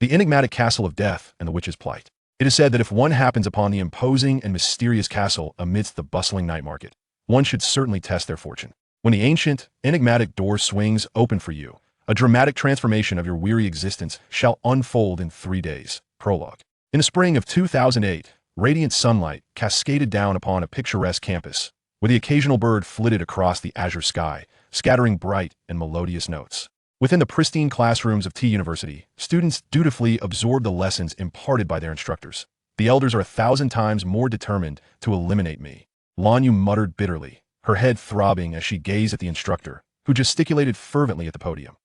The enigmatic castle of death and the witch's plight. It is said that if one happens upon the imposing and mysterious castle amidst the bustling night market, one should certainly test their fortune. When the ancient, enigmatic door swings open for you, a dramatic transformation of your weary existence shall unfold in 3 days. Prologue. In the spring of 2008, radiant sunlight cascaded down upon a picturesque campus, where the occasional bird flitted across the azure sky, scattering bright and melodious notes. Within the pristine classrooms of T University, students dutifully absorb the lessons imparted by their instructors. The elders are 1,000 times more determined to eliminate me. Lanyu muttered bitterly, her head throbbing as she gazed at the instructor, who gesticulated fervently at the podium.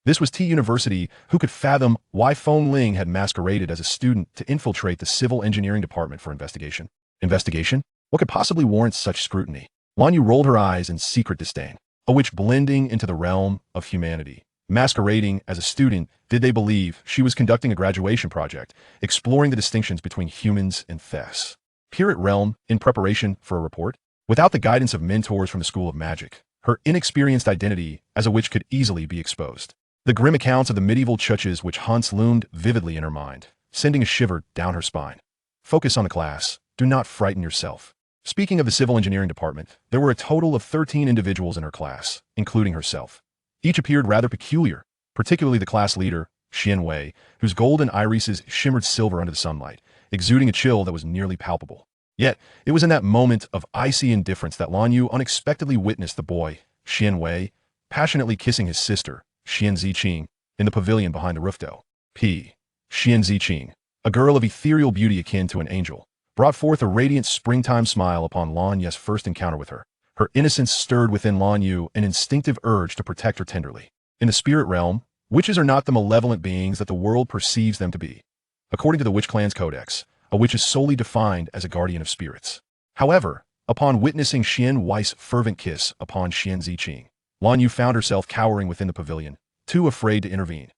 This was T University. Who could fathom why Feng Ling had masqueraded as a student to infiltrate the civil engineering department for investigation? Investigation? What could possibly warrant such scrutiny? Lanyu rolled her eyes in secret disdain. A witch blending into the realm of humanity. Masquerading as a student, did they believe she was conducting a graduation project, exploring the distinctions between humans and Thess? Pirate realm, in preparation for a report? Without the guidance of mentors from the School of Magic, her inexperienced identity as a witch could easily be exposed. The grim accounts of the medieval churches which hunts loomed vividly in her mind, sending a shiver down her spine. Focus on the class. Do not frighten yourself. Speaking of the civil engineering department, there were a total of 13 individuals in her class, including herself. Each appeared rather peculiar, particularly the class leader, Xian Wei, whose golden irises shimmered silver under the sunlight, exuding a chill that was nearly palpable. Yet, it was in that moment of icy indifference that Lanyu unexpectedly witnessed the boy, Xian Wei, passionately kissing his sister, Xian Ziqing, in the pavilion behind the rooftop. Xian Ziqing, a girl of ethereal beauty akin to an angel, brought forth a radiant springtime smile upon Lanyu's first encounter with her. Her innocence stirred within Lanyu an instinctive urge to protect her tenderly. In the spirit realm, witches are not the malevolent beings that the world perceives them to be. According to the Witch Clan's Codex, a witch is solely defined as a guardian of spirits. However, upon witnessing Xian Wei's fervent kiss upon Xian Ziqing, Lanyu found herself cowering within the pavilion, too afraid to intervene.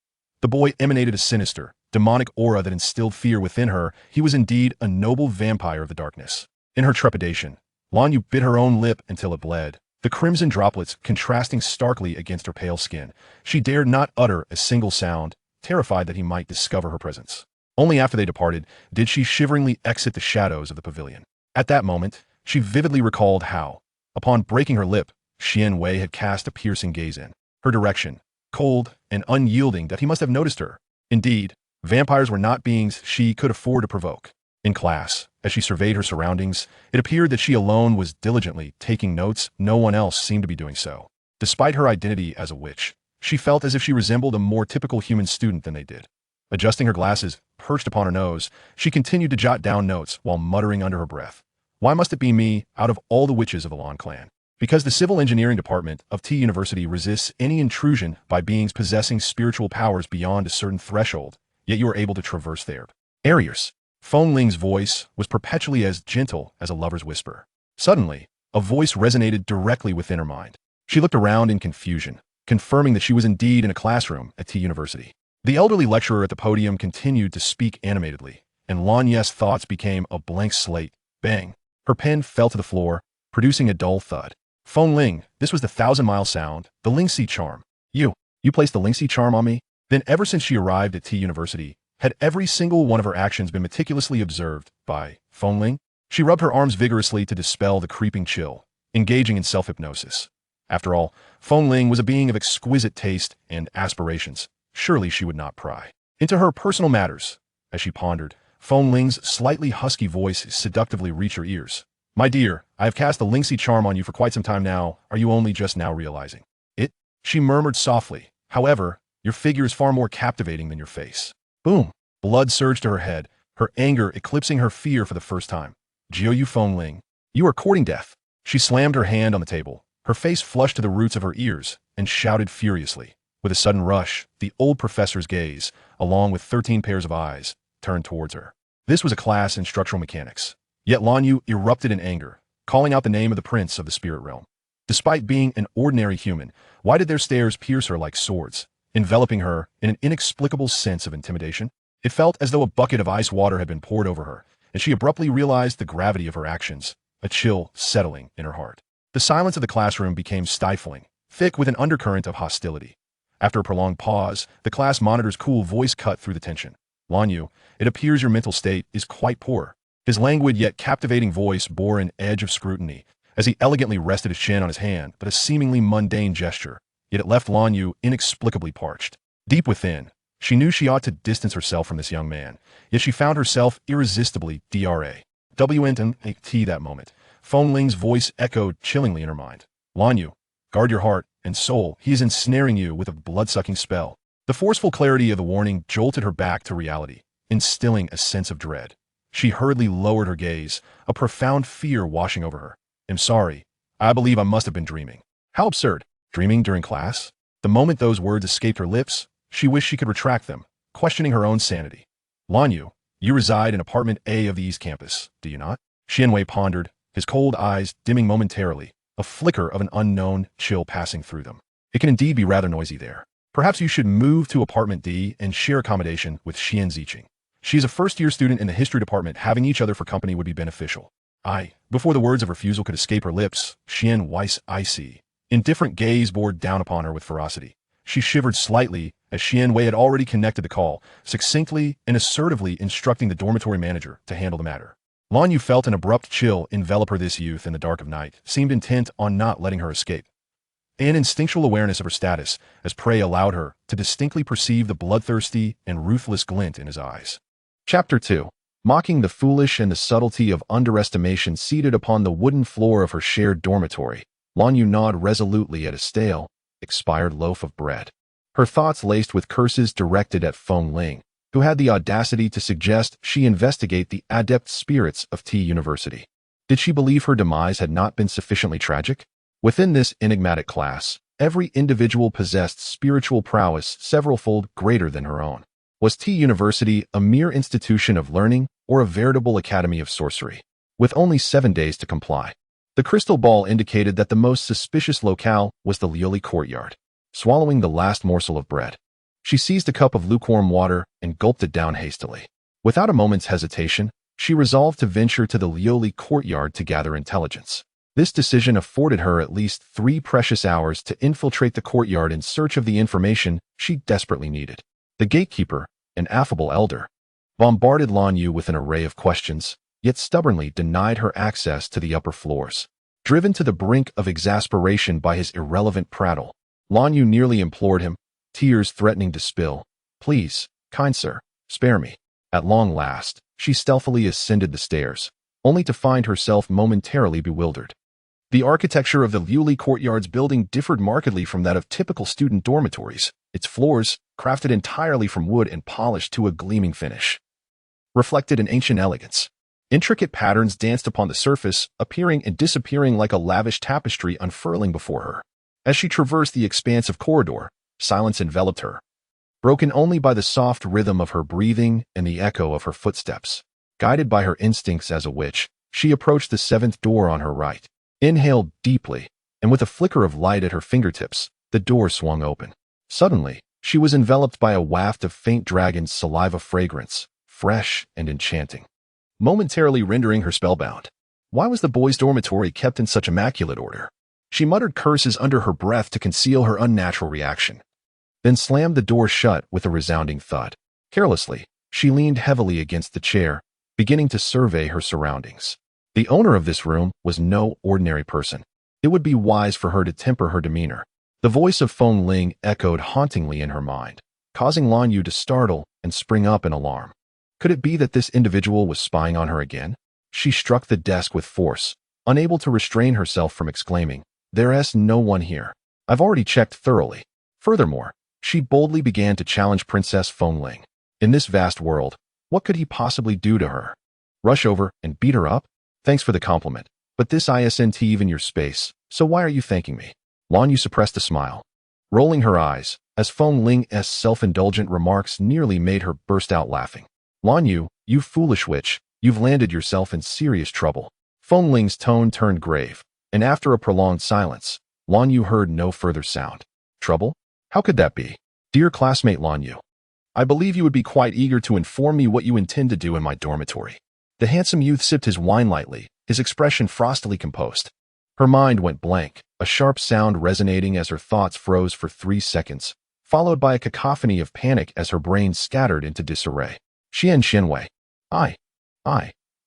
The boy emanated a sinister, demonic aura that instilled fear within her. He was indeed a noble vampire of the darkness. In her trepidation, Lanyu bit her own lip until it bled, the crimson droplets contrasting starkly against her pale skin. She dared not utter a single sound, terrified that he might discover her presence. Only after they departed did she shiveringly exit the shadows of the pavilion. At that moment, she vividly recalled how, upon breaking her lip, Xian Wei had cast a piercing gaze in her direction, cold and unyielding that he must have noticed her. Indeed, vampires were not beings she could afford to provoke. In class, as she surveyed her surroundings, it appeared that she alone was diligently taking notes. No one else seemed to be doing so. Despite her identity as a witch, she felt as if she resembled a more typical human student than they did. Adjusting her glasses, perched upon her nose, she continued to jot down notes while muttering under her breath. Why must it be me out of all the witches of the Lan clan? Because the civil engineering department of T University resists any intrusion by beings possessing spiritual powers beyond a certain threshold, yet you are able to traverse their barriers. Feng Ling's voice was perpetually as gentle as a lover's whisper. Suddenly, a voice resonated directly within her mind. She looked around in confusion, confirming that she was indeed in a classroom at T University. The elderly lecturer at the podium continued to speak animatedly, and Lanyu's thoughts became a blank slate. Bang! Her pen fell to the floor, producing a dull thud. Feng Ling, this was the 1,000-mile sound, the Lingxi charm. You placed the Lingxi charm on me? Then ever since she arrived at T University, had every single one of her actions been meticulously observed by Feng Ling? She rubbed her arms vigorously to dispel the creeping chill, engaging in self-hypnosis. After all, Feng Ling was a being of exquisite taste and aspirations. Surely she would not pry into her personal matters. As she pondered, Feng Ling's slightly husky voice seductively reached her ears. My dear, I have cast the Lingxi charm on you for quite some time now. Are you only just now realizing it? She murmured softly. However, your figure is far more captivating than your face. Boom! Blood surged to her head, her anger eclipsing her fear for the first time. Jiu Feng Ling, you are courting death. She slammed her hand on the table, her face flushed to the roots of her ears, and shouted furiously. With a sudden rush, the old professor's gaze, along with 13 pairs of eyes, turned towards her. This was a class in structural mechanics. Yet Lanyu erupted in anger, calling out the name of the prince of the spirit realm. Despite being an ordinary human, why did their stares pierce her like swords, enveloping her in an inexplicable sense of intimidation? It felt as though a bucket of ice water had been poured over her, and she abruptly realized the gravity of her actions, a chill settling in her heart. The silence of the classroom became stifling, thick with an undercurrent of hostility. After a prolonged pause, the class monitor's cool voice cut through the tension. Lan Yu, it appears your mental state is quite poor. His languid yet captivating voice bore an edge of scrutiny, as he elegantly rested his chin on his hand, but a seemingly mundane gesture, yet it left Lan Yu inexplicably parched. Deep within, she knew she ought to distance herself from this young man, yet she found herself irresistibly WNT that moment. Feng Ling's voice echoed chillingly in her mind. Lan Yu, guard your heart and soul, he is ensnaring you with a blood-sucking spell. The forceful clarity of the warning jolted her back to reality, instilling a sense of dread. She hurriedly lowered her gaze, a profound fear washing over her. I'm sorry. I believe I must have been dreaming. How absurd. Dreaming during class? The moment those words escaped her lips, she wished she could retract them, questioning her own sanity. Lan Yu, you reside in apartment A of the East Campus, do you not? Xianwei pondered, his cold eyes dimming momentarily, a flicker of an unknown chill passing through them. It can indeed be rather noisy there. Perhaps you should move to apartment D and share accommodation with Xian Ziqing. She is a first-year student in the history department. Having each other for company would be beneficial. Before the words of refusal could escape her lips, Xian Weiss icy. Indifferent gaze bore down upon her with ferocity. She shivered slightly as Xian Wei had already connected the call, succinctly and assertively instructing the dormitory manager to handle the matter. Lan Yu felt an abrupt chill envelop her. This youth in the dark of night seemed intent on not letting her escape. An instinctual awareness of her status as prey allowed her to distinctly perceive the bloodthirsty and ruthless glint in his eyes. Chapter 2. Mocking the foolish and the subtlety of underestimation. Seated upon the wooden floor of her shared dormitory, Lan Yu gnawed resolutely at a stale, expired loaf of bread. Her thoughts laced with curses directed at Feng Ling, who had the audacity to suggest she investigate the adept spirits of T University. Did she believe her demise had not been sufficiently tragic? Within this enigmatic class, every individual possessed spiritual prowess several-fold greater than her own. Was T University a mere institution of learning or a veritable academy of sorcery? With only 7 days to comply, the crystal ball indicated that the most suspicious locale was the Lioli courtyard. Swallowing the last morsel of bread, she seized a cup of lukewarm water and gulped it down hastily. Without a moment's hesitation, she resolved to venture to the Lioli courtyard to gather intelligence. This decision afforded her at least 3 precious hours to infiltrate the courtyard in search of the information she desperately needed. The gatekeeper, an affable elder, bombarded Lan Yu with an array of questions, yet stubbornly denied her access to the upper floors. Driven to the brink of exasperation by his irrelevant prattle, Lan Yu nearly implored him, tears threatening to spill. Please, kind sir, spare me. At long last, she stealthily ascended the stairs, only to find herself momentarily bewildered. The architecture of the Lioli courtyard's building differed markedly from that of typical student dormitories, its floors, crafted entirely from wood and polished to a gleaming finish, reflected an ancient elegance. Intricate patterns danced upon the surface, appearing and disappearing like a lavish tapestry unfurling before her. As she traversed the expansive corridor, silence enveloped her, broken only by the soft rhythm of her breathing and the echo of her footsteps. Guided by her instincts as a witch, she approached the 7th door on her right. Inhaled deeply, and with a flicker of light at her fingertips, the door swung open. Suddenly, she was enveloped by a waft of faint dragon's saliva fragrance, fresh and enchanting, momentarily rendering her spellbound. Why was the boys' dormitory kept in such immaculate order? She muttered curses under her breath to conceal her unnatural reaction, then slammed the door shut with a resounding thud. Carelessly, she leaned heavily against the chair, beginning to survey her surroundings. The owner of this room was no ordinary person. It would be wise for her to temper her demeanor. The voice of Feng Ling echoed hauntingly in her mind, causing Lan Yu to startle and spring up in alarm. Could it be that this individual was spying on her again? She struck the desk with force, unable to restrain herself from exclaiming, "There's no one here. I've already checked thoroughly." Furthermore, she boldly began to challenge Princess Feng Ling. In this vast world, what could he possibly do to her? Rush over and beat her up? Thanks for the compliment, but this isn't even your space, so why are you thanking me? Lan Yu suppressed a smile, rolling her eyes, as Feng Ling's self-indulgent remarks nearly made her burst out laughing. Lan Yu, you foolish witch, you've landed yourself in serious trouble. Feng Ling's tone turned grave, and after a prolonged silence, Lan Yu heard no further sound. Trouble? How could that be? Dear classmate Lan Yu, I believe you would be quite eager to inform me what you intend to do in my dormitory. The handsome youth sipped his wine lightly, his expression frostily composed. Her mind went blank, a sharp sound resonating as her thoughts froze for 3 seconds, followed by a cacophony of panic as her brain scattered into disarray. Xianwei. I.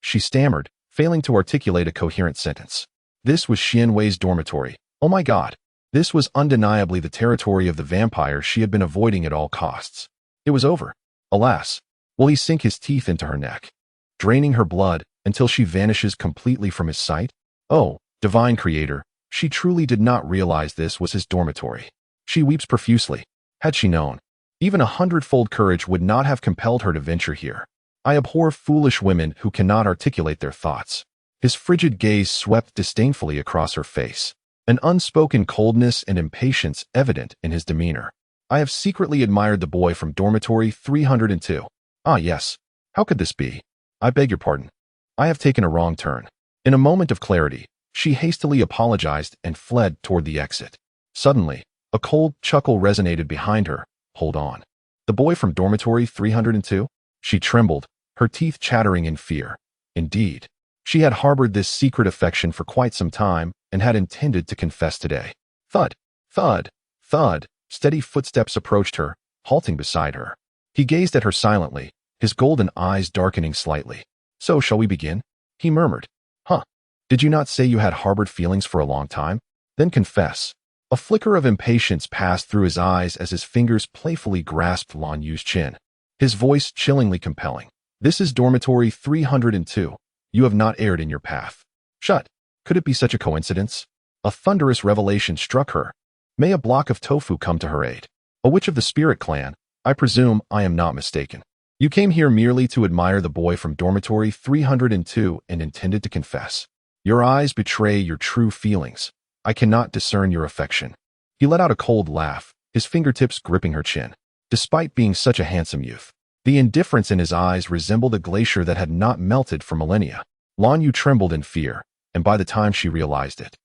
She stammered, failing to articulate a coherent sentence. This was Xianwei's dormitory. Oh my god. This was undeniably the territory of the vampire she had been avoiding at all costs. It was over. Alas. Will he sink his teeth into her neck, draining her blood until she vanishes completely from his sight? Oh, divine creator, she truly did not realize this was his dormitory. She weeps profusely. Had she known, even 100-fold courage would not have compelled her to venture here. I abhor foolish women who cannot articulate their thoughts. His frigid gaze swept disdainfully across her face, an unspoken coldness and impatience evident in his demeanor. I have secretly admired the boy from dormitory 302. Ah yes, how could this be? I beg your pardon. I have taken a wrong turn. In a moment of clarity, she hastily apologized and fled toward the exit. Suddenly, a cold chuckle resonated behind her. Hold on. The boy from dormitory 302? She trembled, her teeth chattering in fear. Indeed, she had harbored this secret affection for quite some time and had intended to confess today. Thud, thud, thud. Steady footsteps approached her, halting beside her. He gazed at her silently, his golden eyes darkening slightly. So shall we begin? He murmured. Huh. Did you not say you had harbored feelings for a long time? Then confess. A flicker of impatience passed through his eyes as his fingers playfully grasped Lan Yu's chin. His voice chillingly compelling. This is dormitory 302. You have not erred in your path. Shut. Could it be such a coincidence? A thunderous revelation struck her. May a block of tofu come to her aid. A witch of the spirit clan, I presume I am not mistaken. You came here merely to admire the boy from dormitory 302 and intended to confess. Your eyes betray your true feelings. I cannot discern your affection. He let out a cold laugh, his fingertips gripping her chin. Despite being such a handsome youth, the indifference in his eyes resembled a glacier that had not melted for millennia. Lan Yu trembled in fear, and by the time she realized it,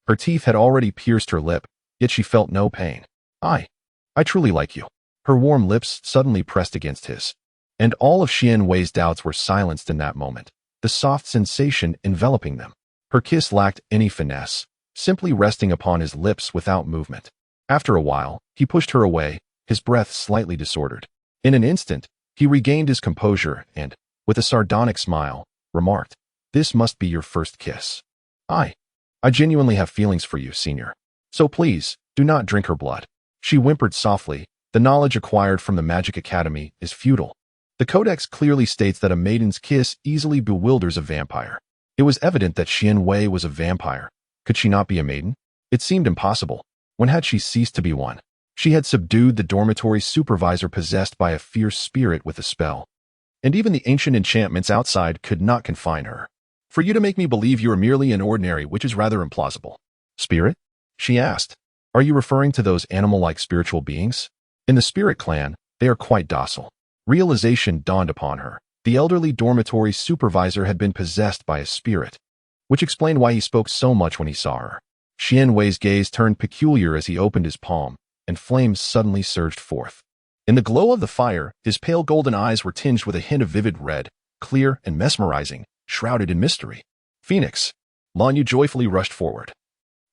her teeth had already pierced her lip, yet she felt no pain. I truly like you. Her warm lips suddenly pressed against his, and all of Xianwei's doubts were silenced in that moment, the soft sensation enveloping them. Her kiss lacked any finesse, simply resting upon his lips without movement. After a while, he pushed her away, his breath slightly disordered. In an instant, he regained his composure and, with a sardonic smile, remarked, "This must be your first kiss. I genuinely have feelings for you, senior. So please, do not drink her blood." She whimpered softly. The knowledge acquired from the Magic Academy is futile. The Codex clearly states that a maiden's kiss easily bewilders a vampire. It was evident that Xianwei was a vampire. Could she not be a maiden? It seemed impossible. When had she ceased to be one? She had subdued the dormitory supervisor possessed by a fierce spirit with a spell. And even the ancient enchantments outside could not confine her. For you to make me believe you are merely an ordinary witch is rather implausible. Spirit? She asked. Are you referring to those animal-like spiritual beings? In the spirit clan, they are quite docile. Realization dawned upon her. The elderly dormitory supervisor had been possessed by a spirit, which explained why he spoke so much when he saw her. Xianwei's gaze turned peculiar as he opened his palm, and flames suddenly surged forth. In the glow of the fire, his pale golden eyes were tinged with a hint of vivid red, clear and mesmerizing, shrouded in mystery. Phoenix. Lan Yu joyfully rushed forward.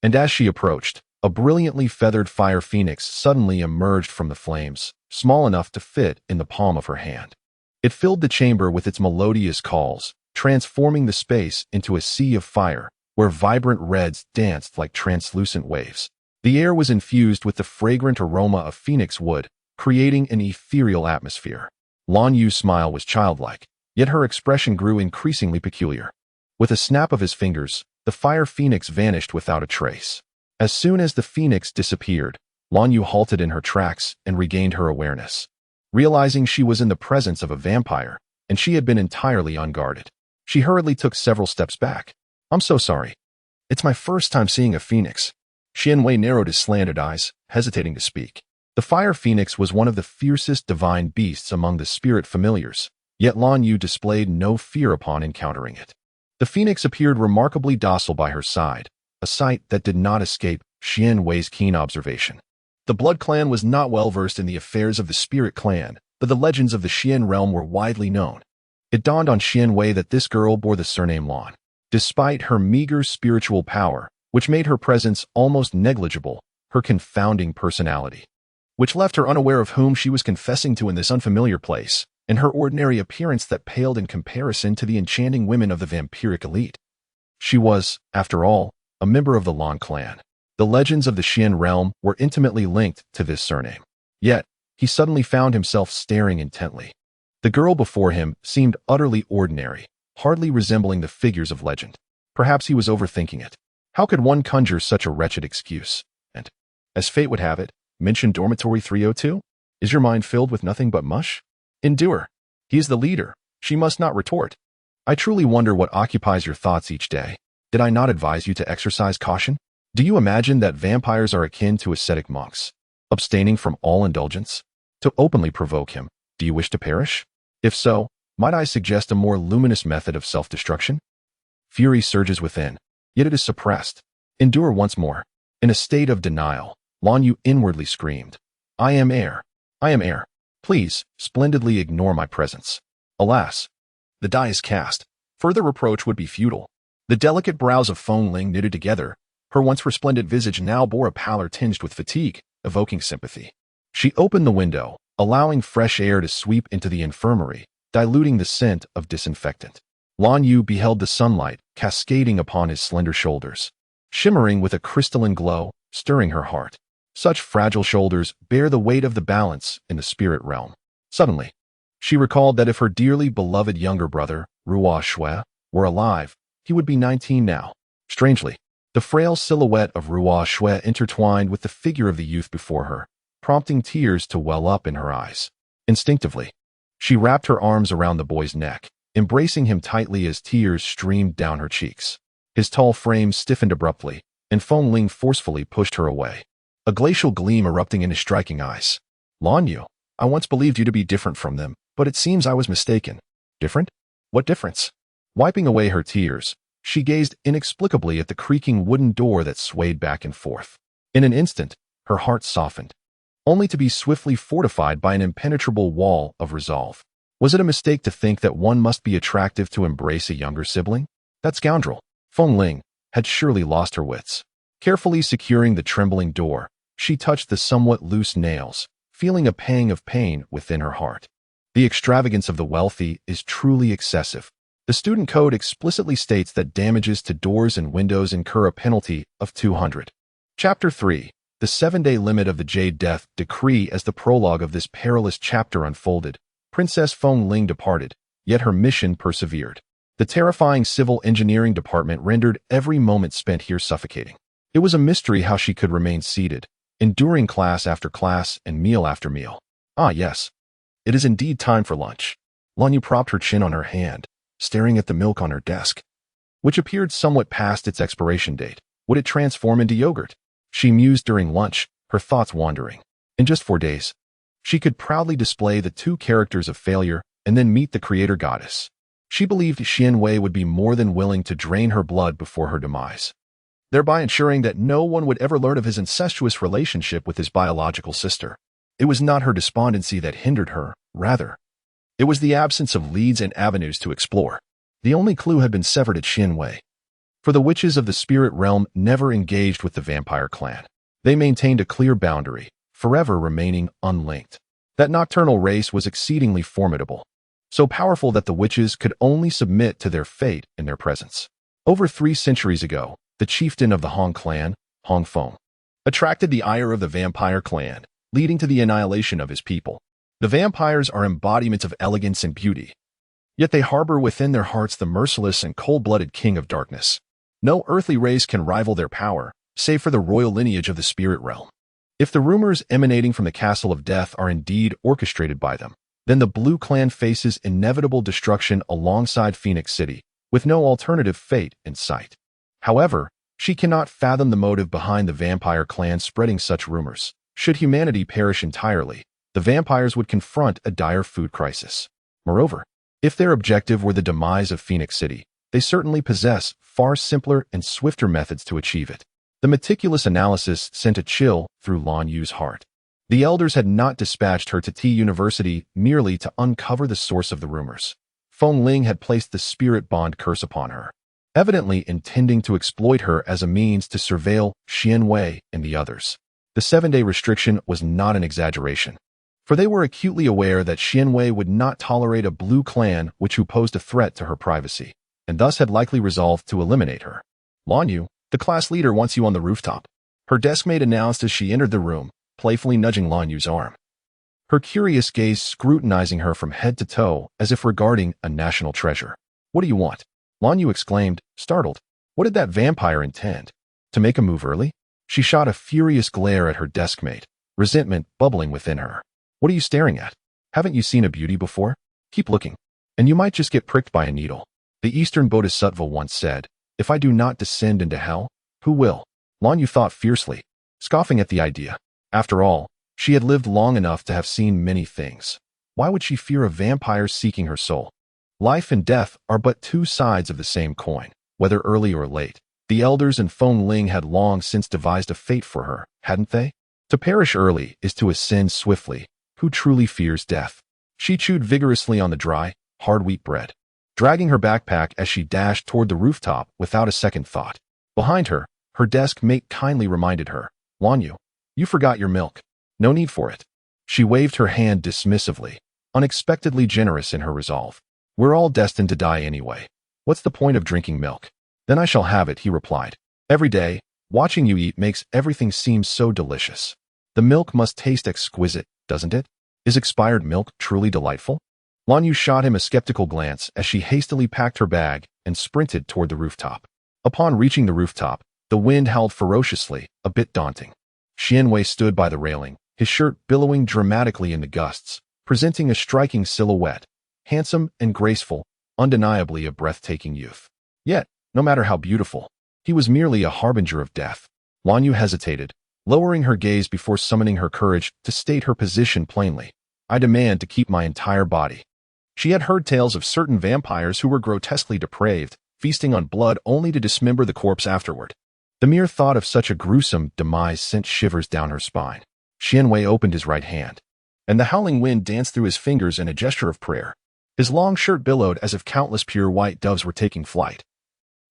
And as she approached, a brilliantly feathered fire phoenix suddenly emerged from the flames, small enough to fit in the palm of her hand. It filled the chamber with its melodious calls, transforming the space into a sea of fire, where vibrant reds danced like translucent waves. The air was infused with the fragrant aroma of phoenix wood, creating an ethereal atmosphere. Lan Yu's smile was childlike, yet her expression grew increasingly peculiar. With a snap of his fingers, the fire phoenix vanished without a trace. As soon as the phoenix disappeared, Lan Yu halted in her tracks and regained her awareness. Realizing she was in the presence of a vampire, and she had been entirely unguarded, she hurriedly took several steps back. I'm so sorry. It's my first time seeing a phoenix. Xianwei narrowed his slanted eyes, hesitating to speak. The fire phoenix was one of the fiercest divine beasts among the spirit familiars, yet Lan Yu displayed no fear upon encountering it. The phoenix appeared remarkably docile by her side, a sight that did not escape Xianwei's keen observation. The Blood Clan was not well versed in the affairs of the Spirit Clan, but the legends of the Xian realm were widely known. It dawned on Xianwei that this girl bore the surname Lan. Despite her meager spiritual power, which made her presence almost negligible, her confounding personality, which left her unaware of whom she was confessing to in this unfamiliar place, and her ordinary appearance that paled in comparison to the enchanting women of the vampiric elite. She was, after all, a member of the Lan clan. The legends of the Xian realm were intimately linked to this surname. Yet, he suddenly found himself staring intently. The girl before him seemed utterly ordinary, hardly resembling the figures of legend. Perhaps he was overthinking it. How could one conjure such a wretched excuse? And, as fate would have it, mention dormitory 302? Is your mind filled with nothing but mush? Endure. He is the leader. She must not retort. I truly wonder what occupies your thoughts each day. Did I not advise you to exercise caution? Do you imagine that vampires are akin to ascetic monks, abstaining from all indulgence? To openly provoke him, do you wish to perish? If so, might I suggest a more luminous method of self-destruction? Fury surges within, yet it is suppressed. Endure once more. In a state of denial, Lan Yu inwardly screamed, I am air. I am air. Please, splendidly ignore my presence. Alas, the die is cast. Further reproach would be futile. The delicate brows of Feng Ling knitted together. Her once resplendent visage now bore a pallor tinged with fatigue, evoking sympathy. She opened the window, allowing fresh air to sweep into the infirmary, diluting the scent of disinfectant. Lan Yu beheld the sunlight cascading upon his slender shoulders, shimmering with a crystalline glow, stirring her heart. Such fragile shoulders bear the weight of the balance in the spirit realm. Suddenly, she recalled that if her dearly beloved younger brother, Ruo Shui, were alive, he would be 19 now. Strangely, the frail silhouette of Ruo Shui intertwined with the figure of the youth before her, prompting tears to well up in her eyes. Instinctively, she wrapped her arms around the boy's neck, embracing him tightly as tears streamed down her cheeks. His tall frame stiffened abruptly, and Feng Ling forcefully pushed her away, a glacial gleam erupting in his striking eyes. Lan Yu, I once believed you to be different from them, but it seems I was mistaken. Different? What difference? Wiping away her tears, she gazed inexplicably at the creaking wooden door that swayed back and forth. In an instant, her heart softened, only to be swiftly fortified by an impenetrable wall of resolve. Was it a mistake to think that one must be attractive to embrace a younger sibling? That scoundrel, Feng Ling, had surely lost her wits. Carefully securing the trembling door, she touched the somewhat loose nails, feeling a pang of pain within her heart. The extravagance of the wealthy is truly excessive. The student code explicitly states that damages to doors and windows incur a penalty of 200. Chapter 3. The 7-day limit of the Jade Death Decree. As the prologue of this perilous chapter unfolded, Princess Feng Ling departed, yet her mission persevered. The terrifying civil engineering department rendered every moment spent here suffocating. It was a mystery how she could remain seated, enduring class after class and meal after meal. Ah, yes. It is indeed time for lunch. Lan Yu propped her chin on her hand, staring at the milk on her desk, which appeared somewhat past its expiration date. Would it transform into yogurt? She mused during lunch, her thoughts wandering. In just 4 days, she could proudly display the 2 characters of failure and then meet the creator goddess. She believed Xian Wei would be more than willing to drain her blood before her demise, thereby ensuring that no one would ever learn of his incestuous relationship with his biological sister. It was not her despondency that hindered her, rather, it was the absence of leads and avenues to explore. The only clue had been severed at Xian Wei. For the witches of the spirit realm never engaged with the vampire clan. They maintained a clear boundary, forever remaining unlinked. That nocturnal race was exceedingly formidable, so powerful that the witches could only submit to their fate in their presence. Over 3 centuries ago, the chieftain of the Hong clan, Hong Feng, attracted the ire of the vampire clan, leading to the annihilation of his people. The vampires are embodiments of elegance and beauty, yet they harbor within their hearts the merciless and cold-blooded king of darkness. No earthly race can rival their power, save for the royal lineage of the spirit realm. If the rumors emanating from the Castle of Death are indeed orchestrated by them, then the Blue Clan faces inevitable destruction alongside Phoenix City, with no alternative fate in sight. However, she cannot fathom the motive behind the vampire clan spreading such rumors. Should humanity perish entirely, the vampires would confront a dire food crisis. Moreover, if their objective were the demise of Phoenix City, they certainly possess far simpler and swifter methods to achieve it. The meticulous analysis sent a chill through Lan Yu's heart. The elders had not dispatched her to T University merely to uncover the source of the rumors. Feng Ling had placed the spirit bond curse upon her, evidently intending to exploit her as a means to surveil Xian Wei and the others. The 7-day restriction was not an exaggeration. for they were acutely aware that Xianwei would not tolerate a blue clan which posed a threat to her privacy, and thus had likely resolved to eliminate her. Lan Yu, the class leader wants you on the rooftop, her deskmate announced as she entered the room, playfully nudging Lan Yu's arm. Her curious gaze scrutinizing her from head to toe as if regarding a national treasure. What do you want? Lan Yu exclaimed, startled. What did that vampire intend? To make a move early? She shot a furious glare at her deskmate, resentment bubbling within her. What are you staring at? Haven't you seen a beauty before? Keep looking, and you might just get pricked by a needle. The Eastern Bodhisattva once said, if I do not descend into hell, who will? Lan Yu thought fiercely, scoffing at the idea. After all, she had lived long enough to have seen many things. Why would she fear a vampire seeking her soul? Life and death are but two sides of the same coin, whether early or late. The elders in Feng Ling had long since devised a fate for her, hadn't they? To perish early is to ascend swiftly. Who truly fears death? She chewed vigorously on the dry, hard wheat bread, dragging her backpack as she dashed toward the rooftop without a second thought. Behind her, her desk mate kindly reminded her, Lan Yu, you forgot your milk. No need for it. She waved her hand dismissively, unexpectedly generous in her resolve. We're all destined to die anyway. What's the point of drinking milk? Then I shall have it, he replied. Every day, watching you eat makes everything seem so delicious. The milk must taste exquisite, doesn't it? Is expired milk truly delightful? Lan Yu shot him a skeptical glance as she hastily packed her bag and sprinted toward the rooftop. Upon reaching the rooftop, the wind howled ferociously, a bit daunting. Xianwei stood by the railing, his shirt billowing dramatically in the gusts, presenting a striking silhouette, handsome and graceful, undeniably a breathtaking youth. Yet, no matter how beautiful, he was merely a harbinger of death. Lan Yu hesitated, lowering her gaze before summoning her courage to state her position plainly. I demand to keep my entire body. She had heard tales of certain vampires who were grotesquely depraved, feasting on blood only to dismember the corpse afterward. The mere thought of such a gruesome demise sent shivers down her spine. Xianwei opened his right hand, and the howling wind danced through his fingers in a gesture of prayer. His long shirt billowed as if countless pure white doves were taking flight.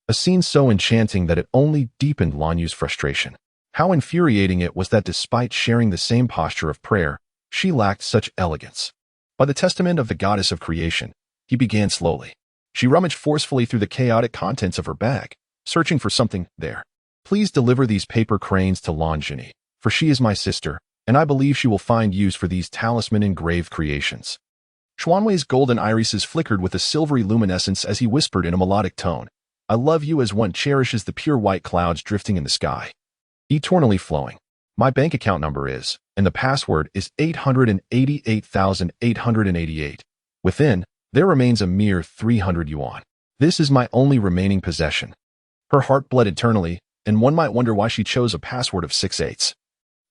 A scene so enchanting that it only deepened Lan Yu's frustration. How infuriating it was that despite sharing the same posture of prayer, she lacked such elegance. By the testament of the goddess of creation, he began slowly. She rummaged forcefully through the chaotic contents of her bag, searching for something there. Please deliver these paper cranes to Lan Zhini, for she is my sister, and I believe she will find use for these talisman-engraved creations. Xuanwei's golden irises flickered with a silvery luminescence as he whispered in a melodic tone, I love you as one cherishes the pure white clouds drifting in the sky. Eternally flowing. My bank account number is, and the password is 888,888. Within, there remains a mere 300 yuan. This is my only remaining possession. Her heart bled eternally, and one might wonder why she chose a password of 6/8.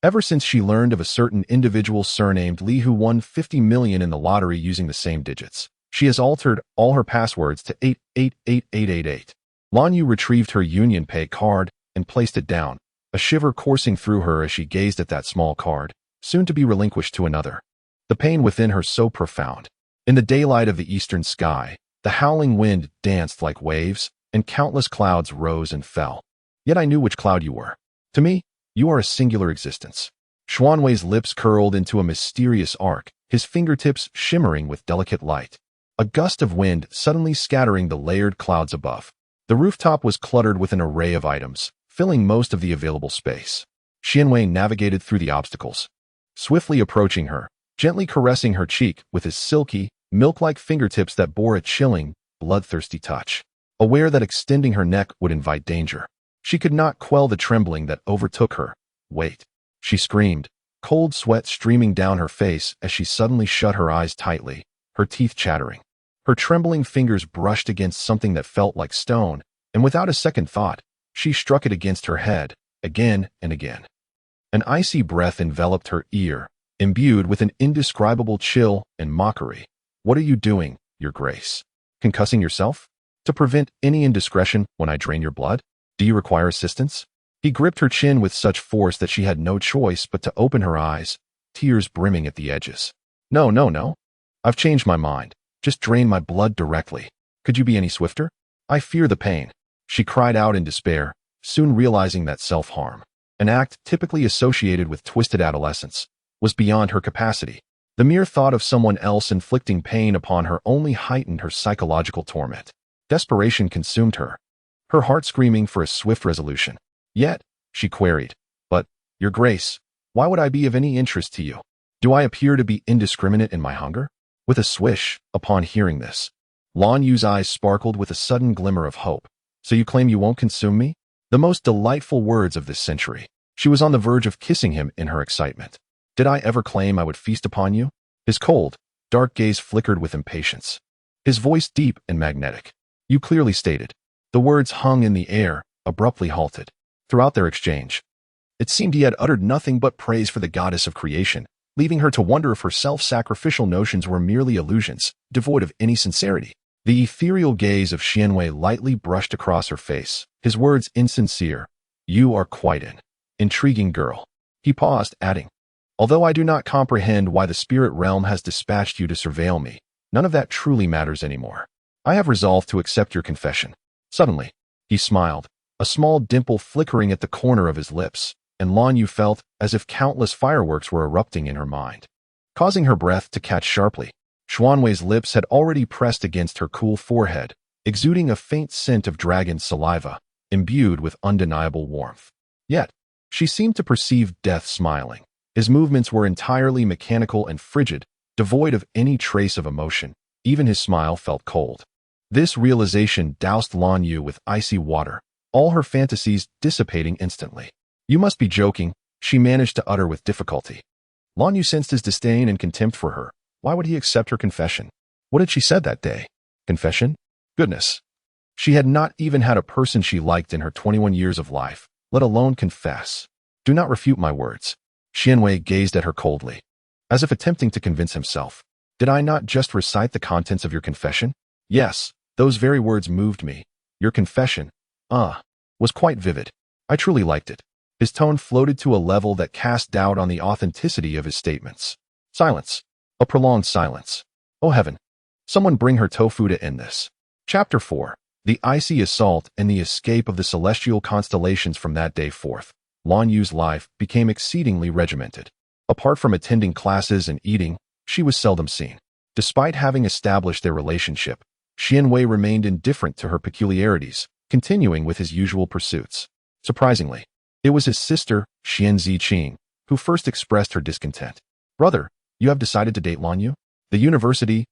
Ever since she learned of a certain individual surnamed Li who won 50 million in the lottery using the same digits, she has altered all her passwords to 888888. Lan Yu retrieved her UnionPay card and placed it down, a shiver coursing through her as she gazed at that small card, soon to be relinquished to another. The pain within her so profound. In the daylight of the eastern sky, the howling wind danced like waves, and countless clouds rose and fell. Yet I knew which cloud you were. To me, you are a singular existence. Xuanwei's lips curled into a mysterious arc, his fingertips shimmering with delicate light. A gust of wind suddenly scattering the layered clouds above. The rooftop was cluttered with an array of items, filling most of the available space. Xianwei navigated through the obstacles, swiftly approaching her, gently caressing her cheek with his silky, milk-like fingertips that bore a chilling, bloodthirsty touch, aware that extending her neck would invite danger. She could not quell the trembling that overtook her. Wait, she screamed, cold sweat streaming down her face as she suddenly shut her eyes tightly, her teeth chattering. Her trembling fingers brushed against something that felt like stone, and without a second thought, she struck it against her head, again and again. An icy breath enveloped her ear, imbued with an indescribable chill and mockery. What are you doing, Your Grace? Concussing yourself? To prevent any indiscretion when I drain your blood? Do you require assistance? He gripped her chin with such force that she had no choice but to open her eyes, tears brimming at the edges. No. I've changed my mind. Just drain my blood directly. Could you be any swifter? I fear the pain. She cried out in despair, soon realizing that self-harm, an act typically associated with twisted adolescence, was beyond her capacity. The mere thought of someone else inflicting pain upon her only heightened her psychological torment. Desperation consumed her, her heart screaming for a swift resolution. Yet, she queried, "But, Your Grace, why would I be of any interest to you? Do I appear to be indiscriminate in my hunger?" With a swish, upon hearing this, Lan Yu's eyes sparkled with a sudden glimmer of hope. "So you claim you won't consume me?" The most delightful words of this century. She was on the verge of kissing him in her excitement. "Did I ever claim I would feast upon you?" His cold, dark gaze flickered with impatience. His voice deep and magnetic. "You clearly stated." The words hung in the air, abruptly halted. Throughout their exchange, it seemed he had uttered nothing but praise for the goddess of creation, leaving her to wonder if her self-sacrificial notions were merely illusions, devoid of any sincerity. The ethereal gaze of Xianwei lightly brushed across her face, his words insincere. "You are quite an intriguing girl." He paused, adding, "Although I do not comprehend why the spirit realm has dispatched you to surveil me, none of that truly matters anymore. I have resolved to accept your confession." Suddenly, he smiled, a small dimple flickering at the corner of his lips, and Lan Yu felt as if countless fireworks were erupting in her mind, causing her breath to catch sharply. Xuanwei's lips had already pressed against her cool forehead, exuding a faint scent of dragon saliva, imbued with undeniable warmth. Yet, she seemed to perceive death smiling. His movements were entirely mechanical and frigid, devoid of any trace of emotion. Even his smile felt cold. This realization doused Lan Yu with icy water, all her fantasies dissipating instantly. "You must be joking," she managed to utter with difficulty. Lan Yu sensed his disdain and contempt for her. Why would he accept her confession? What had she said that day? Confession? Goodness. She had not even had a person she liked in her 21 years of life, let alone confess. "Do not refute my words." Xianwei gazed at her coldly, as if attempting to convince himself. "Did I not just recite the contents of your confession?" "Yes, those very words moved me. Your confession, was quite vivid. I truly liked it." His tone floated to a level that cast doubt on the authenticity of his statements. Silence. A prolonged silence. Oh heaven. Someone bring her tofu to end this. Chapter 4. The icy assault and the escape of the celestial constellations. From that day forth, Lan Yu's life became exceedingly regimented. Apart from attending classes and eating, she was seldom seen. Despite having established their relationship, Xianwei remained indifferent to her peculiarities, continuing with his usual pursuits. Surprisingly, it was his sister, Xian Ziqing, who first expressed her discontent. "Brother, you have decided to date Lan Yu?" The university,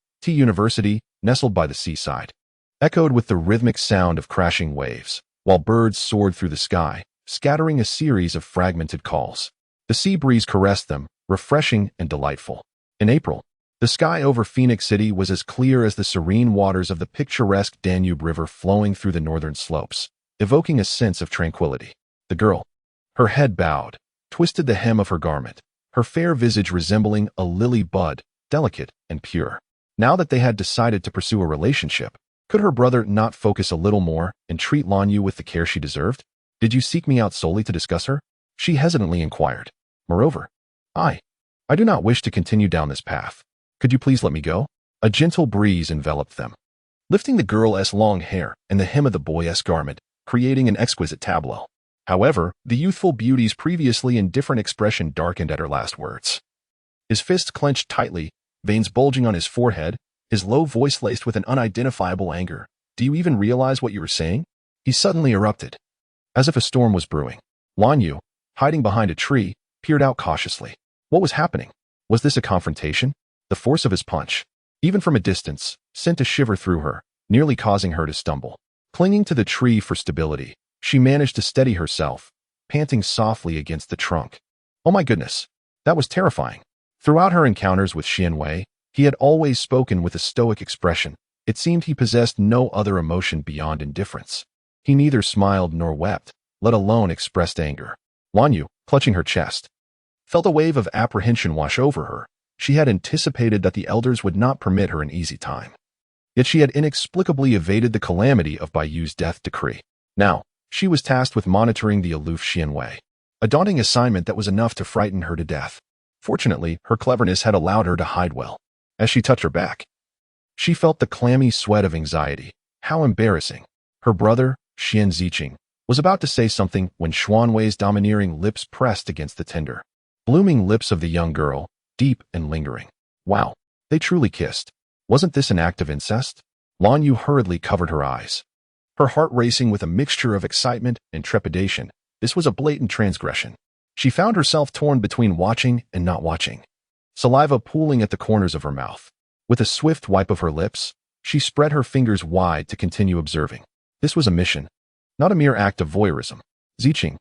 nestled by the seaside, echoed with the rhythmic sound of crashing waves, while birds soared through the sky, scattering a series of fragmented calls. The sea breeze caressed them, refreshing and delightful. In April, the sky over Phoenix City was as clear as the serene waters of the picturesque Danube River flowing through the northern slopes, evoking a sense of tranquility. The girl, her head bowed, twisted the hem of her garment, her fair visage resembling a lily bud, delicate and pure. Now that they had decided to pursue a relationship, could her brother not focus a little more and treat Lan Yu with the care she deserved? "Did you seek me out solely to discuss her?" she hesitantly inquired. "Moreover, I do not wish to continue down this path. Could you please let me go?" A gentle breeze enveloped them, lifting the girl's long hair and the hem of the boy's garment, creating an exquisite tableau. However, the youthful beauty's previously indifferent expression darkened at her last words. His fists clenched tightly, veins bulging on his forehead, his low voice laced with an unidentifiable anger. "Do you even realize what you were saying?" He suddenly erupted, as if a storm was brewing. Lan Yu, hiding behind a tree, peered out cautiously. What was happening? Was this a confrontation? The force of his punch, even from a distance, sent a shiver through her, nearly causing her to stumble. Clinging to the tree for stability, she managed to steady herself, panting softly against the trunk. Oh my goodness, that was terrifying. Throughout her encounters with Xianwei, he had always spoken with a stoic expression. It seemed he possessed no other emotion beyond indifference. He neither smiled nor wept, let alone expressed anger. Lan Yu, clutching her chest, felt a wave of apprehension wash over her. She had anticipated that the elders would not permit her an easy time. Yet she had inexplicably evaded the calamity of Baiyu's death decree. Now, she was tasked with monitoring the aloof Xianwei, a daunting assignment that was enough to frighten her to death. Fortunately, her cleverness had allowed her to hide well. As she touched her back, she felt the clammy sweat of anxiety. How embarrassing. Her brother, Xian Ziqing, was about to say something when Xuanwei's domineering lips pressed against the tender, blooming lips of the young girl, deep and lingering. Wow, they truly kissed. Wasn't this an act of incest? Lan Yu hurriedly covered her eyes, her heart racing with a mixture of excitement and trepidation. This was a blatant transgression. She found herself torn between watching and not watching, saliva pooling at the corners of her mouth. With a swift wipe of her lips, she spread her fingers wide to continue observing. This was a mission, not a mere act of voyeurism. Ziqing.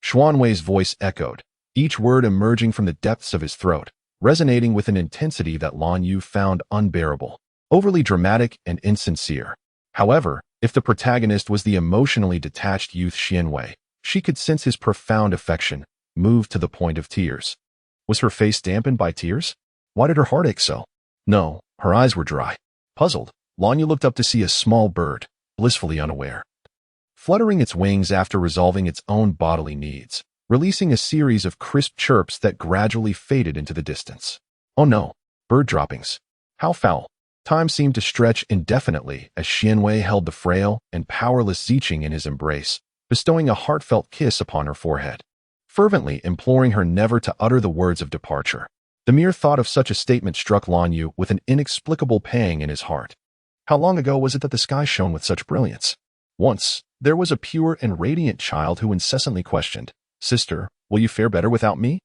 Xuanwei's voice echoed, each word emerging from the depths of his throat, resonating with an intensity that Lan Yu found unbearable, overly dramatic and insincere. However, if the protagonist was the emotionally detached youth Xianwei, she could sense his profound affection, moved to the point of tears. Was her face dampened by tears? Why did her heart ache so? No, her eyes were dry. Puzzled, Lan Yu looked up to see a small bird, blissfully unaware, fluttering its wings after resolving its own bodily needs, releasing a series of crisp chirps that gradually faded into the distance. Oh no, bird droppings. How foul. Time seemed to stretch indefinitely as Xianwei held the frail and powerless Ziqing in his embrace, bestowing a heartfelt kiss upon her forehead, fervently imploring her never to utter the words of departure. The mere thought of such a statement struck Lan Yu with an inexplicable pang in his heart. How long ago was it that the sky shone with such brilliance? Once, there was a pure and radiant child who incessantly questioned, "Sister, will you fare better without me?"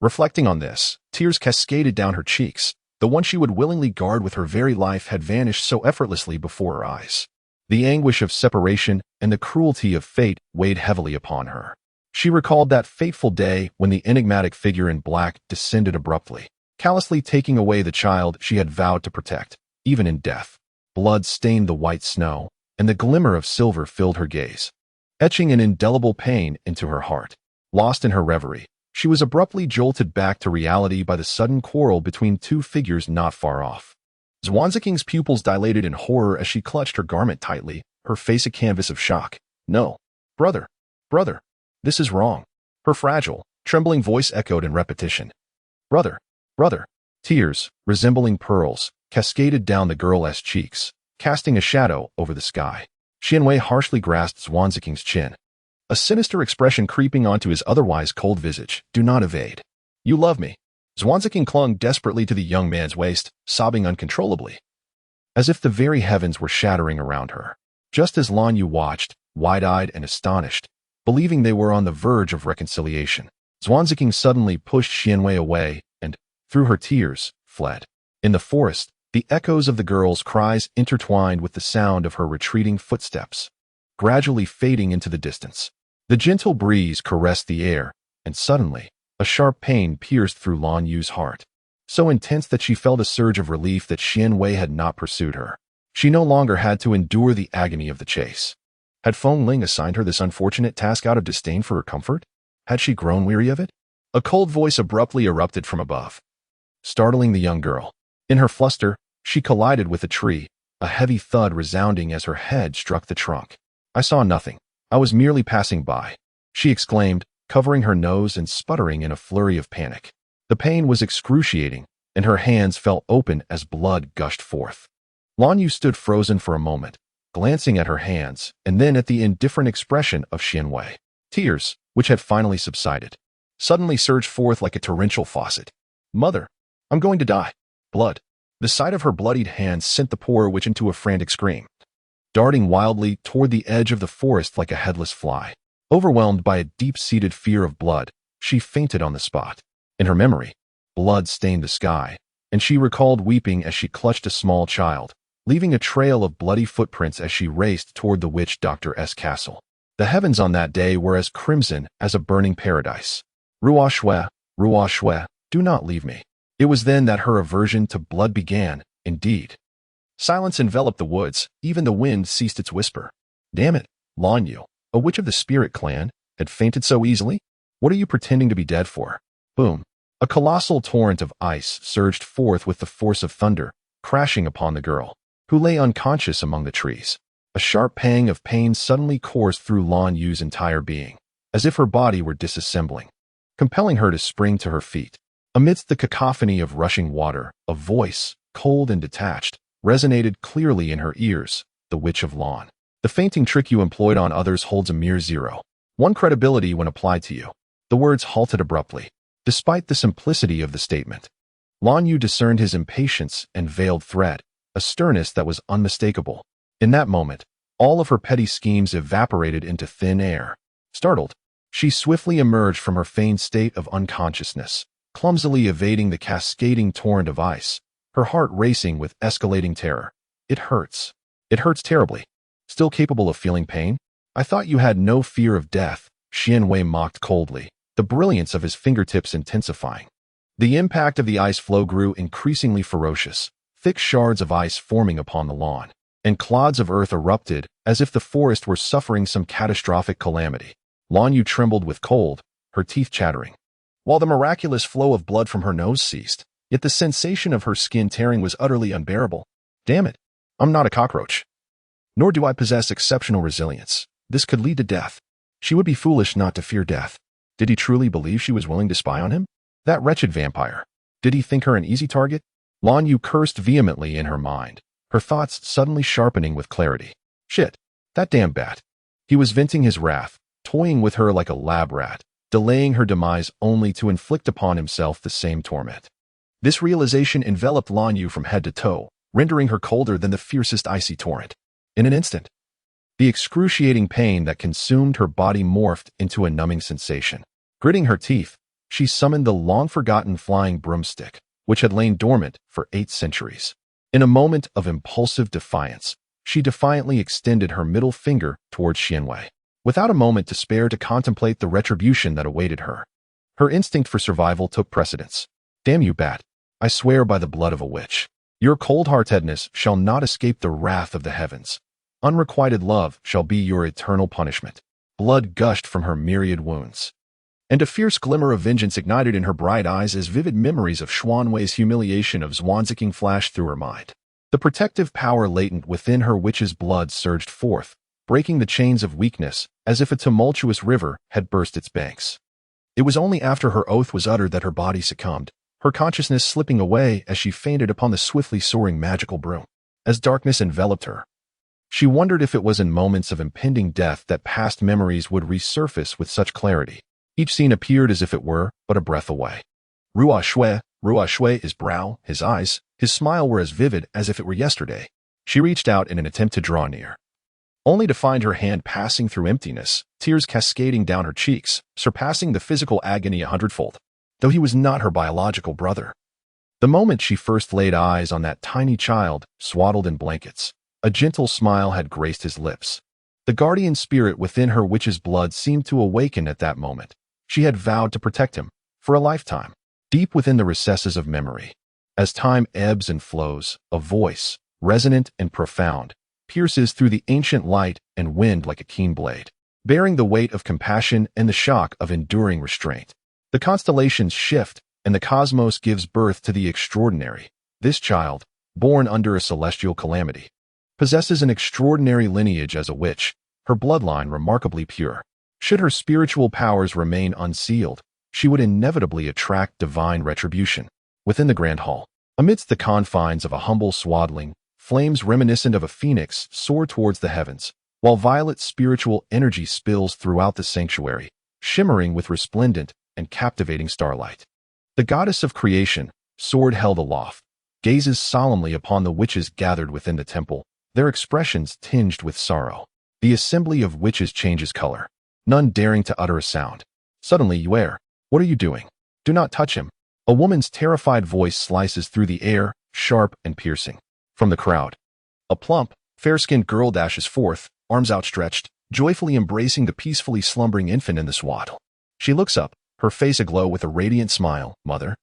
Reflecting on this, tears cascaded down her cheeks. The one she would willingly guard with her very life had vanished so effortlessly before her eyes. The anguish of separation and the cruelty of fate weighed heavily upon her. She recalled that fateful day when the enigmatic figure in black descended abruptly, callously taking away the child she had vowed to protect, even in death. Blood stained the white snow, and the glimmer of silver filled her gaze, etching an indelible pain into her heart. Lost in her reverie, she was abruptly jolted back to reality by the sudden quarrel between two figures not far off. Zhuangziking's pupils dilated in horror as she clutched her garment tightly, her face a canvas of shock. "No. Brother. Brother. This is wrong." Her fragile, trembling voice echoed in repetition. "Brother. Brother." Tears, resembling pearls, cascaded down the girl's cheeks, casting a shadow over the sky. Xianwei harshly grasped Zhuangziking's chin, a sinister expression creeping onto his otherwise cold visage. "Do not evade. You love me." Zhuangziking clung desperately to the young man's waist, sobbing uncontrollably, as if the very heavens were shattering around her. Just as Lan Yu watched, wide-eyed and astonished, believing they were on the verge of reconciliation, Zhuangziking suddenly pushed Xianwei away and, through her tears, fled. In the forest, the echoes of the girl's cries intertwined with the sound of her retreating footsteps, gradually fading into the distance. The gentle breeze caressed the air, and suddenly, a sharp pain pierced through Lan Yu's heart, so intense that she felt a surge of relief that Xianwei had not pursued her. She no longer had to endure the agony of the chase. Had Feng Ling assigned her this unfortunate task out of disdain for her comfort? Had she grown weary of it? A cold voice abruptly erupted from above, startling the young girl. In her fluster, she collided with a tree, a heavy thud resounding as her head struck the trunk. "I saw nothing. I was merely passing by," she exclaimed, covering her nose and sputtering in a flurry of panic. The pain was excruciating, and her hands fell open as blood gushed forth. Lan Yu stood frozen for a moment, glancing at her hands and then at the indifferent expression of Xianwei. Tears, which had finally subsided, suddenly surged forth like a torrential faucet. "Mother, I'm going to die." Blood. The sight of her bloodied hands sent the poor witch into a frantic scream, darting wildly toward the edge of the forest like a headless fly. Overwhelmed by a deep-seated fear of blood, she fainted on the spot. In her memory, blood stained the sky, and she recalled weeping as she clutched a small child, leaving a trail of bloody footprints as she raced toward the witch doctor's castle. The heavens on that day were as crimson as a burning paradise. Ruo Shui, do not leave me." It was then that her aversion to blood began, indeed. Silence enveloped the woods, even the wind ceased its whisper. "Damn it, Lan Yu, a witch of the spirit clan, had fainted so easily? What are you pretending to be dead for?" Boom. A colossal torrent of ice surged forth with the force of thunder, crashing upon the girl, who lay unconscious among the trees. A sharp pang of pain suddenly coursed through Lan Yu's entire being, as if her body were disassembling, compelling her to spring to her feet. Amidst the cacophony of rushing water, a voice, cold and detached, resonated clearly in her ears. "The Witch of Lan. The fainting trick you employed on others holds a mere 0.1 credibility when applied to you." The words halted abruptly, despite the simplicity of the statement. Lan Yu discerned his impatience and veiled threat, a sternness that was unmistakable. In that moment, all of her petty schemes evaporated into thin air. Startled, she swiftly emerged from her feigned state of unconsciousness, clumsily evading the cascading torrent of ice, her heart racing with escalating terror. It hurts. It hurts terribly. Still capable of feeling pain? I thought you had no fear of death, Xianwei mocked coldly, the brilliance of his fingertips intensifying. The impact of the ice flow grew increasingly ferocious, thick shards of ice forming upon the lawn, and clods of earth erupted as if the forest were suffering some catastrophic calamity. Lan Yu trembled with cold, her teeth chattering. While the miraculous flow of blood from her nose ceased, yet the sensation of her skin tearing was utterly unbearable. Damn it, I'm not a cockroach. Nor do I possess exceptional resilience. This could lead to death. She would be foolish not to fear death. Did he truly believe she was willing to spy on him? That wretched vampire. Did he think her an easy target? Lan Yu cursed vehemently in her mind, her thoughts suddenly sharpening with clarity. Shit, that damn bat. He was venting his wrath, toying with her like a lab rat, delaying her demise only to inflict upon himself the same torment. This realization enveloped Lan Yu from head to toe, rendering her colder than the fiercest icy torrent. In an instant, the excruciating pain that consumed her body morphed into a numbing sensation. Gritting her teeth, she summoned the long-forgotten flying broomstick, which had lain dormant for 8 centuries. In a moment of impulsive defiance, she defiantly extended her middle finger towards Xianwei, without a moment to spare to contemplate the retribution that awaited her. Her instinct for survival took precedence. Damn you, bat. I swear by the blood of a witch. Your cold-heartedness shall not escape the wrath of the heavens. Unrequited love shall be your eternal punishment. Blood gushed from her myriad wounds, and a fierce glimmer of vengeance ignited in her bright eyes as vivid memories of Xuanwei's humiliation of Zwanziking flashed through her mind. The protective power latent within her witch's blood surged forth, breaking the chains of weakness as if a tumultuous river had burst its banks. It was only after her oath was uttered that her body succumbed, her consciousness slipping away as she fainted upon the swiftly soaring magical broom. As darkness enveloped her, she wondered if it was in moments of impending death that past memories would resurface with such clarity. Each scene appeared as if it were but a breath away. Ruo Shui, his brow, his eyes, his smile were as vivid as if it were yesterday. She reached out in an attempt to draw near, only to find her hand passing through emptiness, tears cascading down her cheeks, surpassing the physical agony 100-fold. Though he was not her biological brother. The moment she first laid eyes on that tiny child, swaddled in blankets, a gentle smile had graced his lips. The guardian spirit within her witch's blood seemed to awaken at that moment. She had vowed to protect him, for a lifetime, deep within the recesses of memory. As time ebbs and flows, a voice, resonant and profound, pierces through the ancient light and wind like a keen blade, bearing the weight of compassion and the shock of enduring restraint. The constellations shift, and the cosmos gives birth to the extraordinary. This child, born under a celestial calamity, possesses an extraordinary lineage as a witch, her bloodline remarkably pure. Should her spiritual powers remain unsealed, she would inevitably attract divine retribution. Within the grand hall, amidst the confines of a humble swaddling, flames reminiscent of a phoenix soar towards the heavens, while violet spiritual energy spills throughout the sanctuary, shimmering with resplendent and captivating starlight. The goddess of creation, sword held aloft, gazes solemnly upon the witches gathered within the temple, their expressions tinged with sorrow. The assembly of witches changes color, none daring to utter a sound. Suddenly, Yuer, what are you doing? Do not touch him. A woman's terrified voice slices through the air, sharp and piercing. From the crowd, a plump, fair-skinned girl dashes forth, arms outstretched, joyfully embracing the peacefully slumbering infant in the swaddle. She looks up, her face aglow with a radiant smile. Mother,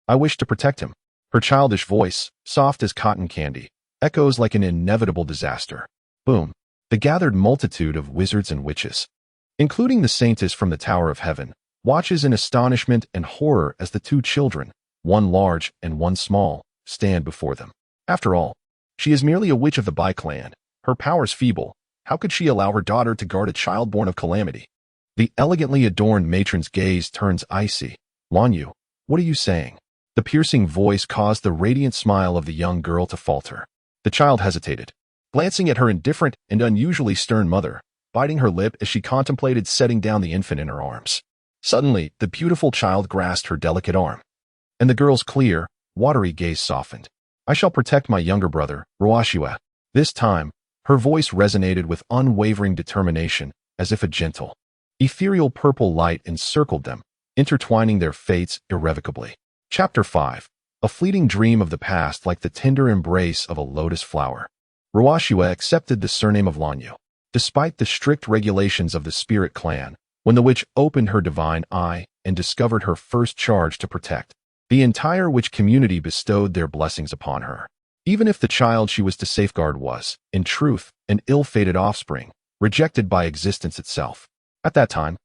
I wish to protect him. Her childish voice, soft as cotton candy, echoes like an inevitable disaster. Boom. The gathered multitude of wizards and witches, including the saintess from the Tower of Heaven, watches in astonishment and horror as the 2 children, one large and one small, stand before them. After all, she is merely a witch of the Bai clan, her powers feeble. How could she allow her daughter to guard a child born of calamity? The elegantly adorned matron's gaze turns icy. Lan Yu, what are you saying? The piercing voice caused the radiant smile of the young girl to falter. The child hesitated, glancing at her indifferent and unusually stern mother, biting her lip as she contemplated setting down the infant in her arms. Suddenly, the beautiful child grasped her delicate arm, and the girl's clear, watery gaze softened. I shall protect my younger brother, Ruashua. This time, her voice resonated with unwavering determination, as if a gentle, ethereal purple light encircled them, intertwining their fates irrevocably. Chapter 5. A fleeting dream of the past like the tender embrace of a lotus flower. Ruashua accepted the surname of Lanyu. Despite the strict regulations of the spirit clan, when the witch opened her divine eye and discovered her first charge to protect, the entire witch community bestowed their blessings upon her. Even if the child she was to safeguard was, in truth, an ill-fated offspring, rejected by existence itself. At that time,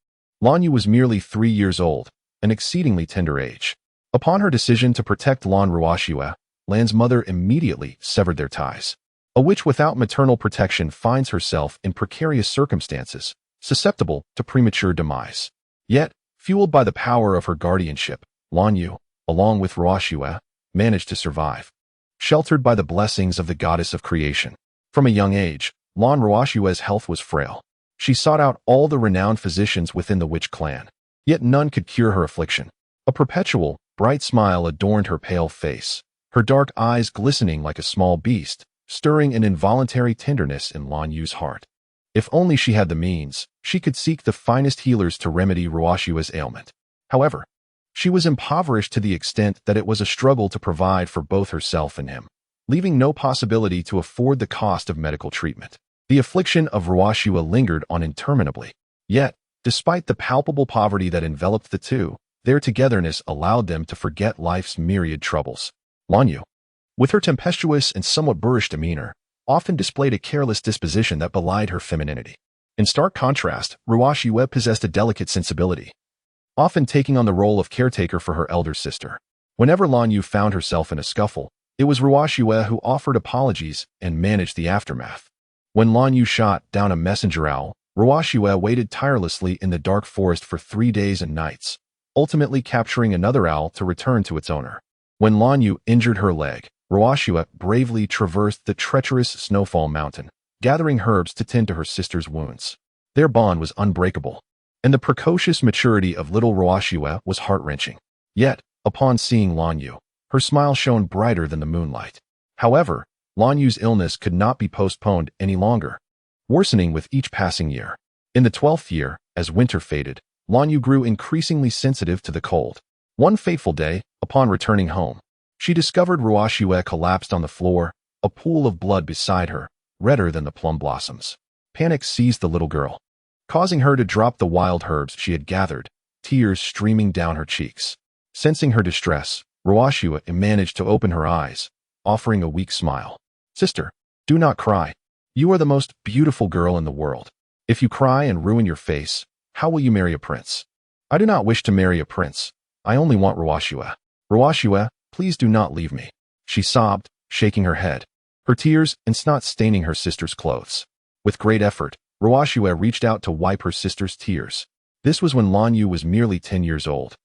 Lanyu was merely 3 years old, an exceedingly tender age. Upon her decision to protect Lan Ruashua, Lan's mother immediately severed their ties. A witch without maternal protection finds herself in precarious circumstances, susceptible to premature demise. Yet, fueled by the power of her guardianship, Lanyu, along with Ruashua, managed to survive. Sheltered by the blessings of the goddess of creation. From a young age, Lan Ruashua's health was frail. She sought out all the renowned physicians within the witch clan, yet none could cure her affliction. A perpetual, bright smile adorned her pale face, her dark eyes glistening like a small beast, stirring an involuntary tenderness in Lanyu's heart. If only she had the means, she could seek the finest healers to remedy Ruashua's ailment. However, she was impoverished to the extent that it was a struggle to provide for both herself and him, leaving no possibility to afford the cost of medical treatment. The affliction of Ruashua lingered on interminably. Yet, despite the palpable poverty that enveloped the two, their togetherness allowed them to forget life's myriad troubles. Lanyu, with her tempestuous and somewhat boorish demeanor, often displayed a careless disposition that belied her femininity. In stark contrast, Ruashua possessed a delicate sensibility, often taking on the role of caretaker for her elder sister. Whenever Lanyu found herself in a scuffle, it was Ruashua who offered apologies and managed the aftermath. When Lanyu shot down a messenger owl, Ruashua waited tirelessly in the dark forest for 3 days and nights, ultimately capturing another owl to return to its owner. When Lanyu injured her leg, Ruashua bravely traversed the treacherous Snowfall Mountain, gathering herbs to tend to her sister's wounds. Their bond was unbreakable, and the precocious maturity of little Ruashua was heart-wrenching. Yet, upon seeing Lanyu, her smile shone brighter than the moonlight. However, Lanyu's illness could not be postponed any longer, worsening with each passing year. In the 12th year, as winter faded, Lanyu grew increasingly sensitive to the cold. One fateful day, upon returning home, she discovered Ruashua collapsed on the floor, a pool of blood beside her, redder than the plum blossoms. Panic seized the little girl, causing her to drop the wild herbs she had gathered, tears streaming down her cheeks. Sensing her distress, Ruashua managed to open her eyes, offering a weak smile. "Sister, do not cry. You are the most beautiful girl in the world. If you cry and ruin your face, how will you marry a prince?" "I do not wish to marry a prince. I only want Ruashua. Ruashua, please do not leave me," she sobbed, shaking her head, her tears and snot staining her sister's clothes. With great effort, Ruashua reached out to wipe her sister's tears. This was when Lanyu was merely 10 years old.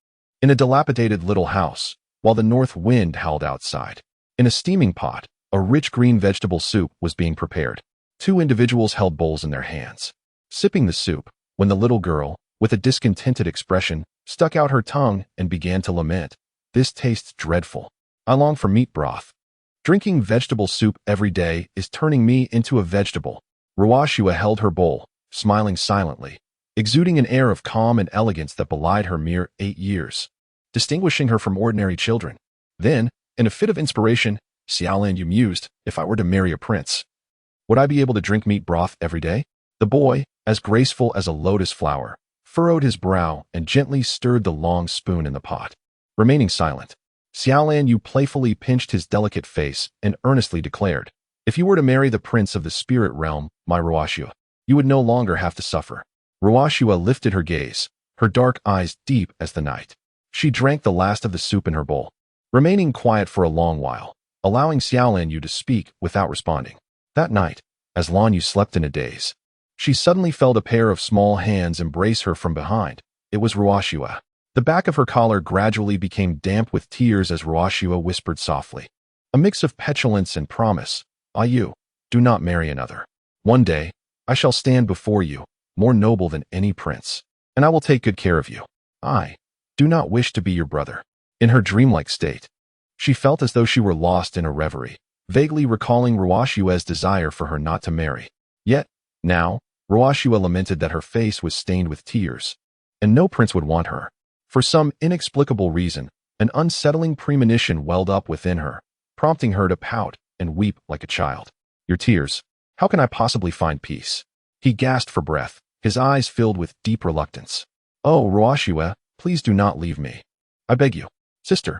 In a dilapidated little house, while the north wind howled outside, in a steaming pot, a rich green vegetable soup was being prepared. 2 individuals held bowls in their hands, sipping the soup, when the little girl, with a discontented expression, stuck out her tongue and began to lament. "This tastes dreadful. I long for meat broth. Drinking vegetable soup every day is turning me into a vegetable." Ruashua held her bowl, smiling silently, exuding an air of calm and elegance that belied her mere 8 years, distinguishing her from ordinary children. Then, in a fit of inspiration, Xiaolan mused, "If I were to marry a prince, would I be able to drink meat broth every day?" The boy, as graceful as a lotus flower, furrowed his brow and gently stirred the long spoon in the pot. Remaining silent, Xiaolan playfully pinched his delicate face and earnestly declared, "If you were to marry the prince of the spirit realm, my Ruashua, you would no longer have to suffer." Ruashua lifted her gaze, her dark eyes deep as the night. She drank the last of the soup in her bowl, remaining quiet for a long while, allowing Xiaolan to speak without responding. That night, as Lanyu slept in a daze, she suddenly felt a pair of small hands embrace her from behind. It was Ruashua. The back of her collar gradually became damp with tears as Ruashua whispered softly, a mix of petulance and promise, "Ayu, do not marry another. One day, I shall stand before you, more noble than any prince, and I will take good care of you. I do not wish to be your brother." In her dreamlike state, She felt as though she were lost in a reverie, vaguely recalling Ruoshua's desire for her not to marry. Yet, now, Ruoshua lamented that her face was stained with tears, and no prince would want her. For some inexplicable reason, an unsettling premonition welled up within her, prompting her to pout and weep like a child. Your tears. How can I possibly find peace? He gasped for breath, his eyes filled with deep reluctance. Oh, Ruoshua, please do not leave me. I beg you. Sister,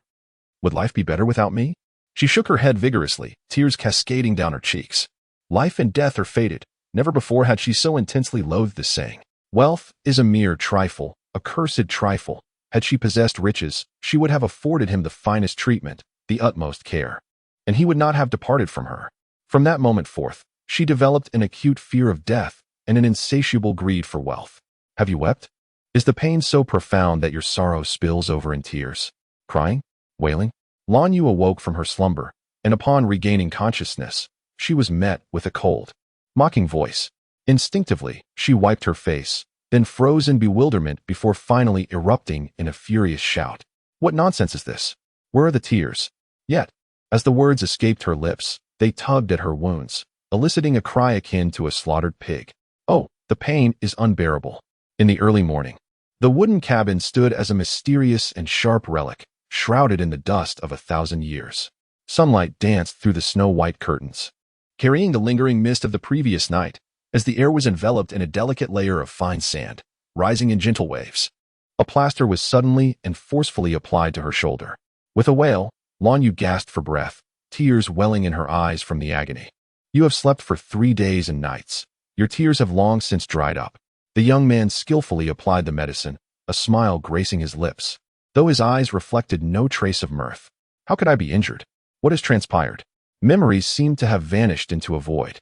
would life be better without me? She shook her head vigorously, tears cascading down her cheeks. Life and death are fated. Never before had she so intensely loathed this saying. Wealth is a mere trifle, a cursed trifle. Had she possessed riches, she would have afforded him the finest treatment, the utmost care. And he would not have departed from her. From that moment forth, she developed an acute fear of death and an insatiable greed for wealth. Have you wept? Is the pain so profound that your sorrow spills over in tears? Crying? Wailing? Lan Yu awoke from her slumber, and upon regaining consciousness, she was met with a cold, mocking voice. Instinctively, she wiped her face, then froze in bewilderment before finally erupting in a furious shout. What nonsense is this? Where are the tears? Yet, as the words escaped her lips, they tugged at her wounds, eliciting a cry akin to a slaughtered pig. Oh, the pain is unbearable. In the early morning, the wooden cabin stood as a mysterious and sharp relic, shrouded in the dust of 1,000 years. Sunlight danced through the snow-white curtains, carrying the lingering mist of the previous night, as the air was enveloped in a delicate layer of fine sand, rising in gentle waves. A plaster was suddenly and forcefully applied to her shoulder. With a wail, Lan Yu gasped for breath, tears welling in her eyes from the agony. You have slept for 3 days and nights. Your tears have long since dried up. The young man skillfully applied the medicine, a smile gracing his lips, though his eyes reflected no trace of mirth. How could I be injured? What has transpired? Memories seemed to have vanished into a void,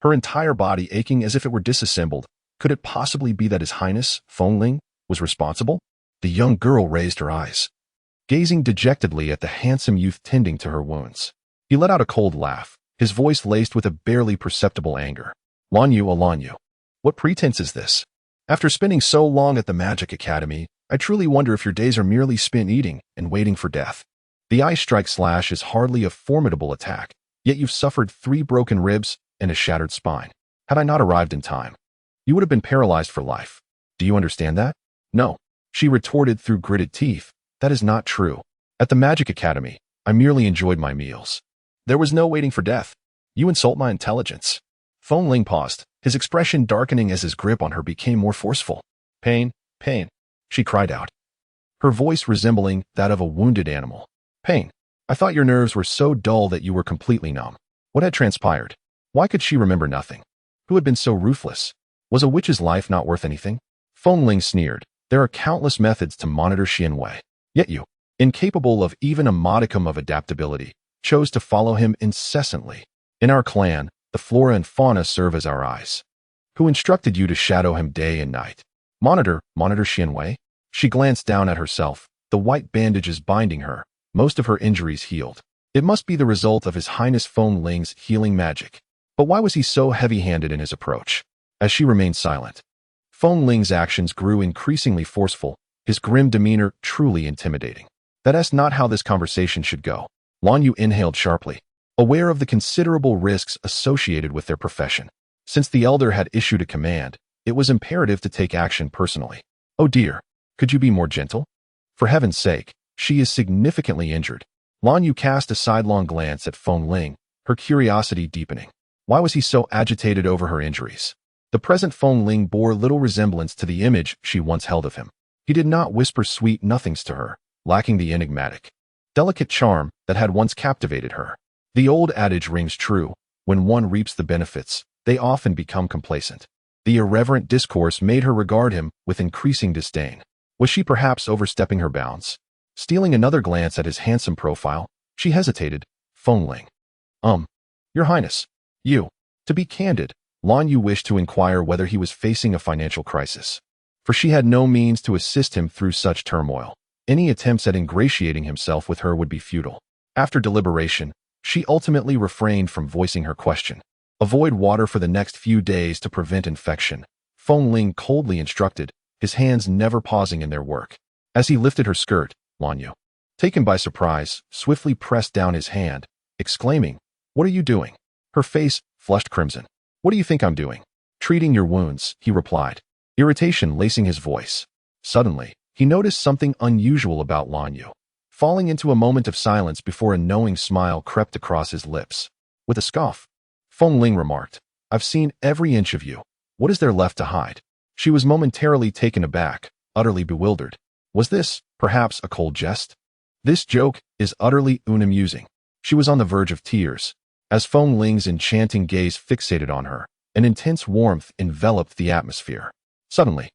her entire body aching as if it were disassembled. Could it possibly be that His Highness, Fengling, was responsible? The young girl raised her eyes, gazing dejectedly at the handsome youth tending to her wounds. He let out a cold laugh, his voice laced with a barely perceptible anger. Lan Yu, what pretense is this? After spending so long at the Magic Academy, I truly wonder if your days are merely spent eating and waiting for death. The ice strike slash is hardly a formidable attack, yet you've suffered 3 broken ribs and a shattered spine. Had I not arrived in time, you would have been paralyzed for life. Do you understand that? No, she retorted through gritted teeth. That is not true. At the Magic Academy, I merely enjoyed my meals. There was no waiting for death. You insult my intelligence. Fengling paused, his expression darkening as his grip on her became more forceful. Pain, pain, she cried out, her voice resembling that of a wounded animal. Pain. I thought your nerves were so dull that you were completely numb. What had transpired? Why could she remember nothing? Who had been so ruthless? Was a witch's life not worth anything? Fengling sneered. There are countless methods to monitor Xianwei. Yet you, incapable of even a modicum of adaptability, chose to follow him incessantly. In our clan, the flora and fauna serve as our eyes. Who instructed you to shadow him day and night? Monitor Xianwei? She glanced down at herself, the white bandages binding her, most of her injuries healed. It must be the result of His Highness Fengling's healing magic. But why was he so heavy-handed in his approach? As she remained silent, Fengling's actions grew increasingly forceful, his grim demeanor truly intimidating. That's not how this conversation should go. Lan Yu inhaled sharply, aware of the considerable risks associated with their profession. Since the elder had issued a command, it was imperative to take action personally. Oh dear, could you be more gentle? For heaven's sake, she is significantly injured. Lan Yu cast a sidelong glance at Fengling, her curiosity deepening. Why was he so agitated over her injuries? The present Fengling bore little resemblance to the image she once held of him. He did not whisper sweet nothings to her, lacking the enigmatic, delicate charm that had once captivated her. The old adage rings true: when one reaps the benefits, they often become complacent. The irreverent discourse made her regard him with increasing disdain. Was she perhaps overstepping her bounds? Stealing another glance at his handsome profile, she hesitated. Fengling. Your Highness. To be candid, Lan Yu wished to inquire whether he was facing a financial crisis. For she had no means to assist him through such turmoil. Any attempts at ingratiating himself with her would be futile. After deliberation, she ultimately refrained from voicing her question. Avoid water for the next few days to prevent infection, Fengling coldly instructed, his hands never pausing in their work. As he lifted her skirt, Lan Yu taken by surprise, swiftly pressed down his hand, exclaiming, "What are you doing?" Her face flushed crimson. "What do you think I'm doing?" "Treating your wounds," he replied, irritation lacing his voice. Suddenly, he noticed something unusual about Lanyu, falling into a moment of silence before a knowing smile crept across his lips. With a scoff, Feng Ling remarked, "I've seen every inch of you. What is there left to hide?" She was momentarily taken aback, utterly bewildered. Was this, perhaps, a cold jest? This joke is utterly unamusing. She was on the verge of tears. As Feng Ling's enchanting gaze fixated on her, an intense warmth enveloped the atmosphere. Suddenly,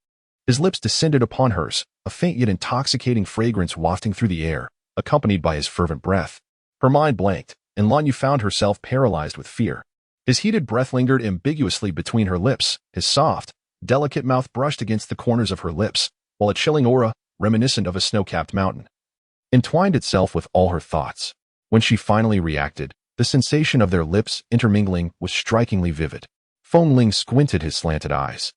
his lips descended upon hers, a faint yet intoxicating fragrance wafting through the air, accompanied by his fervent breath. Her mind blanked, and Lanyu found herself paralyzed with fear. His heated breath lingered ambiguously between her lips, his soft, delicate mouth brushed against the corners of her lips, while a chilling aura, reminiscent of a snow-capped mountain, entwined itself with all her thoughts. When she finally reacted, the sensation of their lips intermingling was strikingly vivid. Feng Ling squinted his slanted eyes,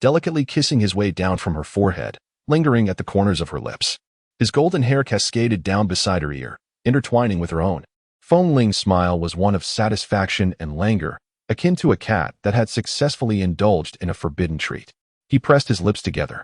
delicately kissing his way down from her forehead, lingering at the corners of her lips. His golden hair cascaded down beside her ear, intertwining with her own. Feng Ling's smile was one of satisfaction and languor, akin to a cat that had successfully indulged in a forbidden treat. He pressed his lips together,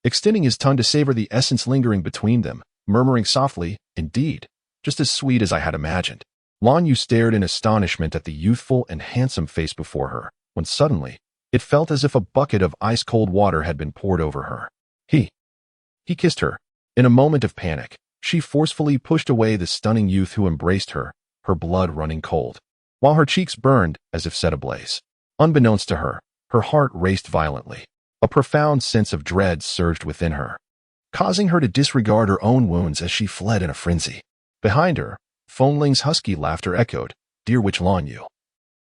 extending his tongue to savor the essence lingering between them, murmuring softly, "Indeed, just as sweet as I had imagined." Lanyu stared in astonishment at the youthful and handsome face before her, when suddenly, it felt as if a bucket of ice-cold water had been poured over her. He kissed her. In a moment of panic, she forcefully pushed away the stunning youth who embraced her, her blood running cold, while her cheeks burned as if set ablaze. Unbeknownst to her, her heart raced violently. A profound sense of dread surged within her, causing her to disregard her own wounds as she fled in a frenzy. Behind her, Feng Ling's husky laughter echoed, "Dear witch Lanyu,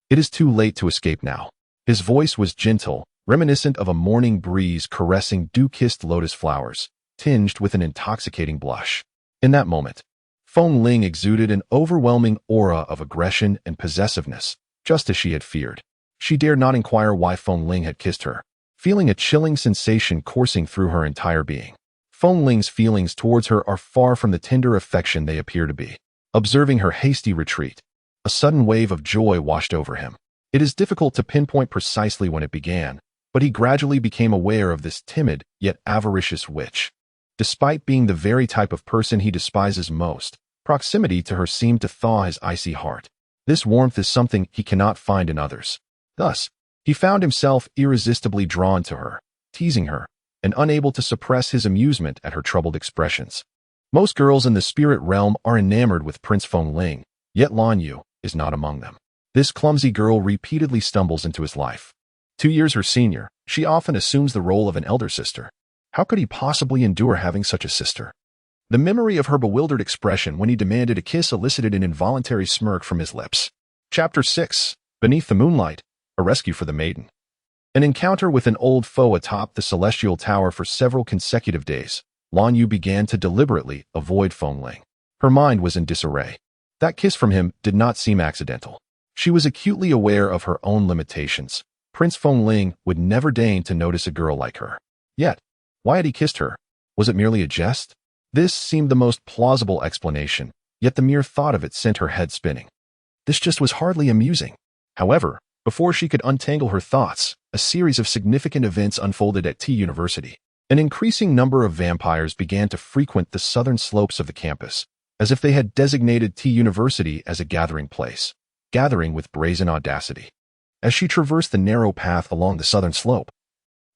it is too late to escape now." His voice was gentle, reminiscent of a morning breeze caressing dew-kissed lotus flowers, tinged with an intoxicating blush. In that moment, Feng Ling exuded an overwhelming aura of aggression and possessiveness, just as she had feared. She dared not inquire why Feng Ling had kissed her, feeling a chilling sensation coursing through her entire being. Feng Ling's feelings towards her are far from the tender affection they appear to be. Observing her hasty retreat, a sudden wave of joy washed over him. It is difficult to pinpoint precisely when it began, but he gradually became aware of this timid yet avaricious witch. Despite being the very type of person he despises most, proximity to her seemed to thaw his icy heart. This warmth is something he cannot find in others. Thus, he found himself irresistibly drawn to her, teasing her, and unable to suppress his amusement at her troubled expressions. Most girls in the spirit realm are enamored with Prince Feng Ling, yet Lanyu is not among them. This clumsy girl repeatedly stumbles into his life. 2 years her senior, she often assumes the role of an elder sister. How could he possibly endure having such a sister? The memory of her bewildered expression when he demanded a kiss elicited an involuntary smirk from his lips. Chapter 6. Beneath the Moonlight, a rescue for the maiden. An encounter with an old foe atop the celestial tower for several consecutive days, Lanyu began to deliberately avoid Feng Ling. Her mind was in disarray. That kiss from him did not seem accidental. She was acutely aware of her own limitations. Prince Feng Ling would never deign to notice a girl like her. Yet, why had he kissed her? Was it merely a jest? This seemed the most plausible explanation, yet the mere thought of it sent her head spinning. This just was hardly amusing. However, before she could untangle her thoughts, a series of significant events unfolded at T University. An increasing number of vampires began to frequent the southern slopes of the campus, as if they had designated T University as a gathering place, gathering with brazen audacity. As she traversed the narrow path along the southern slope,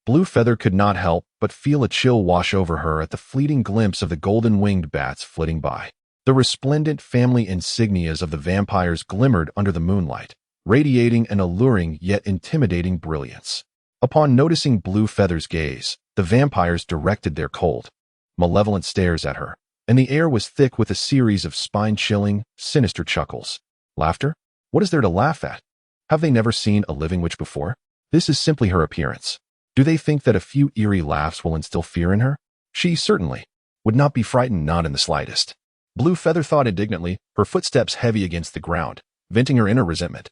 Blue Feather could not help but feel a chill wash over her at the fleeting glimpse of the golden-winged bats flitting by. The resplendent family insignias of the vampires glimmered under the moonlight, radiating an alluring yet intimidating brilliance. Upon noticing Blue Feather's gaze, the vampires directed their cold, malevolent stares at her, and the air was thick with a series of spine-chilling, sinister chuckles. Laughter? What is there to laugh at? Have they never seen a living witch before? This is simply her appearance. Do they think that a few eerie laughs will instill fear in her? She certainly would not be frightened, not in the slightest. Blue Feather thought indignantly, her footsteps heavy against the ground, venting her inner resentment.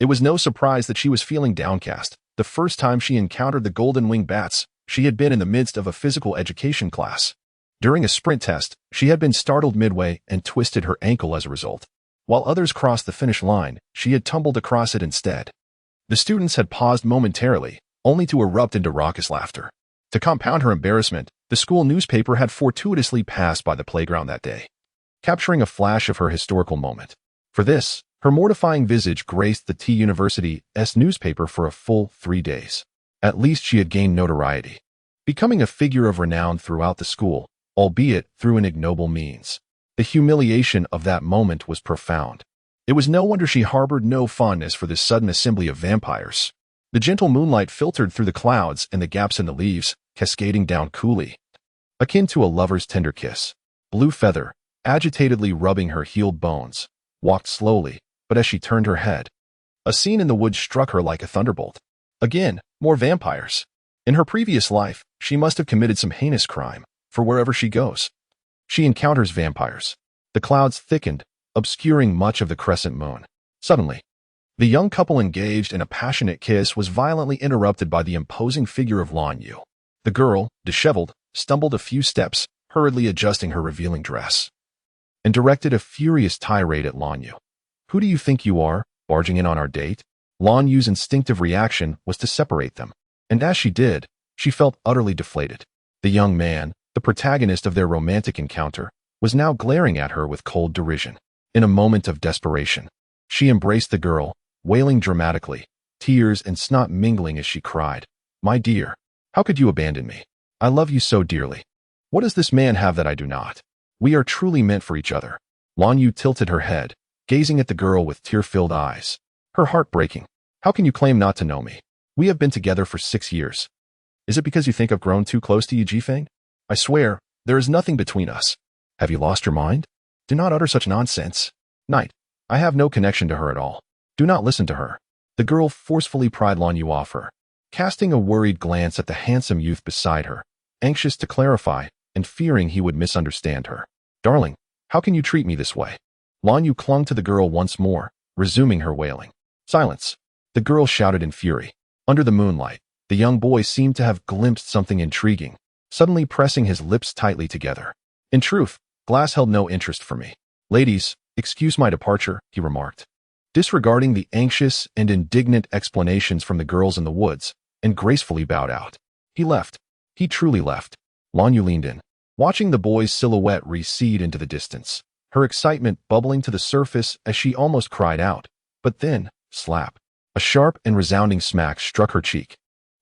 It was no surprise that she was feeling downcast. The first time she encountered the golden-winged bats, she had been in the midst of a physical education class. During a sprint test, she had been startled midway and twisted her ankle as a result. While others crossed the finish line, she had tumbled across it instead. The students had paused momentarily, only to erupt into raucous laughter. To compound her embarrassment, the school newspaper had fortuitously passed by the playground that day, capturing a flash of her historical moment. For this, her mortifying visage graced the T University's newspaper for a full 3 days. At least she had gained notoriety, becoming a figure of renown throughout the school, albeit through an ignoble means. The humiliation of that moment was profound. It was no wonder she harbored no fondness for this sudden assembly of vampires. The gentle moonlight filtered through the clouds and the gaps in the leaves, cascading down coolly, akin to a lover's tender kiss. Blue Feather, agitatedly rubbing her healed bones, walked slowly, but as she turned her head, a scene in the woods struck her like a thunderbolt. Again, more vampires. In her previous life, she must have committed some heinous crime, for wherever she goes, she encounters vampires. The clouds thickened, obscuring much of the crescent moon. Suddenly, the young couple engaged in a passionate kiss was violently interrupted by the imposing figure of Lan Yu. The girl, disheveled, stumbled a few steps, hurriedly adjusting her revealing dress, and directed a furious tirade at Lan Yu. "Who do you think you are, barging in on our date?" Lan Yu's instinctive reaction was to separate them, and as she did, she felt utterly deflated. The young man, the protagonist of their romantic encounter, was now glaring at her with cold derision. In a moment of desperation, she embraced the girl, wailing dramatically, tears and snot mingling as she cried, "My dear, how could you abandon me? I love you so dearly. What does this man have that I do not? We are truly meant for each other." Lan Yu tilted her head, gazing at the girl with tear-filled eyes. Her heart breaking. "How can you claim not to know me? We have been together for 6 years. Is it because you think I've grown too close to you, Jifeng? I swear, there is nothing between us. Have you lost your mind? Do not utter such nonsense. Knight, I have no connection to her at all. Do not listen to her." The girl forcefully pried Lan Yu off her, casting a worried glance at the handsome youth beside her, anxious to clarify and fearing he would misunderstand her. "Darling, how can you treat me this way?" Lan Yu clung to the girl once more, resuming her wailing. "Silence!" the girl shouted in fury. Under the moonlight, the young boy seemed to have glimpsed something intriguing, suddenly pressing his lips tightly together. "In truth, glass held no interest for me. Ladies, excuse my departure," he remarked, disregarding the anxious and indignant explanations from the girls in the woods, and gracefully bowed out. He left. He truly left. Lan Yu leaned in, watching the boy's silhouette recede into the distance, her excitement bubbling to the surface as she almost cried out. But then, slap. A sharp and resounding smack struck her cheek,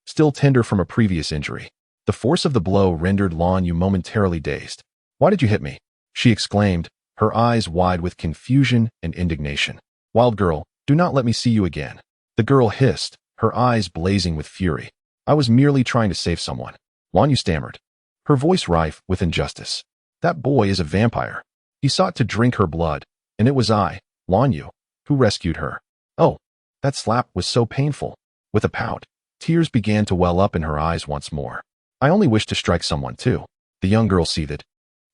still tender from a previous injury. The force of the blow rendered Lan Yu momentarily dazed. "Why did you hit me?" she exclaimed, her eyes wide with confusion and indignation. "Wild girl, do not let me see you again." The girl hissed, her eyes blazing with fury. "I was merely trying to save someone." Lan Yu stammered, her voice rife with injustice. "That boy is a vampire. He sought to drink her blood, and it was I, Lan Yu, who rescued her." "Oh, that slap was so painful." With a pout, tears began to well up in her eyes once more. "I only wished to strike someone too." The young girl seethed,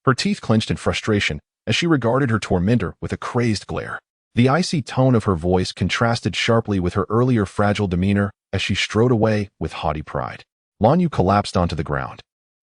her teeth clenched in frustration as she regarded her tormentor with a crazed glare. The icy tone of her voice contrasted sharply with her earlier fragile demeanor as she strode away with haughty pride. Lan Yu collapsed onto the ground,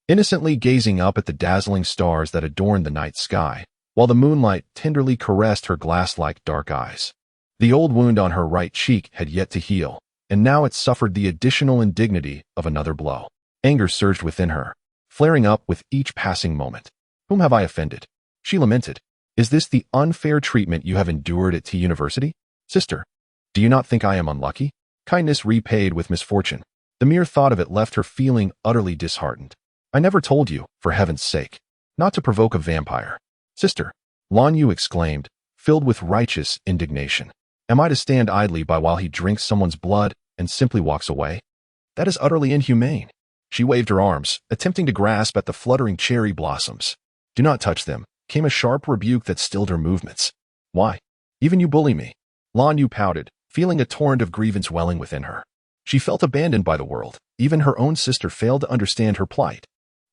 innocently gazing up at the dazzling stars that adorned the night sky, while the moonlight tenderly caressed her glass-like dark eyes. The old wound on her right cheek had yet to heal, and now it suffered the additional indignity of another blow. Anger surged within her, flaring up with each passing moment. "Whom have I offended?" she lamented. "Is this the unfair treatment you have endured at T University? Sister, do you not think I am unlucky? Kindness repaid with misfortune." The mere thought of it left her feeling utterly disheartened. "I never told you, for heaven's sake, not to provoke a vampire." "Sister," Lan Yu exclaimed, filled with righteous indignation. "Am I to stand idly by while he drinks someone's blood and simply walks away? That is utterly inhumane." She waved her arms, attempting to grasp at the fluttering cherry blossoms. "Do not touch them," came a sharp rebuke that stilled her movements. "Why? Even you bully me." Lan Yu pouted, feeling a torrent of grievance welling within her. She felt abandoned by the world. Even her own sister failed to understand her plight,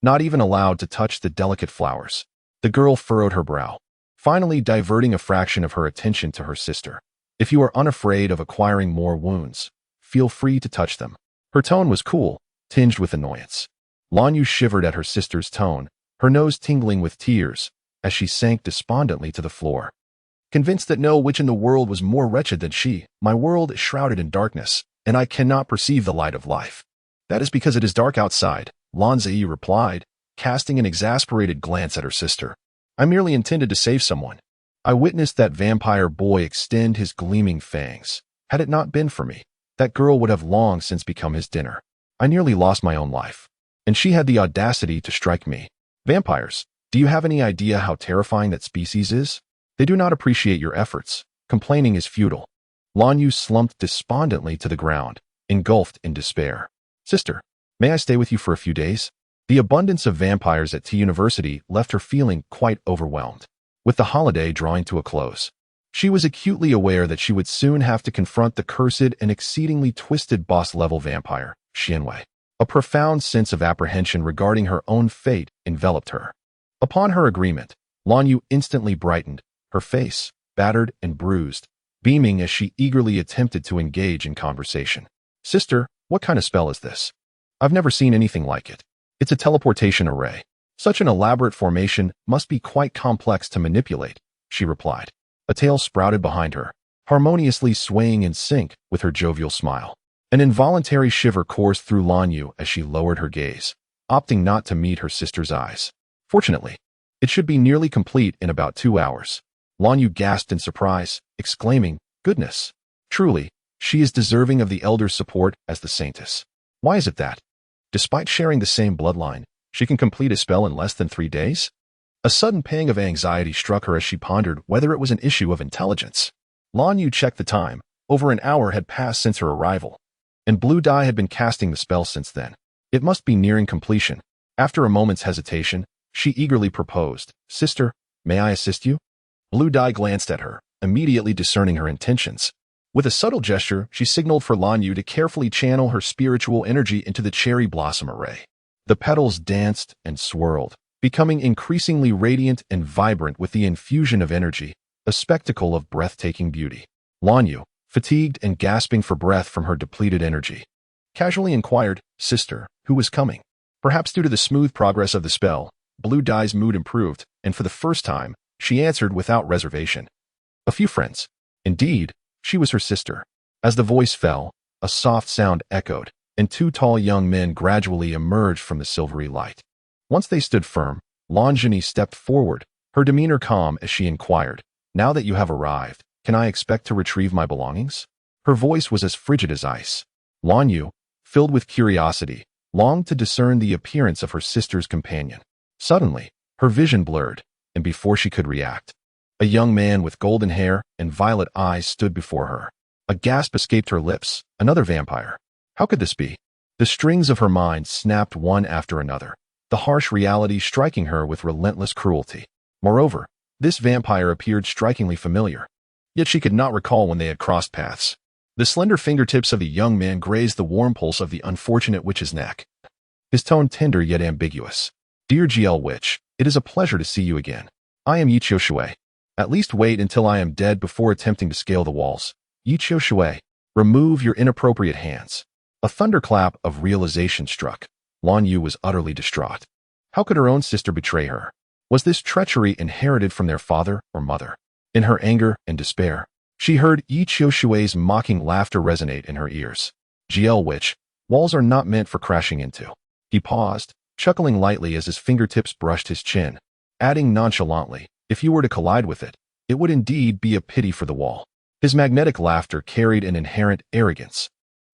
not even allowed to touch the delicate flowers. The girl furrowed her brow, finally diverting a fraction of her attention to her sister. "If you are unafraid of acquiring more wounds, feel free to touch them." Her tone was cool, tinged with annoyance. Lan Yu shivered at her sister's tone, her nose tingling with tears as she sank despondently to the floor. Convinced that no witch in the world was more wretched than she, my world is shrouded in darkness, and I cannot perceive the light of life. That is because it is dark outside, Lan Ziyi replied, casting an exasperated glance at her sister. I merely intended to save someone. I witnessed that vampire boy extend his gleaming fangs. Had it not been for me, that girl would have long since become his dinner. I nearly lost my own life, and she had the audacity to strike me. Vampires, do you have any idea how terrifying that species is? They do not appreciate your efforts. Complaining is futile. Lan Yu slumped despondently to the ground, engulfed in despair. Sister, may I stay with you for a few days? The abundance of vampires at T University left her feeling quite overwhelmed. With the holiday drawing to a close, she was acutely aware that she would soon have to confront the cursed and exceedingly twisted boss-level vampire, Xianwei. A profound sense of apprehension regarding her own fate enveloped her. Upon her agreement, Lan Yu instantly brightened, her face, battered and bruised, beaming as she eagerly attempted to engage in conversation. Sister, what kind of spell is this? I've never seen anything like it. It's a teleportation array. Such an elaborate formation must be quite complex to manipulate, she replied. A tail sprouted behind her, harmoniously swaying in sync with her jovial smile. An involuntary shiver coursed through Lan Yu as she lowered her gaze, opting not to meet her sister's eyes. Fortunately, it should be nearly complete in about 2 hours. Lan Yu gasped in surprise, exclaiming, Goodness! Truly, she is deserving of the elder's support as the saintess. Why is it that, despite sharing the same bloodline, she can complete a spell in less than 3 days? A sudden pang of anxiety struck her as she pondered whether it was an issue of intelligence. Lan Yu checked the time. Over an hour had passed since her arrival, and Blue Dye had been casting the spell since then. It must be nearing completion. After a moment's hesitation, she eagerly proposed, Sister, may I assist you? Blue Dye glanced at her, immediately discerning her intentions. With a subtle gesture, she signaled for Lan Yu to carefully channel her spiritual energy into the cherry blossom array. The petals danced and swirled, becoming increasingly radiant and vibrant with the infusion of energy, a spectacle of breathtaking beauty. Lan Yu, fatigued and gasping for breath from her depleted energy, casually inquired, Sister, who was coming? Perhaps due to the smooth progress of the spell, Blue Dye's mood improved, and for the first time, she answered without reservation. A few friends. Indeed, she was her sister. As the voice fell, a soft sound echoed, and 2 tall young men gradually emerged from the silvery light. Once they stood firm, Lan Zhini stepped forward, her demeanor calm as she inquired, Now that you have arrived, can I expect to retrieve my belongings? Her voice was as frigid as ice. Lan Yu, filled with curiosity, longed to discern the appearance of her sister's companion. Suddenly, her vision blurred, and before she could react, a young man with golden hair and violet eyes stood before her. A gasp escaped her lips. Another vampire. How could this be? The strings of her mind snapped one after another, the harsh reality striking her with relentless cruelty. Moreover, this vampire appeared strikingly familiar, yet she could not recall when they had crossed paths. The slender fingertips of the young man grazed the warm pulse of the unfortunate witch's neck. His tone tender yet ambiguous. Dear GL Witch, it is a pleasure to see you again. I am Yiqiu Shui. At least wait until I am dead before attempting to scale the walls. Yiqiu Shui, remove your inappropriate hands. A thunderclap of realization struck. Lan Yu was utterly distraught. How could her own sister betray her? Was this treachery inherited from their father or mother? In her anger and despair, she heard Yiqiu Shui's mocking laughter resonate in her ears. GL Witch, walls are not meant for crashing into. He paused, chuckling lightly as his fingertips brushed his chin, adding nonchalantly, if you were to collide with it, it would indeed be a pity for the wall. His magnetic laughter carried an inherent arrogance,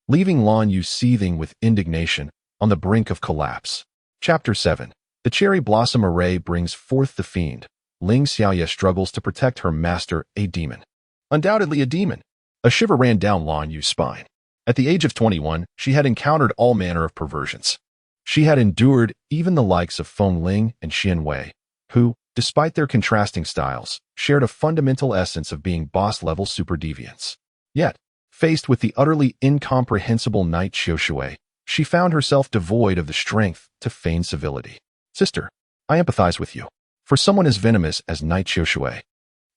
leaving Lan Yu seething with indignation on the brink of collapse. Chapter 7. The Cherry Blossom Array brings forth the fiend. Ling Xiaoye struggles to protect her master, a demon. Undoubtedly a demon. A shiver ran down Lan Yu's spine. At the age of 21, she had encountered all manner of perversions. She had endured even the likes of Feng Ling and Xian Wei, who, despite their contrasting styles, shared a fundamental essence of being boss-level superdeviants. Yet, faced with the utterly incomprehensible Knight Xiushui, she found herself devoid of the strength to feign civility. Sister, I empathize with you. For someone as venomous as Knight Xiushui,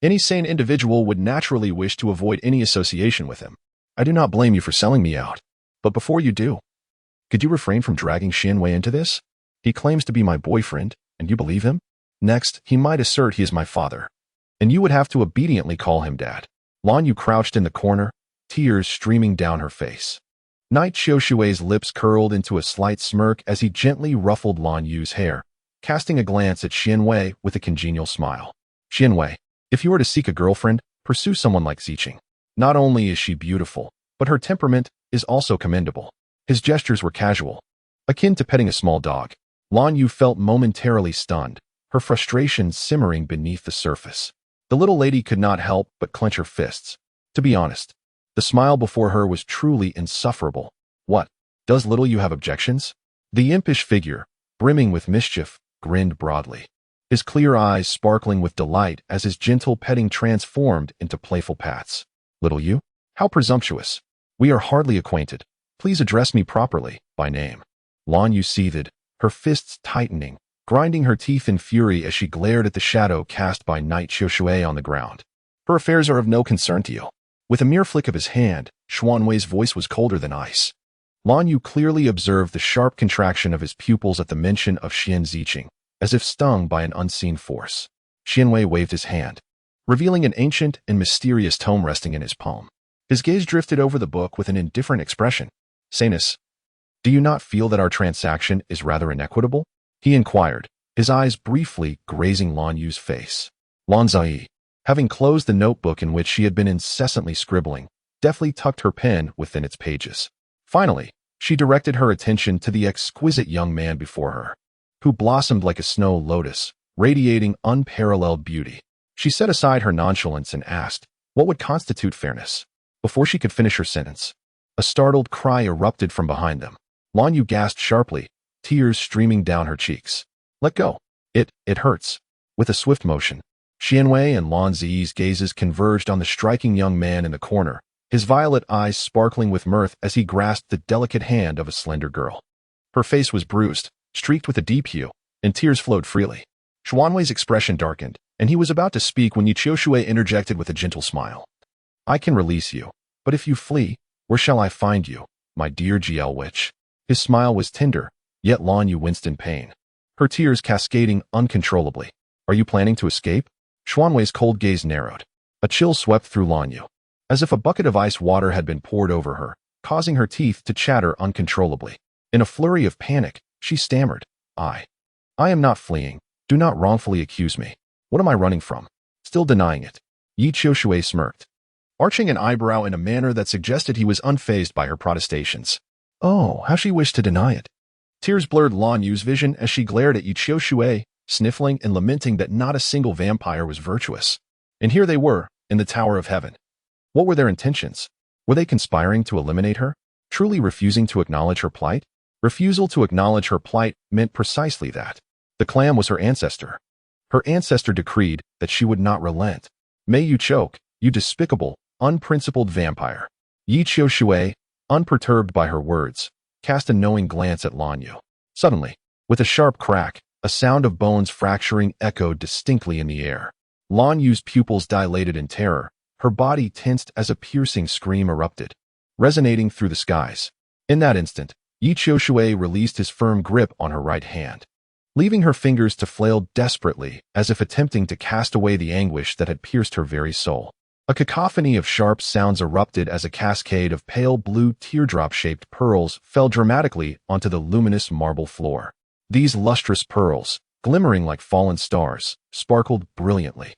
any sane individual would naturally wish to avoid any association with him. I do not blame you for selling me out. But before you do, could you refrain from dragging Xian Wei into this? He claims to be my boyfriend, And you believe him? Next, he might assert he is my father. And you would have to obediently call him dad. Lan Yu crouched in the corner, tears streaming down her face. Knight Xiushui's lips curled into a slight smirk as he gently ruffled Lan Yu's hair, casting a glance at Xianwei with a congenial smile. Xianwei, if you were to seek a girlfriend, pursue someone like Ziqing. Not only is she beautiful, but her temperament is also commendable. His gestures were casual, akin to petting a small dog. Lan Yu felt momentarily stunned, her frustration simmering beneath the surface. The little lady could not help but clench her fists. To be honest, the smile before her was truly insufferable. What? Does little you have objections? The impish figure, brimming with mischief, grinned broadly, his clear eyes sparkling with delight as his gentle petting transformed into playful pats. Little you? How presumptuous. We are hardly acquainted. Please address me properly, by name. Lan Yu seethed, her fists tightening, grinding her teeth in fury as she glared at the shadow cast by Knight Xiushui on the ground. Her affairs are of no concern to you. With a mere flick of his hand, Xuanwei's voice was colder than ice. Lan Yu clearly observed the sharp contraction of his pupils at the mention of Xian Ziqing, as if stung by an unseen force. Xianwei waved his hand, revealing an ancient and mysterious tome resting in his palm. His gaze drifted over the book with an indifferent expression. Sanus, do you not feel that our transaction is rather inequitable? He inquired, his eyes briefly grazing Lan Yu's face. Lan Zai, having closed the notebook in which she had been incessantly scribbling, deftly tucked her pen within its pages. Finally, she directed her attention to the exquisite young man before her, who blossomed like a snow lotus, radiating unparalleled beauty. She set aside her nonchalance and asked, what would constitute fairness? Before she could finish her sentence, a startled cry erupted from behind them. Lan Yu gasped sharply, tears streaming down her cheeks. Let go. It hurts. With a swift motion, Xianwei and Lan Zi's gazes converged on the striking young man in the corner, his violet eyes sparkling with mirth as he grasped the delicate hand of a slender girl. Her face was bruised, streaked with a deep hue, and tears flowed freely. Xuanwei's expression darkened, and he was about to speak when Xiushui interjected with a gentle smile. I can release you, but if you flee, where shall I find you, my dear GL witch? His smile was tender, yet Lan Yu winced in pain, her tears cascading uncontrollably. Are you planning to escape? Xuanwei's cold gaze narrowed. A chill swept through Lan Yu, as if a bucket of ice water had been poured over her, causing her teeth to chatter uncontrollably. In a flurry of panic, she stammered, I am not fleeing. Do not wrongfully accuse me. What am I running from? Still denying it. Yi Qiushui smirked, arching an eyebrow in a manner that suggested he was unfazed by her protestations. Oh, how she wished to deny it. Tears blurred Lan Yu's vision as she glared at Yi Qiushui, sniffling and lamenting that not a single vampire was virtuous. And here they were, in the Tower of Heaven. What were their intentions? Were they conspiring to eliminate her? Truly refusing to acknowledge her plight? Refusal to acknowledge her plight meant precisely that. The clam was her ancestor. Her ancestor decreed that she would not relent. May you choke, you despicable, unprincipled vampire. Yi Qiushui, unperturbed by her words, cast a knowing glance at Lan Yu. Suddenly, with a sharp crack, a sound of bones fracturing echoed distinctly in the air. Lan Yu's pupils dilated in terror, her body tensed as a piercing scream erupted, resonating through the skies. In that instant, Yi Qiushui released his firm grip on her right hand, leaving her fingers to flail desperately as if attempting to cast away the anguish that had pierced her very soul. A cacophony of sharp sounds erupted as a cascade of pale blue teardrop-shaped pearls fell dramatically onto the luminous marble floor. These lustrous pearls, glimmering like fallen stars, sparkled brilliantly,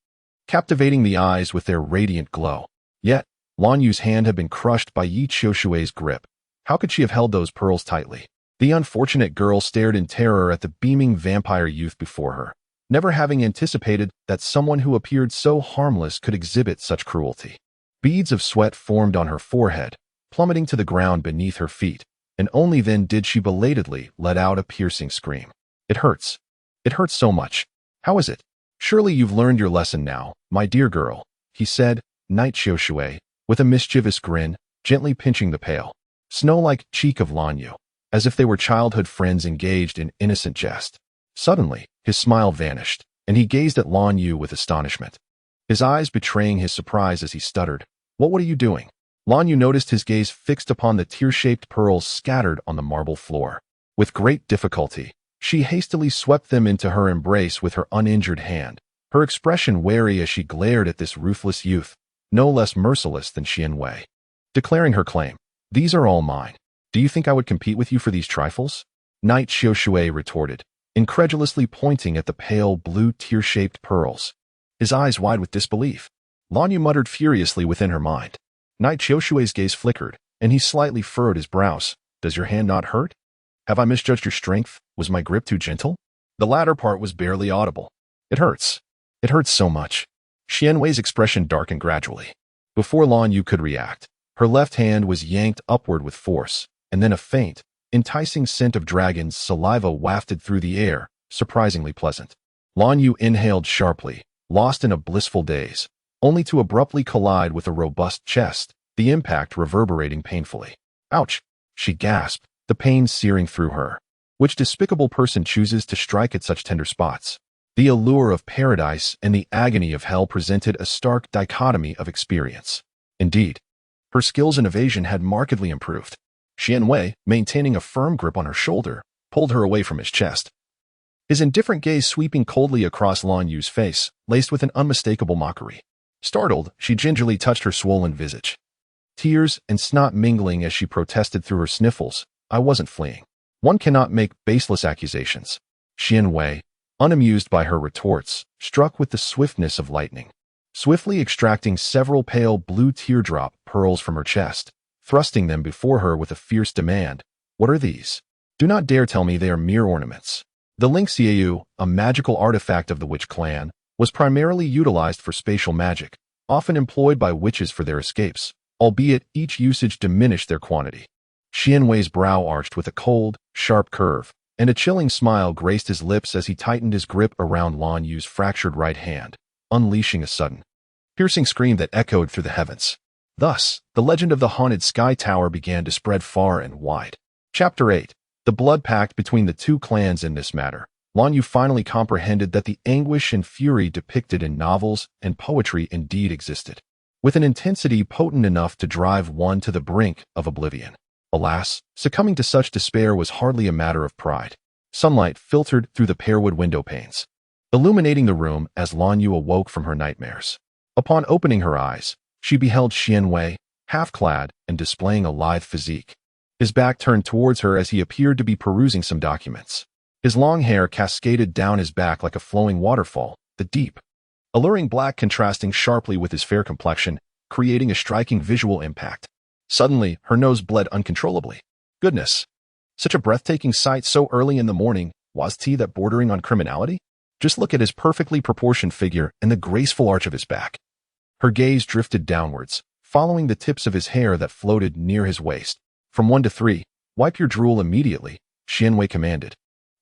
captivating the eyes with their radiant glow. Yet, Lan Yu's hand had been crushed by Yi Qiushui's grip. How could she have held those pearls tightly? The unfortunate girl stared in terror at the beaming vampire youth before her, never having anticipated that someone who appeared so harmless could exhibit such cruelty. Beads of sweat formed on her forehead, plummeting to the ground beneath her feet, and only then did she belatedly let out a piercing scream. It hurts. It hurts so much. How is it? Surely you've learned your lesson now, my dear girl, he said, Knight Qiushui, with a mischievous grin, gently pinching the pale, snow-like cheek of Lan Yu, as if they were childhood friends engaged in innocent jest. Suddenly, his smile vanished, and he gazed at Lan Yu with astonishment, his eyes betraying his surprise as he stuttered, What are you doing? Lan Yu noticed his gaze fixed upon the tear-shaped pearls scattered on the marble floor. With great difficulty, She hastily swept them into her embrace with her uninjured hand, her expression wary as she glared at this ruthless youth, no less merciless than Xianwei. Declaring her claim, "These are all mine. Do you think I would compete with you for these trifles?" Knight Xiaoshui retorted, incredulously pointing at the pale blue tear-shaped pearls, his eyes wide with disbelief. Lan Yu muttered furiously within her mind. Knight Xiaoshui's gaze flickered, and he slightly furrowed his brows. "Does your hand not hurt? Have I misjudged your strength? Was my grip too gentle?" The latter part was barely audible. "It hurts. It hurts so much." Xianwei's expression darkened gradually. Before Lan Yu could react, her left hand was yanked upward with force, and then a faint, enticing scent of dragon's saliva wafted through the air, surprisingly pleasant. Lan Yu inhaled sharply, lost in a blissful daze, only to abruptly collide with a robust chest, the impact reverberating painfully. "Ouch!" she gasped, the pain searing through her. Which despicable person chooses to strike at such tender spots? The allure of paradise and the agony of hell presented a stark dichotomy of experience. Indeed, her skills in evasion had markedly improved. Xianwei, maintaining a firm grip on her shoulder, pulled her away from his chest. His indifferent gaze sweeping coldly across Lan Yu's face, laced with an unmistakable mockery. Startled, she gingerly touched her swollen visage. Tears and snot mingling as she protested through her sniffles, "I wasn't fleeing. One cannot make baseless accusations." Xianwei, unamused by her retorts, struck with the swiftness of lightning, swiftly extracting several pale blue teardrop pearls from her chest, thrusting them before her with a fierce demand. "What are these? Do not dare tell me they are mere ornaments." The Ling Xiaoyu, a magical artifact of the witch clan, was primarily utilized for spatial magic, often employed by witches for their escapes, albeit each usage diminished their quantity. Xianwei's brow arched with a cold, sharp curve, and a chilling smile graced his lips as he tightened his grip around Lan Yu's fractured right hand, unleashing a sudden, piercing scream that echoed through the heavens. Thus, the legend of the haunted sky tower began to spread far and wide. Chapter 8. The blood pact between the two clans in this matter. Lan Yu finally comprehended that the anguish and fury depicted in novels and poetry indeed existed, with an intensity potent enough to drive one to the brink of oblivion. Alas, succumbing to such despair was hardly a matter of pride. Sunlight filtered through the pearwood window panes, illuminating the room as Lan Yu awoke from her nightmares. Upon opening her eyes, she beheld Xianwei, half-clad and displaying a lithe physique. His back turned towards her as he appeared to be perusing some documents. His long hair cascaded down his back like a flowing waterfall, the deep, alluring black contrasting sharply with his fair complexion, creating a striking visual impact. Suddenly, her nose bled uncontrollably. Goodness! Such a breathtaking sight so early in the morning, was that bordering on criminality? Just look at his perfectly proportioned figure and the graceful arch of his back. Her gaze drifted downwards, following the tips of his hair that floated near his waist. "From 1 to 3, wipe your drool immediately," Xianwei commanded,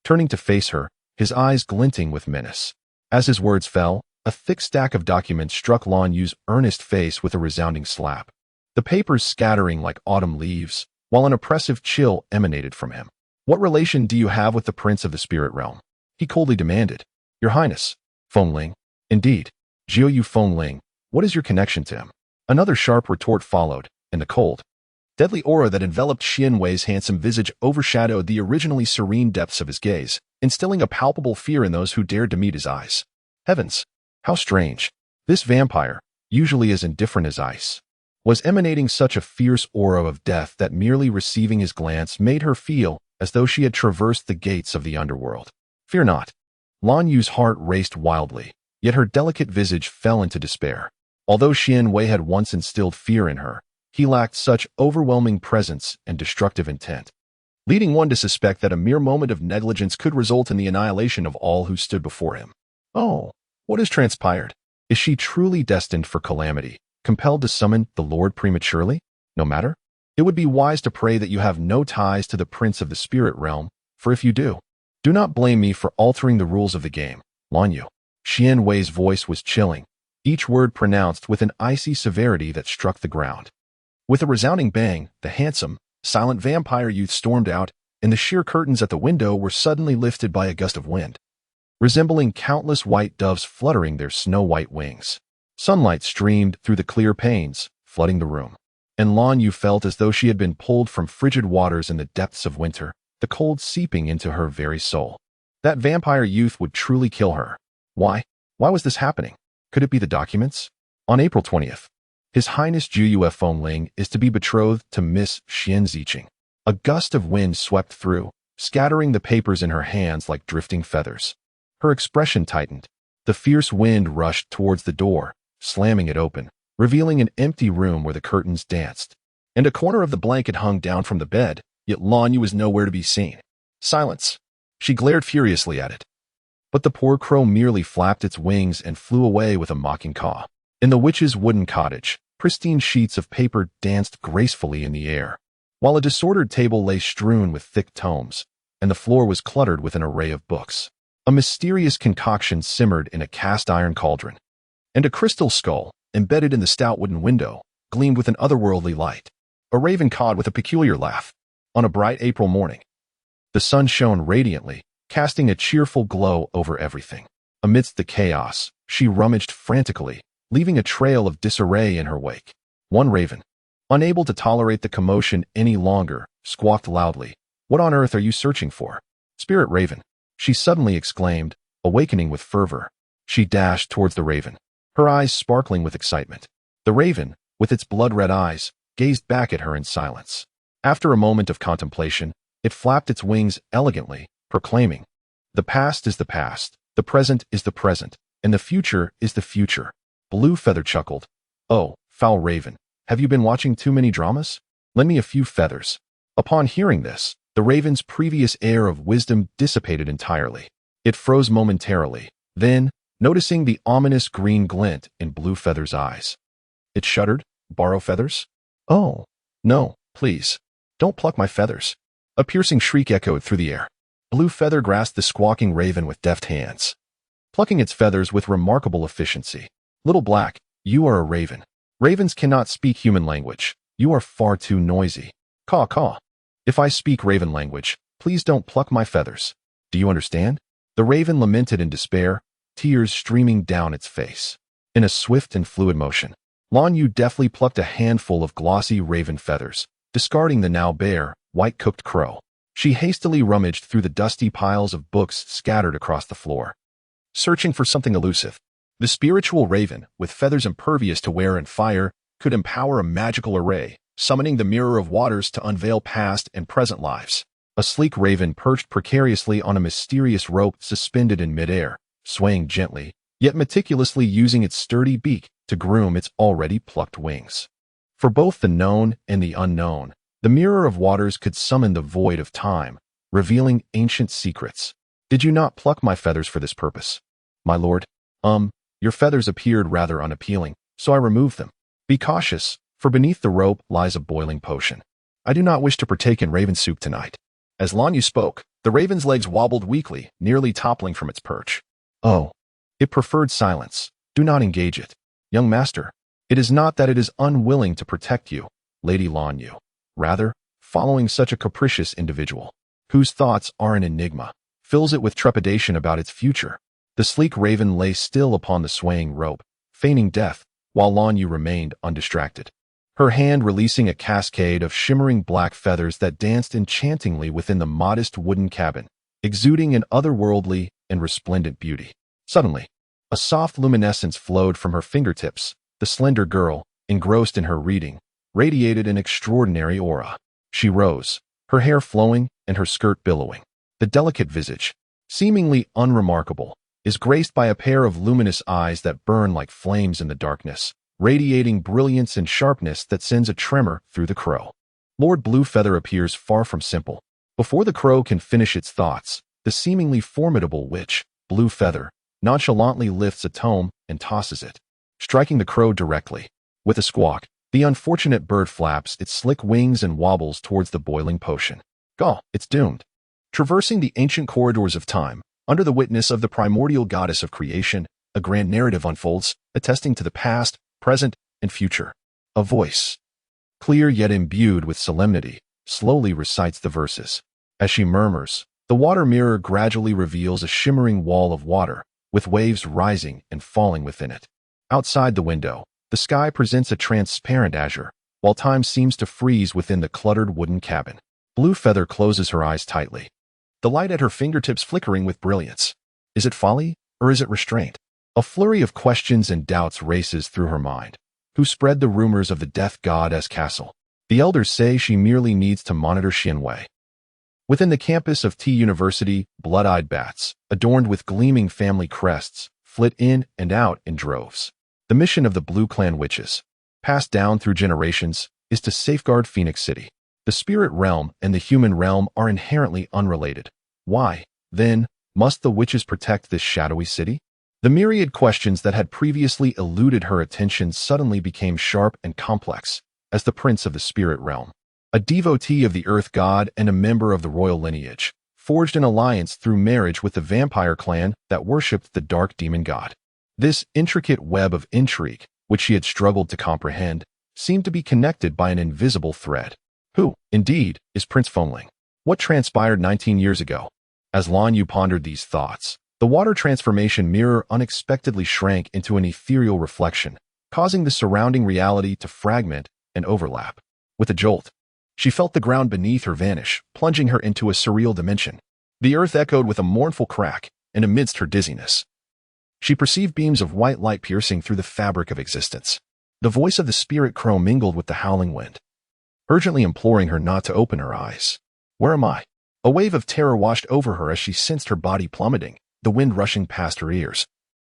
turning to face her, his eyes glinting with menace. As his words fell, a thick stack of documents struck Lan Yu's earnest face with a resounding slap, the papers scattering like autumn leaves, while an oppressive chill emanated from him. "What relation do you have with the prince of the spirit realm?" he coldly demanded. "Your Highness, Fengling." "Indeed, Jiuyu Fengling, what is your connection to him?" Another sharp retort followed, and the cold, deadly aura that enveloped Xianwei's handsome visage overshadowed the originally serene depths of his gaze, instilling a palpable fear in those who dared to meet his eyes. Heavens, how strange! This vampire, usually as indifferent as ice, was emanating such a fierce aura of death that merely receiving his glance made her feel as though she had traversed the gates of the underworld. "Fear not." Lan Yu's heart raced wildly, yet her delicate visage fell into despair. Although Xianwei had once instilled fear in her, he lacked such overwhelming presence and destructive intent, leading one to suspect that a mere moment of negligence could result in the annihilation of all who stood before him. Oh, what has transpired? Is she truly destined for calamity, compelled to summon the Lord prematurely? No matter. It would be wise to pray that you have no ties to the Prince of the Spirit Realm, for if you do not blame me for altering the rules of the game, Lan Yu. Xianwei's voice was chilling, each word pronounced with an icy severity that struck the ground. With a resounding bang, the handsome, silent vampire youth stormed out, and the sheer curtains at the window were suddenly lifted by a gust of wind, resembling countless white doves fluttering their snow-white wings. Sunlight streamed through the clear panes, flooding the room, and Lan Yu felt as though she had been pulled from frigid waters in the depths of winter, the cold seeping into her very soul. That vampire youth would truly kill her. Why? Why was this happening? Could it be the documents? On April 20th, His Highness Ju Feng Ling is to be betrothed to Miss Xian Ziqing. A gust of wind swept through, scattering the papers in her hands like drifting feathers. Her expression tightened. The fierce wind rushed towards the door, slamming it open, revealing an empty room where the curtains danced. And a corner of the blanket hung down from the bed, yet Lan Yu was nowhere to be seen. Silence. She glared furiously at it. But the poor crow merely flapped its wings and flew away with a mocking caw. In the witch's wooden cottage, pristine sheets of paper danced gracefully in the air, while a disordered table lay strewn with thick tomes, and the floor was cluttered with an array of books. A mysterious concoction simmered in a cast-iron cauldron, and a crystal skull, embedded in the stout wooden window, gleamed with an otherworldly light. A raven cawed with a peculiar laugh. On a bright April morning, the sun shone radiantly, casting a cheerful glow over everything. Amidst the chaos, she rummaged frantically, leaving a trail of disarray in her wake. One raven, unable to tolerate the commotion any longer, squawked loudly, "What on earth are you searching for?" "Spirit raven," she suddenly exclaimed, awakening with fervor. She dashed towards the raven, her eyes sparkling with excitement. The raven, with its blood-red eyes, gazed back at her in silence. After a moment of contemplation, it flapped its wings elegantly, proclaiming, "The past is the past, the present is the present, and the future is the future." Blue Feather chuckled. "Oh, foul raven, have you been watching too many dramas? Lend me a few feathers." Upon hearing this, the raven's previous air of wisdom dissipated entirely. It froze momentarily, then, noticing the ominous green glint in Blue Feather's eyes, it shuddered. "Borrow feathers? Oh, no, please. Don't pluck my feathers." A piercing shriek echoed through the air. Blue Feather grasped the squawking raven with deft hands, plucking its feathers with remarkable efficiency. "Little Black, you are a raven. Ravens cannot speak human language. You are far too noisy. Caw, caw. If I speak raven language, please don't pluck my feathers. Do you understand?" The raven lamented in despair, tears streaming down its face. In a swift and fluid motion, Lan Yu deftly plucked a handful of glossy raven feathers, discarding the now bare, white-cooked crow. She hastily rummaged through the dusty piles of books scattered across the floor, searching for something elusive. The spiritual raven, with feathers impervious to wear and fire, could empower a magical array, summoning the mirror of waters to unveil past and present lives. A sleek raven perched precariously on a mysterious rope suspended in midair, swaying gently, yet meticulously using its sturdy beak to groom its already plucked wings. For both the known and the unknown, the mirror of waters could summon the void of time, revealing ancient secrets. "Did you not pluck my feathers for this purpose, my lord?" Your feathers appeared rather unappealing, so I removed them. Be cautious, for beneath the rope lies a boiling potion. I do not wish to partake in raven soup tonight." As Lan Yu spoke, the raven's legs wobbled weakly, nearly toppling from its perch. "Oh." It preferred silence. "Do not engage it. Young master, it is not that it is unwilling to protect you, Lady Lan Yu. Rather, following such a capricious individual, whose thoughts are an enigma, fills it with trepidation about its future." The sleek raven lay still upon the swaying rope, feigning death, while Lan Yu remained undistracted, her hand releasing a cascade of shimmering black feathers that danced enchantingly within the modest wooden cabin, exuding an otherworldly and resplendent beauty. Suddenly, a soft luminescence flowed from her fingertips. The slender girl, engrossed in her reading, radiated an extraordinary aura. She rose, her hair flowing and her skirt billowing. The delicate visage, seemingly unremarkable, is graced by a pair of luminous eyes that burn like flames in the darkness, radiating brilliance and sharpness that sends a tremor through the crow. Lord Blue Feather appears far from simple. Before the crow can finish its thoughts, the seemingly formidable witch, Blue Feather, nonchalantly lifts a tome and tosses it, striking the crow directly. With a squawk, the unfortunate bird flaps its slick wings and wobbles towards the boiling potion. Gaw, it's doomed. Traversing the ancient corridors of time, under the witness of the primordial goddess of creation, a grand narrative unfolds, attesting to the past, present, and future. A voice, clear yet imbued with solemnity, slowly recites the verses. As she murmurs, the water mirror gradually reveals a shimmering wall of water, with waves rising and falling within it. Outside the window, the sky presents a transparent azure, while time seems to freeze within the cluttered wooden cabin. Blue Feather closes her eyes tightly, the light at her fingertips flickering with brilliance. Is it folly, or is it restraint? A flurry of questions and doubts races through her mind. Who spread the rumors of the death goddess castle? The elders say she merely needs to monitor Xianwei. Within the campus of T University, blood-eyed bats, adorned with gleaming family crests, flit in and out in droves. The mission of the Blue Clan witches, passed down through generations, is to safeguard Phoenix City. The spirit realm and the human realm are inherently unrelated. Why, then, must the witches protect this shadowy city? The myriad questions that had previously eluded her attention suddenly became sharp and complex, as the prince of the spirit realm, a devotee of the earth god and a member of the royal lineage, forged an alliance through marriage with the vampire clan that worshipped the dark demon god. This intricate web of intrigue, which she had struggled to comprehend, seemed to be connected by an invisible thread. Who, indeed, is Prince Fengling? What transpired 19 years ago? As Lan Yu pondered these thoughts, the water transformation mirror unexpectedly shrank into an ethereal reflection, causing the surrounding reality to fragment and overlap. With a jolt, she felt the ground beneath her vanish, plunging her into a surreal dimension. The earth echoed with a mournful crack, and amidst her dizziness, she perceived beams of white light piercing through the fabric of existence. The voice of the spirit crow mingled with the howling wind, urgently imploring her not to open her eyes. Where am I? A wave of terror washed over her as she sensed her body plummeting, the wind rushing past her ears,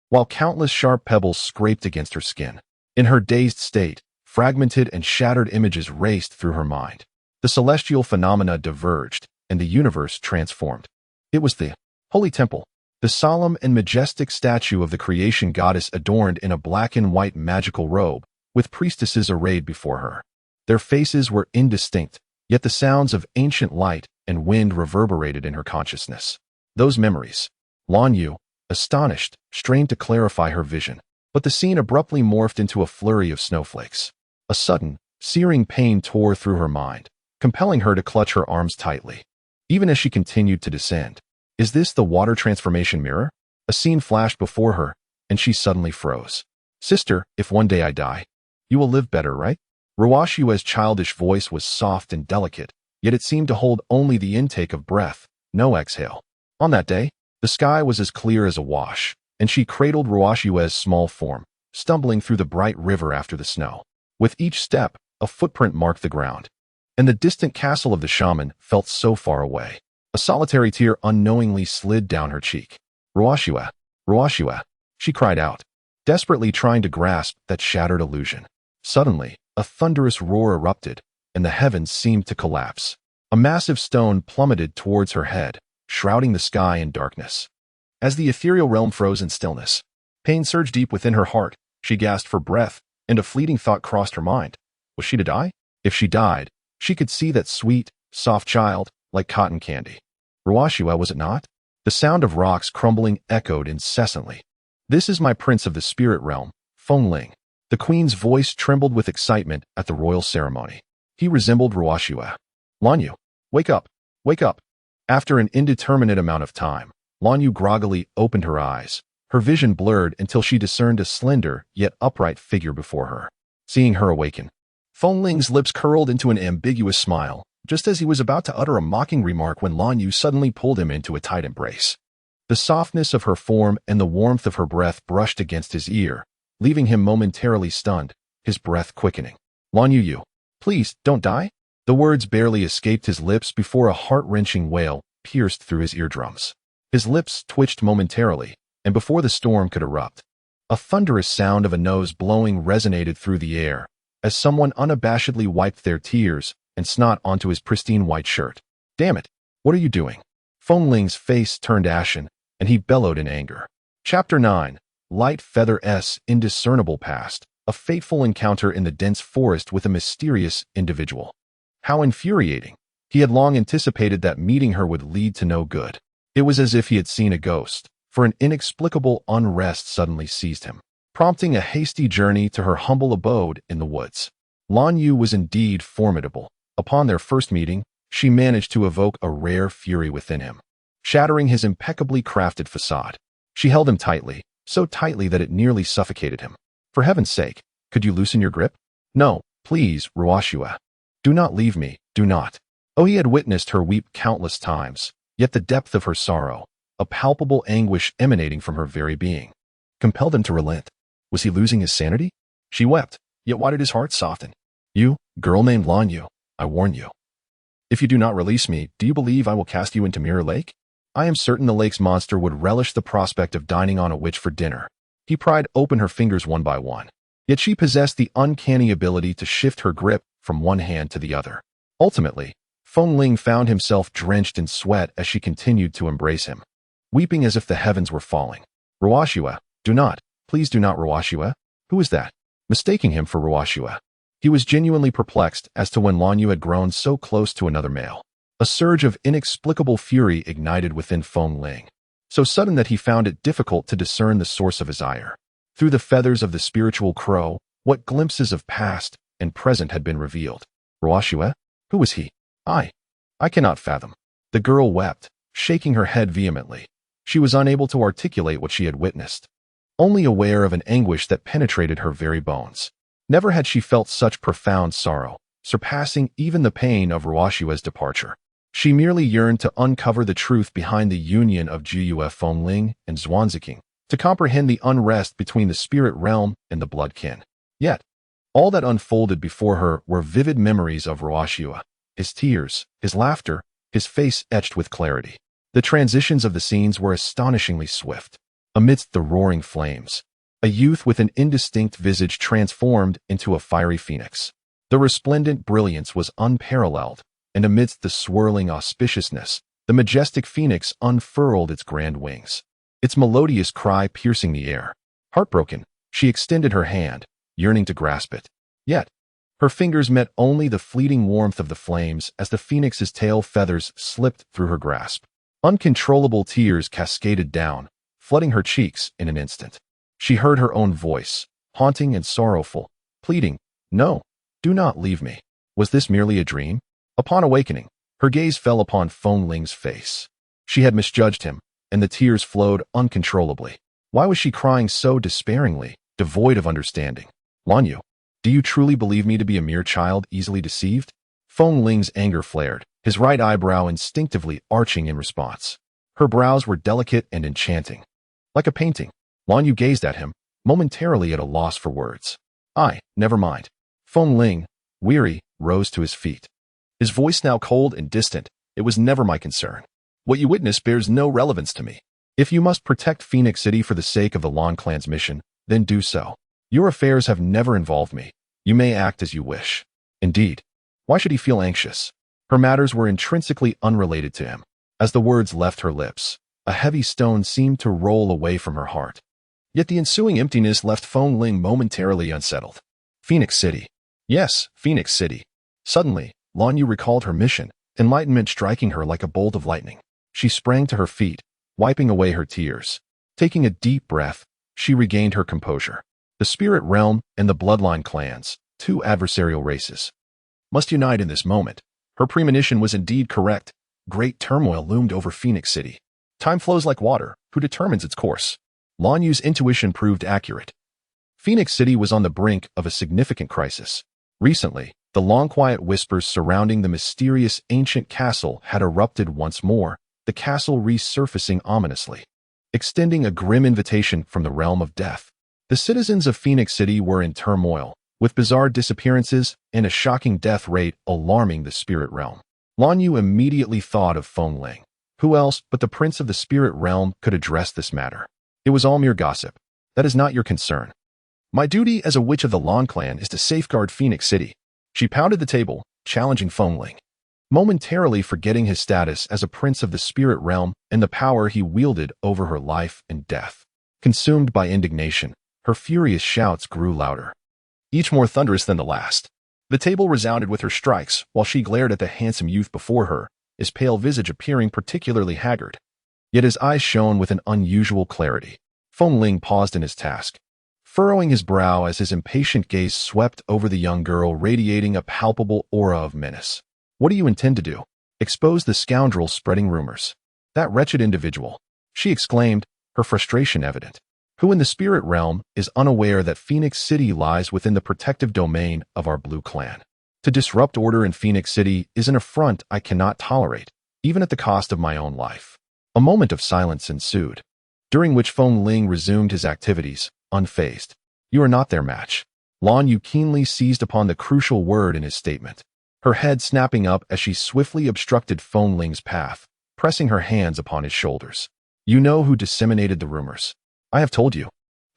while countless sharp pebbles scraped against her skin. In her dazed state, fragmented and shattered images raced through her mind. The celestial phenomena diverged, and the universe transformed. It was the Holy Temple, the solemn and majestic statue of the creation goddess adorned in a black and white magical robe, with priestesses arrayed before her. Their faces were indistinct, yet the sounds of ancient light and wind reverberated in her consciousness. Those memories. Lan Yu, astonished, strained to clarify her vision, but the scene abruptly morphed into a flurry of snowflakes. A sudden, searing pain tore through her mind, compelling her to clutch her arms tightly. Even as she continued to descend, is this the water transformation mirror? A scene flashed before her, and she suddenly froze. Sister, if one day I die, you will live better, right? Ruoshua's childish voice was soft and delicate, yet it seemed to hold only the intake of breath, no exhale. On that day, the sky was as clear as a wash, and she cradled Ruoshua's small form, stumbling through the bright river after the snow. With each step, a footprint marked the ground, and the distant castle of the shaman felt so far away. A solitary tear unknowingly slid down her cheek. Ruoshua, Ruoshua, she cried out, desperately trying to grasp that shattered illusion. Suddenly, a thunderous roar erupted, and the heavens seemed to collapse. A massive stone plummeted towards her head, shrouding the sky in darkness. As the ethereal realm froze in stillness, pain surged deep within her heart. She gasped for breath, and a fleeting thought crossed her mind. Was she to die? If she died, she could see that sweet, soft child, like cotton candy. Ruoshua, was it not? The sound of rocks crumbling echoed incessantly. This is my prince of the spirit realm, Fengling. The queen's voice trembled with excitement at the royal ceremony. He resembled Ruoshua. Lan Yu, wake up, wake up. After an indeterminate amount of time, Lan Yu groggily opened her eyes, her vision blurred until she discerned a slender yet upright figure before her. Seeing her awaken, Fengling's lips curled into an ambiguous smile, just as he was about to utter a mocking remark when Lan Yu suddenly pulled him into a tight embrace. The softness of her form and the warmth of her breath brushed against his ear, leaving him momentarily stunned, his breath quickening. Lan Yu, please, don't die? The words barely escaped his lips before a heart-wrenching wail pierced through his eardrums. His lips twitched momentarily, and before the storm could erupt, a thunderous sound of a nose blowing resonated through the air, as someone unabashedly wiped their tears and snot onto his pristine white shirt. Damn it, what are you doing? Fengling's face turned ashen, and he bellowed in anger. Chapter 9. Light Feather S. Indiscernible Past. A fateful encounter in the dense forest with a mysterious individual. How infuriating. He had long anticipated that meeting her would lead to no good. It was as if he had seen a ghost, for an inexplicable unrest suddenly seized him, prompting a hasty journey to her humble abode in the woods. Lan Yu was indeed formidable. Upon their first meeting, she managed to evoke a rare fury within him, shattering his impeccably crafted facade. She held him tightly, so tightly that it nearly suffocated him. For heaven's sake, could you loosen your grip? No, please, Ruoshua. Do not leave me, do not. Oh, he had witnessed her weep countless times, Yet the depth of her sorrow, a palpable anguish emanating from her very being, compelled him to relent. Was he losing his sanity? She wept, yet why did his heart soften? You, girl named Lanyu, I warn you. If you do not release me, do you believe I will cast you into Mirror Lake? I am certain the lake's monster would relish the prospect of dining on a witch for dinner. He pried open her fingers one by one. Yet she possessed the uncanny ability to shift her grip from one hand to the other. Ultimately, Feng Ling found himself drenched in sweat as she continued to embrace him, weeping as if the heavens were falling. Ruoshua, do not, please do not. Ruoshua? Who is that? Mistaking him for Ruoshua. He was genuinely perplexed as to when Lanyu had grown so close to another male. A surge of inexplicable fury ignited within Feng Ling, so sudden that he found it difficult to discern the source of his ire. Through the feathers of the spiritual crow, what glimpses of past and present had been revealed. Ruoshua? Who was he? I cannot fathom. The girl wept, shaking her head vehemently. She was unable to articulate what she had witnessed, only aware of an anguish that penetrated her very bones. Never had she felt such profound sorrow, surpassing even the pain of Ruoshua's departure. She merely yearned to uncover the truth behind the union of Jiyue Feng Ling and Zhuangziking, to comprehend the unrest between the spirit realm and the blood kin. Yet, all that unfolded before her were vivid memories of Ruoshua, his tears, his laughter, his face etched with clarity. The transitions of the scenes were astonishingly swift. Amidst the roaring flames, a youth with an indistinct visage transformed into a fiery phoenix. The resplendent brilliance was unparalleled, and amidst the swirling auspiciousness, the majestic phoenix unfurled its grand wings, its melodious cry piercing the air. Heartbroken, she extended her hand, yearning to grasp it. Yet, her fingers met only the fleeting warmth of the flames as the phoenix's tail feathers slipped through her grasp. Uncontrollable tears cascaded down, flooding her cheeks in an instant. She heard her own voice, haunting and sorrowful, pleading, "No, do not leave me." Was this merely a dream? Upon awakening, her gaze fell upon Feng Ling's face. She had misjudged him, and the tears flowed uncontrollably. Why was she crying so despairingly, devoid of understanding? Lanyu, do you truly believe me to be a mere child easily deceived? Feng Ling's anger flared, his right eyebrow instinctively arching in response. Her brows were delicate and enchanting. Like a painting, Lanyu gazed at him, momentarily at a loss for words. Never mind. Feng Ling, weary, rose to his feet. His voice now cold and distant. It was never my concern. What you witnessed bears no relevance to me. If you must protect Phoenix City for the sake of the Lan clan's mission, then do so. Your affairs have never involved me. You may act as you wish. Indeed, why should he feel anxious? Her matters were intrinsically unrelated to him. As the words left her lips, a heavy stone seemed to roll away from her heart. Yet the ensuing emptiness left Feng Ling momentarily unsettled. Phoenix City. Yes, Phoenix City. Suddenly, Lanyu recalled her mission, enlightenment striking her like a bolt of lightning. She sprang to her feet, wiping away her tears. Taking a deep breath, she regained her composure. The spirit realm and the bloodline clans, two adversarial races, must unite in this moment. Her premonition was indeed correct. Great turmoil loomed over Phoenix City. Time flows like water. Who determines its course? Lanyu's intuition proved accurate. Phoenix City was on the brink of a significant crisis. Recently, the long-quiet whispers surrounding the mysterious ancient castle had erupted once more, the castle resurfacing ominously, extending a grim invitation from the realm of death. The citizens of Phoenix City were in turmoil, with bizarre disappearances and a shocking death rate alarming the spirit realm. Lanyu immediately thought of Feng Ling. Who else but the prince of the spirit realm could address this matter? It was all mere gossip. That is not your concern. My duty as a witch of the Lan clan is to safeguard Phoenix City. She pounded the table, challenging Feng Ling, momentarily forgetting his status as a prince of the spirit realm and the power he wielded over her life and death. Consumed by indignation, her furious shouts grew louder, each more thunderous than the last. The table resounded with her strikes while she glared at the handsome youth before her, his pale visage appearing particularly haggard. Yet his eyes shone with an unusual clarity. Feng Ling paused in his task, furrowing his brow as his impatient gaze swept over the young girl, radiating a palpable aura of menace. What do you intend to do? Expose the scoundrel spreading rumors. That wretched individual, she exclaimed, her frustration evident, who in the spirit realm is unaware that Phoenix City lies within the protective domain of our blue clan. To disrupt order in Phoenix City is an affront I cannot tolerate, even at the cost of my own life. A moment of silence ensued, during which Feng Ling resumed his activities, unfazed. You are not their match. Lan Yu keenly seized upon the crucial word in his statement, her head snapping up as she swiftly obstructed Feng Ling's path, pressing her hands upon his shoulders. You know who disseminated the rumors. I have told you.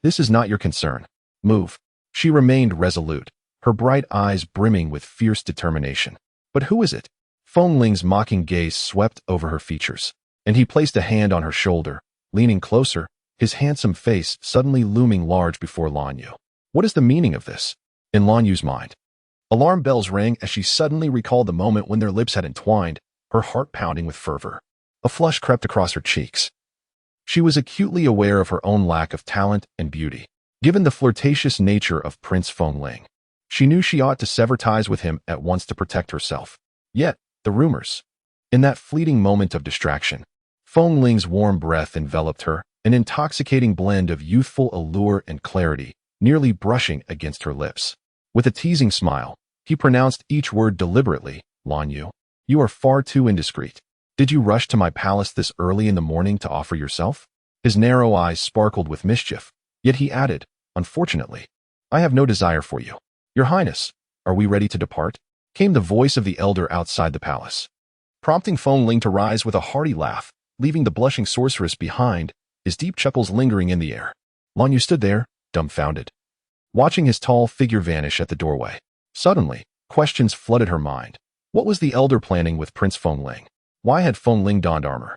This is not your concern. Move. She remained resolute, her bright eyes brimming with fierce determination. But who is it? Feng Ling's mocking gaze swept over her features, and he placed a hand on her shoulder, leaning closer, his handsome face suddenly looming large before Lan Yu. What is the meaning of this? In Lan Yu's mind, alarm bells rang as she suddenly recalled the moment when their lips had entwined, her heart pounding with fervor. A flush crept across her cheeks. She was acutely aware of her own lack of talent and beauty, given the flirtatious nature of Prince Feng Ling. She knew she ought to sever ties with him at once to protect herself. Yet, the rumors. In that fleeting moment of distraction, Feng Ling's warm breath enveloped her, an intoxicating blend of youthful allure and clarity, nearly brushing against her lips. With a teasing smile, he pronounced each word deliberately. Lan Yu, you are far too indiscreet. Did you rush to my palace this early in the morning to offer yourself? His narrow eyes sparkled with mischief, yet he added, unfortunately, I have no desire for you. Your Highness, are we ready to depart? Came the voice of the elder outside the palace, prompting Feng Ling to rise with a hearty laugh, leaving the blushing sorceress behind, his deep chuckles lingering in the air. Lan Yu stood there, dumbfounded, watching his tall figure vanish at the doorway. Suddenly, questions flooded her mind. What was the elder planning with Prince Feng Ling? Why had Feng Ling donned armor?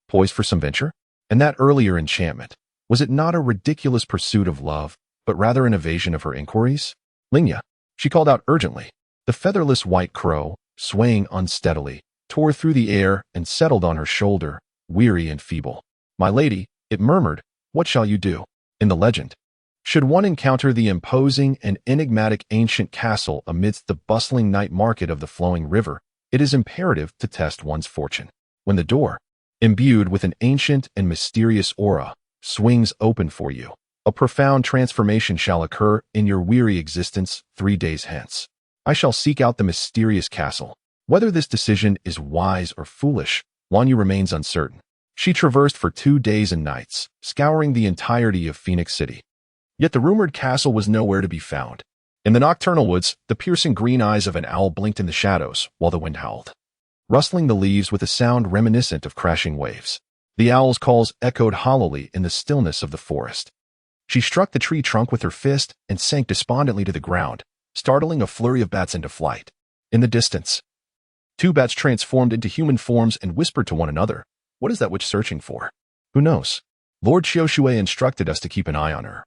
Poised for some venture? And that earlier enchantment, was it not a ridiculous pursuit of love, but rather an evasion of her inquiries? Lingya, she called out urgently. The featherless white crow, swaying unsteadily, tore through the air and settled on her shoulder, weary and feeble. My lady, it murmured, what shall you do? In the legend, should one encounter the imposing and enigmatic ancient castle amidst the bustling night market of the flowing river, it is imperative to test one's fortune. When the door, imbued with an ancient and mysterious aura, swings open for you, a profound transformation shall occur in your weary existence 3 days hence. I shall seek out the mysterious castle. Whether this decision is wise or foolish, Lan Yu remains uncertain. She traversed for 2 days and nights, scouring the entirety of Phoenix City. Yet the rumored castle was nowhere to be found. In the nocturnal woods, the piercing green eyes of an owl blinked in the shadows while the wind howled, rustling the leaves with a sound reminiscent of crashing waves. The owl's calls echoed hollowly in the stillness of the forest. She struck the tree trunk with her fist and sank despondently to the ground, startling a flurry of bats into flight. In the distance, 2 bats transformed into human forms and whispered to one another, what is that witch searching for? Who knows? Lord Xiaoshui instructed us to keep an eye on her.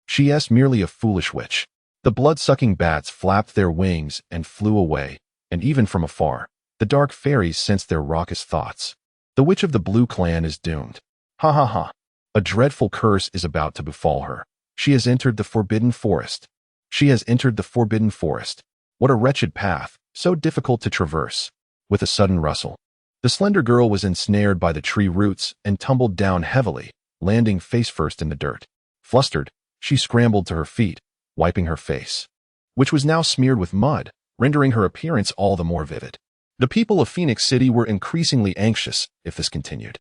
She is merely a foolish witch. The blood-sucking bats flapped their wings and flew away, and even from afar, the dark fairies sensed their raucous thoughts. The witch of the Blue Clan is doomed. Ha ha ha. A dreadful curse is about to befall her. She has entered the forbidden forest. She has entered the forbidden forest. What a wretched path, so difficult to traverse. With a sudden rustle, the slender girl was ensnared by the tree roots and tumbled down heavily, landing face first in the dirt. Flustered, she scrambled to her feet, wiping her face, which was now smeared with mud, rendering her appearance all the more vivid. The people of Phoenix City were increasingly anxious if this continued.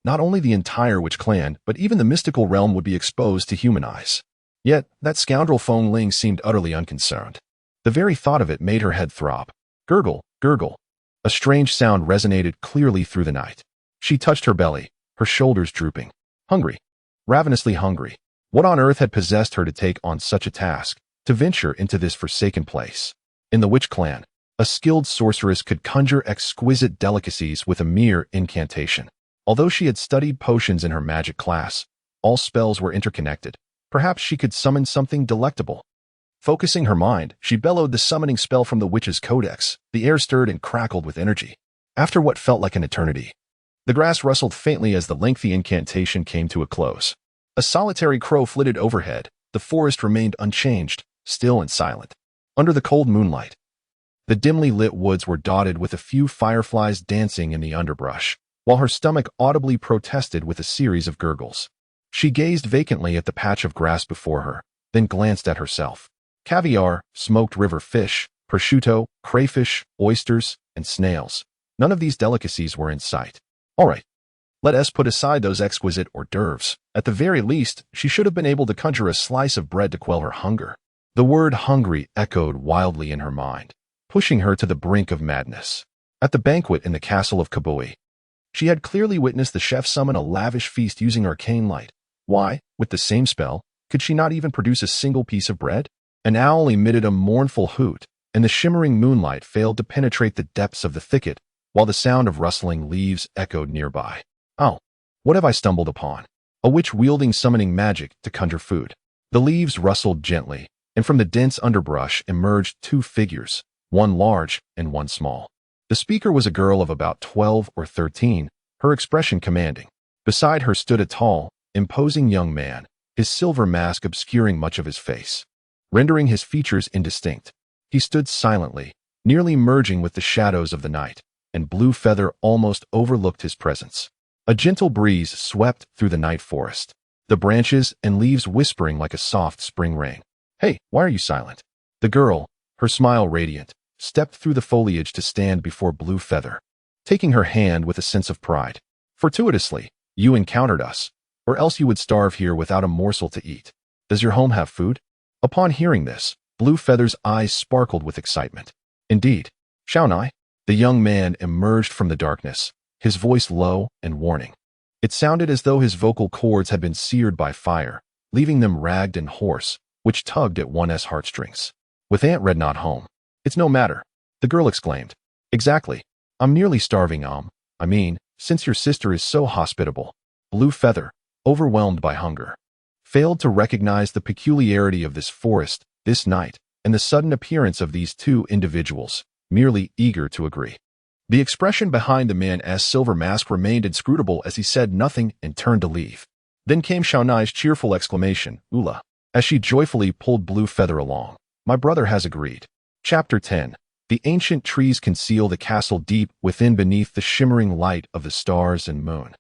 Not only the entire witch clan, but even the mystical realm would be exposed to human eyes. Yet, that scoundrel Feng Ling seemed utterly unconcerned. The very thought of it made her head throb. Gurgle, gurgle. A strange sound resonated clearly through the night. She touched her belly, her shoulders drooping. Hungry. Ravenously hungry. What on earth had possessed her to take on such a task, to venture into this forsaken place? In the witch clan, a skilled sorceress could conjure exquisite delicacies with a mere incantation. Although she had studied potions in her magic class, all spells were interconnected. Perhaps she could summon something delectable. Focusing her mind, she bellowed the summoning spell from the witch's codex. The air stirred and crackled with energy. After what felt like an eternity, the grass rustled faintly as the lengthy incantation came to a close. A solitary crow flitted overhead. The forest remained unchanged, still and silent. Under the cold moonlight, the dimly lit woods were dotted with a few fireflies dancing in the underbrush, while her stomach audibly protested with a series of gurgles. She gazed vacantly at the patch of grass before her, then glanced at herself. Caviar, smoked river fish, prosciutto, crayfish, oysters, and snails. None of these delicacies were in sight. All right, let us put aside those exquisite hors d'oeuvres. At the very least, she should have been able to conjure a slice of bread to quell her hunger. The word hungry echoed wildly in her mind, pushing her to the brink of madness. At the banquet in the castle of Kabui, she had clearly witnessed the chef summon a lavish feast using arcane light. Why, with the same spell, could she not even produce a single piece of bread? An owl emitted a mournful hoot, and the shimmering moonlight failed to penetrate the depths of the thicket, while the sound of rustling leaves echoed nearby. Oh, what have I stumbled upon? A witch wielding summoning magic to conjure food. The leaves rustled gently, and from the dense underbrush emerged two figures, one large and one small. The speaker was a girl of about 12 or 13, her expression commanding. Beside her stood a tall, imposing young man, his silver mask obscuring much of his face, rendering his features indistinct. He stood silently, nearly merging with the shadows of the night, and Blue Feather almost overlooked his presence. A gentle breeze swept through the night forest, the branches and leaves whispering like a soft spring rain. Hey, why are you silent? The girl, her smile radiant, stepped through the foliage to stand before Blue Feather, taking her hand with a sense of pride. Fortuitously, you encountered us, or else you would starve here without a morsel to eat. Does your home have food? Upon hearing this, Blue Feather's eyes sparkled with excitement. Indeed, Shaunai. The young man emerged from the darkness, his voice low and warning. It sounded as though his vocal cords had been seared by fire, leaving them ragged and hoarse, which tugged at one's heartstrings. With Aunt Red not home, it's no matter, the girl exclaimed. Exactly. I'm nearly starving, since your sister is so hospitable. Blue Feather, overwhelmed by hunger, failed to recognize the peculiarity of this forest, this night, and the sudden appearance of these two individuals, merely eager to agree. The expression behind the man's silver mask remained inscrutable as he said nothing and turned to leave. Then came Shaunai's cheerful exclamation, Ula, as she joyfully pulled Blue Feather along. My brother has agreed. Chapter 10. The ancient trees conceal the castle deep within beneath the shimmering light of the stars and moon.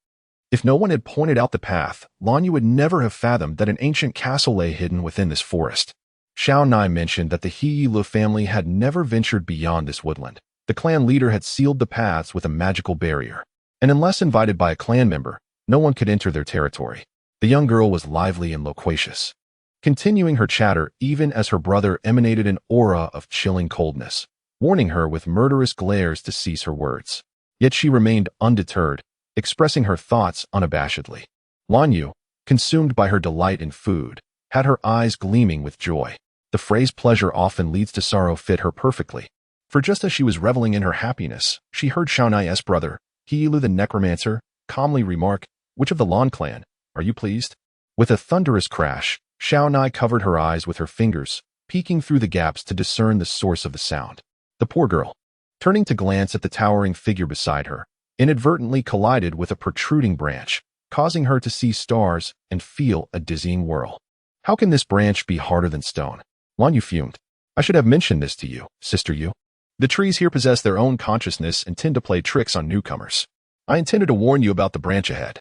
If no one had pointed out the path, Lanyu would never have fathomed that an ancient castle lay hidden within this forest. Shaunai mentioned that the Hiilu family had never ventured beyond this woodland. The clan leader had sealed the paths with a magical barrier, and unless invited by a clan member, no one could enter their territory. The young girl was lively and loquacious, continuing her chatter even as her brother emanated an aura of chilling coldness, warning her with murderous glares to cease her words. Yet she remained undeterred, expressing her thoughts unabashedly. Lanyu, consumed by her delight in food, had her eyes gleaming with joy. The phrase pleasure often leads to sorrow fit her perfectly. For just as she was reveling in her happiness, she heard Shaunai's brother, Hiilu the Necromancer, calmly remark, Which of the Lan clan? Are you pleased? With a thunderous crash, Shaunai covered her eyes with her fingers, peeking through the gaps to discern the source of the sound. The poor girl, turning to glance at the towering figure beside her, inadvertently collided with a protruding branch, causing her to see stars and feel a dizzying whirl. How can this branch be harder than stone? Lanyu fumed. I should have mentioned this to you, sister Yu. The trees here possess their own consciousness and tend to play tricks on newcomers. I intended to warn you about the branch ahead.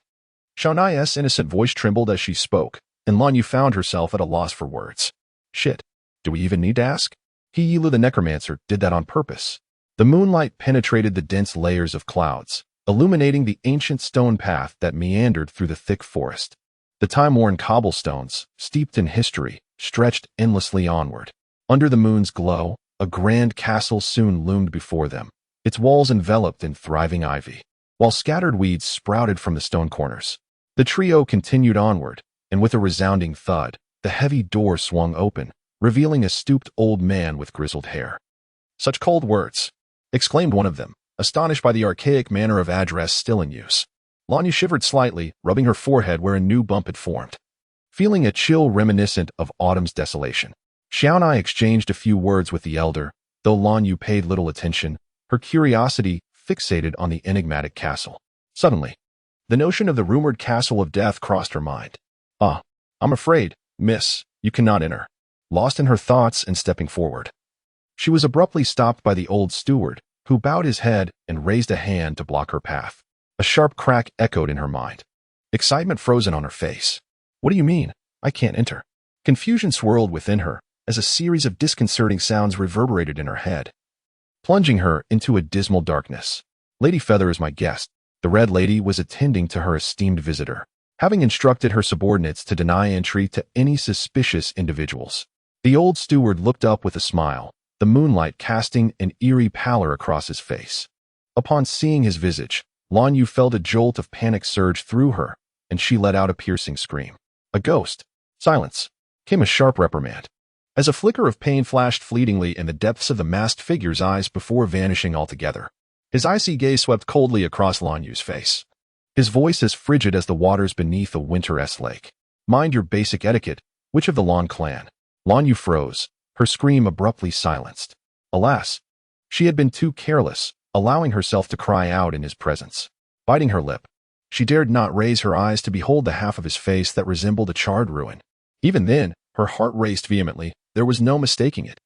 Shaunai's innocent voice trembled as she spoke, and Lanyu found herself at a loss for words. Shit. Do we even need to ask? Hiilu the Necromancer did that on purpose. The moonlight penetrated the dense layers of clouds, illuminating the ancient stone path that meandered through the thick forest. The time-worn cobblestones, steeped in history, stretched endlessly onward. Under the moon's glow, a grand castle soon loomed before them, its walls enveloped in thriving ivy, while scattered weeds sprouted from the stone corners. The trio continued onward, and with a resounding thud, the heavy door swung open, revealing a stooped old man with grizzled hair. Such cold words, exclaimed one of them, astonished by the archaic manner of address still in use. Lanyu shivered slightly, rubbing her forehead where a new bump had formed, feeling a chill reminiscent of autumn's desolation. Shaunai exchanged a few words with the elder, though Lanyu paid little attention, her curiosity fixated on the enigmatic castle. Suddenly, the notion of the rumored castle of death crossed her mind. I'm afraid, miss, you cannot enter. Lost in her thoughts and stepping forward, she was abruptly stopped by the old steward, who bowed his head and raised a hand to block her path. A sharp crack echoed in her mind, excitement frozen on her face. What do you mean? I can't enter. Confusion swirled within her as a series of disconcerting sounds reverberated in her head, plunging her into a dismal darkness. Lady Feather is my guest. The Red Lady was attending to her esteemed visitor, having instructed her subordinates to deny entry to any suspicious individuals. The old steward looked up with a smile, the moonlight casting an eerie pallor across his face. Upon seeing his visage, Lan Yu felt a jolt of panic surge through her, and she let out a piercing scream. A ghost. Silence. Came a sharp reprimand, as a flicker of pain flashed fleetingly in the depths of the masked figure's eyes before vanishing altogether. His icy gaze swept coldly across Lan Yu's face, his voice as frigid as the waters beneath a winter-esque lake. Mind your basic etiquette, witch of the Lan clan. Lan Yu froze, her scream abruptly silenced. Alas, she had been too careless, allowing herself to cry out in his presence. Biting her lip, she dared not raise her eyes to behold the half of his face that resembled a charred ruin. Even then, her heart raced vehemently. There was no mistaking it.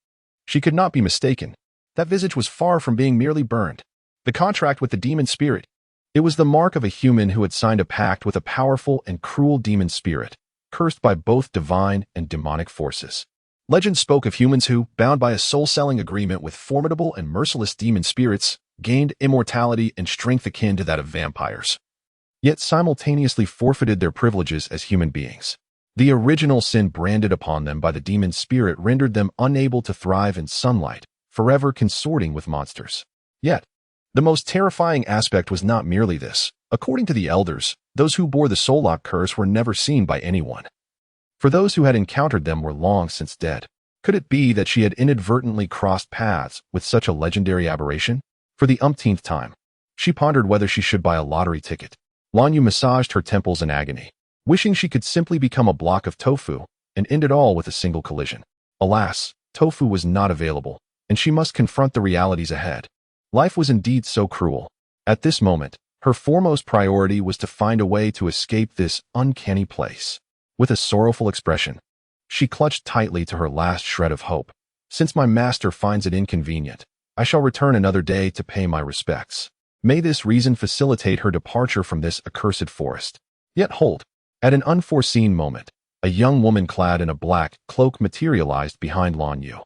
She could not be mistaken. That visage was far from being merely burned. The contract with the demon spirit. It was the mark of a human who had signed a pact with a powerful and cruel demon spirit, cursed by both divine and demonic forces. Legend spoke of humans who, bound by a soul-selling agreement with formidable and merciless demon spirits, gained immortality and strength akin to that of vampires, yet simultaneously forfeited their privileges as human beings. The original sin branded upon them by the demon spirit rendered them unable to thrive in sunlight, forever consorting with monsters. Yet, the most terrifying aspect was not merely this. According to the elders, those who bore the Soullock curse were never seen by anyone, for those who had encountered them were long since dead. Could it be that she had inadvertently crossed paths with such a legendary aberration? For the umpteenth time, she pondered whether she should buy a lottery ticket. Lan Yu massaged her temples in agony, wishing she could simply become a block of tofu and end it all with a single collision. Alas, tofu was not available, and she must confront the realities ahead. Life was indeed so cruel. At this moment, her foremost priority was to find a way to escape this uncanny place. With a sorrowful expression, she clutched tightly to her last shred of hope. Since my master finds it inconvenient, I shall return another day to pay my respects. May this reason facilitate her departure from this accursed forest. Yet hold. At an unforeseen moment, a young woman clad in a black cloak materialized behind Lan Yu.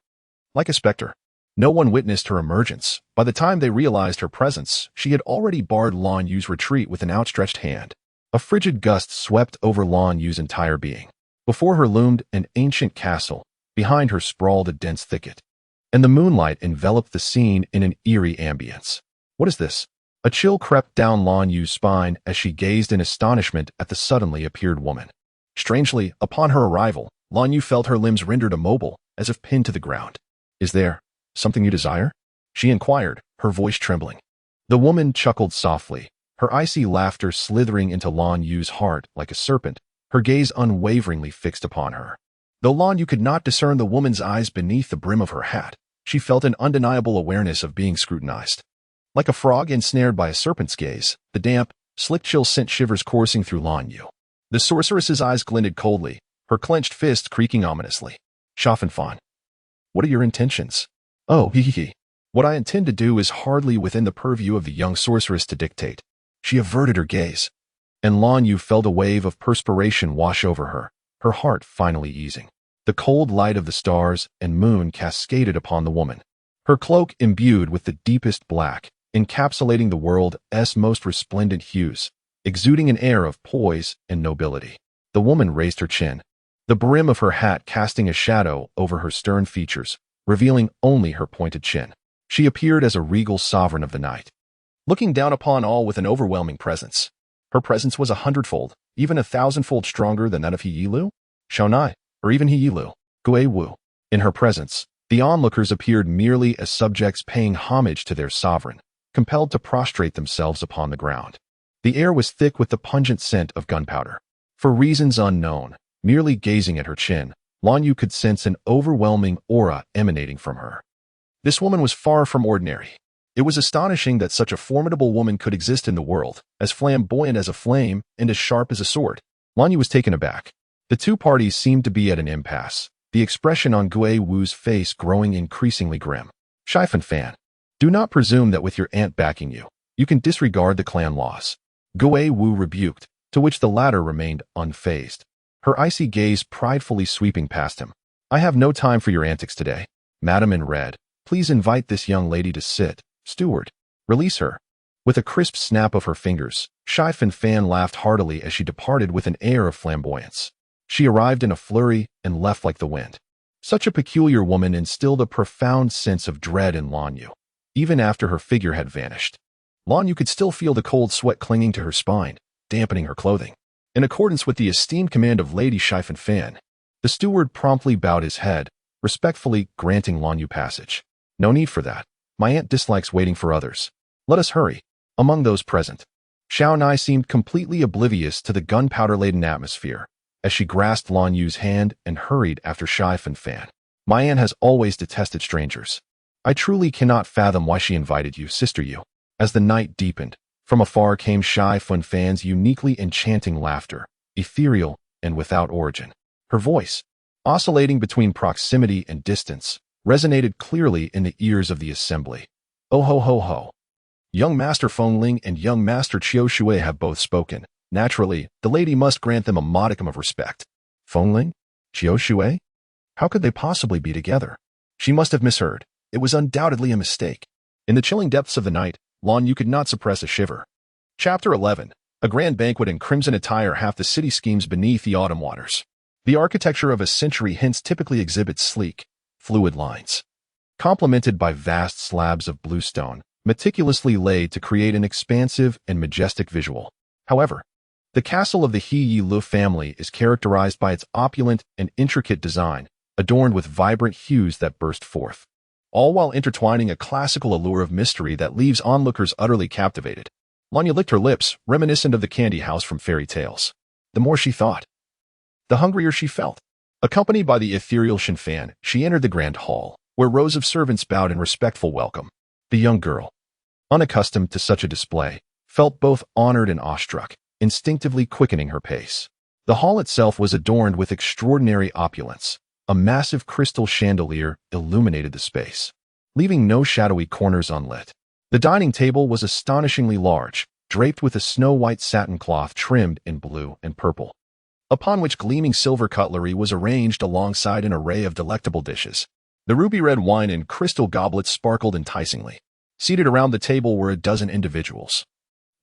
Like a specter, no one witnessed her emergence. By the time they realized her presence, she had already barred Lan Yu's retreat with an outstretched hand. A frigid gust swept over Lan Yu's entire being. Before her loomed an ancient castle, behind her sprawled a dense thicket, and the moonlight enveloped the scene in an eerie ambience. What is this? A chill crept down Lan Yu's spine as she gazed in astonishment at the suddenly appeared woman. Strangely, upon her arrival, Lan Yu felt her limbs rendered immobile, as if pinned to the ground. Is there something you desire? She inquired, her voice trembling. The woman chuckled softly, her icy laughter slithering into Lan Yu's heart like a serpent, her gaze unwaveringly fixed upon her. Though Lan Yu could not discern the woman's eyes beneath the brim of her hat, she felt an undeniable awareness of being scrutinized. Like a frog ensnared by a serpent's gaze, the damp, slick chill sent shivers coursing through Lan Yu. The sorceress's eyes glinted coldly, her clenched fist creaking ominously. Schaffenfan, what are your intentions? Oh, hee. What I intend to do is hardly within the purview of the young sorceress to dictate. She averted her gaze, and Lan Yu felt a wave of perspiration wash over her, her heart finally easing. The cold light of the stars and moon cascaded upon the woman, her cloak imbued with the deepest black, encapsulating the world's most resplendent hues, exuding an air of poise and nobility. The woman raised her chin, the brim of her hat casting a shadow over her stern features, revealing only her pointed chin. She appeared as a regal sovereign of the night, looking down upon all with an overwhelming presence. Her presence was 100-fold, even 1,000-fold stronger than that of Hiyilu, Shaonai, or even Hiyilu, Guiwu. In her presence, the onlookers appeared merely as subjects paying homage to their sovereign, compelled to prostrate themselves upon the ground. The air was thick with the pungent scent of gunpowder. For reasons unknown, merely gazing at her chin, Lan Yu could sense an overwhelming aura emanating from her. This woman was far from ordinary. It was astonishing that such a formidable woman could exist in the world, as flamboyant as a flame and as sharp as a sword. Lan Yu was taken aback. The two parties seemed to be at an impasse, the expression on Gui Wu's face growing increasingly grim. Shifen Fan, do not presume that with your aunt backing you, you can disregard the clan laws. Gui Wu rebuked, to which the latter remained unfazed, her icy gaze pridefully sweeping past him. I have no time for your antics today. Madam in red, please invite this young lady to sit. Steward, release her. With a crisp snap of her fingers, Shai Fan laughed heartily as she departed with an air of flamboyance. She arrived in a flurry and left like the wind. Such a peculiar woman instilled a profound sense of dread in Lanyu. Even after her figure had vanished, Lanyu could still feel the cold sweat clinging to her spine, dampening her clothing. In accordance with the esteemed command of Lady Shai Fan, the steward promptly bowed his head, respectfully granting Lanyu passage. No need for that. My aunt dislikes waiting for others. Let us hurry. Among those present, Xiao Nai seemed completely oblivious to the gunpowder-laden atmosphere as she grasped Lanyu's hand and hurried after Shai Fan. My aunt has always detested strangers. I truly cannot fathom why she invited you, Sister Yu. As the night deepened, from afar came Shai Fan's uniquely enchanting laughter, ethereal and without origin. Her voice, oscillating between proximity and distance, resonated clearly in the ears of the assembly. Oh ho ho ho. Young Master Fengling and young Master Qiu Shui have both spoken. Naturally, the lady must grant them a modicum of respect. Fengling? Qiu Shui? How could they possibly be together? She must have misheard. It was undoubtedly a mistake. In the chilling depths of the night, Lanyu could not suppress a shiver. Chapter 11. A grand banquet in crimson attire half the city schemes beneath the autumn waters. The architecture of a century hence typically exhibits sleek, fluid lines, complemented by vast slabs of bluestone, meticulously laid to create an expansive and majestic visual. However, the castle of the He Yi Lu family is characterized by its opulent and intricate design, adorned with vibrant hues that burst forth, all while intertwining a classical allure of mystery that leaves onlookers utterly captivated. Lanyu licked her lips, reminiscent of the candy house from fairy tales. The more she thought, the hungrier she felt. Accompanied by the ethereal Shin Fan, she entered the grand hall, where rows of servants bowed in respectful welcome. The young girl, unaccustomed to such a display, felt both honored and awestruck, instinctively quickening her pace. The hall itself was adorned with extraordinary opulence. A massive crystal chandelier illuminated the space, leaving no shadowy corners unlit. The dining table was astonishingly large, draped with a snow-white satin cloth trimmed in blue and purple, upon which gleaming silver cutlery was arranged alongside an array of delectable dishes. The ruby-red wine in crystal goblets sparkled enticingly. Seated around the table were a dozen individuals,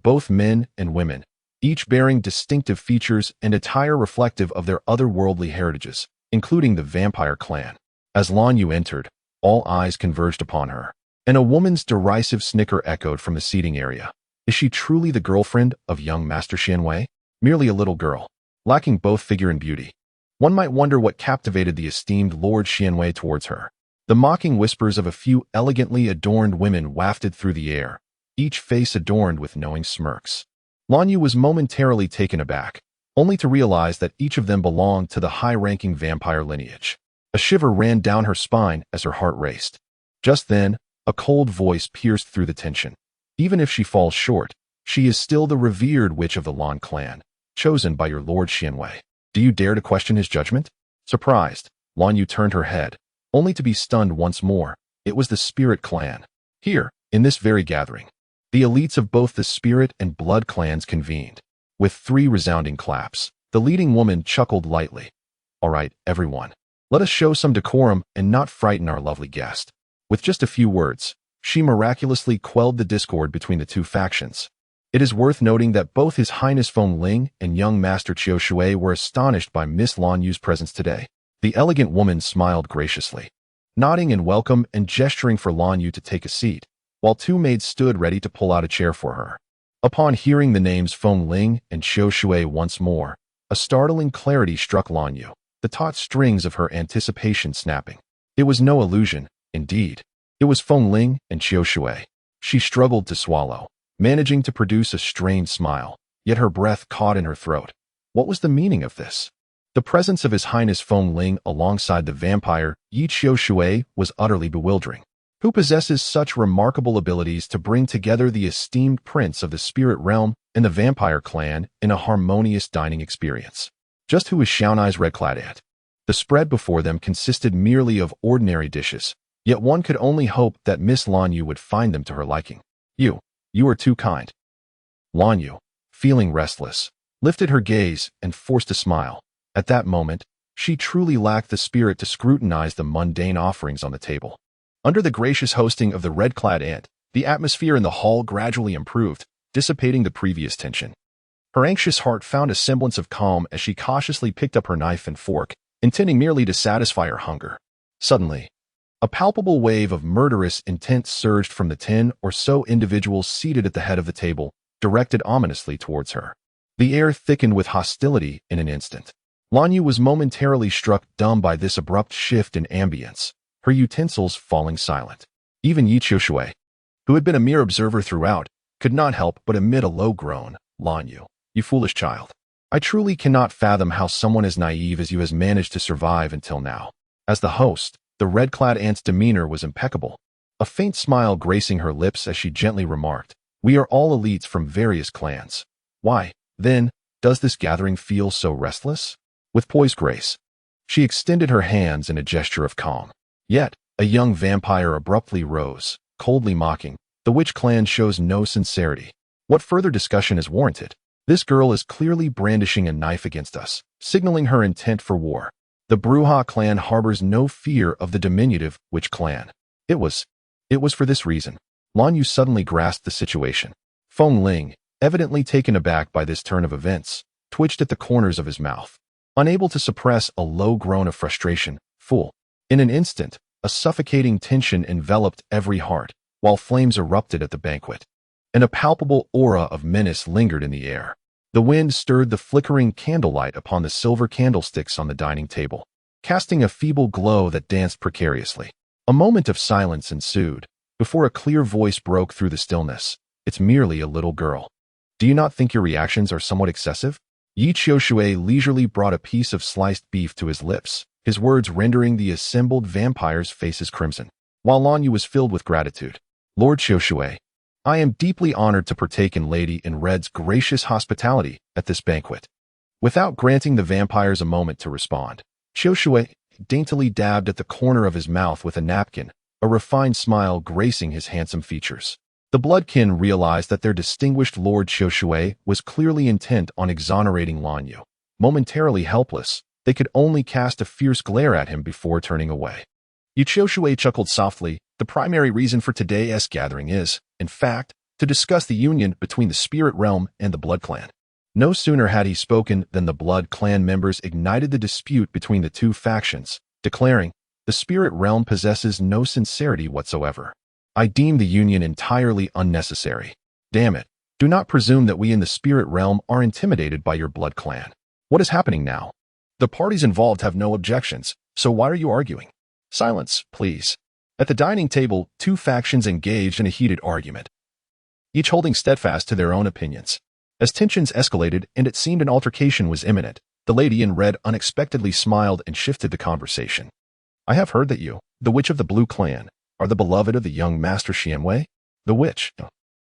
both men and women, each bearing distinctive features and attire reflective of their otherworldly heritages, including the vampire clan. As Lanyu entered, all eyes converged upon her, and a woman's derisive snicker echoed from the seating area. Is she truly the girlfriend of young Master Xianwei? Merely a little girl, lacking both figure and beauty. One might wonder what captivated the esteemed Lord Xianwei towards her. The mocking whispers of a few elegantly adorned women wafted through the air, each face adorned with knowing smirks. Lanyu was momentarily taken aback, only to realize that each of them belonged to the high-ranking vampire lineage. A shiver ran down her spine as her heart raced. Just then, a cold voice pierced through the tension. Even if she falls short, she is still the revered witch of the Lan clan, chosen by your Lord Xianwei. Do you dare to question his judgment? Surprised, Lanyu turned her head, only to be stunned once more. It was the Spirit clan. Here, in this very gathering, the elites of both the Spirit and Blood clans convened. With 3 resounding claps, the leading woman chuckled lightly. All right, everyone. Let us show some decorum and not frighten our lovely guest. With just a few words, she miraculously quelled the discord between the two factions. It is worth noting that both His Highness Fengling and young Master Qiu Shui were astonished by Miss Lanyu's presence today. The elegant woman smiled graciously, nodding in welcome and gesturing for Lanyu to take a seat, while 2 maids stood ready to pull out a chair for her. Upon hearing the names Fengling and Qiu Shui once more, a startling clarity struck Lanyu, the taut strings of her anticipation snapping. It was no illusion, indeed. It was Fengling and Qiu Shui. She struggled to swallow, managing to produce a strained smile, yet her breath caught in her throat. What was the meaning of this? The presence of His Highness Fengling alongside the vampire Yi Qiu Shui was utterly bewildering. Who possesses such remarkable abilities to bring together the esteemed prince of the spirit realm and the vampire clan in a harmonious dining experience? Just who is Xiaonai's red-clad aunt? The spread before them consisted merely of ordinary dishes, yet one could only hope that Miss Lanyu would find them to her liking. You are too kind. Lanyu, feeling restless, lifted her gaze and forced a smile. At that moment, she truly lacked the spirit to scrutinize the mundane offerings on the table. Under the gracious hosting of the red-clad aunt, The atmosphere in the hall gradually improved, dissipating the previous tension. Her anxious heart found a semblance of calm as she cautiously picked up her knife and fork, intending merely to satisfy her hunger. Suddenly, a palpable wave of murderous intent surged from the 10 or so individuals seated at the head of the table, directed ominously towards her. The air thickened with hostility in an instant. Lanyu was momentarily struck dumb by this abrupt shift in ambience, her utensils falling silent. Even Yi Qiushui, who had been a mere observer throughout, could not help but emit a low groan. Lanyu, you foolish child. I truly cannot fathom how someone as naive as you has managed to survive until now. As the host, the red-clad aunt's demeanor was impeccable, a faint smile gracing her lips as she gently remarked, "We are all elites from various clans. Why, then, does this gathering feel so restless?" With poised grace, she extended her hands in a gesture of calm. Yet, a young vampire abruptly rose, coldly mocking, "The witch clan shows no sincerity. What further discussion is warranted? This girl is clearly brandishing a knife against us, signaling her intent for war. The Bruja clan harbors no fear of the diminutive witch clan. It was for this reason." Lanyu suddenly grasped the situation. Feng Ling, evidently taken aback by this turn of events, twitched at the corners of his mouth, unable to suppress a low groan of frustration. Fool. In an instant, a suffocating tension enveloped every heart, while flames erupted at the banquet. And a palpable aura of menace lingered in the air. The wind stirred the flickering candlelight upon the silver candlesticks on the dining table, casting a feeble glow that danced precariously. A moment of silence ensued, before a clear voice broke through the stillness. "It's merely a little girl. Do you not think your reactions are somewhat excessive?" Yi Qiushui leisurely brought a piece of sliced beef to his lips, his words rendering the assembled vampires' faces crimson, while Lanyu was filled with gratitude. "Lord Qiushui, I am deeply honored to partake in Lady in Red's gracious hospitality at this banquet." Without granting the vampires a moment to respond, Qiushui daintily dabbed at the corner of his mouth with a napkin, a refined smile gracing his handsome features. The bloodkin realized that their distinguished Lord Qiushui was clearly intent on exonerating Lanyu. Momentarily helpless, they could only cast a fierce glare at him before turning away. Yi Qiushui chuckled softly. "The primary reason for today's gathering is, in fact, to discuss the union between the spirit realm and the blood clan." No sooner had he spoken than the blood clan members ignited the dispute between the two factions, declaring, "The spirit realm possesses no sincerity whatsoever. I deem the union entirely unnecessary. Damn it, do not presume that we in the spirit realm are intimidated by your blood clan. What is happening now? The parties involved have no objections, so why are you arguing? Silence, please." At the dining table, two factions engaged in a heated argument, each holding steadfast to their own opinions. As tensions escalated and it seemed an altercation was imminent, the lady in red unexpectedly smiled and shifted the conversation. "I have heard that you, the witch of the blue clan, are the beloved of the young Master Xianwei?" The witch,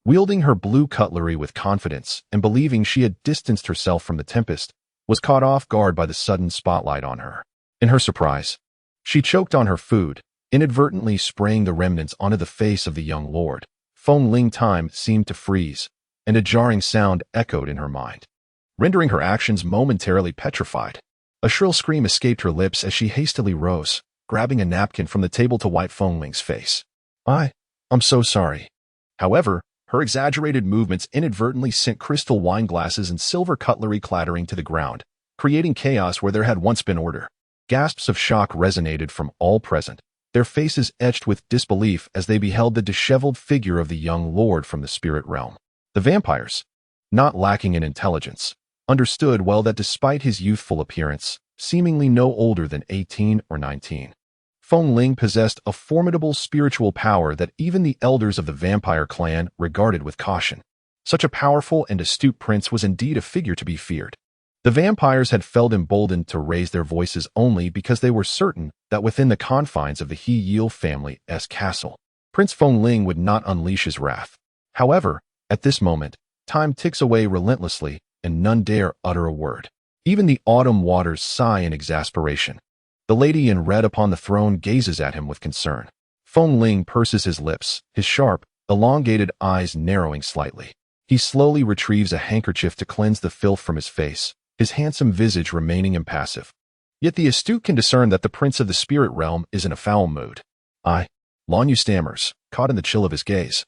wielding her blue cutlery with confidence and believing she had distanced herself from the tempest, was caught off guard by the sudden spotlight on her. In her surprise, she choked on her food, inadvertently spraying the remnants onto the face of the young lord. Feng Ling time seemed to freeze, and a jarring sound echoed in her mind, rendering her actions momentarily petrified. A shrill scream escaped her lips as she hastily rose, grabbing a napkin from the table to wipe Feng Ling's face. I'm so sorry." However, her exaggerated movements inadvertently sent crystal wine glasses and silver cutlery clattering to the ground, creating chaos where there had once been order. Gasps of shock resonated from all present, their faces etched with disbelief as they beheld the disheveled figure of the young lord from the spirit realm. The vampires, not lacking in intelligence, understood well that despite his youthful appearance, seemingly no older than 18 or 19, Feng Ling possessed a formidable spiritual power that even the elders of the vampire clan regarded with caution. Such a powerful and astute prince was indeed a figure to be feared. The vampires had felt emboldened to raise their voices only because they were certain that within the confines of the He Yil family's castle, Prince Feng Ling would not unleash his wrath. However, at this moment, time ticks away relentlessly, and none dare utter a word. Even the autumn waters sigh in exasperation. The lady in red upon the throne gazes at him with concern. Feng Ling purses his lips, his sharp, elongated eyes narrowing slightly. He slowly retrieves a handkerchief to cleanse the filth from his face, his handsome visage remaining impassive. Yet the astute can discern that the prince of the spirit realm is in a foul mood. Lanyu stammers, caught in the chill of his gaze.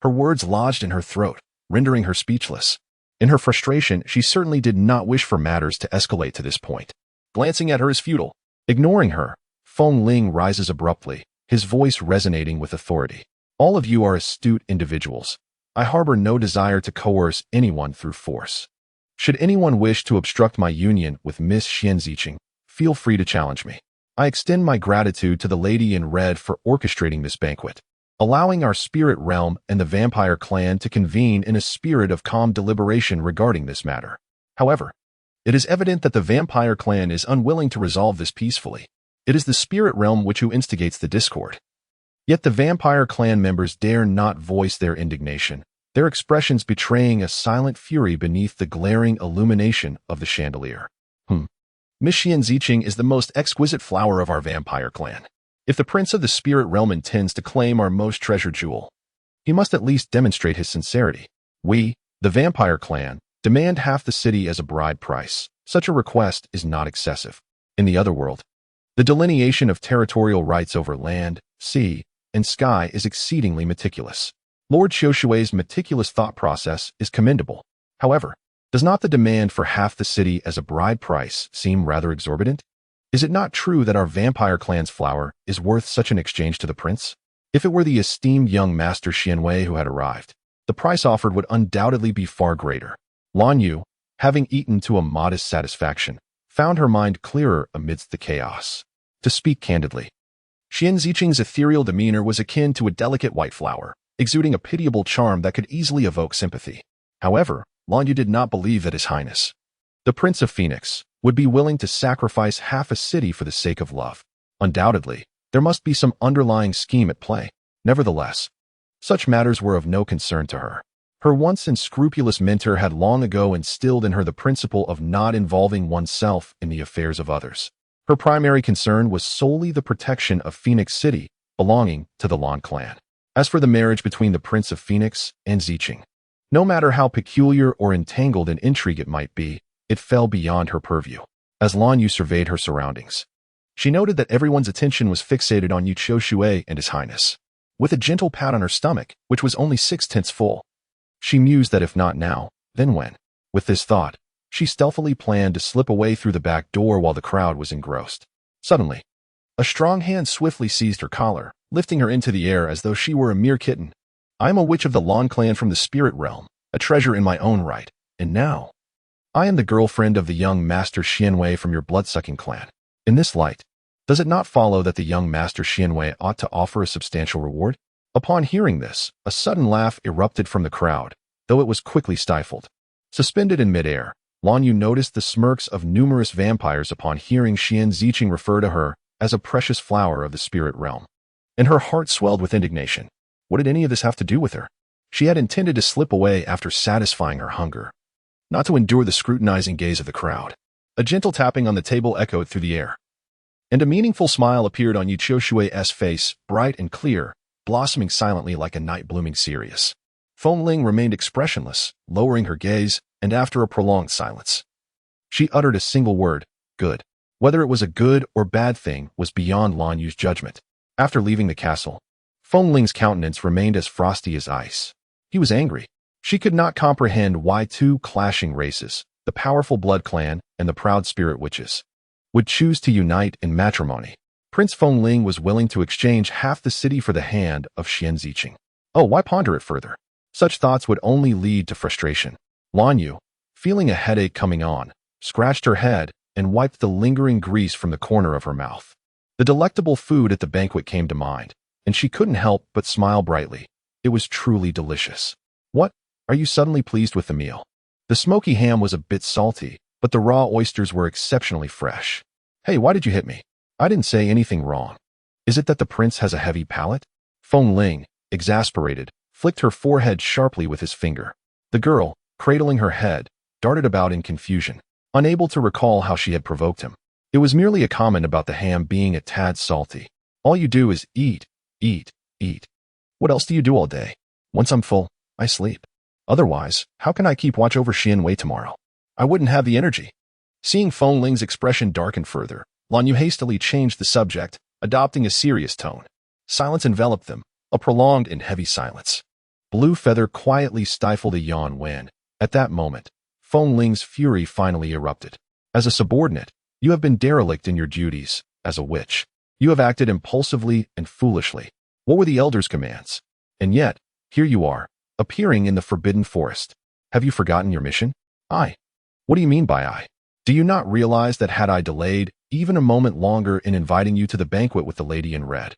Her words lodged in her throat, rendering her speechless. In her frustration, she certainly did not wish for matters to escalate to this point. Glancing at her is futile. Ignoring her, Feng Ling rises abruptly, his voice resonating with authority. All of you are astute individuals. I harbor no desire to coerce anyone through force. Should anyone wish to obstruct my union with Miss Xianziqing, feel free to challenge me. I extend my gratitude to the lady in red for orchestrating this banquet, allowing our spirit realm and the vampire clan to convene in a spirit of calm deliberation regarding this matter. However, it is evident that the vampire clan is unwilling to resolve this peacefully. It is the spirit realm who instigates the discord. Yet the vampire clan members dare not voice their indignation, their expressions betraying a silent fury beneath the glaring illumination of the chandelier. Miss Xianziqing is the most exquisite flower of our vampire clan. If the prince of the spirit realm intends to claim our most treasured jewel, he must at least demonstrate his sincerity. We, the vampire clan, demand half the city as a bride price. Such a request is not excessive. In the other world, the delineation of territorial rights over land, sea, and sky is exceedingly meticulous. Lord Xiushui's meticulous thought process is commendable. However, does not the demand for half the city as a bride price seem rather exorbitant? Is it not true that our vampire clan's flower is worth such an exchange to the prince? If it were the esteemed young master Xianwei who had arrived, the price offered would undoubtedly be far greater. Lan Yu, having eaten to a modest satisfaction, found her mind clearer amidst the chaos. To speak candidly, Xianziqing's ethereal demeanor was akin to a delicate white flower, exuding a pitiable charm that could easily evoke sympathy. However, Lan Yu did not believe that His Highness, the Prince of Phoenix, would be willing to sacrifice half a city for the sake of love. Undoubtedly, there must be some underlying scheme at play. Nevertheless, such matters were of no concern to her. Her once unscrupulous mentor had long ago instilled in her the principle of not involving oneself in the affairs of others. Her primary concern was solely the protection of Phoenix City, belonging to the Lan clan. As for the marriage between the Prince of Phoenix and Ziqing, no matter how peculiar or entangled in intrigue it might be, it fell beyond her purview. As Lan Yu surveyed her surroundings, she noted that everyone's attention was fixated on Yu Qiushui and His Highness. With a gentle pat on her stomach, which was only 6/10 full, she mused that if not now, then when? With this thought, she stealthily planned to slip away through the back door while the crowd was engrossed. Suddenly, a strong hand swiftly seized her collar, lifting her into the air as though she were a mere kitten. I am a witch of the Lan clan from the spirit realm, a treasure in my own right, and now, I am the girlfriend of the young master Xianwei from your blood-sucking clan. In this light, does it not follow that the young master Xianwei ought to offer a substantial reward? Upon hearing this, a sudden laugh erupted from the crowd, though it was quickly stifled. Suspended in midair, Lan Yu noticed the smirks of numerous vampires upon hearing Xianziqing refer to her as a precious flower of the spirit realm. And her heart swelled with indignation. What did any of this have to do with her? She had intended to slip away after satisfying her hunger, not to endure the scrutinizing gaze of the crowd. A gentle tapping on the table echoed through the air, and a meaningful smile appeared on Yu Qiushui's face, bright and clear, blossoming silently like a night blooming cereus. Feng Ling remained expressionless, lowering her gaze, and after a prolonged silence, she uttered a single word, good. Whether it was a good or bad thing was beyond Lan Yu's judgment. After leaving the castle, Feng Ling's countenance remained as frosty as ice. He was angry. She could not comprehend why two clashing races, the powerful blood clan and the proud spirit witches, would choose to unite in matrimony. Prince Feng Ling was willing to exchange half the city for the hand of Xianziqing. Oh, why ponder it further? Such thoughts would only lead to frustration. Lan Yu, feeling a headache coming on, scratched her head and wiped the lingering grease from the corner of her mouth. The delectable food at the banquet came to mind, and she couldn't help but smile brightly. It was truly delicious. What? Are you suddenly pleased with the meal? The smoky ham was a bit salty, but the raw oysters were exceptionally fresh. Hey, why did you hit me? I didn't say anything wrong. Is it that the prince has a heavy palate? Feng Ling, exasperated, flicked her forehead sharply with his finger. The girl, cradling her head, darted about in confusion, unable to recall how she had provoked him. It was merely a comment about the ham being a tad salty. All you do is eat, eat, eat. What else do you do all day? Once I'm full, I sleep. Otherwise, how can I keep watch over Xianwei tomorrow? I wouldn't have the energy. Seeing Feng Ling's expression darken further, Lan Yu hastily changed the subject, adopting a serious tone. Silence enveloped them, a prolonged and heavy silence. Blue Feather quietly stifled a yawn when, at that moment, Feng Ling's fury finally erupted. As a subordinate, you have been derelict in your duties. As a witch, you have acted impulsively and foolishly. What were the Elder's commands? And yet, here you are, appearing in the Forbidden Forest. Have you forgotten your mission? What do you mean by I? Do you not realize that had I delayed even a moment longer in inviting you to the banquet with the lady in red,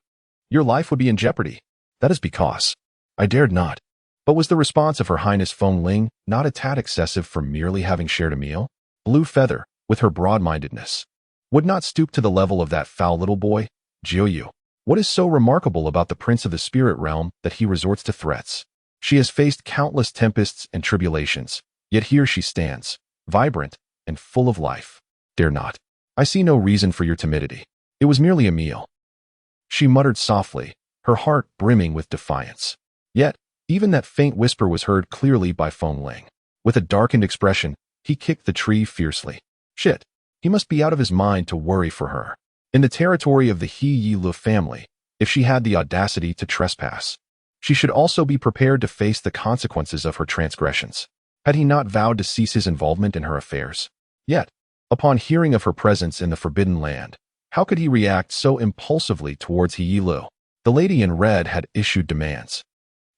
your life would be in jeopardy? That is because I dared not. But was the response of Her Highness Feng Ling not a tad excessive for merely having shared a meal? Blue Feather, with her broad-mindedness, would not stoop to the level of that foul little boy, Jiu Yu. What is so remarkable about the Prince of the Spirit Realm that he resorts to threats? She has faced countless tempests and tribulations, yet here she stands, vibrant and full of life. Dare not. I see no reason for your timidity. It was merely a meal. She muttered softly, her heart brimming with defiance. Yet, even that faint whisper was heard clearly by Feng Ling. With a darkened expression, he kicked the tree fiercely. Shit. He must be out of his mind to worry for her. In the territory of the He Yi Lu family, if she had the audacity to trespass, she should also be prepared to face the consequences of her transgressions. Had he not vowed to cease his involvement in her affairs? Yet, upon hearing of her presence in the Forbidden Land, how could he react so impulsively towards He Yi Lu? The lady in red had issued demands,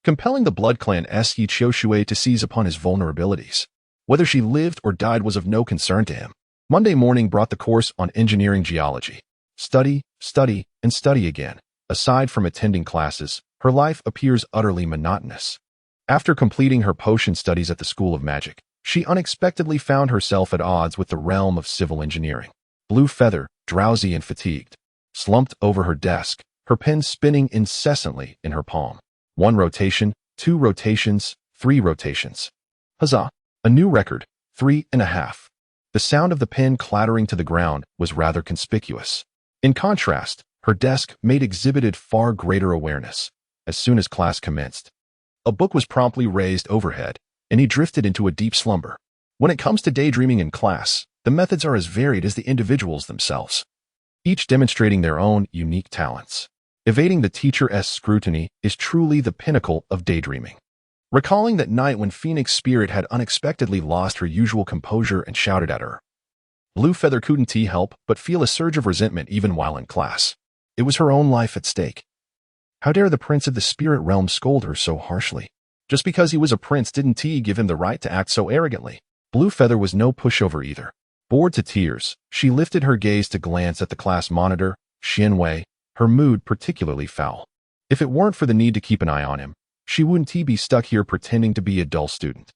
compelling the Blood Clan Yi Qiushui to seize upon his vulnerabilities. Whether she lived or died was of no concern to him. Monday morning brought the course on engineering geology. Study, study, and study again. Aside from attending classes, her life appears utterly monotonous. After completing her potion studies at the School of Magic, she unexpectedly found herself at odds with the realm of civil engineering. Blue Feather, drowsy and fatigued, slumped over her desk, her pen spinning incessantly in her palm. 1 rotation, 2 rotations, 3 rotations. Huzzah! A new record, 3.5. The sound of the pen clattering to the ground was rather conspicuous. In contrast, her desk made exhibited far greater awareness. As soon as class commenced, a book was promptly raised overhead, and he drifted into a deep slumber. When it comes to daydreaming in class, the methods are as varied as the individuals themselves, each demonstrating their own unique talents. Evading the teacher's scrutiny is truly the pinnacle of daydreaming. Recalling that night when Phoenix Spirit had unexpectedly lost her usual composure and shouted at her, Blue Feather couldn't help but feel a surge of resentment even while in class. It was her own life at stake. How dare the Prince of the Spirit Realm scold her so harshly? Just because he was a prince didn't he give him the right to act so arrogantly? Blue Feather was no pushover either. Bored to tears, she lifted her gaze to glance at the class monitor, Xianwei, her mood particularly foul. If it weren't for the need to keep an eye on him, she wouldn't be stuck here pretending to be a dull student.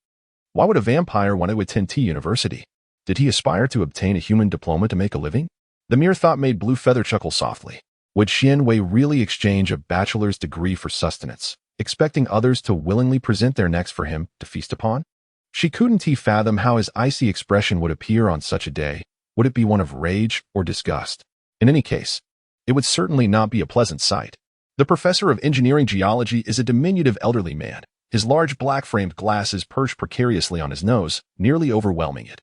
Why would a vampire want to attend university? Did he aspire to obtain a human diploma to make a living? The mere thought made Blue Feather chuckle softly. Would Xianwei really exchange a bachelor's degree for sustenance, expecting others to willingly present their necks for him to feast upon? She couldn't fathom how his icy expression would appear on such a day. Would it be one of rage or disgust? In any case, it would certainly not be a pleasant sight. The professor of engineering geology is a diminutive elderly man, his large black-framed glasses perched precariously on his nose, nearly overwhelming it.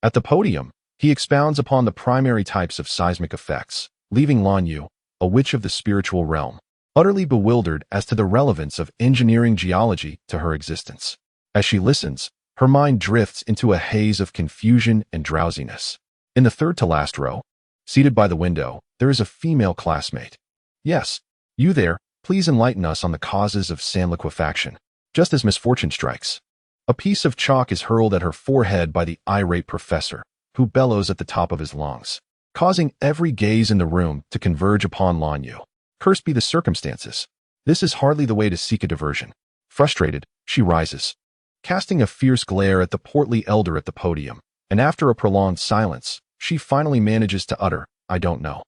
At the podium, he expounds upon the primary types of seismic effects, leaving Lan Yu, a witch of the spiritual realm, utterly bewildered as to the relevance of engineering geology to her existence. As she listens, her mind drifts into a haze of confusion and drowsiness. In the third-to-last row, seated by the window, there is a female classmate. Yes, you there, please enlighten us on the causes of sand liquefaction, just as misfortune strikes. A piece of chalk is hurled at her forehead by the irate professor, who bellows at the top of his lungs, causing every gaze in the room to converge upon Lan Yu. Cursed be the circumstances. This is hardly the way to seek a diversion. Frustrated, she rises, casting a fierce glare at the portly elder at the podium, and after a prolonged silence, she finally manages to utter, I don't know.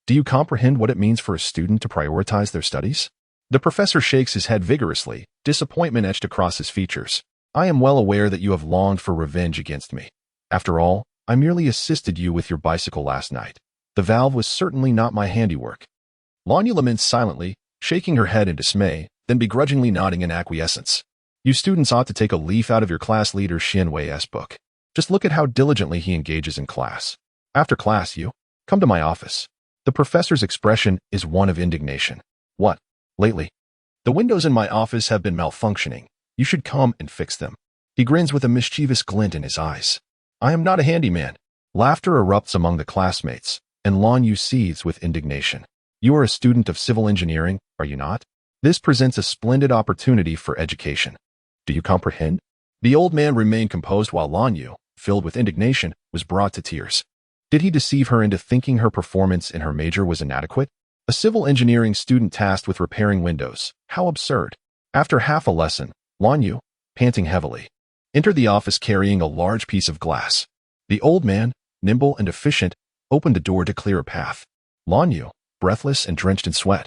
Do you comprehend what it means for a student to prioritize their studies? The professor shakes his head vigorously, disappointment etched across his features. I am well aware that you have longed for revenge against me. After all, I merely assisted you with your bicycle last night. The valve was certainly not my handiwork. Lan Yu laments silently, shaking her head in dismay, then begrudgingly nodding in acquiescence. You students ought to take a leaf out of your class leader Xianwei's book. Just look at how diligently he engages in class. After class, you come to my office. The professor's expression is one of indignation. What? Lately, The windows in my office have been malfunctioning. You should come and fix them. He grins with a mischievous glint in his eyes. I am not a handyman. Laughter erupts among the classmates, and Lan Yu seethes with indignation. You are a student of civil engineering, are you not? This presents a splendid opportunity for education. Do you comprehend? The old man remained composed while Lan Yu, filled with indignation, was brought to tears. Did he deceive her into thinking her performance in her major was inadequate? A civil engineering student tasked with repairing windows. How absurd. After half a lesson, Lan Yu, panting heavily, entered the office carrying a large piece of glass. The old man, nimble and efficient, opened the door to clear a path. Lan Yu, breathless and drenched in sweat,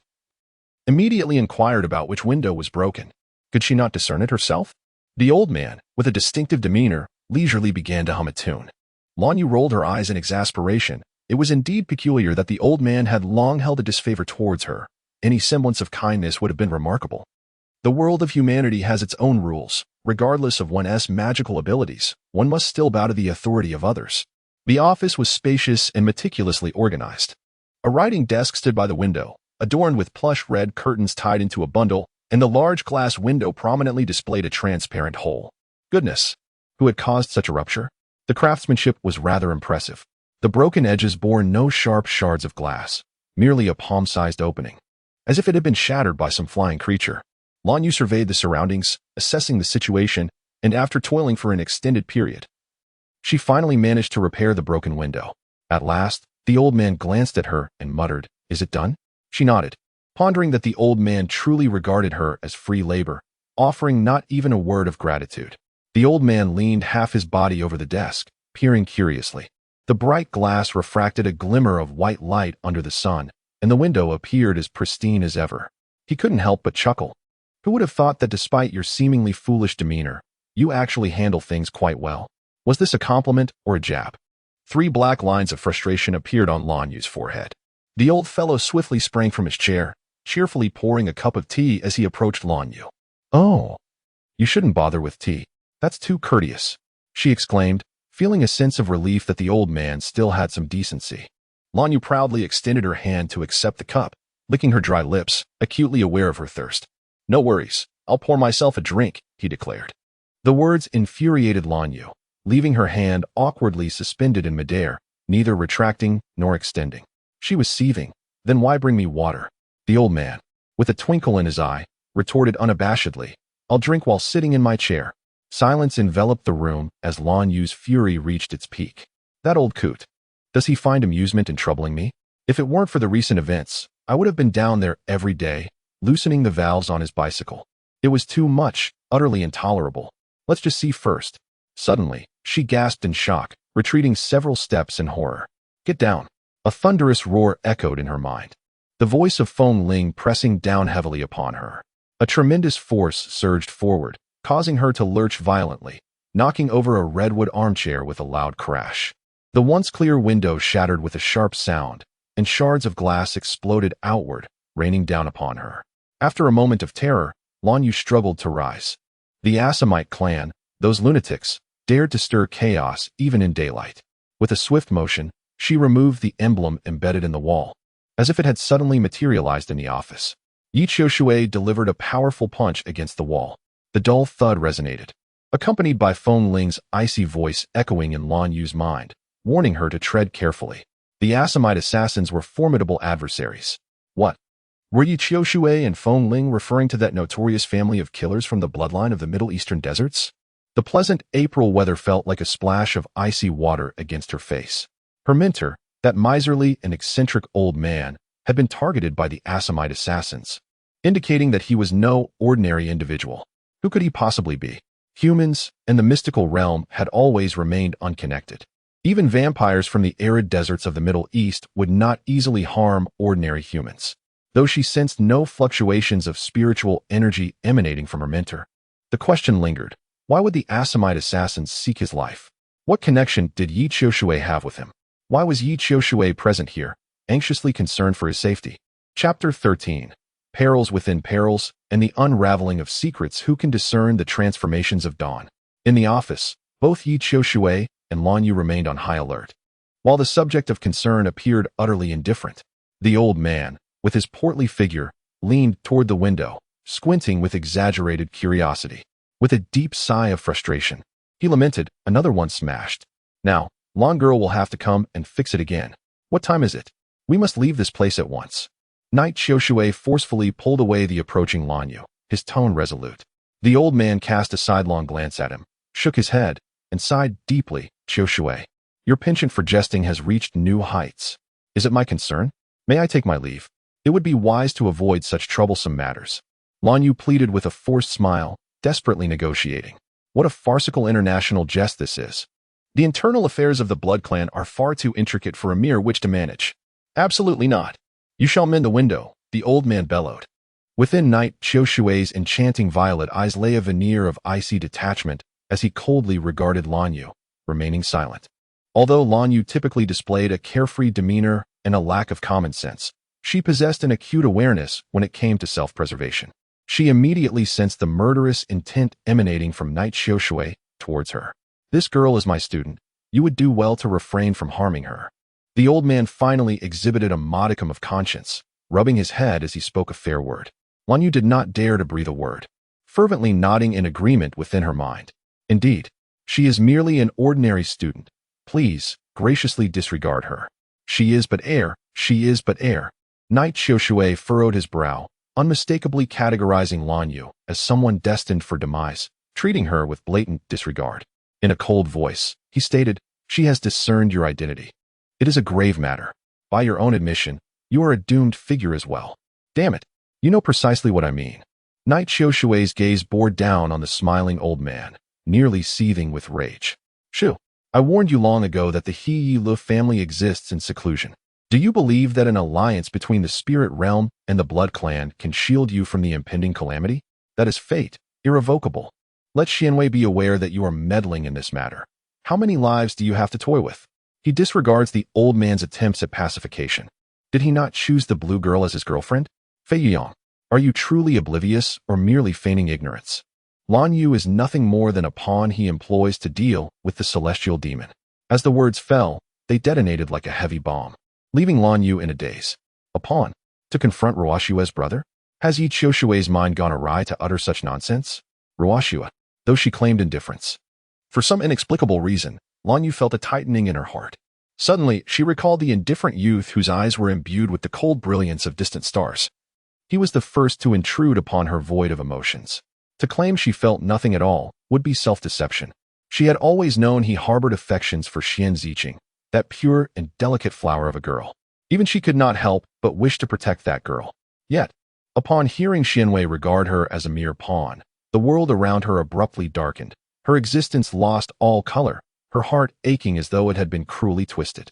immediately inquired about which window was broken. Could she not discern it herself? The old man, with a distinctive demeanor, leisurely began to hum a tune. Lan Yu rolled her eyes in exasperation. It was indeed peculiar that the old man had long held a disfavor towards her. Any semblance of kindness would have been remarkable. The world of humanity has its own rules. Regardless of one's magical abilities, one must still bow to the authority of others. The office was spacious and meticulously organized. A writing desk stood by the window, adorned with plush red curtains tied into a bundle, and the large glass window prominently displayed a transparent hole. Goodness! Who had caused such a rupture? The craftsmanship was rather impressive. The broken edges bore no sharp shards of glass, merely a palm-sized opening, as if it had been shattered by some flying creature. Lan Yu surveyed the surroundings, assessing the situation, and after toiling for an extended period, she finally managed to repair the broken window. At last, the old man glanced at her and muttered, "Is it done?" She nodded, pondering that the old man truly regarded her as free labor, offering not even a word of gratitude. The old man leaned half his body over the desk, peering curiously. The bright glass refracted a glimmer of white light under the sun, and the window appeared as pristine as ever. He couldn't help but chuckle. Who would have thought that despite your seemingly foolish demeanor, you actually handle things quite well? Was this a compliment or a jab? 3 black lines of frustration appeared on Lan Yu's forehead. The old fellow swiftly sprang from his chair, cheerfully pouring a cup of tea as he approached Lan Yu. "Oh, you shouldn't bother with tea. That's too courteous," she exclaimed, feeling a sense of relief that the old man still had some decency. Lan Yu proudly extended her hand to accept the cup, licking her dry lips, acutely aware of her thirst. "No worries, I'll pour myself a drink," he declared. The words infuriated Lan Yu, leaving her hand awkwardly suspended in midair, neither retracting nor extending. She was seething. "Then why bring me water?" The old man, with a twinkle in his eye, retorted unabashedly, "I'll drink while sitting in my chair." Silence enveloped the room as Lan Yu's fury reached its peak. That old coot. Does he find amusement in troubling me? If it weren't for the recent events, I would have been down there every day, loosening the valves on his bicycle. It was too much, utterly intolerable. Let's just see first. Suddenly, she gasped in shock, retreating several steps in horror. "Get down." A thunderous roar echoed in her mind. The voice of Feng Ling pressing down heavily upon her. A tremendous force surged forward, causing her to lurch violently, knocking over a redwood armchair with a loud crash. The once clear window shattered with a sharp sound, and shards of glass exploded outward, raining down upon her. After a moment of terror, Lan Yu struggled to rise. The Assamite clan, those lunatics, dared to stir chaos even in daylight. With a swift motion, she removed the emblem embedded in the wall, as if it had suddenly materialized in the office. Yi Qiushui delivered a powerful punch against the wall. The dull thud resonated, accompanied by Feng Ling's icy voice echoing in Lan Yu's mind, warning her to tread carefully. The Assamite assassins were formidable adversaries. What? Were Yi Qiushui and Feng Ling referring to that notorious family of killers from the bloodline of the Middle Eastern deserts? The pleasant April weather felt like a splash of icy water against her face. Her mentor, that miserly and eccentric old man, had been targeted by the Assamite assassins, indicating that he was no ordinary individual. Who could he possibly be? Humans and the mystical realm had always remained unconnected. Even vampires from the arid deserts of the Middle East would not easily harm ordinary humans. Though she sensed no fluctuations of spiritual energy emanating from her mentor, the question lingered. Why would the Assamite assassins seek his life? What connection did Yi Qiushui have with him? Why was Yi Qiushui present here, anxiously concerned for his safety? Chapter 13. Perils within perils, and the unraveling of secrets. Who can discern the transformations of dawn? In the office, both Yi Qiushui and Lan Yu remained on high alert. While the subject of concern appeared utterly indifferent, the old man, with his portly figure, leaned toward the window, squinting with exaggerated curiosity. With a deep sigh of frustration, he lamented, "Another one smashed. Now, Lan girl will have to come and fix it again. What time is it? We must leave this place at once." Knight Xiaoshui forcefully pulled away the approaching Lan Yu, his tone resolute. The old man cast a sidelong glance at him, shook his head, and sighed deeply. "Xiaoshui, your penchant for jesting has reached new heights. Is it my concern? May I take my leave? It would be wise to avoid such troublesome matters." Lan Yu pleaded with a forced smile, desperately negotiating. What a farcical international jest this is. The internal affairs of the Blood Clan are far too intricate for a mere witch to manage. Absolutely not. You shall mend the window, the old man bellowed. Within Knight Xiaoshui's enchanting violet eyes lay a veneer of icy detachment as he coldly regarded Lan Yu, remaining silent. Although Lan Yu typically displayed a carefree demeanor and a lack of common sense, she possessed an acute awareness when it came to self-preservation. She immediately sensed the murderous intent emanating from Knight Xiaoshui towards her. "This girl is my student. You would do well to refrain from harming her." The old man finally exhibited a modicum of conscience, rubbing his head as he spoke a fair word. Lan Yu did not dare to breathe a word, fervently nodding in agreement within her mind. "Indeed, she is merely an ordinary student. Please, graciously disregard her. She is but air, she is but air." Knight Xiaoshui furrowed his brow, unmistakably categorizing Lan Yu as someone destined for demise, treating her with blatant disregard. In a cold voice, he stated, "She has discerned your identity. It is a grave matter. By your own admission, you are a doomed figure as well." "Damn it, you know precisely what I mean." Knight Xiaoshui's gaze bore down on the smiling old man, nearly seething with rage. "Shu, I warned you long ago that the He Yi Lu family exists in seclusion. Do you believe that an alliance between the spirit realm and the Blood Clan can shield you from the impending calamity? That is fate, irrevocable. Let Xianwei be aware that you are meddling in this matter. How many lives do you have to toy with?" He disregards the old man's attempts at pacification. Did he not choose the blue girl as his girlfriend? "Fei Yuyang, are you truly oblivious or merely feigning ignorance? Lan Yu is nothing more than a pawn he employs to deal with the celestial demon." As the words fell, they detonated like a heavy bomb, leaving Lan Yu in a daze. A pawn? To confront Ruoshua's brother? Has Yi Qiushui's mind gone awry to utter such nonsense? Ruoshua, though she claimed indifference. For some inexplicable reason, Lan Yu felt a tightening in her heart. Suddenly, she recalled the indifferent youth whose eyes were imbued with the cold brilliance of distant stars. He was the first to intrude upon her void of emotions. To claim she felt nothing at all would be self-deception. She had always known he harbored affections for Xian Ziqing, that pure and delicate flower of a girl. Even she could not help but wish to protect that girl. Yet, upon hearing Xianwei regard her as a mere pawn, the world around her abruptly darkened. Her existence lost all color, her heart aching as though it had been cruelly twisted.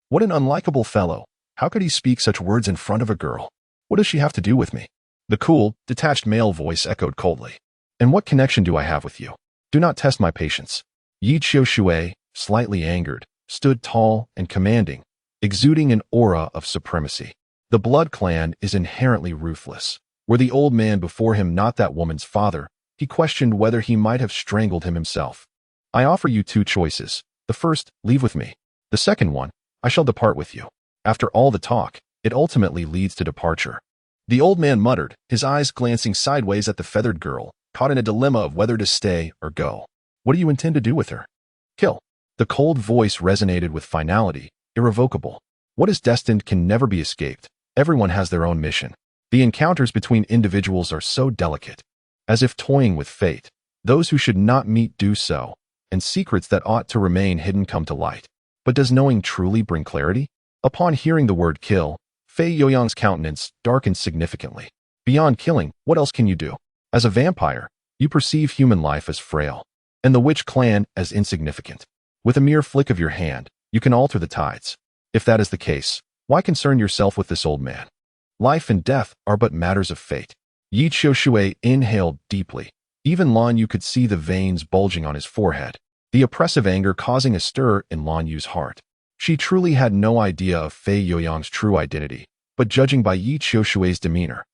What an unlikable fellow. How could he speak such words in front of a girl? What does she have to do with me? The cool, detached male voice echoed coldly. And what connection do I have with you? Do not test my patience. Yi Qiushui, slightly angered, stood tall and commanding, exuding an aura of supremacy. The Blood Clan is inherently ruthless. Were the old man before him not that woman's father, he questioned whether he might have strangled him himself. "I offer you two choices. The first, leave with me. The second one, I shall depart with you." After all the talk, it ultimately leads to departure. The old man muttered, his eyes glancing sideways at the feathered girl, caught in a dilemma of whether to stay or go. "What do you intend to do with her?" "Kill." The cold voice resonated with finality, irrevocable. What is destined can never be escaped. Everyone has their own mission. The encounters between individuals are so delicate. As if toying with fate, those who should not meet do so, and secrets that ought to remain hidden come to light. But does knowing truly bring clarity? Upon hearing the word kill, Fei Yoyang's countenance darkened significantly. Beyond killing, what else can you do? As a vampire, you perceive human life as frail, and the witch clan as insignificant. With a mere flick of your hand, you can alter the tides. If that is the case, why concern yourself with this old man? Life and death are but matters of fate. Yi Qiushui inhaled deeply. Even Lan Yu could see the veins bulging on his forehead, the oppressive anger causing a stir in Lan Yu's heart. She truly had no idea of Fei Yoyang's true identity, but judging by Yi Qiushui's demeanor,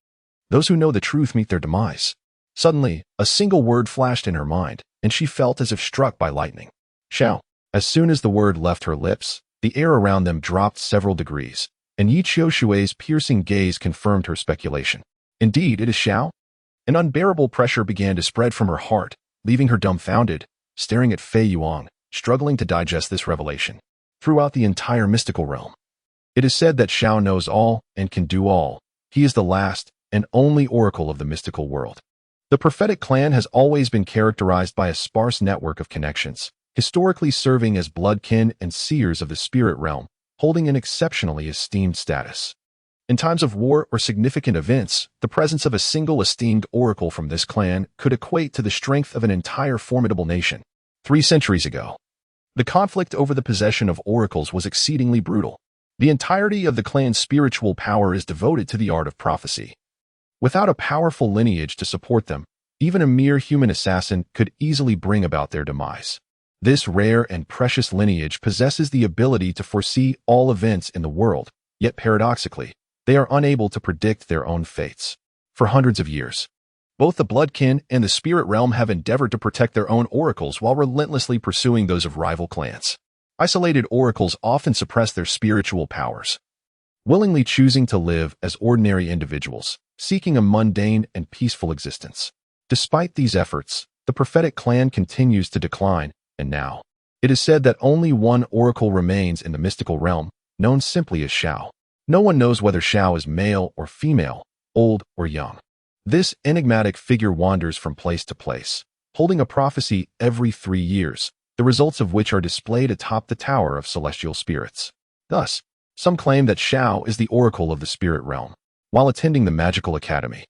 those who know the truth meet their demise. Suddenly, a single word flashed in her mind, and she felt as if struck by lightning. Shao. As soon as the word left her lips, the air around them dropped several degrees, and Yi Qiushui's piercing gaze confirmed her speculation. Indeed, it is Shao? An unbearable pressure began to spread from her heart, leaving her dumbfounded, staring at Fei Yuang, struggling to digest this revelation. Throughout the entire mystical realm, it is said that Xiao knows all and can do all. He is the last and only oracle of the mystical world. The prophetic clan has always been characterized by a sparse network of connections, historically serving as bloodkin and seers of the spirit realm, holding an exceptionally esteemed status. In times of war or significant events, the presence of a single esteemed oracle from this clan could equate to the strength of an entire formidable nation. 3 centuries ago, the conflict over the possession of oracles was exceedingly brutal. The entirety of the clan's spiritual power is devoted to the art of prophecy. Without a powerful lineage to support them, even a mere human assassin could easily bring about their demise. This rare and precious lineage possesses the ability to foresee all events in the world, yet paradoxically, they are unable to predict their own fates. For hundreds of years, both the bloodkin and the spirit realm have endeavored to protect their own oracles while relentlessly pursuing those of rival clans. Isolated oracles often suppress their spiritual powers, willingly choosing to live as ordinary individuals, seeking a mundane and peaceful existence. Despite these efforts, the prophetic clan continues to decline, and now, it is said that only one oracle remains in the mystical realm, known simply as Xiao. No one knows whether Xiao is male or female, old or young. This enigmatic figure wanders from place to place, holding a prophecy every 3 years, the results of which are displayed atop the Tower of Celestial Spirits. Thus, some claim that Xiao is the oracle of the spirit realm. While attending the Magical Academy,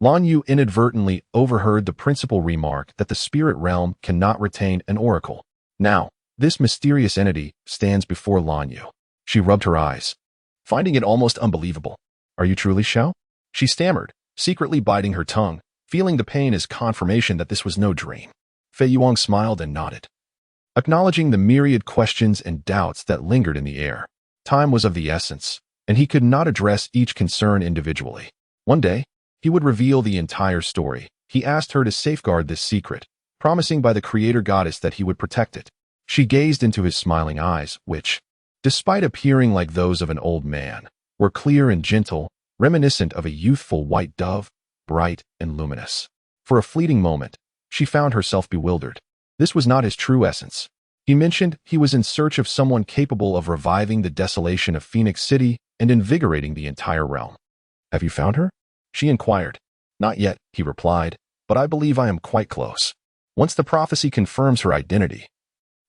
Lan Yu inadvertently overheard the principal remark that the spirit realm cannot retain an oracle. Now, this mysterious entity stands before Lan Yu. She rubbed her eyes, finding it almost unbelievable. "Are you truly Xiao?" she stammered, secretly biting her tongue, feeling the pain as confirmation that this was no dream. Fei Yuang smiled and nodded, acknowledging the myriad questions and doubts that lingered in the air. Time was of the essence, and he could not address each concern individually. One day, he would reveal the entire story. He asked her to safeguard this secret, promising by the creator goddess that he would protect it. She gazed into his smiling eyes, which, despite appearing like those of an old man, were clear and gentle, reminiscent of a youthful white dove, bright and luminous. For a fleeting moment, she found herself bewildered. This was not his true essence. He mentioned he was in search of someone capable of reviving the desolation of Phoenix City and invigorating the entire realm. "Have you found her?" she inquired. "Not yet," he replied, "but I believe I am quite close. Once the prophecy confirms her identity,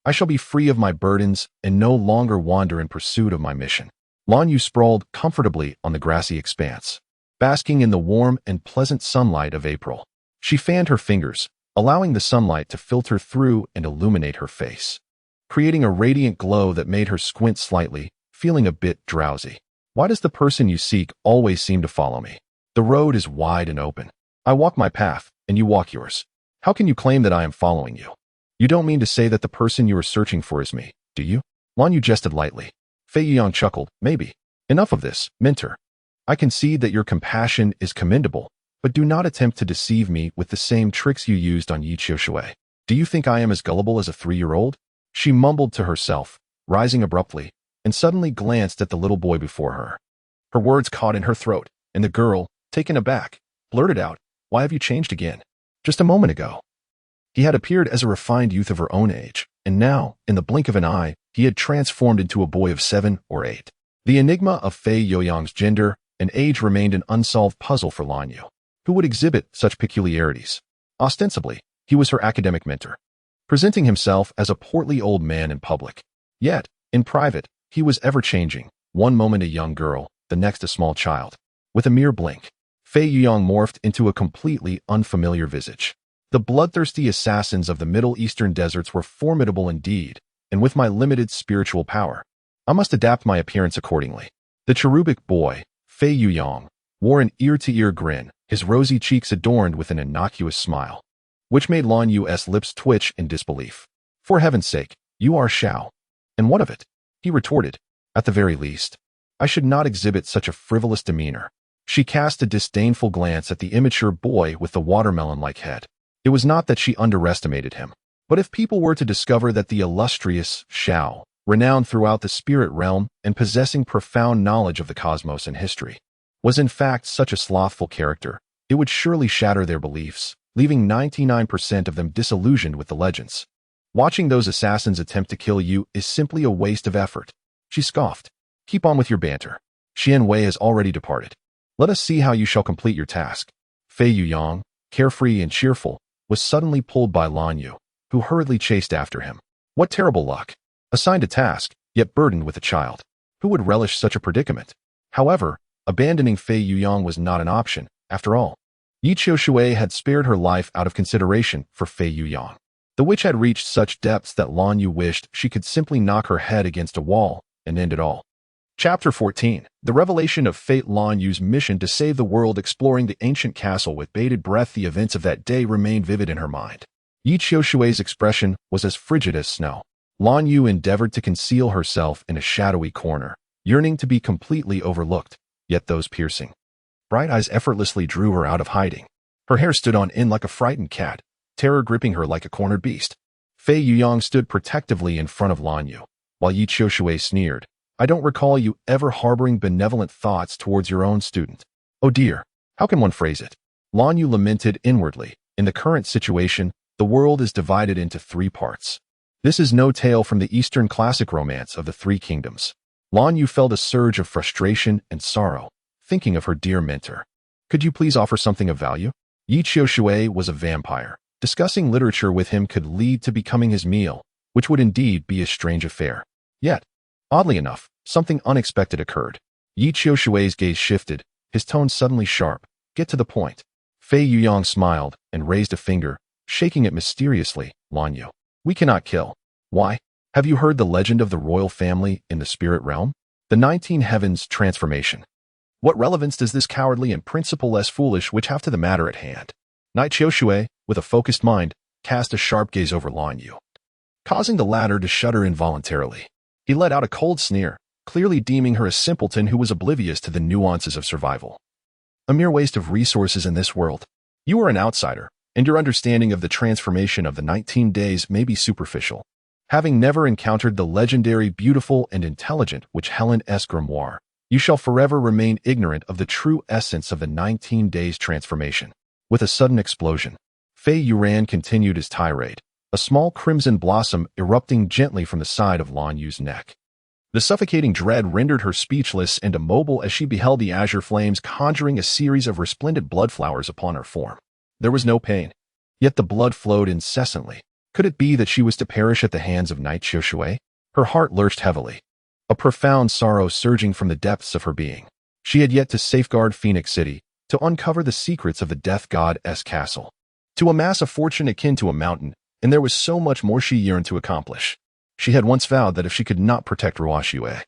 I shall be free of my burdens and no longer wander in pursuit of my mission." Lan Yu sprawled comfortably on the grassy expanse, basking in the warm and pleasant sunlight of April. She fanned her fingers, allowing the sunlight to filter through and illuminate her face, creating a radiant glow that made her squint slightly, feeling a bit drowsy. "Why does the person you seek always seem to follow me? The road is wide and open. I walk my path, and you walk yours. How can you claim that I am following you? You don't mean to say that the person you are searching for is me, do you?" Lan Yu jested lightly. Fei Yuang chuckled. "Maybe. Enough of this, mentor. I concede that your compassion is commendable, but do not attempt to deceive me with the same tricks you used on Yi Qiushui. Do you think I am as gullible as a 3-year-old? She mumbled to herself, rising abruptly, and suddenly glanced at the little boy before her. Her words caught in her throat, and the girl, taken aback, blurted out, "Why have you changed again? Just a moment ago." He had appeared as a refined youth of her own age, and now, in the blink of an eye, he had transformed into a boy of 7 or 8. The enigma of Fei Yuang's gender and age remained an unsolved puzzle for Lan Yu, who would exhibit such peculiarities. Ostensibly, he was her academic mentor, presenting himself as a portly old man in public. Yet, in private, he was ever-changing, one moment a young girl, the next a small child. With a mere blink, Fei Yuang morphed into a completely unfamiliar visage. The bloodthirsty assassins of the Middle Eastern deserts were formidable indeed, and with my limited spiritual power, I must adapt my appearance accordingly. The cherubic boy, Fei Yuang, wore an ear-to-ear grin, his rosy cheeks adorned with an innocuous smile, which made Lan Yu's lips twitch in disbelief. "For heaven's sake, you are Xiao. And what of it?" he retorted. "At the very least, I should not exhibit such a frivolous demeanor." She cast a disdainful glance at the immature boy with the watermelon-like head. It was not that she underestimated him, but if people were to discover that the illustrious Xiao, renowned throughout the spirit realm and possessing profound knowledge of the cosmos and history, was in fact such a slothful character, It would surely shatter their beliefs, leaving 99% of them disillusioned with the legends. Watching those assassins attempt to kill you is simply a waste of effort. She scoffed. Keep on with your banter. Xian Wei has already departed. Let us see how you shall complete your task. Fei Yuyang, carefree and cheerful, was suddenly pulled by Lan Yu, who hurriedly chased after him. What terrible luck! Assigned a task, yet burdened with a child. Who would relish such a predicament? However, abandoning Fei Yuyang was not an option, after all. Yi Qiushui had spared her life out of consideration for Fei Yuyang. The witch had reached such depths that Lan Yu wished she could simply knock her head against a wall and end it all. Chapter 14. The revelation of fate. Lan Yu's mission to save the world. Exploring the ancient castle with bated breath, the events of that day remained vivid in her mind. Yi Qiushui's expression was as frigid as snow. Lan Yu endeavored to conceal herself in a shadowy corner, yearning to be completely overlooked, yet those piercing, bright eyes effortlessly drew her out of hiding. Her hair stood on end like a frightened cat, terror gripping her like a cornered beast. Fei Yuyang stood protectively in front of Lan Yu, while Yi Qiushui sneered, I don't recall you ever harboring benevolent thoughts towards your own student. Oh dear, how can one phrase it? Lan Yu lamented inwardly. In the current situation, the world is divided into three parts. This is no tale from the Eastern classic romance of the Three Kingdoms. Lan Yu felt a surge of frustration and sorrow, thinking of her dear mentor. Could you please offer something of value? Yi Qiushui was a vampire. Discussing literature with him could lead to becoming his meal, which would indeed be a strange affair. Yet, oddly enough, something unexpected occurred. Yi Qiushui's gaze shifted, his tone suddenly sharp. Get to the point. Fei Yuyang smiled and raised a finger, shaking it mysteriously. Lan Yu, we cannot kill. Why? Have you heard the legend of the royal family in the spirit realm? The 19 heavens transformation. What relevance does this cowardly and principle-less foolish witch have to the matter at hand? Knight Qiushui, with a focused mind, cast a sharp gaze over Lan Yu, causing the latter to shudder involuntarily. He let out a cold sneer, clearly deeming her a simpleton who was oblivious to the nuances of survival. A mere waste of resources in this world. You are an outsider, and your understanding of the transformation of the 19 days may be superficial. Having never encountered the legendary, beautiful, and intelligent witch Helen S. Grimoire, you shall forever remain ignorant of the true essence of the 19 days transformation. With a sudden explosion, Fei Yuran continued his tirade, a small crimson blossom erupting gently from the side of Lan Yu's neck. The suffocating dread rendered her speechless and immobile as she beheld the azure flames conjuring a series of resplendent blood flowers upon her form. There was no pain, yet the blood flowed incessantly. Could it be that she was to perish at the hands of Knight Qiushui? Her heart lurched heavily, a profound sorrow surging from the depths of her being. She had yet to safeguard Phoenix City, to uncover the secrets of the Death God's castle, to amass a fortune akin to a mountain, and there was so much more she yearned to accomplish. She had once vowed that if she could not protect Ruoxue,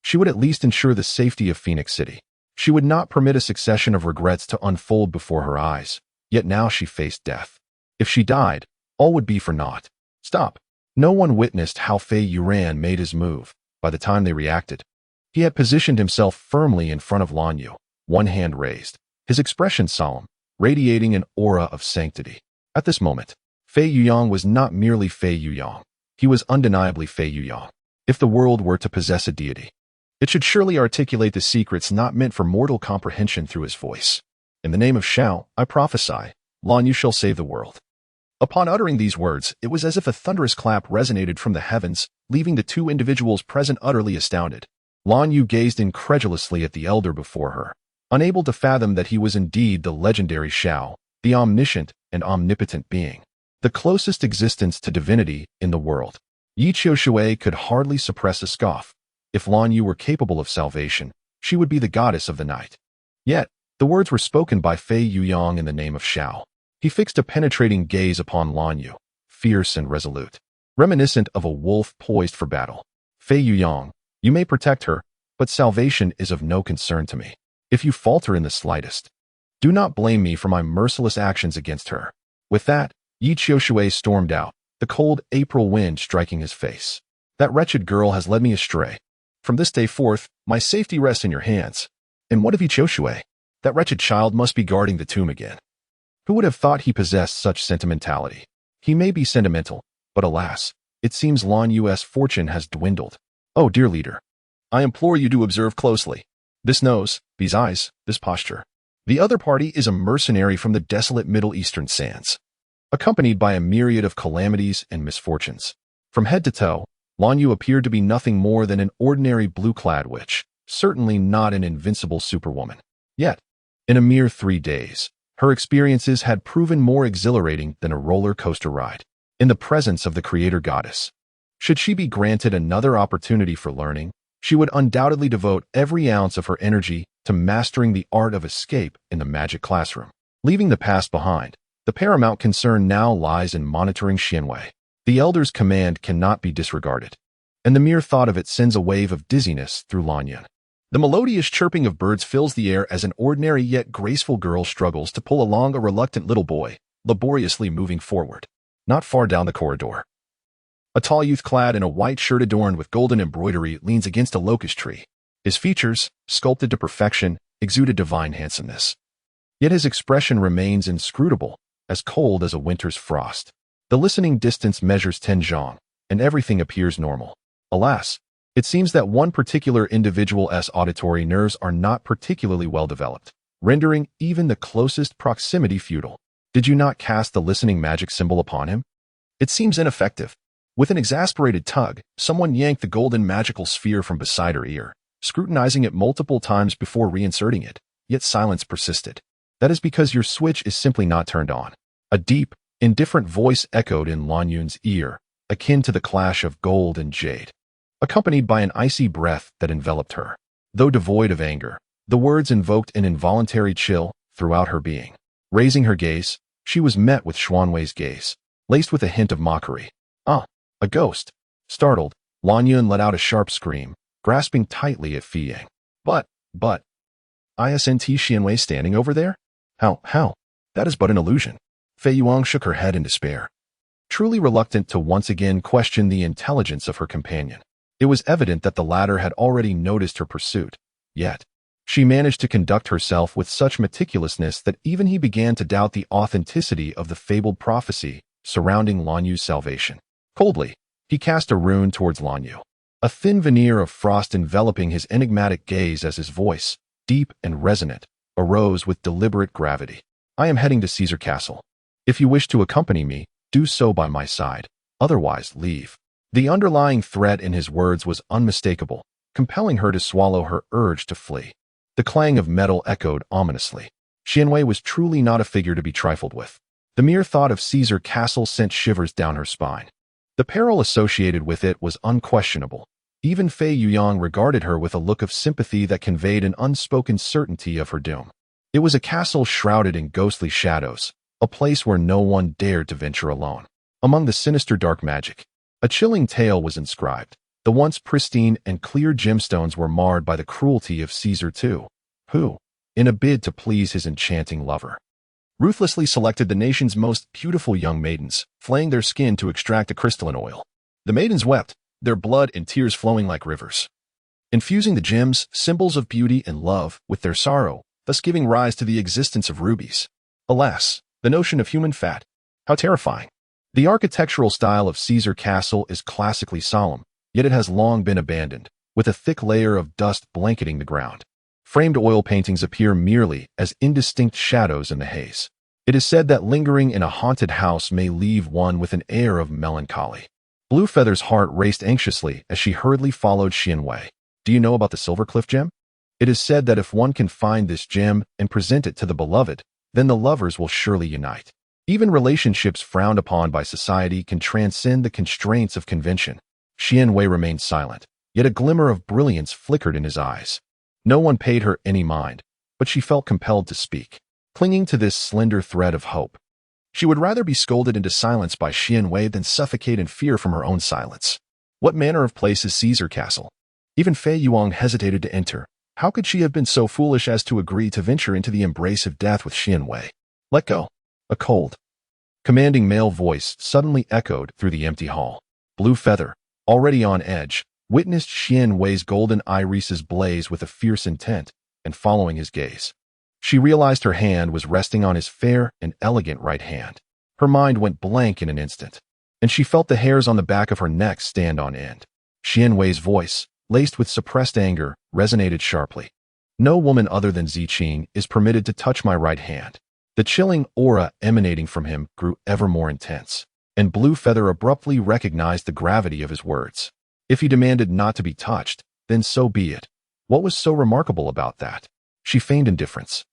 she would at least ensure the safety of Phoenix City. She would not permit a succession of regrets to unfold before her eyes, yet now she faced death. If she died, all would be for naught. Stop. No one witnessed how Fei Yuran made his move. By the time they reacted, he had positioned himself firmly in front of Lan Yu, one hand raised, his expression solemn, radiating an aura of sanctity. At this moment, Fei Yuyang was not merely Fei Yuyang. He was undeniably Fei Yuyang. If the world were to possess a deity, it should surely articulate the secrets not meant for mortal comprehension through his voice. In the name of Shao, I prophesy, Lan Yu shall save the world. Upon uttering these words, it was as if a thunderous clap resonated from the heavens, leaving the two individuals present utterly astounded. Lan Yu gazed incredulously at the elder before her, unable to fathom that he was indeed the legendary Shao, the omniscient and omnipotent being, the closest existence to divinity in the world. Yi Qiushui could hardly suppress a scoff. If Lan Yu were capable of salvation, she would be the goddess of the night. Yet, the words were spoken by Fei Yuyang in the name of Shao. He fixed a penetrating gaze upon Lan Yu, fierce and resolute, reminiscent of a wolf poised for battle. Fei Yuyang, you may protect her, but salvation is of no concern to me. If you falter in the slightest, do not blame me for my merciless actions against her. With that, Yi Qiushui stormed out, the cold April wind striking his face. That wretched girl has led me astray. From this day forth, my safety rests in your hands. And what of Yi Qiushui? That wretched child must be guarding the tomb again. Who would have thought he possessed such sentimentality? He may be sentimental, but alas, it seems Lan Yu's fortune has dwindled. Oh, dear leader, I implore you to observe closely. This nose, these eyes, this posture. The other party is a mercenary from the desolate Middle Eastern sands, accompanied by a myriad of calamities and misfortunes. From head to toe, Lan Yu appeared to be nothing more than an ordinary blue-clad witch, certainly not an invincible superwoman. Yet, in a mere 3 days, her experiences had proven more exhilarating than a roller coaster ride. In the presence of the creator goddess, should she be granted another opportunity for learning, she would undoubtedly devote every ounce of her energy to mastering the art of escape in the magic classroom. Leaving the past behind, the paramount concern now lies in monitoring Xianwei. The elder's command cannot be disregarded, and the mere thought of it sends a wave of dizziness through Lanyan. The melodious chirping of birds fills the air as an ordinary yet graceful girl struggles to pull along a reluctant little boy, laboriously moving forward. Not far down the corridor, a tall youth clad in a white shirt adorned with golden embroidery leans against a locust tree. His features, sculpted to perfection, exude a divine handsomeness. Yet his expression remains inscrutable, as cold as a winter's frost. The listening distance measures 10 zhang, and everything appears normal. Alas, it seems that one particular individual's auditory nerves are not particularly well developed, rendering even the closest proximity futile. Did you not cast the listening magic symbol upon him? It seems ineffective. With an exasperated tug, someone yanked the golden magical sphere from beside her ear, scrutinizing it multiple times before reinserting it, yet silence persisted. That is because your switch is simply not turned on. A deep, indifferent voice echoed in Lan Yun's ear, akin to the clash of gold and jade, accompanied by an icy breath that enveloped her. Though devoid of anger, the words invoked an involuntary chill throughout her being. Raising her gaze, she was met with Xuanwei's gaze, laced with a hint of mockery. Ah, a ghost. Startled, Lan Yun let out a sharp scream, grasping tightly at Fi Yang. But, isn't Xianwei standing over there? How? That is but an illusion. Fei Yuang shook her head in despair, truly reluctant to once again question the intelligence of her companion. It was evident that the latter had already noticed her pursuit, yet she managed to conduct herself with such meticulousness that even he began to doubt the authenticity of the fabled prophecy surrounding Lan Yu's salvation. Coldly, he cast a rune towards Lan Yu, a thin veneer of frost enveloping his enigmatic gaze as his voice, deep and resonant, arose with deliberate gravity. I am heading to Caesar Castle. If you wish to accompany me, do so by my side. Otherwise, leave. The underlying threat in his words was unmistakable, compelling her to swallow her urge to flee. The clang of metal echoed ominously. Xianwei was truly not a figure to be trifled with. The mere thought of Caesar Castle sent shivers down her spine. The peril associated with it was unquestionable. Even Fei Yuyang regarded her with a look of sympathy that conveyed an unspoken certainty of her doom. It was a castle shrouded in ghostly shadows, a place where no one dared to venture alone. Among the sinister dark magic, a chilling tale was inscribed. The once pristine and clear gemstones were marred by the cruelty of Caesar II, who, in a bid to please his enchanting lover, ruthlessly selected the nation's most beautiful young maidens, flaying their skin to extract a crystalline oil. The maidens wept, their blood and tears flowing like rivers, infusing the gems, symbols of beauty and love, with their sorrow, thus giving rise to the existence of rubies. Alas, the notion of human fat, how terrifying! The architectural style of Caesar Castle is classically solemn, yet it has long been abandoned, with a thick layer of dust blanketing the ground. Framed oil paintings appear merely as indistinct shadows in the haze. It is said that lingering in a haunted house may leave one with an air of melancholy. Bluefeather's heart raced anxiously as she hurriedly followed Xianwei. Do you know about the Silvercliff gem? It is said that if one can find this gem and present it to the beloved, then the lovers will surely unite. Even relationships frowned upon by society can transcend the constraints of convention. Xianwei remained silent, yet a glimmer of brilliance flickered in his eyes. No one paid her any mind, but she felt compelled to speak, clinging to this slender thread of hope. She would rather be scolded into silence by Xianwei than suffocate in fear from her own silence. What manner of place is Caesar Castle? Even Fei Yuang hesitated to enter. How could she have been so foolish as to agree to venture into the embrace of death with Xianwei? Let go. A cold, commanding male voice suddenly echoed through the empty hall. Bluefeather, already on edge, witnessed Xianwei's golden irises blaze with a fierce intent, and following his gaze, she realized her hand was resting on his fair and elegant right hand. Her mind went blank in an instant, and she felt the hairs on the back of her neck stand on end. Xianwei's voice, laced with suppressed anger, resonated sharply. No woman other than Ziqing is permitted to touch my right hand. The chilling aura emanating from him grew ever more intense, and Blue Feather abruptly recognized the gravity of his words. If he demanded not to be touched, then so be it. What was so remarkable about that? She feigned indifference.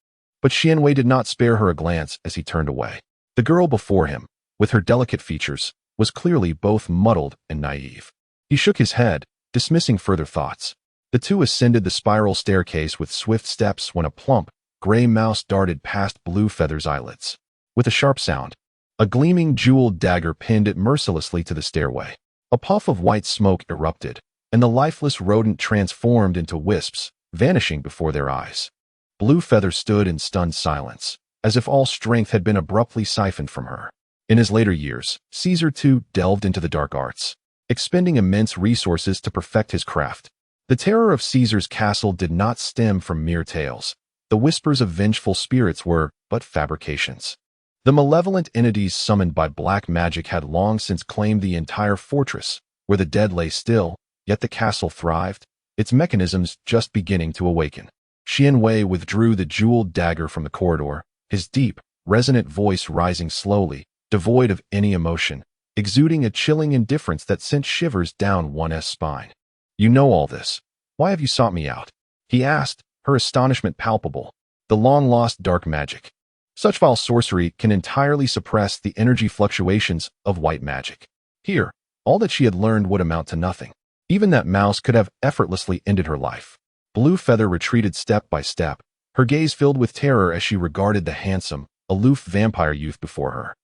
But Xianwei did not spare her a glance as he turned away. The girl before him, with her delicate features, was clearly both muddled and naive. He shook his head, dismissing further thoughts. The two ascended the spiral staircase with swift steps when a plump, gray mouse darted past Blue Feather's eyelids. With a sharp sound, a gleaming jeweled dagger pinned it mercilessly to the stairway. A puff of white smoke erupted, and the lifeless rodent transformed into wisps, vanishing before their eyes. Blue Feather stood in stunned silence, as if all strength had been abruptly siphoned from her. In his later years, Caesar too delved into the dark arts, expending immense resources to perfect his craft. The terror of Caesar's castle did not stem from mere tales. The whispers of vengeful spirits were but fabrications. The malevolent entities summoned by black magic had long since claimed the entire fortress, where the dead lay still, yet the castle thrived, its mechanisms just beginning to awaken. Xianwei withdrew the jeweled dagger from the corridor, his deep, resonant voice rising slowly, devoid of any emotion, exuding a chilling indifference that sent shivers down one's spine. "You know all this. Why have you sought me out?" he asked, her astonishment palpable. The long-lost dark magic. Such vile sorcery can entirely suppress the energy fluctuations of white magic. Here, all that she had learned would amount to nothing. Even that mouse could have effortlessly ended her life. Blue Feather retreated step by step, her gaze filled with terror as she regarded the handsome, aloof vampire youth before her.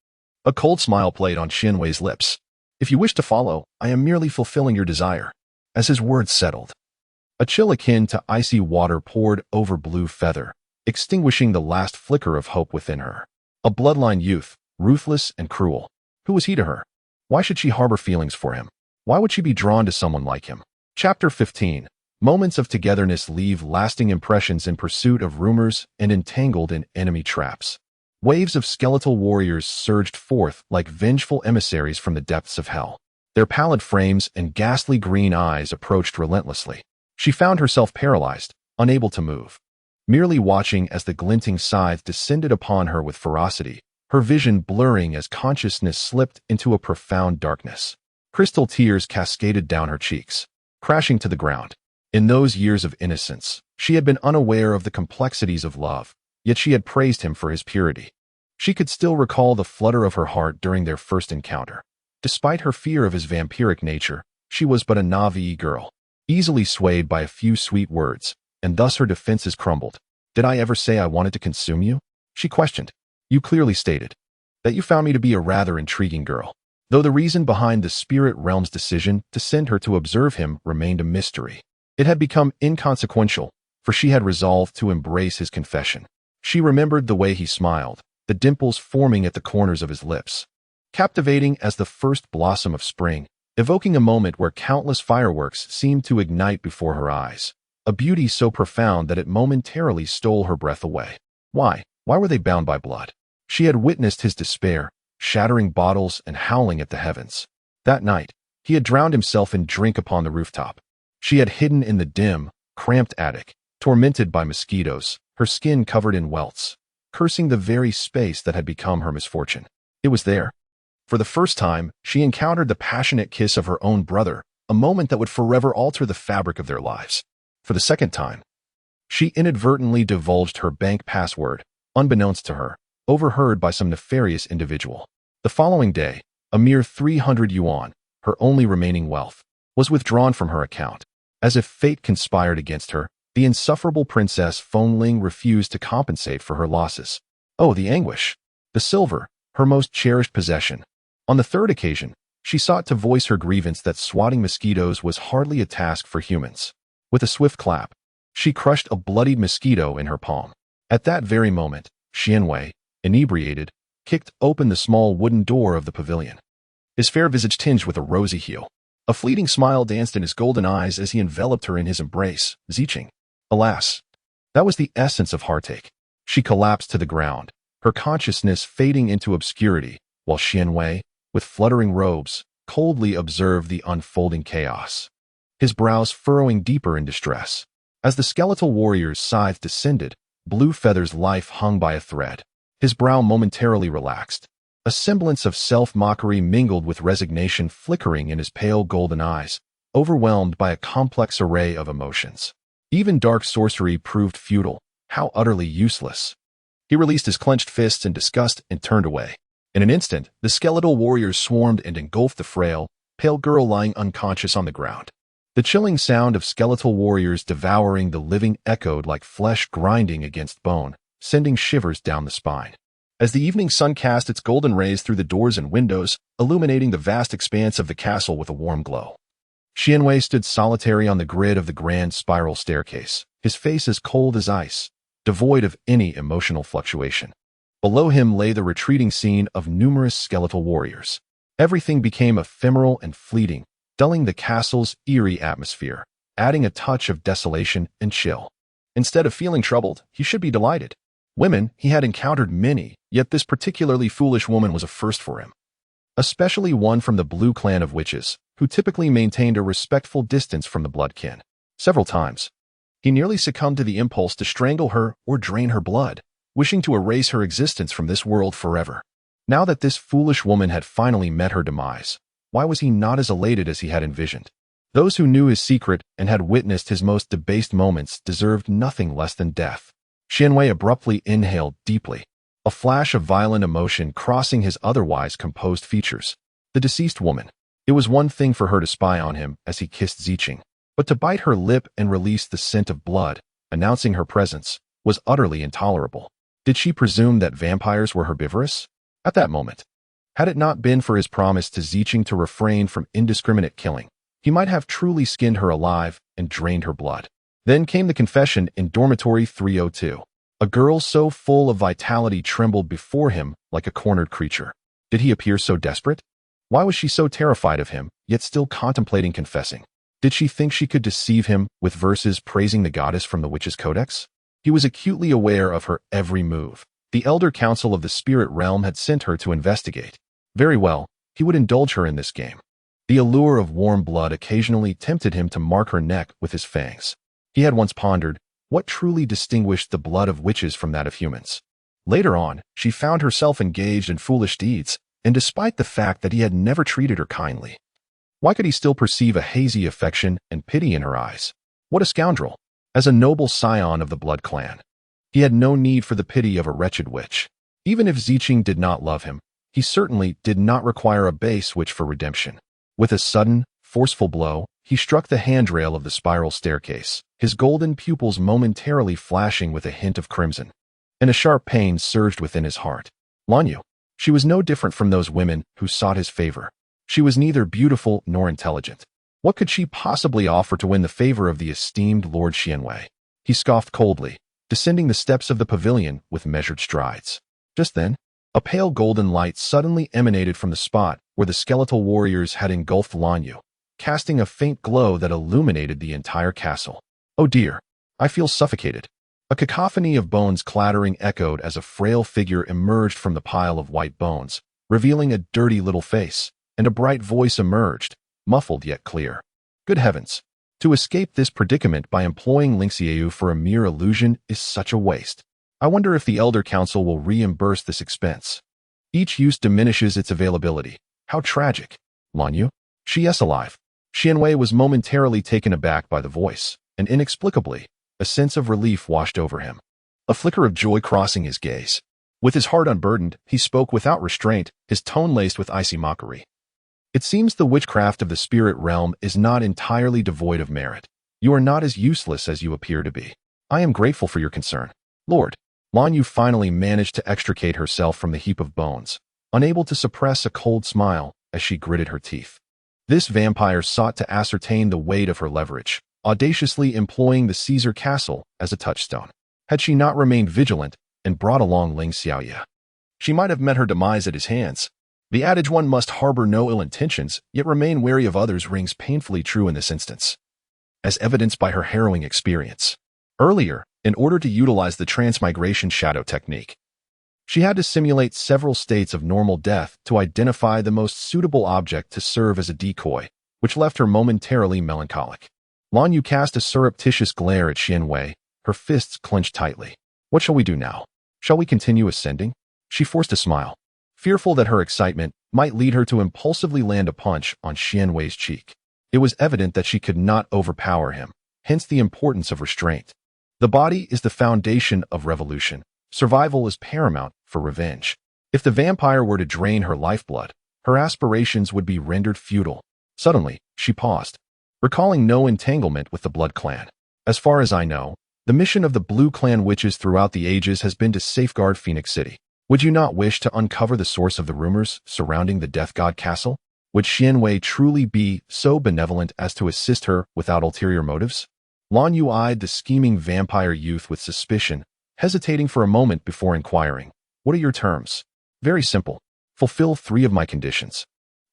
A cold smile played on Xianwei's lips. "If you wish to follow, I am merely fulfilling your desire." As his words settled, a chill akin to icy water poured over Blue Feather, extinguishing the last flicker of hope within her. A bloodline youth, ruthless and cruel. Who was he to her? Why should she harbor feelings for him? Why would she be drawn to someone like him? Chapter 15. Moments of togetherness leave lasting impressions in pursuit of rumors and entangled in enemy traps. Waves of skeletal warriors surged forth like vengeful emissaries from the depths of hell. Their pallid frames and ghastly green eyes approached relentlessly. She found herself paralyzed, unable to move. Merely watching as the glinting scythe descended upon her with ferocity, her vision blurring as consciousness slipped into a profound darkness. Crystal tears cascaded down her cheeks, crashing to the ground. In those years of innocence, she had been unaware of the complexities of love, yet she had praised him for his purity. She could still recall the flutter of her heart during their first encounter. Despite her fear of his vampiric nature, she was but a Na'vi girl, easily swayed by a few sweet words, and thus her defenses crumbled. "Did I ever say I wanted to consume you?" she questioned. "You clearly stated that you found me to be a rather intriguing girl." Though the reason behind the spirit realm's decision to send her to observe him remained a mystery, it had become inconsequential, for she had resolved to embrace his confession. She remembered the way he smiled, the dimples forming at the corners of his lips, captivating as the first blossom of spring, evoking a moment where countless fireworks seemed to ignite before her eyes, a beauty so profound that it momentarily stole her breath away. Why were they bound by blood? She had witnessed his despair, shattering bottles and howling at the heavens. That night, he had drowned himself in drink upon the rooftop. She had hidden in the dim, cramped attic, tormented by mosquitoes, her skin covered in welts, cursing the very space that had become her misfortune. It was there. For the first time, she encountered the passionate kiss of her own brother, a moment that would forever alter the fabric of their lives. For the second time, she inadvertently divulged her bank password, unbeknownst to her, overheard by some nefarious individual. The following day, a mere 300 yuan, her only remaining wealth, was withdrawn from her account. As if fate conspired against her, the insufferable Princess Fengling refused to compensate for her losses. Oh, the anguish! The silver, her most cherished possession. On the third occasion, she sought to voice her grievance that swatting mosquitoes was hardly a task for humans. With a swift clap, she crushed a bloodied mosquito in her palm. At that very moment, Xianwei, inebriated, kicked open the small wooden door of the pavilion. His fair visage tinged with a rosy hue. A fleeting smile danced in his golden eyes as he enveloped her in his embrace. Ziqing. Alas, that was the essence of heartache. She collapsed to the ground, her consciousness fading into obscurity, while Xianwei, with fluttering robes, coldly observed the unfolding chaos, his brows furrowing deeper in distress. As the skeletal warrior's scythe descended, Blue Feather's life hung by a thread. His brow momentarily relaxed. A semblance of self-mockery mingled with resignation flickering in his pale golden eyes, overwhelmed by a complex array of emotions. Even dark sorcery proved futile. How utterly useless. He released his clenched fists in disgust and turned away. In an instant, the skeletal warriors swarmed and engulfed the frail, pale girl lying unconscious on the ground. The chilling sound of skeletal warriors devouring the living echoed like flesh grinding against bone, sending shivers down the spine. As the evening sun cast its golden rays through the doors and windows, illuminating the vast expanse of the castle with a warm glow. Xianwei stood solitary on the grid of the grand spiral staircase, his face as cold as ice, devoid of any emotional fluctuation. Below him lay the retreating scene of numerous skeletal warriors. Everything became ephemeral and fleeting, dulling the castle's eerie atmosphere, adding a touch of desolation and chill. Instead of feeling troubled, he should be delighted. Women, he had encountered many, yet this particularly foolish woman was a first for him. Especially one from the Blue Clan of Witches, who typically maintained a respectful distance from the bloodkin. Several times, he nearly succumbed to the impulse to strangle her or drain her blood, wishing to erase her existence from this world forever. Now that this foolish woman had finally met her demise, why was he not as elated as he had envisioned? Those who knew his secret and had witnessed his most debased moments deserved nothing less than death. Xianwei abruptly inhaled deeply, a flash of violent emotion crossing his otherwise composed features. The deceased woman. It was one thing for her to spy on him as he kissed Ziqing, but to bite her lip and release the scent of blood, announcing her presence, was utterly intolerable. Did she presume that vampires were herbivorous? At that moment, had it not been for his promise to Ziqing to refrain from indiscriminate killing, he might have truly skinned her alive and drained her blood. Then came the confession in Dormitory 302. A girl so full of vitality trembled before him like a cornered creature. Did he appear so desperate? Why was she so terrified of him, yet still contemplating confessing? Did she think she could deceive him with verses praising the goddess from the Witches' Codex? He was acutely aware of her every move. The Elder Council of the Spirit Realm had sent her to investigate. Very well, he would indulge her in this game. The allure of warm blood occasionally tempted him to mark her neck with his fangs. He had once pondered, what truly distinguished the blood of witches from that of humans? Later on, she found herself engaged in foolish deeds, and despite the fact that he had never treated her kindly, why could he still perceive a hazy affection and pity in her eyes? What a scoundrel! As a noble scion of the Blood Clan, he had no need for the pity of a wretched witch. Even if Ziqing did not love him, he certainly did not require a base witch for redemption. With a sudden, forceful blow, he struck the handrail of the spiral staircase, his golden pupils momentarily flashing with a hint of crimson. And a sharp pain surged within his heart. Lanyu. She was no different from those women who sought his favor. She was neither beautiful nor intelligent. What could she possibly offer to win the favor of the esteemed Lord Xianwei? He scoffed coldly, descending the steps of the pavilion with measured strides. Just then, a pale golden light suddenly emanated from the spot where the skeletal warriors had engulfed Lanyu, casting a faint glow that illuminated the entire castle. Oh dear, I feel suffocated. A cacophony of bones clattering echoed as a frail figure emerged from the pile of white bones, revealing a dirty little face, and a bright voice emerged, muffled yet clear. Good heavens! To escape this predicament by employing Lingxiu for a mere illusion is such a waste. I wonder if the Elder Council will reimburse this expense. Each use diminishes its availability. How tragic. Lanyu? She is alive. Xianwei was momentarily taken aback by the voice, and inexplicably, a sense of relief washed over him. A flicker of joy crossing his gaze. With his heart unburdened, he spoke without restraint, his tone laced with icy mockery. It seems the witchcraft of the spirit realm is not entirely devoid of merit. You are not as useless as you appear to be. I am grateful for your concern. Lord. Lanyu finally managed to extricate herself from the heap of bones, unable to suppress a cold smile as she gritted her teeth. This vampire sought to ascertain the weight of her leverage, audaciously employing the Caesar Castle as a touchstone. Had she not remained vigilant and brought along Ling Xiaoye, she might have met her demise at his hands. The adage one must harbor no ill intentions, yet remain wary of others rings painfully true in this instance, as evidenced by her harrowing experience. Earlier, in order to utilize the transmigration shadow technique, she had to simulate several states of normal death to identify the most suitable object to serve as a decoy, which left her momentarily melancholic. Lan Yu cast a surreptitious glare at Xian Wei, her fists clenched tightly. What shall we do now? Shall we continue ascending? She forced a smile, fearful that her excitement might lead her to impulsively land a punch on Xian Wei's cheek. It was evident that she could not overpower him, hence the importance of restraint. The body is the foundation of revolution. Survival is paramount for revenge. If the vampire were to drain her lifeblood, her aspirations would be rendered futile. Suddenly, she paused, recalling no entanglement with the Blood Clan. As far as I know, the mission of the Blue Clan witches throughout the ages has been to safeguard Phoenix City. Would you not wish to uncover the source of the rumors surrounding the Death God Castle? Would Xian Wei truly be so benevolent as to assist her without ulterior motives? Lan Yu eyed the scheming vampire youth with suspicion, hesitating for a moment before inquiring, "What are your terms?" "Very simple. Fulfill 3 of my conditions,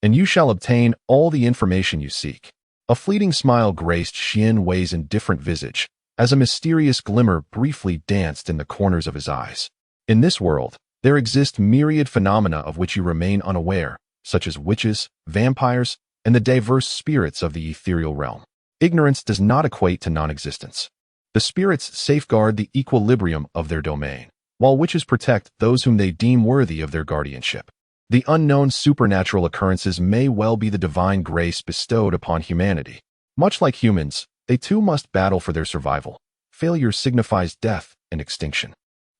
and you shall obtain all the information you seek." A fleeting smile graced Xian Wei's indifferent visage, as a mysterious glimmer briefly danced in the corners of his eyes. In this world, there exist myriad phenomena of which you remain unaware, such as witches, vampires, and the diverse spirits of the ethereal realm. Ignorance does not equate to non-existence. The spirits safeguard the equilibrium of their domain, while witches protect those whom they deem worthy of their guardianship. The unknown supernatural occurrences may well be the divine grace bestowed upon humanity. Much like humans, they too must battle for their survival. Failure signifies death and extinction.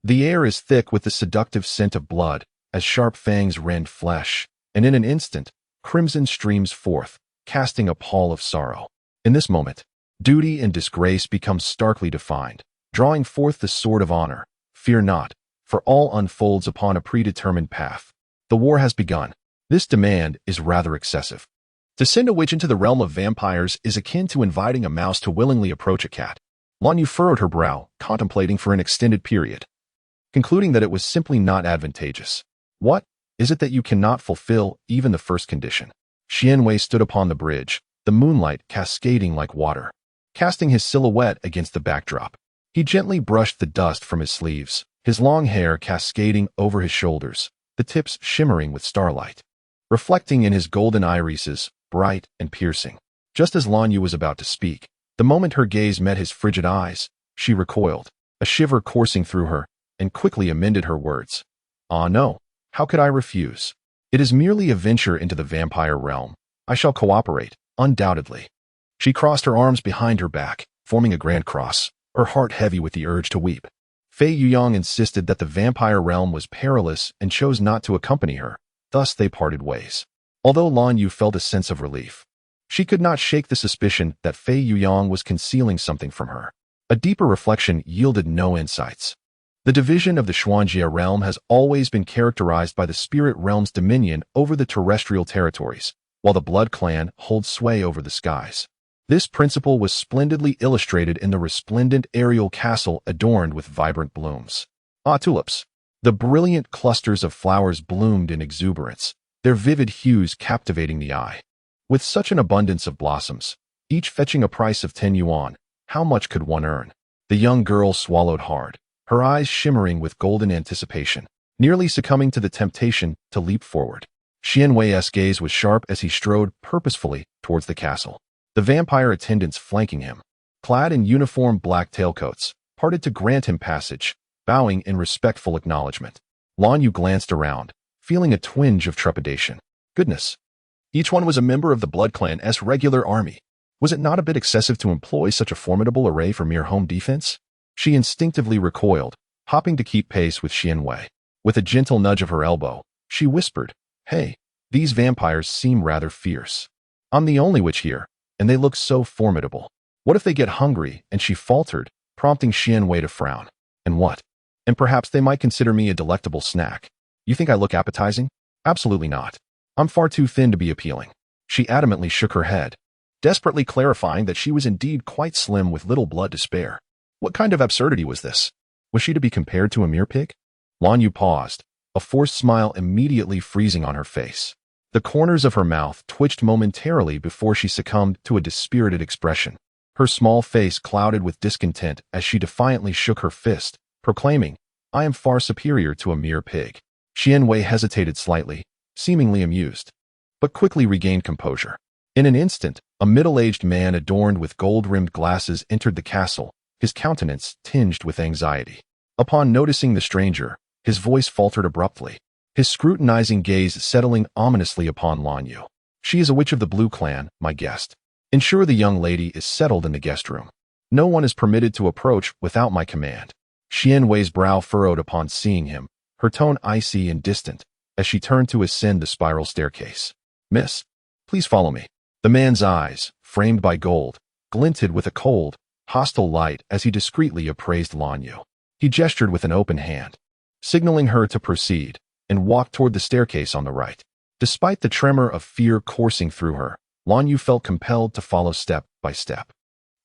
The air is thick with the seductive scent of blood, as sharp fangs rend flesh, and in an instant, crimson streams forth, casting a pall of sorrow. In this moment, duty and disgrace become starkly defined, drawing forth the sword of honor. Fear not, for all unfolds upon a predetermined path. The war has begun. This demand is rather excessive. To send a witch into the realm of vampires is akin to inviting a mouse to willingly approach a cat. Lan Yu furrowed her brow, contemplating for an extended period, concluding that it was simply not advantageous. "What is it that you cannot fulfill even the first condition?" Xian Wei stood upon the bridge, the moonlight cascading like water, casting his silhouette against the backdrop. He gently brushed the dust from his sleeves, his long hair cascading over his shoulders, the tips shimmering with starlight, reflecting in his golden irises, bright and piercing. Just as Lan Yu was about to speak, the moment her gaze met his frigid eyes, she recoiled, a shiver coursing through her, and quickly amended her words. "Ah no, how could I refuse? It is merely a venture into the vampire realm. I shall cooperate, undoubtedly." She crossed her arms behind her back, forming a grand cross, her heart heavy with the urge to weep. Fei Yuyang insisted that the vampire realm was perilous and chose not to accompany her. Thus they parted ways. Although Lan Yu felt a sense of relief, she could not shake the suspicion that Fei Yuyang was concealing something from her. A deeper reflection yielded no insights. The division of the Xuanjie realm has always been characterized by the spirit realm's dominion over the terrestrial territories, while the Blood Clan holds sway over the skies. This principle was splendidly illustrated in the resplendent aerial castle adorned with vibrant blooms. Tulips. The brilliant clusters of flowers bloomed in exuberance, their vivid hues captivating the eye. With such an abundance of blossoms, each fetching a price of 10 yuan, how much could one earn? The young girl swallowed hard, her eyes shimmering with golden anticipation, nearly succumbing to the temptation to leap forward. Xian Wei's gaze was sharp as he strode purposefully towards the castle. The vampire attendants flanking him, clad in uniform black tailcoats, parted to grant him passage, bowing in respectful acknowledgement. Lan Yu glanced around, feeling a twinge of trepidation. Goodness! Each one was a member of the Blood Clan's regular army. Was it not a bit excessive to employ such a formidable array for mere home defense? She instinctively recoiled, hopping to keep pace with Xian Wei. With a gentle nudge of her elbow, she whispered, "Hey, these vampires seem rather fierce. I'm the only witch here, and they look so formidable. What if they get hungry?" And she faltered, prompting Xian Wei to frown. "And what? And perhaps they might consider me a delectable snack. You think I look appetizing? Absolutely not. I'm far too thin to be appealing." She adamantly shook her head, desperately clarifying that she was indeed quite slim with little blood to spare. What kind of absurdity was this? Was she to be compared to a mere pig? Lan Yu paused, a forced smile immediately freezing on her face. The corners of her mouth twitched momentarily before she succumbed to a dispirited expression. Her small face clouded with discontent as she defiantly shook her fist, proclaiming, "I am far superior to a mere pig." Xian Wei hesitated slightly, seemingly amused, but quickly regained composure. In an instant, a middle-aged man adorned with gold-rimmed glasses entered the castle, his countenance tinged with anxiety. Upon noticing the stranger, his voice faltered abruptly, his scrutinizing gaze settling ominously upon Lanyu. "She is a witch of the Blue Clan, my guest. Ensure the young lady is settled in the guest room. No one is permitted to approach without my command." Xian Wei's brow furrowed upon seeing him, her tone icy and distant, as she turned to ascend the spiral staircase. "Miss, please follow me." The man's eyes, framed by gold, glinted with a cold, hostile light as he discreetly appraised Lanyu. He gestured with an open hand, signaling her to proceed, and walked toward the staircase on the right. Despite the tremor of fear coursing through her, Lanyu felt compelled to follow step by step.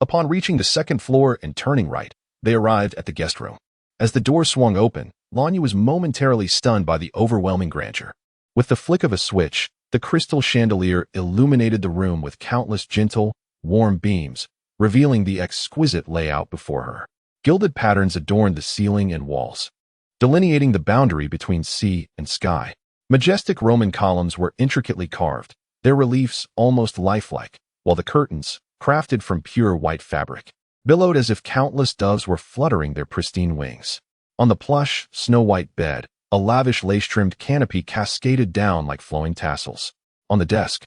Upon reaching the second floor and turning right, they arrived at the guest room. As the door swung open, Lanyu was momentarily stunned by the overwhelming grandeur. With the flick of a switch, the crystal chandelier illuminated the room with countless gentle, warm beams, revealing the exquisite layout before her. Gilded patterns adorned the ceiling and walls, delineating the boundary between sea and sky. Majestic Roman columns were intricately carved, their reliefs almost lifelike, while the curtains, crafted from pure white fabric, billowed as if countless doves were fluttering their pristine wings. On the plush, snow-white bed, a lavish lace-trimmed canopy cascaded down like flowing tassels. On the desk,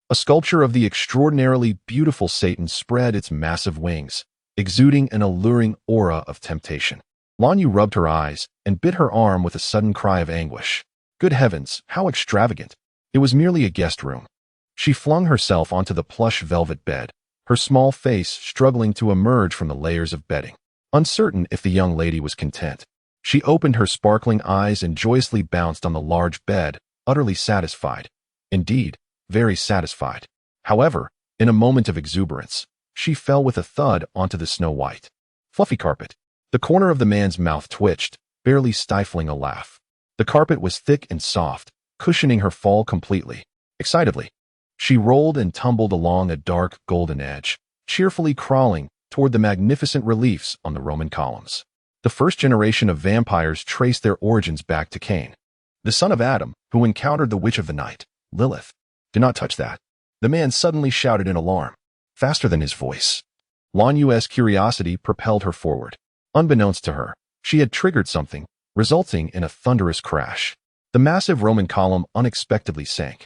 a sculpture of the extraordinarily beautiful Satan spread its massive wings, exuding an alluring aura of temptation. Lanyu rubbed her eyes and bit her arm with a sudden cry of anguish. Good heavens, how extravagant! It was merely a guest room. She flung herself onto the plush velvet bed, her small face struggling to emerge from the layers of bedding. Uncertain if the young lady was content, she opened her sparkling eyes and joyously bounced on the large bed, utterly satisfied. Indeed, very satisfied. However, in a moment of exuberance, she fell with a thud onto the snow-white, fluffy carpet. The corner of the man's mouth twitched, barely stifling a laugh. The carpet was thick and soft, cushioning her fall completely. Excitedly, she rolled and tumbled along a dark golden edge, cheerfully crawling toward the magnificent reliefs on the Roman columns. The first generation of vampires traced their origins back to Cain, the son of Adam, who encountered the witch of the night, Lilith. "Do not touch that," the man suddenly shouted in alarm, faster than his voice. Lanyu's curiosity propelled her forward. Unbeknownst to her, she had triggered something, resulting in a thunderous crash. The massive Roman column unexpectedly sank,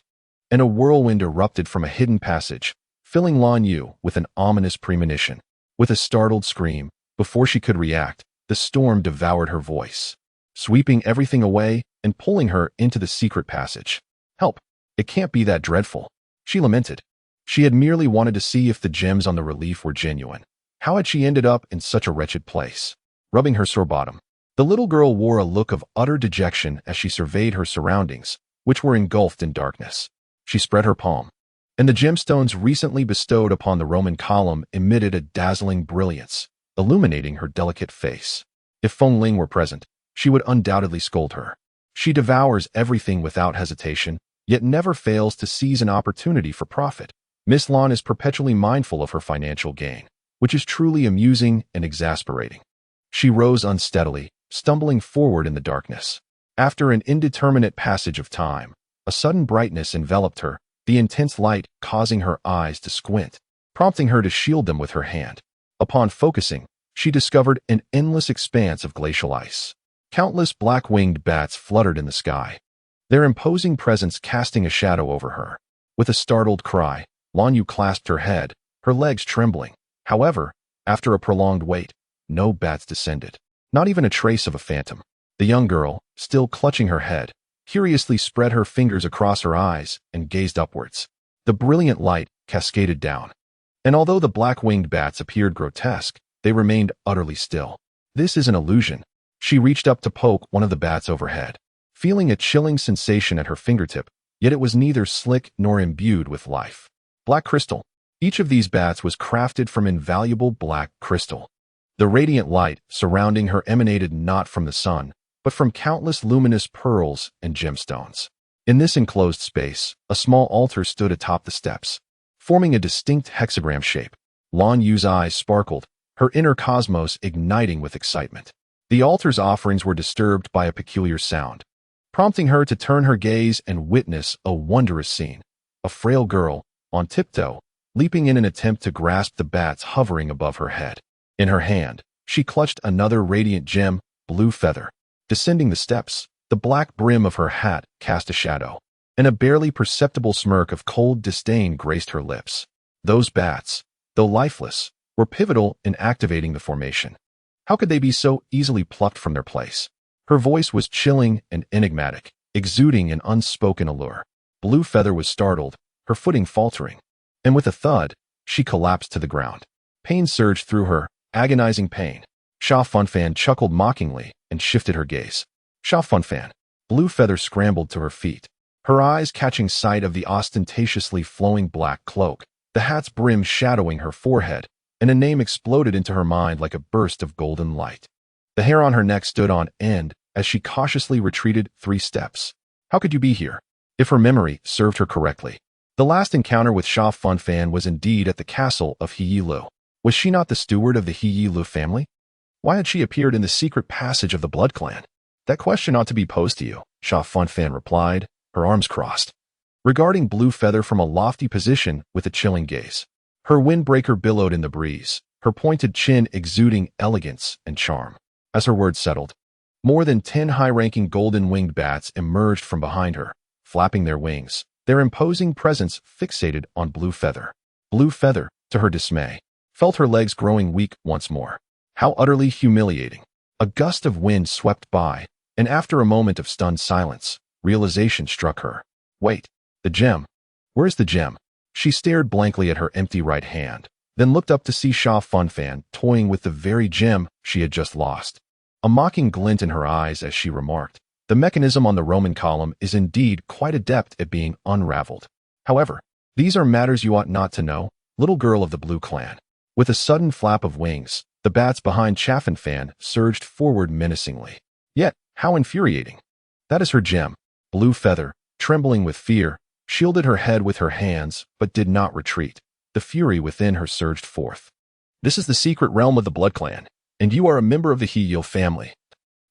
and a whirlwind erupted from a hidden passage, filling Lanyu with an ominous premonition. With a startled scream, before she could react, the storm devoured her voice, sweeping everything away and pulling her into the secret passage. "Help! It can't be that dreadful," she lamented. She had merely wanted to see if the gems on the relief were genuine. How had she ended up in such a wretched place? Rubbing her sore bottom, the little girl wore a look of utter dejection as she surveyed her surroundings, which were engulfed in darkness. She spread her palm, and the gemstones recently bestowed upon the Roman column emitted a dazzling brilliance, illuminating her delicate face. If Feng Ling were present, she would undoubtedly scold her. She devours everything without hesitation, yet never fails to seize an opportunity for profit. Miss Lan is perpetually mindful of her financial gain, which is truly amusing and exasperating. She rose unsteadily, stumbling forward in the darkness. After an indeterminate passage of time, a sudden brightness enveloped her, the intense light causing her eyes to squint, prompting her to shield them with her hand. Upon focusing, she discovered an endless expanse of glacial ice. Countless black-winged bats fluttered in the sky, their imposing presence casting a shadow over her. With a startled cry, Lanyu clasped her head, her legs trembling. However, after a prolonged wait, no bats descended, not even a trace of a phantom. The young girl, still clutching her head, curiously spread her fingers across her eyes and gazed upwards. The brilliant light cascaded down, and although the black-winged bats appeared grotesque, they remained utterly still. "This is an illusion." She reached up to poke one of the bats overhead, feeling a chilling sensation at her fingertip, yet it was neither slick nor imbued with life. Black crystal. Each of these bats was crafted from invaluable black crystal. The radiant light surrounding her emanated not from the sun, but from countless luminous pearls and gemstones. In this enclosed space, a small altar stood atop the steps, forming a distinct hexagram shape. Lan Yu's eyes sparkled, her inner cosmos igniting with excitement. The altar's offerings were disturbed by a peculiar sound, prompting her to turn her gaze and witness a wondrous scene. A frail girl, on tiptoe, leaping in an attempt to grasp the bats hovering above her head. In her hand, she clutched another radiant gem, blue feather. Descending the steps, the black brim of her hat cast a shadow, and a barely perceptible smirk of cold disdain graced her lips. Those bats, though lifeless, were pivotal in activating the formation. How could they be so easily plucked from their place? Her voice was chilling and enigmatic, exuding an unspoken allure. Blue feather was startled, her footing faltering, and with a thud, she collapsed to the ground. Pain surged through her, agonizing pain. Sha Funfan chuckled mockingly and shifted her gaze. Sha Funfan. Blue feather scrambled to her feet, her eyes catching sight of the ostentatiously flowing black cloak, the hat's brim shadowing her forehead, and a name exploded into her mind like a burst of golden light. The hair on her neck stood on end as she cautiously retreated 3 steps. How could you be here? If her memory served her correctly, the last encounter with Sha Funfan was indeed at the castle of Heyilu. Was she not the steward of the Heyilu family? Why had she appeared in the secret passage of the Blood Clan? That question ought to be posed to you, Sha Funfan replied, her arms crossed, regarding Blue Feather from a lofty position with a chilling gaze. Her windbreaker billowed in the breeze, her pointed chin exuding elegance and charm. As her words settled, more than 10 high-ranking golden-winged bats emerged from behind her, flapping their wings, their imposing presence fixated on Blue Feather. Blue Feather, to her dismay, felt her legs growing weak once more. How utterly humiliating. A gust of wind swept by, and after a moment of stunned silence, realization struck her. Wait, the gem. Where's the gem? She stared blankly at her empty right hand, then looked up to see Sha Funfan toying with the very gem she had just lost. A mocking glint in her eyes as she remarked, the mechanism on the Roman column is indeed quite adept at being unraveled. However, these are matters you ought not to know, little girl of the Blue Clan. With a sudden flap of wings, the bats behind Chaffinfan surged forward menacingly. Yet, how infuriating. That is her gem. Blue Feather, trembling with fear, shielded her head with her hands, but did not retreat. The fury within her surged forth. This is the secret realm of the Blood Clan, and you are a member of the Heyilu family.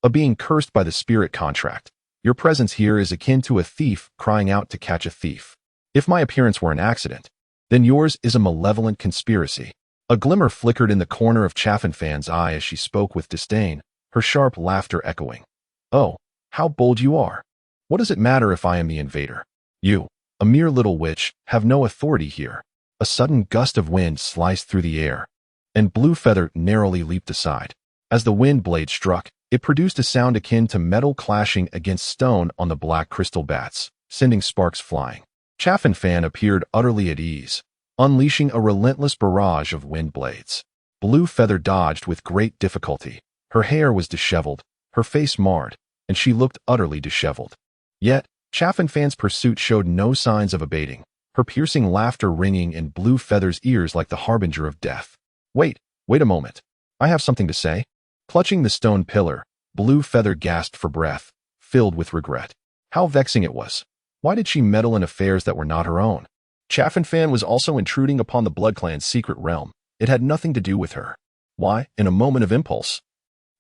A being cursed by the spirit contract. Your presence here is akin to a thief crying out to catch a thief. If my appearance were an accident, then yours is a malevolent conspiracy. A glimmer flickered in the corner of Chaffinfan's eye as she spoke with disdain, her sharp laughter echoing. Oh, how bold you are. What does it matter if I am the invader? You, a mere little witch, have no authority here. A sudden gust of wind sliced through the air, and Blue Feather narrowly leaped aside. As the wind blade struck, it produced a sound akin to metal clashing against stone on the black crystal bats, sending sparks flying. Chaffinfan appeared utterly at ease, unleashing a relentless barrage of wind blades. Blue Feather dodged with great difficulty. Her hair was disheveled, her face marred, and she looked utterly disheveled. Yet, Chaffinfan's pursuit showed no signs of abating, her piercing laughter ringing in Blue Feather's ears like the harbinger of death. Wait a moment. I have something to say. Clutching the stone pillar, Blue Feather gasped for breath, filled with regret. How vexing it was. Why did she meddle in affairs that were not her own? Chaffinfan was also intruding upon the Blood Clan's secret realm. It had nothing to do with her. Why, in a moment of impulse,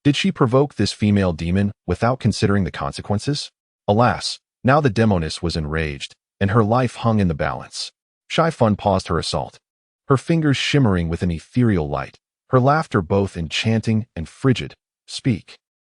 did she provoke this female demon without considering the consequences? Alas, now the demoness was enraged, and her life hung in the balance. Shy Fun paused her assault, her fingers shimmering with an ethereal light, her laughter both enchanting and frigid. Speak.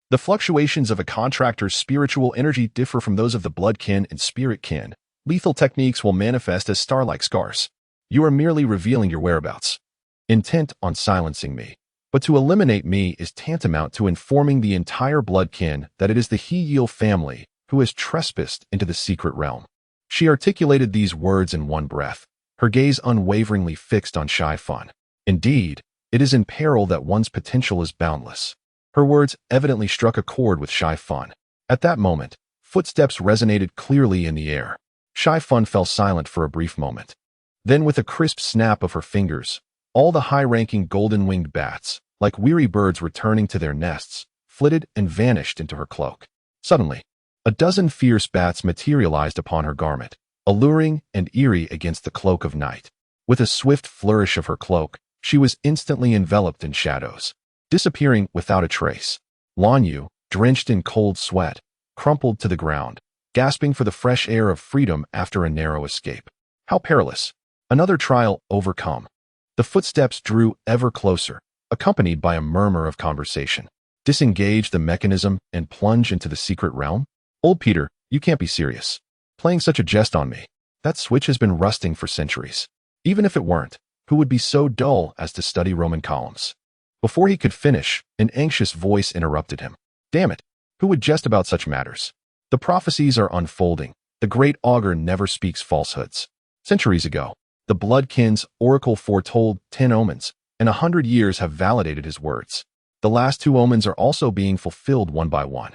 The fluctuations of a contractor's spiritual energy differ from those of the blood kin and spirit kin. Lethal techniques will manifest as star-like scars. You are merely revealing your whereabouts, intent on silencing me. But to eliminate me is tantamount to informing the entire blood kin that it is the Heyilu family who has trespassed into the secret realm. She articulated these words in one breath, her gaze unwaveringly fixed on Shy Fun. Indeed, it is in peril that one's potential is boundless. Her words evidently struck a chord with Shy Fun. At that moment, footsteps resonated clearly in the air. Shy Fun fell silent for a brief moment. Then with a crisp snap of her fingers, all the high-ranking golden-winged bats, like weary birds returning to their nests, flitted and vanished into her cloak. Suddenly, a dozen fierce bats materialized upon her garment, alluring and eerie against the cloak of night. With a swift flourish of her cloak, she was instantly enveloped in shadows, disappearing without a trace. Lanyu, drenched in cold sweat, crumpled to the ground, gasping for the fresh air of freedom after a narrow escape. How perilous! Another trial overcome. The footsteps drew ever closer, accompanied by a murmur of conversation. Disengage the mechanism and plunge into the secret realm? Old Peter, you can't be serious. Playing such a jest on me. That switch has been rusting for centuries. Even if it weren't, who would be so dull as to study Roman columns? Before he could finish, an anxious voice interrupted him. Damn it, who would jest about such matters? The prophecies are unfolding. The great augur never speaks falsehoods. Centuries ago, the Bloodkin's oracle foretold 10 omens, and 100 years have validated his words. The last 2 omens are also being fulfilled one by one.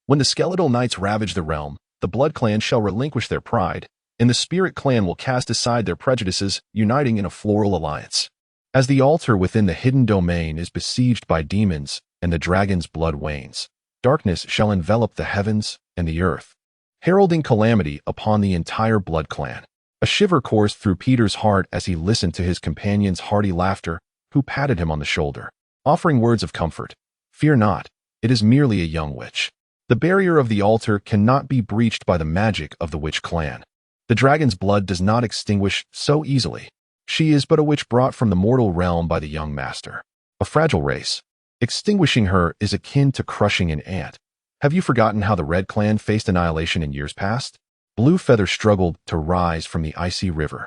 When the skeletal knights ravage the realm, the Blood Clan shall relinquish their pride, and the Spirit Clan will cast aside their prejudices, uniting in a floral alliance. As the altar within the hidden domain is besieged by demons and the dragon's blood wanes, darkness shall envelop the heavens and the earth, heralding calamity upon the entire Blood Clan. A shiver coursed through Peter's heart as he listened to his companion's hearty laughter, who patted him on the shoulder, offering words of comfort. Fear not, it is merely a young witch. The barrier of the altar cannot be breached by the magic of the witch clan. The dragon's blood does not extinguish so easily. She is but a witch brought from the mortal realm by the young master. A fragile race. Extinguishing her is akin to crushing an ant. Have you forgotten how the Red Clan faced annihilation in years past? Blue Feather struggled to rise from the icy river,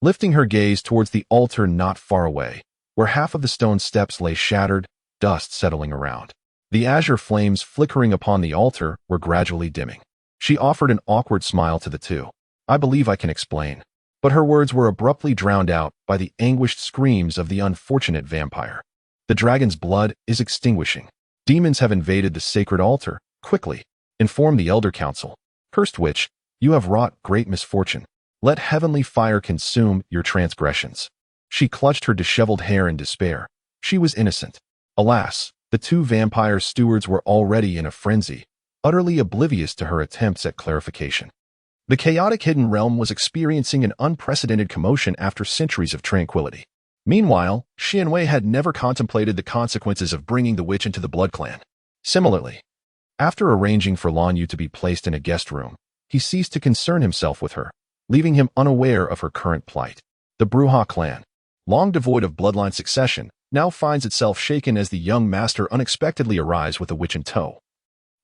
lifting her gaze towards the altar not far away, where half of the stone steps lay shattered, dust settling around. The azure flames flickering upon the altar were gradually dimming. She offered an awkward smile to the two. I believe I can explain. But her words were abruptly drowned out by the anguished screams of the unfortunate vampire. The dragon's blood is extinguishing. Demons have invaded the sacred altar. Quickly, inform the Elder Council. Cursed witch, you have wrought great misfortune. Let heavenly fire consume your transgressions. She clutched her disheveled hair in despair. She was innocent. Alas, the 2 vampire stewards were already in a frenzy, utterly oblivious to her attempts at clarification. The chaotic hidden realm was experiencing an unprecedented commotion after centuries of tranquility. Meanwhile, Xianwei had never contemplated the consequences of bringing the witch into the Blood Clan. Similarly, after arranging for Lan Yu to be placed in a guest room, he ceased to concern himself with her, leaving him unaware of her current plight. The Bruja clan, long devoid of bloodline succession, now finds itself shaken as the young master unexpectedly arrives with a witch in tow,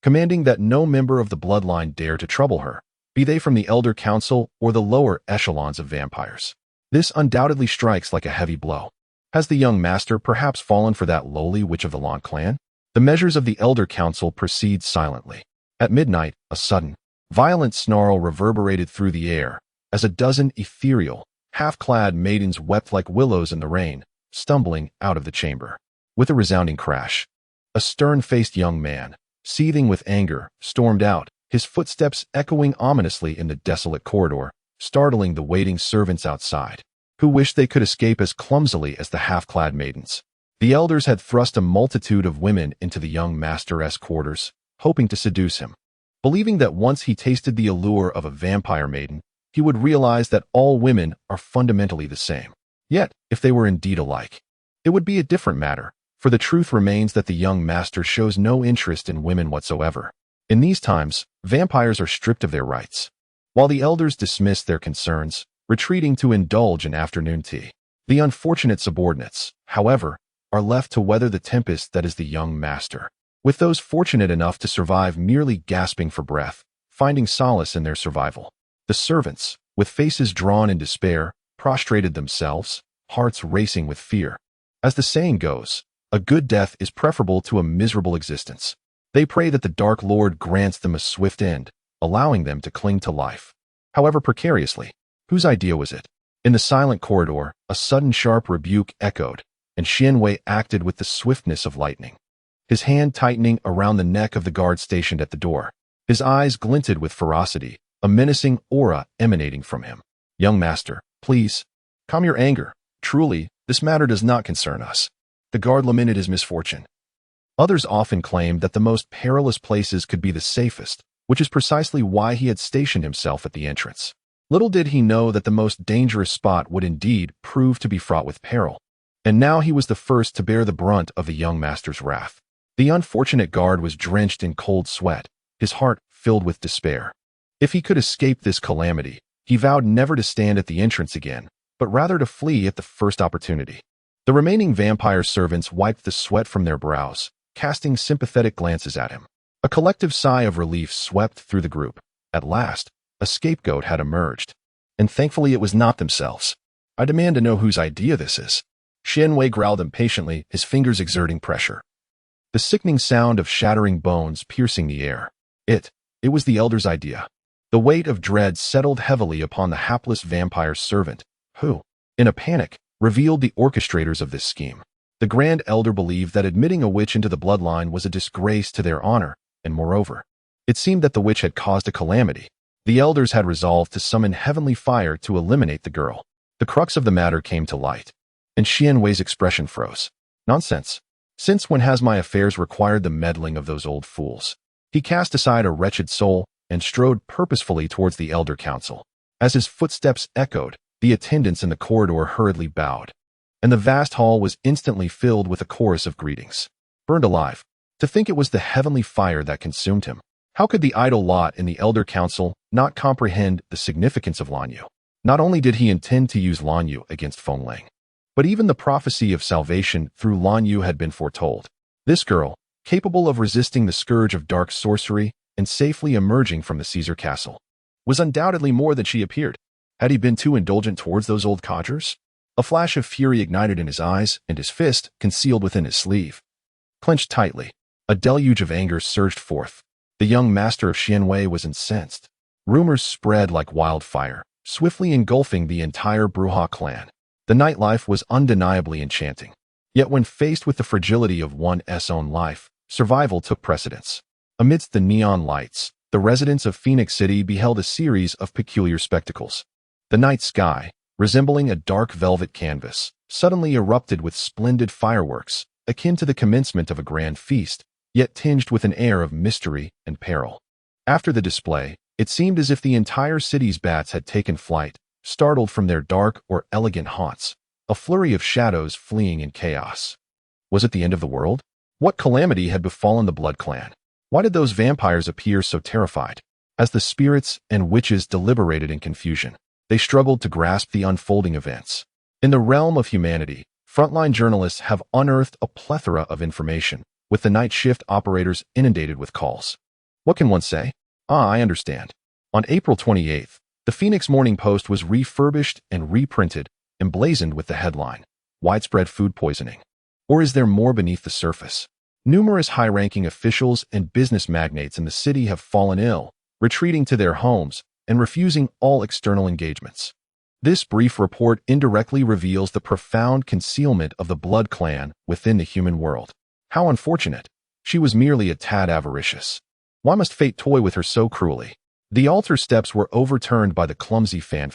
commanding that no member of the bloodline dare to trouble her, be they from the Elder Council or the lower echelons of vampires. This undoubtedly strikes like a heavy blow. Has the young master perhaps fallen for that lowly witch of the Lan clan? The measures of the Elder Council proceed silently. At midnight, a sudden, violent snarl reverberated through the air, as a dozen ethereal, half-clad maidens wept like willows in the rain, stumbling out of the chamber. With a resounding crash, a stern-faced young man, seething with anger, stormed out, his footsteps echoing ominously in the desolate corridor, startling the waiting servants outside, who wished they could escape as clumsily as the half-clad maidens. The elders had thrust a multitude of women into the young master's quarters, hoping to seduce him, believing that once he tasted the allure of a vampire maiden, he would realize that all women are fundamentally the same. Yet, if they were indeed alike, it would be a different matter, for the truth remains that the young master shows no interest in women whatsoever. In these times, vampires are stripped of their rights. While the elders dismiss their concerns, retreating to indulge in afternoon tea, the unfortunate subordinates, however, are left to weather the tempest that is the young master, with those fortunate enough to survive merely gasping for breath, finding solace in their survival. The servants, with faces drawn in despair, prostrated themselves, hearts racing with fear. As the saying goes, a good death is preferable to a miserable existence. They pray that the Dark Lord grants them a swift end, allowing them to cling to life, however precariously. Whose idea was it? In the silent corridor, a sudden sharp rebuke echoed, and Xianwei acted with the swiftness of lightning, his hand tightening around the neck of the guard stationed at the door. His eyes glinted with ferocity, a menacing aura emanating from him. Young master, please, calm your anger. Truly, this matter does not concern us. The guard lamented his misfortune. Others often claimed that the most perilous places could be the safest, which is precisely why he had stationed himself at the entrance. Little did he know that the most dangerous spot would indeed prove to be fraught with peril. And now he was the first to bear the brunt of the young master's wrath. The unfortunate guard was drenched in cold sweat, his heart filled with despair. If he could escape this calamity, he vowed never to stand at the entrance again, but rather to flee at the first opportunity. The remaining vampire servants wiped the sweat from their brows, casting sympathetic glances at him. A collective sigh of relief swept through the group. At last, a scapegoat had emerged. And thankfully it was not themselves. I demand to know whose idea this is. Xianwei growled impatiently, his fingers exerting pressure. The sickening sound of shattering bones piercing the air. It was the elder's idea. The weight of dread settled heavily upon the hapless vampire servant, who, in a panic, revealed the orchestrators of this scheme. The Grand Elder believed that admitting a witch into the bloodline was a disgrace to their honor, and moreover, it seemed that the witch had caused a calamity. The elders had resolved to summon heavenly fire to eliminate the girl. The crux of the matter came to light, and Xianwei's expression froze. Nonsense. Since when has my affairs required the meddling of those old fools? He cast aside a wretched soul and strode purposefully towards the elder council. As his footsteps echoed, the attendants in the corridor hurriedly bowed, and the vast hall was instantly filled with a chorus of greetings. Burned alive. To think it was the heavenly fire that consumed him. How could the idle lot in the elder council not comprehend the significance of Lanyu? Not only did he intend to use Lanyu against Fengling, but even the prophecy of salvation through Lanyu had been foretold. This girl, capable of resisting the scourge of dark sorcery and safely emerging from the Caesar castle, was undoubtedly more than she appeared. Had he been too indulgent towards those old codgers? A flash of fury ignited in his eyes, and his fist, concealed within his sleeve, clenched tightly. A deluge of anger surged forth. The young master of Xianwei was incensed. Rumors spread like wildfire, swiftly engulfing the entire Bruja clan. The nightlife was undeniably enchanting. Yet when faced with the fragility of one's own life, survival took precedence. Amidst the neon lights, the residents of Phoenix City beheld a series of peculiar spectacles. The night sky, resembling a dark velvet canvas, suddenly erupted with splendid fireworks, akin to the commencement of a grand feast, yet tinged with an air of mystery and peril. After the display, it seemed as if the entire city's bats had taken flight, startled from their dark or elegant haunts, a flurry of shadows fleeing in chaos. Was it the end of the world? What calamity had befallen the Blood Clan? Why did those vampires appear so terrified? As the spirits and witches deliberated in confusion, they struggled to grasp the unfolding events. In the realm of humanity, frontline journalists have unearthed a plethora of information, with the night shift operators inundated with calls. What can one say? I understand. On April 28th, the Phoenix Morning Post was refurbished and reprinted, emblazoned with the headline, "Widespread Food Poisoning." Or is there more beneath the surface? Numerous high-ranking officials and business magnates in the city have fallen ill, retreating to their homes and refusing all external engagements. This brief report indirectly reveals the profound concealment of the Blood Clan within the human world. How unfortunate. She was merely a tad avaricious. Why must fate toy with her so cruelly? The altar steps were overturned by the clumsy fan,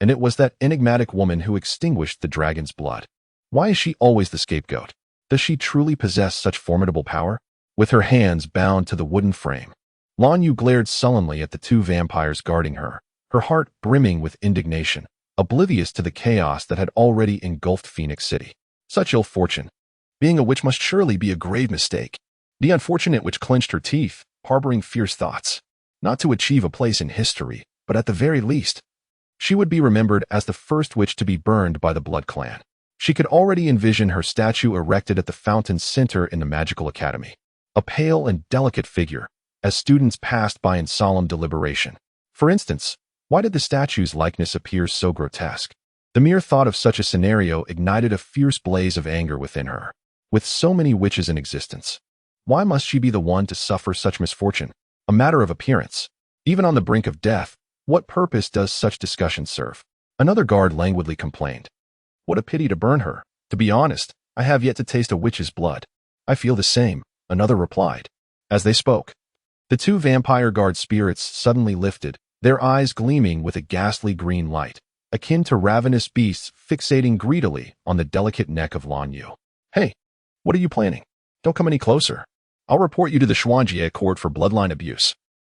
and it was that enigmatic woman who extinguished the dragon's blood. Why is she always the scapegoat? Does she truly possess such formidable power? With her hands bound to the wooden frame, Lanyu glared sullenly at the two vampires guarding her, her heart brimming with indignation, oblivious to the chaos that had already engulfed Phoenix City. Such ill fortune. Being a witch must surely be a grave mistake. The unfortunate witch clenched her teeth, harboring fierce thoughts. Not to achieve a place in history, but at the very least, she would be remembered as the first witch to be burned by the Blood Clan. She could already envision her statue erected at the fountain's center in the Magical Academy, a pale and delicate figure, as students passed by in solemn deliberation. For instance, why did the statue's likeness appear so grotesque? The mere thought of such a scenario ignited a fierce blaze of anger within her. With so many witches in existence, why must she be the one to suffer such misfortune? A matter of appearance. Even on the brink of death, what purpose does such discussion serve? Another guard languidly complained. What a pity to burn her. To be honest, I have yet to taste a witch's blood. I feel the same, another replied. As they spoke, the two vampire guard spirits suddenly lifted, their eyes gleaming with a ghastly green light, akin to ravenous beasts fixating greedily on the delicate neck of Lanyu. Hey, what are you planning? Don't come any closer. I'll report you to the Xuanjie court for bloodline abuse.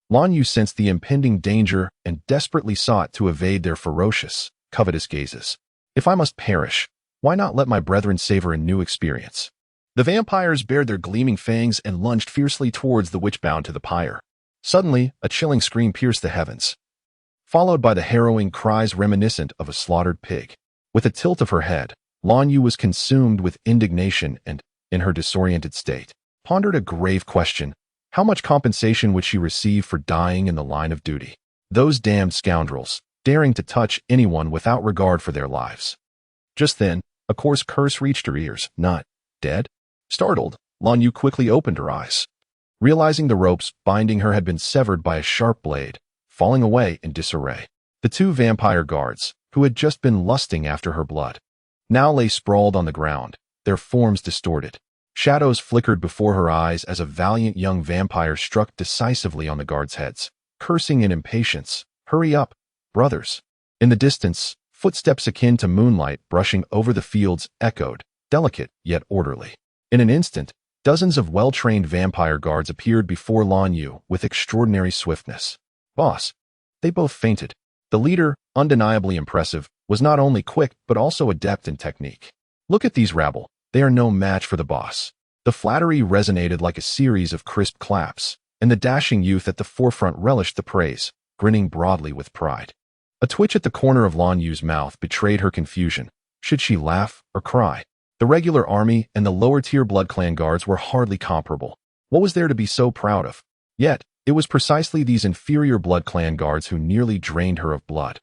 Lanyu sensed the impending danger and desperately sought to evade their ferocious, covetous gazes. If I must perish, why not let my brethren savor a new experience? The vampires bared their gleaming fangs and lunged fiercely towards the witch bound to the pyre. Suddenly, a chilling scream pierced the heavens, followed by the harrowing cries reminiscent of a slaughtered pig. With a tilt of her head, Lan Yu was consumed with indignation and, in her disoriented state, pondered a grave question. How much compensation would she receive for dying in the line of duty? Those damned scoundrels, daring to touch anyone without regard for their lives. Just then, a coarse curse reached her ears. Not dead? Startled, Lan Yu quickly opened her eyes, realizing the ropes binding her had been severed by a sharp blade, falling away in disarray. The two vampire guards, who had just been lusting after her blood, now lay sprawled on the ground, their forms distorted. Shadows flickered before her eyes as a valiant young vampire struck decisively on the guards' heads, cursing in impatience. Hurry up, brothers. In the distance, footsteps akin to moonlight brushing over the fields echoed, delicate yet orderly. In an instant, dozens of well-trained vampire guards appeared before Lan Yu with extraordinary swiftness. Boss. They both fainted. The leader, undeniably impressive, was not only quick but also adept in technique. Look at these rabble. They are no match for the boss. The flattery resonated like a series of crisp claps, and the dashing youth at the forefront relished the praise, grinning broadly with pride. A twitch at the corner of Lan Yu's mouth betrayed her confusion. Should she laugh or cry? The regular army and the lower-tier Blood Clan guards were hardly comparable. What was there to be so proud of? Yet, it was precisely these inferior Blood Clan guards who nearly drained her of blood,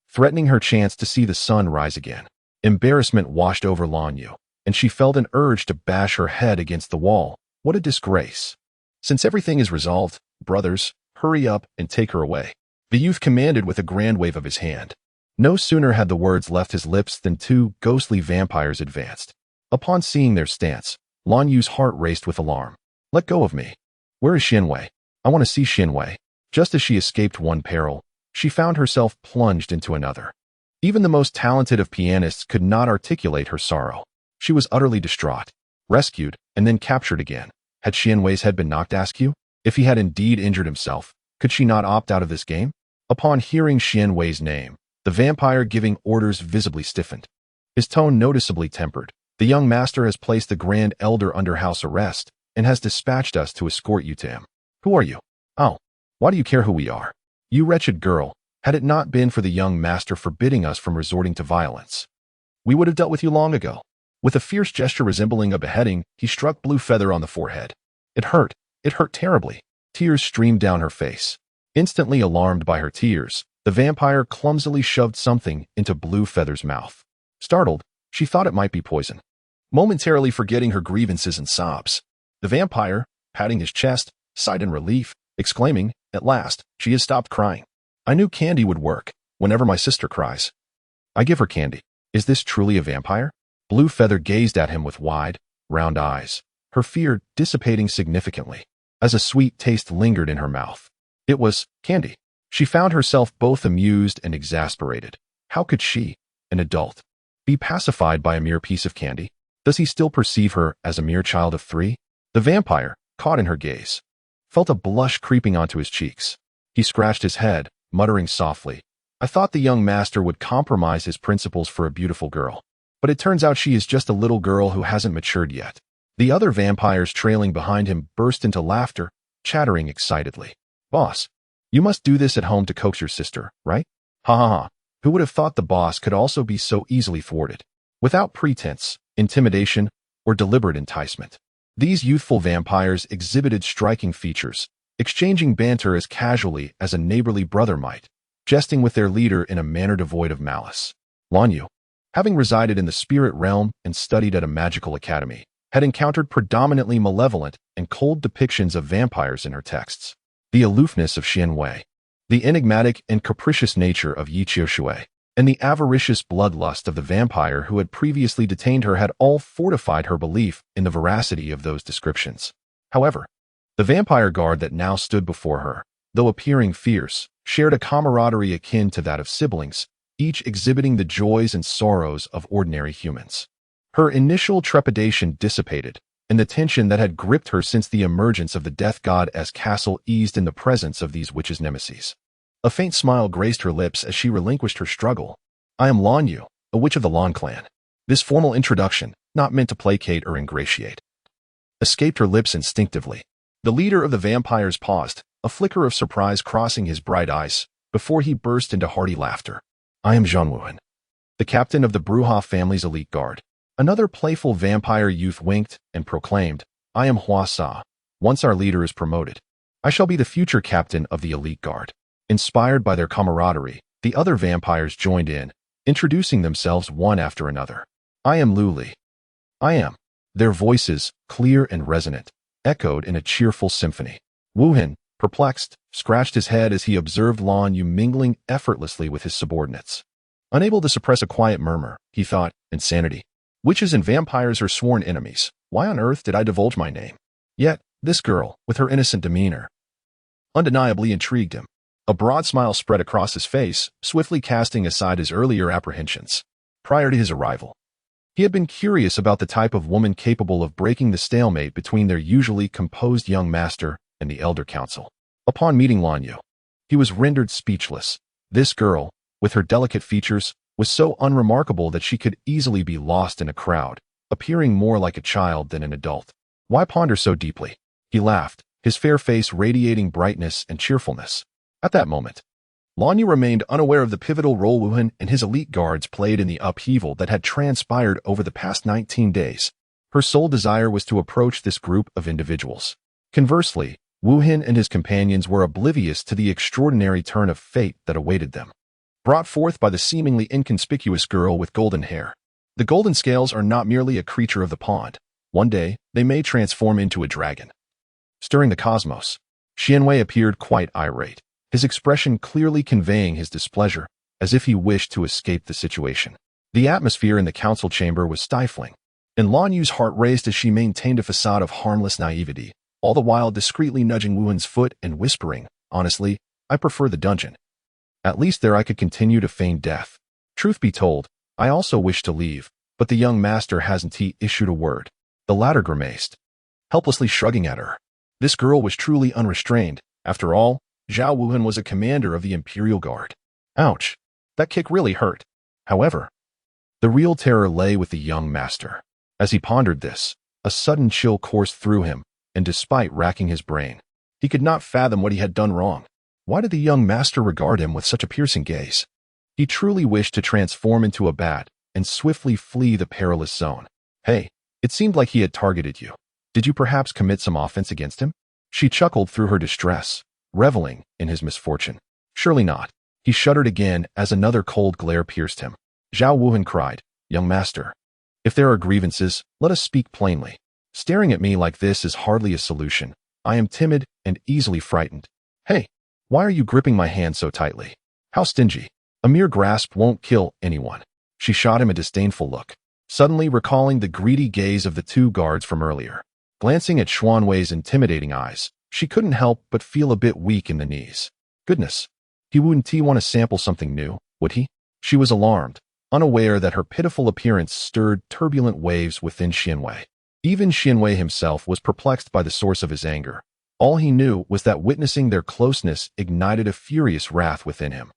threatening her chance to see the sun rise again. Embarrassment washed over Lan Yu, and she felt an urge to bash her head against the wall. What a disgrace. Since everything is resolved, brothers, hurry up and take her away. The youth commanded with a grand wave of his hand. No sooner had the words left his lips than two ghostly vampires advanced. Upon seeing their stance, Lan Yu's heart raced with alarm. Let go of me. Where is Xianwei? I want to see Xianwei. Just as she escaped one peril, she found herself plunged into another. Even the most talented of pianists could not articulate her sorrow. She was utterly distraught, rescued, and then captured again. Had Xianwei's head been knocked askew? If he had indeed injured himself, could she not opt out of this game? Upon hearing Xianwei's name, the vampire giving orders visibly stiffened, his tone noticeably tempered. The young master has placed the Grand Elder under house arrest and has dispatched us to escort you to him. Who are you? Oh, why do you care who we are? You wretched girl, had it not been for the young master forbidding us from resorting to violence, we would have dealt with you long ago. With a fierce gesture resembling a beheading, he struck Blue Feather on the forehead. It hurt terribly. Tears streamed down her face. Instantly alarmed by her tears, the vampire clumsily shoved something into Blue Feather's mouth. Startled, she thought it might be poison. Momentarily forgetting her grievances and sobs, the vampire, patting his chest, sighed in relief, exclaiming, "At last, she has stopped crying. I knew candy would work whenever my sister cries. I give her candy. Is this truly a vampire?" Blue Feather gazed at him with wide, round eyes, her fear dissipating significantly, as a sweet taste lingered in her mouth. It was candy. She found herself both amused and exasperated. How could she, an adult, be pacified by a mere piece of candy? Does he still perceive her as a mere child of 3? The vampire, caught in her gaze, felt a blush creeping onto his cheeks. He scratched his head, muttering softly, "I thought the young master would compromise his principles for a beautiful girl. But it turns out she is just a little girl who hasn't matured yet." The other vampires trailing behind him burst into laughter, chattering excitedly. "Boss, you must do this at home to coax your sister, right? Ha ha ha. Who would have thought the boss could also be so easily thwarted? Without pretense, intimidation, or deliberate enticement." These youthful vampires exhibited striking features, exchanging banter as casually as a neighborly brother might, jesting with their leader in a manner devoid of malice. Lan Yu, having resided in the spirit realm and studied at a magical academy, had encountered predominantly malevolent and cold depictions of vampires in her texts. The aloofness of Xianwei, the enigmatic and capricious nature of Yi Qiushui, and the avaricious bloodlust of the vampire who had previously detained her had all fortified her belief in the veracity of those descriptions. However, the vampire guard that now stood before her, though appearing fierce, shared a camaraderie akin to that of siblings, each exhibiting the joys and sorrows of ordinary humans. Her initial trepidation dissipated, and the tension that had gripped her since the emergence of the death god's castle eased in the presence of these witches' nemesis. A faint smile graced her lips as she relinquished her struggle. "I am Lan Yu, a witch of the Lan clan." This formal introduction, not meant to placate or ingratiate, escaped her lips instinctively. The leader of the vampires paused, a flicker of surprise crossing his bright eyes, before he burst into hearty laughter. "I am Zhang Wuhan. the captain of the Bruja family's elite guard. Another playful vampire youth winked and proclaimed, I am Hua Sa. Once our leader is promoted, I shall be the future captain of the elite guard. Inspired by their camaraderie, the other vampires joined in, introducing themselves one after another. I am Luli. I am. Their voices, clear and resonant, echoed in a cheerful symphony. Wuhan, perplexed, scratched his head as he observed Lan Yu mingling effortlessly with his subordinates. Unable to suppress a quiet murmur, he thought, insanity. Witches and vampires are sworn enemies. Why on earth did I divulge my name? Yet, this girl, with her innocent demeanor, undeniably intrigued him. A broad smile spread across his face, swiftly casting aside his earlier apprehensions. Prior to his arrival, he had been curious about the type of woman capable of breaking the stalemate between their usually composed young master and the elder council. Upon meeting Lan Yu, he was rendered speechless. This girl, with her delicate features, was so unremarkable that she could easily be lost in a crowd, appearing more like a child than an adult. Why ponder so deeply? He laughed, his fair face radiating brightness and cheerfulness. At that moment, Lan Yu remained unaware of the pivotal role Wuhan and his elite guards played in the upheaval that had transpired over the past 19 days. Her sole desire was to approach this group of individuals. Conversely, Wuhan and his companions were oblivious to the extraordinary turn of fate that awaited them. Brought forth by the seemingly inconspicuous girl with golden hair. The golden scales are not merely a creature of the pond. One day, they may transform into a dragon. Stirring the cosmos, Xianwei appeared quite irate, his expression clearly conveying his displeasure, as if he wished to escape the situation. The atmosphere in the council chamber was stifling, and Lan Yu's heart raced as she maintained a facade of harmless naivety, all the while discreetly nudging Wuhan's foot and whispering, honestly, I prefer the dungeon. At least there I could continue to feign death. Truth be told, I also wish to leave, but the young master hasn't issued a word. The latter grimaced, helplessly shrugging at her. This girl was truly unrestrained. After all, Zhao Wuhan was a commander of the Imperial Guard. Ouch. That kick really hurt. However, the real terror lay with the young master. As he pondered this, a sudden chill coursed through him, and despite racking his brain, he could not fathom what he had done wrong. Why did the young master regard him with such a piercing gaze? He truly wished to transform into a bat and swiftly flee the perilous zone. Hey, it seemed like he had targeted you. Did you perhaps commit some offense against him? She chuckled through her distress, reveling in his misfortune. Surely not. He shuddered again as another cold glare pierced him. Zhao Wuhan cried, Young master, if there are grievances, let us speak plainly. Staring at me like this is hardly a solution. I am timid and easily frightened. Hey, why are you gripping my hand so tightly? How stingy. A mere grasp won't kill anyone. She shot him a disdainful look, suddenly recalling the greedy gaze of the two guards from earlier. Glancing at Xuanwei's intimidating eyes, she couldn't help but feel a bit weak in the knees. Goodness, he wouldn't want to sample something new, would he? She was alarmed, unaware that her pitiful appearance stirred turbulent waves within Xianwei. Even Xianwei himself was perplexed by the source of his anger. All he knew was that witnessing their closeness ignited a furious wrath within him,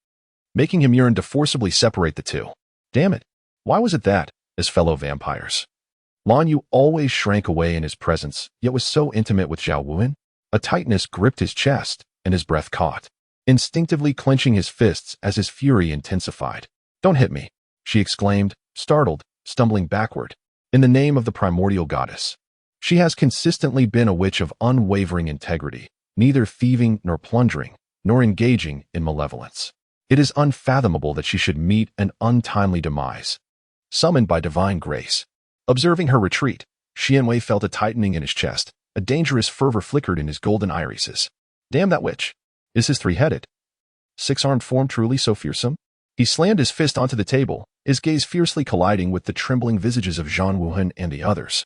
making him yearn to forcibly separate the two. Damn it, why was it that, as fellow vampires, Lan Yu always shrank away in his presence, yet was so intimate with Zhao Wuhan? A tightness gripped his chest, and his breath caught, instinctively clenching his fists as his fury intensified. Don't hit me, she exclaimed, startled, stumbling backward. In the name of the primordial goddess. She has consistently been a witch of unwavering integrity, neither thieving nor plundering, nor engaging in malevolence. It is unfathomable that she should meet an untimely demise, summoned by divine grace. Observing her retreat, Xianwei felt a tightening in his chest. A dangerous fervor flickered in his golden irises. Damn that witch. Is his three-headed, six-armed form truly so fearsome? He slammed his fist onto the table, his gaze fiercely colliding with the trembling visages of Zhao Wuhan and the others.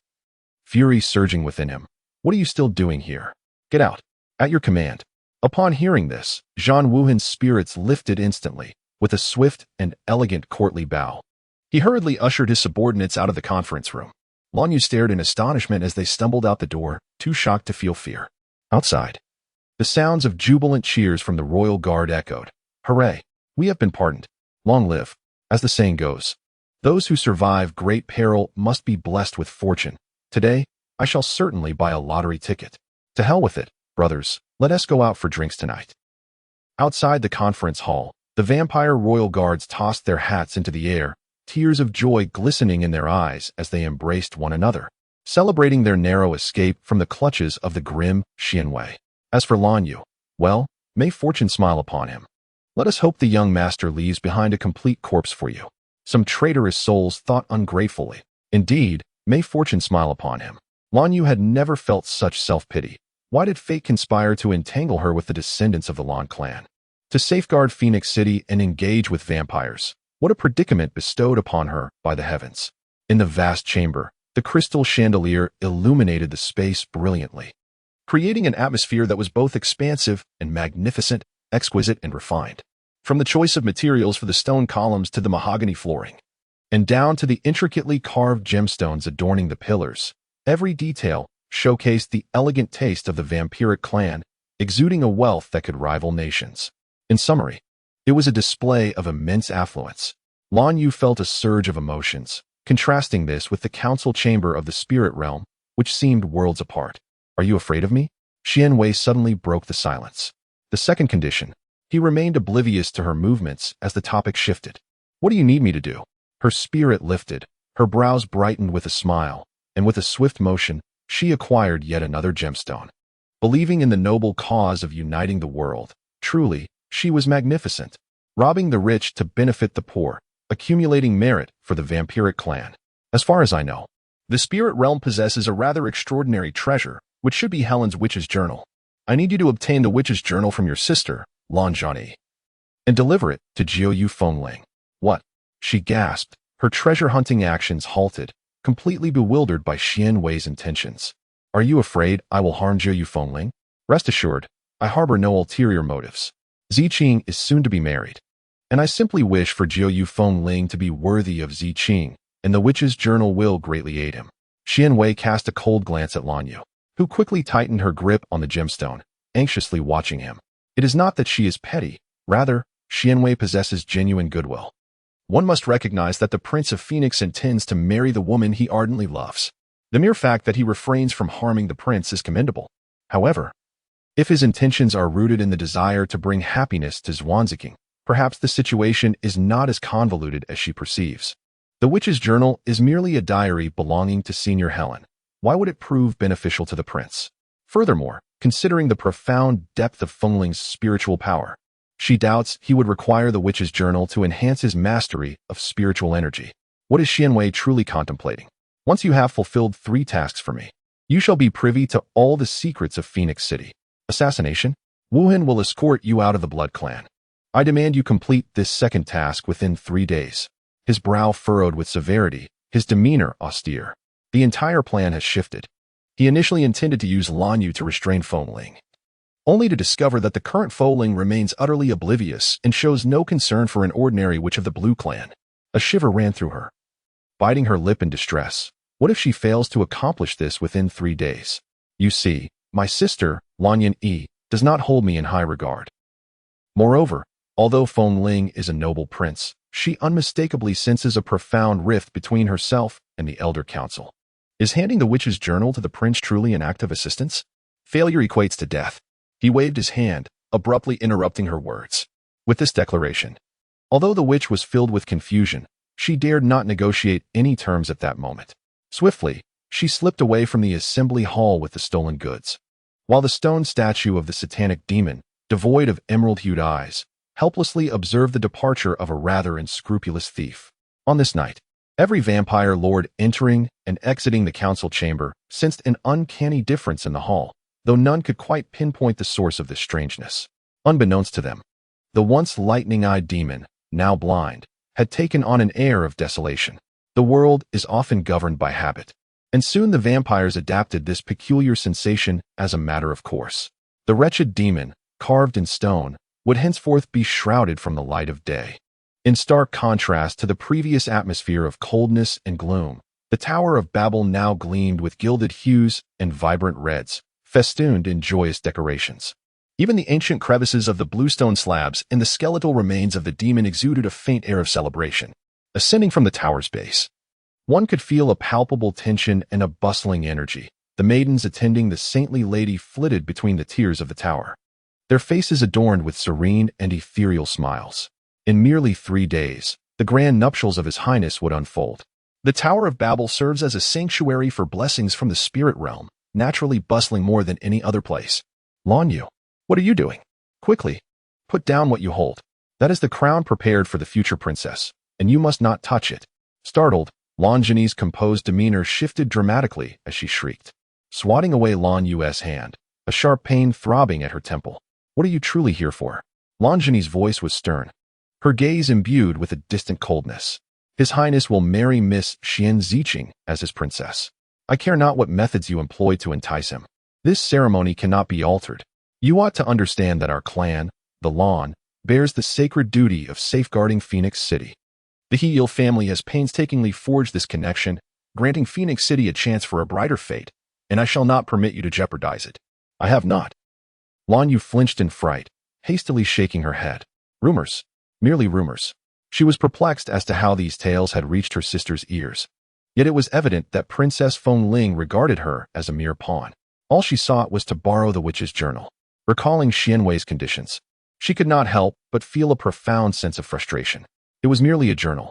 Fury surging within him. What are you still doing here? Get out. At your command. Upon hearing this, Zhao Wuhan's spirits lifted instantly, with a swift and elegant courtly bow. He hurriedly ushered his subordinates out of the conference room. Lan Yu stared in astonishment as they stumbled out the door, too shocked to feel fear. Outside, the sounds of jubilant cheers from the royal guard echoed. Hooray! We have been pardoned. Long live. As the saying goes, those who survive great peril must be blessed with fortune. Today, I shall certainly buy a lottery ticket. To hell with it, brothers. Let us go out for drinks tonight. Outside the conference hall, the vampire royal guards tossed their hats into the air, tears of joy glistening in their eyes as they embraced one another, celebrating their narrow escape from the clutches of the grim Xianwei. As for Lan Yu, well, may fortune smile upon him. Let us hope the young master leaves behind a complete corpse for you. Some traitorous souls thought ungratefully. Indeed, may fortune smile upon him. Lan Yu had never felt such self-pity. Why did fate conspire to entangle her with the descendants of the Lan clan? To safeguard Phoenix City and engage with vampires. What a predicament bestowed upon her by the heavens. In the vast chamber, the crystal chandelier illuminated the space brilliantly, creating an atmosphere that was both expansive and magnificent, exquisite and refined. From the choice of materials for the stone columns to the mahogany flooring, and down to the intricately carved gemstones adorning the pillars, every detail showcased the elegant taste of the vampiric clan, exuding a wealth that could rival nations. In summary, it was a display of immense affluence. Lan Yu felt a surge of emotions, contrasting this with the council chamber of the spirit realm, which seemed worlds apart. Are you afraid of me? Xianwei suddenly broke the silence. The second condition, he remained oblivious to her movements as the topic shifted. What do you need me to do? Her spirit lifted, her brows brightened with a smile, and with a swift motion, she acquired yet another gemstone. Believing in the noble cause of uniting the world, truly, she was magnificent, robbing the rich to benefit the poor, accumulating merit for the vampiric clan. As far as I know, the spirit realm possesses a rather extraordinary treasure, which should be Helen's witch's journal. I need you to obtain the witch's journal from your sister, Lan Zhani, and deliver it to Jiuyu Fengling. What? She gasped, her treasure-hunting actions halted, completely bewildered by Xianwei's intentions. Are you afraid I will harm Jiuyu Fengling? Rest assured, I harbor no ulterior motives. Ziqing is soon to be married, and I simply wish for Jiuyu Fengling to be worthy of Ziqing, and the witch's journal will greatly aid him. Xianwei cast a cold glance at Lan Yu, who quickly tightened her grip on the gemstone, anxiously watching him. It is not that she is petty, rather, Xianwei possesses genuine goodwill. One must recognize that the Prince of Phoenix intends to marry the woman he ardently loves. The mere fact that he refrains from harming the prince is commendable. However, if his intentions are rooted in the desire to bring happiness to Zwanziking, perhaps the situation is not as convoluted as she perceives. The witch's journal is merely a diary belonging to Senior Helen. Why would it prove beneficial to the prince? Furthermore, considering the profound depth of Fengling's spiritual power, she doubts he would require the witch's journal to enhance his mastery of spiritual energy. What is Xianwei truly contemplating? Once you have fulfilled 3 tasks for me, you shall be privy to all the secrets of Phoenix City. Assassination? Wuhan will escort you out of the Blood Clan. I demand you complete this second task within 3 days. His brow furrowed with severity, his demeanor austere. The entire plan has shifted. He initially intended to use Lan Yu to restrain Fengling, only to discover that the current Fengling remains utterly oblivious and shows no concern for an ordinary witch of the Blue Clan. A shiver ran through her, biting her lip in distress. What if she fails to accomplish this within 3 days? You see, my sister, Lan Yi, does not hold me in high regard. Moreover, although Fengling is a noble prince, she unmistakably senses a profound rift between herself and the Elder Council. Is handing the witch's journal to the prince truly an act of assistance? Failure equates to death. He waved his hand, abruptly interrupting her words. With this declaration, although the witch was filled with confusion, she dared not negotiate any terms at that moment. Swiftly, she slipped away from the assembly hall with the stolen goods, while the stone statue of the satanic demon, devoid of emerald-hued eyes, helplessly observed the departure of a rather unscrupulous thief. On this night, every vampire lord entering and exiting the council chamber sensed an uncanny difference in the hall, though none could quite pinpoint the source of this strangeness. Unbeknownst to them, the once lightning-eyed demon, now blind, had taken on an air of desolation. The world is often governed by habit, and soon the vampires adapted this peculiar sensation as a matter of course. The wretched demon, carved in stone, would henceforth be shrouded from the light of day. In stark contrast to the previous atmosphere of coldness and gloom, the Tower of Babel now gleamed with gilded hues and vibrant reds, festooned in joyous decorations. Even the ancient crevices of the bluestone slabs and the skeletal remains of the demon exuded a faint air of celebration. Ascending from the tower's base, one could feel a palpable tension and a bustling energy. The maidens attending the saintly lady flitted between the tiers of the tower, their faces adorned with serene and ethereal smiles. In merely 3 days, the grand nuptials of His Highness would unfold. The Tower of Babel serves as a sanctuary for blessings from the spirit realm, naturally bustling more than any other place. Lan Yu, what are you doing? Quickly, put down what you hold. That is the crown prepared for the future princess, and you must not touch it. Startled, Lan Jin's composed demeanor shifted dramatically as she shrieked, swatting away Lan Yu's hand, a sharp pain throbbing at her temple. What are you truly here for? Lan Jin's voice was stern, her gaze imbued with a distant coldness. His Highness will marry Miss Xian Ziqing as his princess. I care not what methods you employ to entice him. This ceremony cannot be altered. You ought to understand that our clan, the Lan, bears the sacred duty of safeguarding Phoenix City. The Heal family has painstakingly forged this connection, granting Phoenix City a chance for a brighter fate, and I shall not permit you to jeopardize it. I have not. Lan Yu flinched in fright, hastily shaking her head. Rumors. Merely rumors. She was perplexed as to how these tales had reached her sister's ears. Yet it was evident that Princess Feng Ling regarded her as a mere pawn. All she sought was to borrow the witch's journal. Recalling Xianwei's conditions, she could not help but feel a profound sense of frustration. It was merely a journal.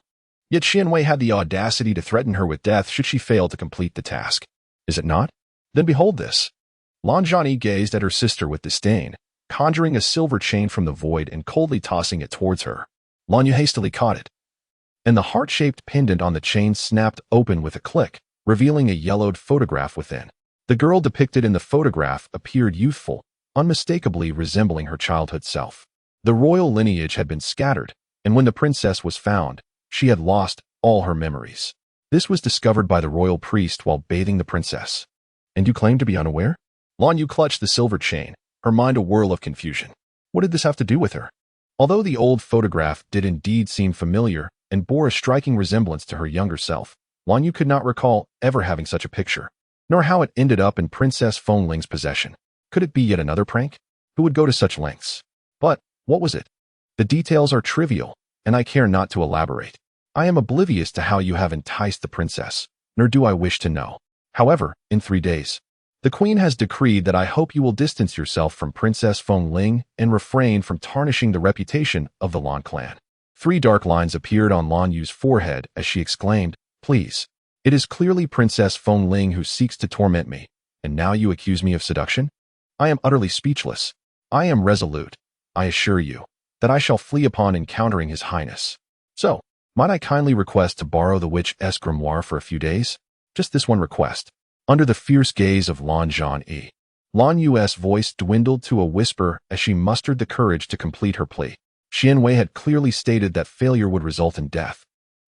Yet Xianwei had the audacity to threaten her with death should she fail to complete the task. Is it not? Then behold this. Lan Zhani gazed at her sister with disdain, conjuring a silver chain from the void and coldly tossing it towards her. Lan Yu hastily caught it, and the heart-shaped pendant on the chain snapped open with a click, revealing a yellowed photograph within. The girl depicted in the photograph appeared youthful, unmistakably resembling her childhood self. The royal lineage had been scattered, and when the princess was found, she had lost all her memories. This was discovered by the royal priest while bathing the princess. And you claim to be unaware? Lan Yu clutched the silver chain, her mind a whirl of confusion. What did this have to do with her? Although the old photograph did indeed seem familiar and bore a striking resemblance to her younger self, Lan Yu could not recall ever having such a picture, nor how it ended up in Princess Feng Ling's possession. Could it be yet another prank? Who would go to such lengths? But what was it? The details are trivial, and I care not to elaborate. I am oblivious to how you have enticed the princess, nor do I wish to know. However, in 3 days, the queen has decreed that I hope you will distance yourself from Princess Feng Ling and refrain from tarnishing the reputation of the Lan clan. 3 dark lines appeared on Lan Yu's forehead as she exclaimed, Please, it is clearly Princess Feng Ling who seeks to torment me, and now you accuse me of seduction? I am utterly speechless. I am resolute, I assure you, that I shall flee upon encountering His Highness. So, might I kindly request to borrow the witch's grimoire for a few days? Just this one request. Under the fierce gaze of Lan Zhani, Lan Yu's voice dwindled to a whisper as she mustered the courage to complete her plea. Xianwei had clearly stated that failure would result in death.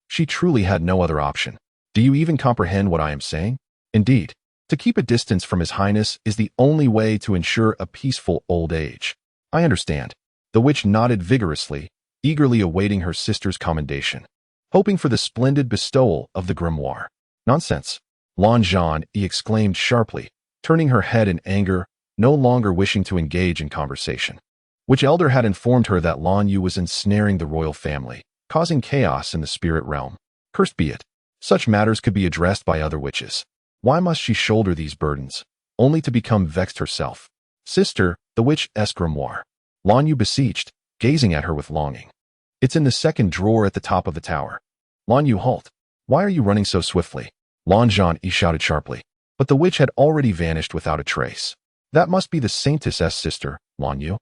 She truly had no other option. Do you even comprehend what I am saying? Indeed, to keep a distance from His Highness is the only way to ensure a peaceful old age. I understand. The witch nodded vigorously, eagerly awaiting her sister's commendation, hoping for the splendid bestowal of the grimoire. Nonsense. Lan Zhan exclaimed sharply, turning her head in anger, no longer wishing to engage in conversation. Which elder had informed her that Lan Yu was ensnaring the royal family, causing chaos in the spirit realm? Cursed be it. Such matters could be addressed by other witches. Why must she shoulder these burdens, only to become vexed herself? Sister, the witch's grimoire. Lan Yu beseeched, gazing at her with longing. It's in the second drawer at the top of the tower. Lan Yu, halt. Why are you running so swiftly? Lan Zhan shouted sharply, but the witch had already vanished without a trace. That must be the saintess's sister, Lan Yu,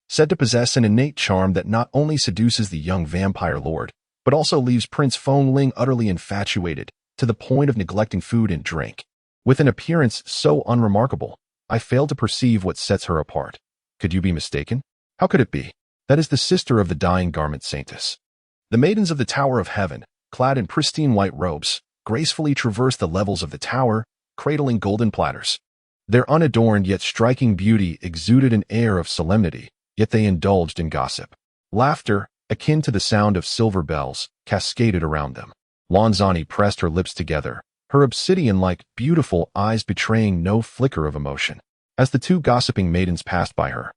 said to possess an innate charm that not only seduces the young vampire lord, but also leaves Prince Feng Ling utterly infatuated, to the point of neglecting food and drink. With an appearance so unremarkable, I fail to perceive what sets her apart. Could you be mistaken? How could it be? That is the sister of the dying garment saintess. The maidens of the Tower of Heaven, clad in pristine white robes, gracefully traversed the levels of the tower, cradling golden platters. Their unadorned yet striking beauty exuded an air of solemnity, yet they indulged in gossip. Laughter, akin to the sound of silver bells, cascaded around them. Lan Zhani pressed her lips together, her obsidian-like, beautiful eyes betraying no flicker of emotion, as the 2 gossiping maidens passed by her.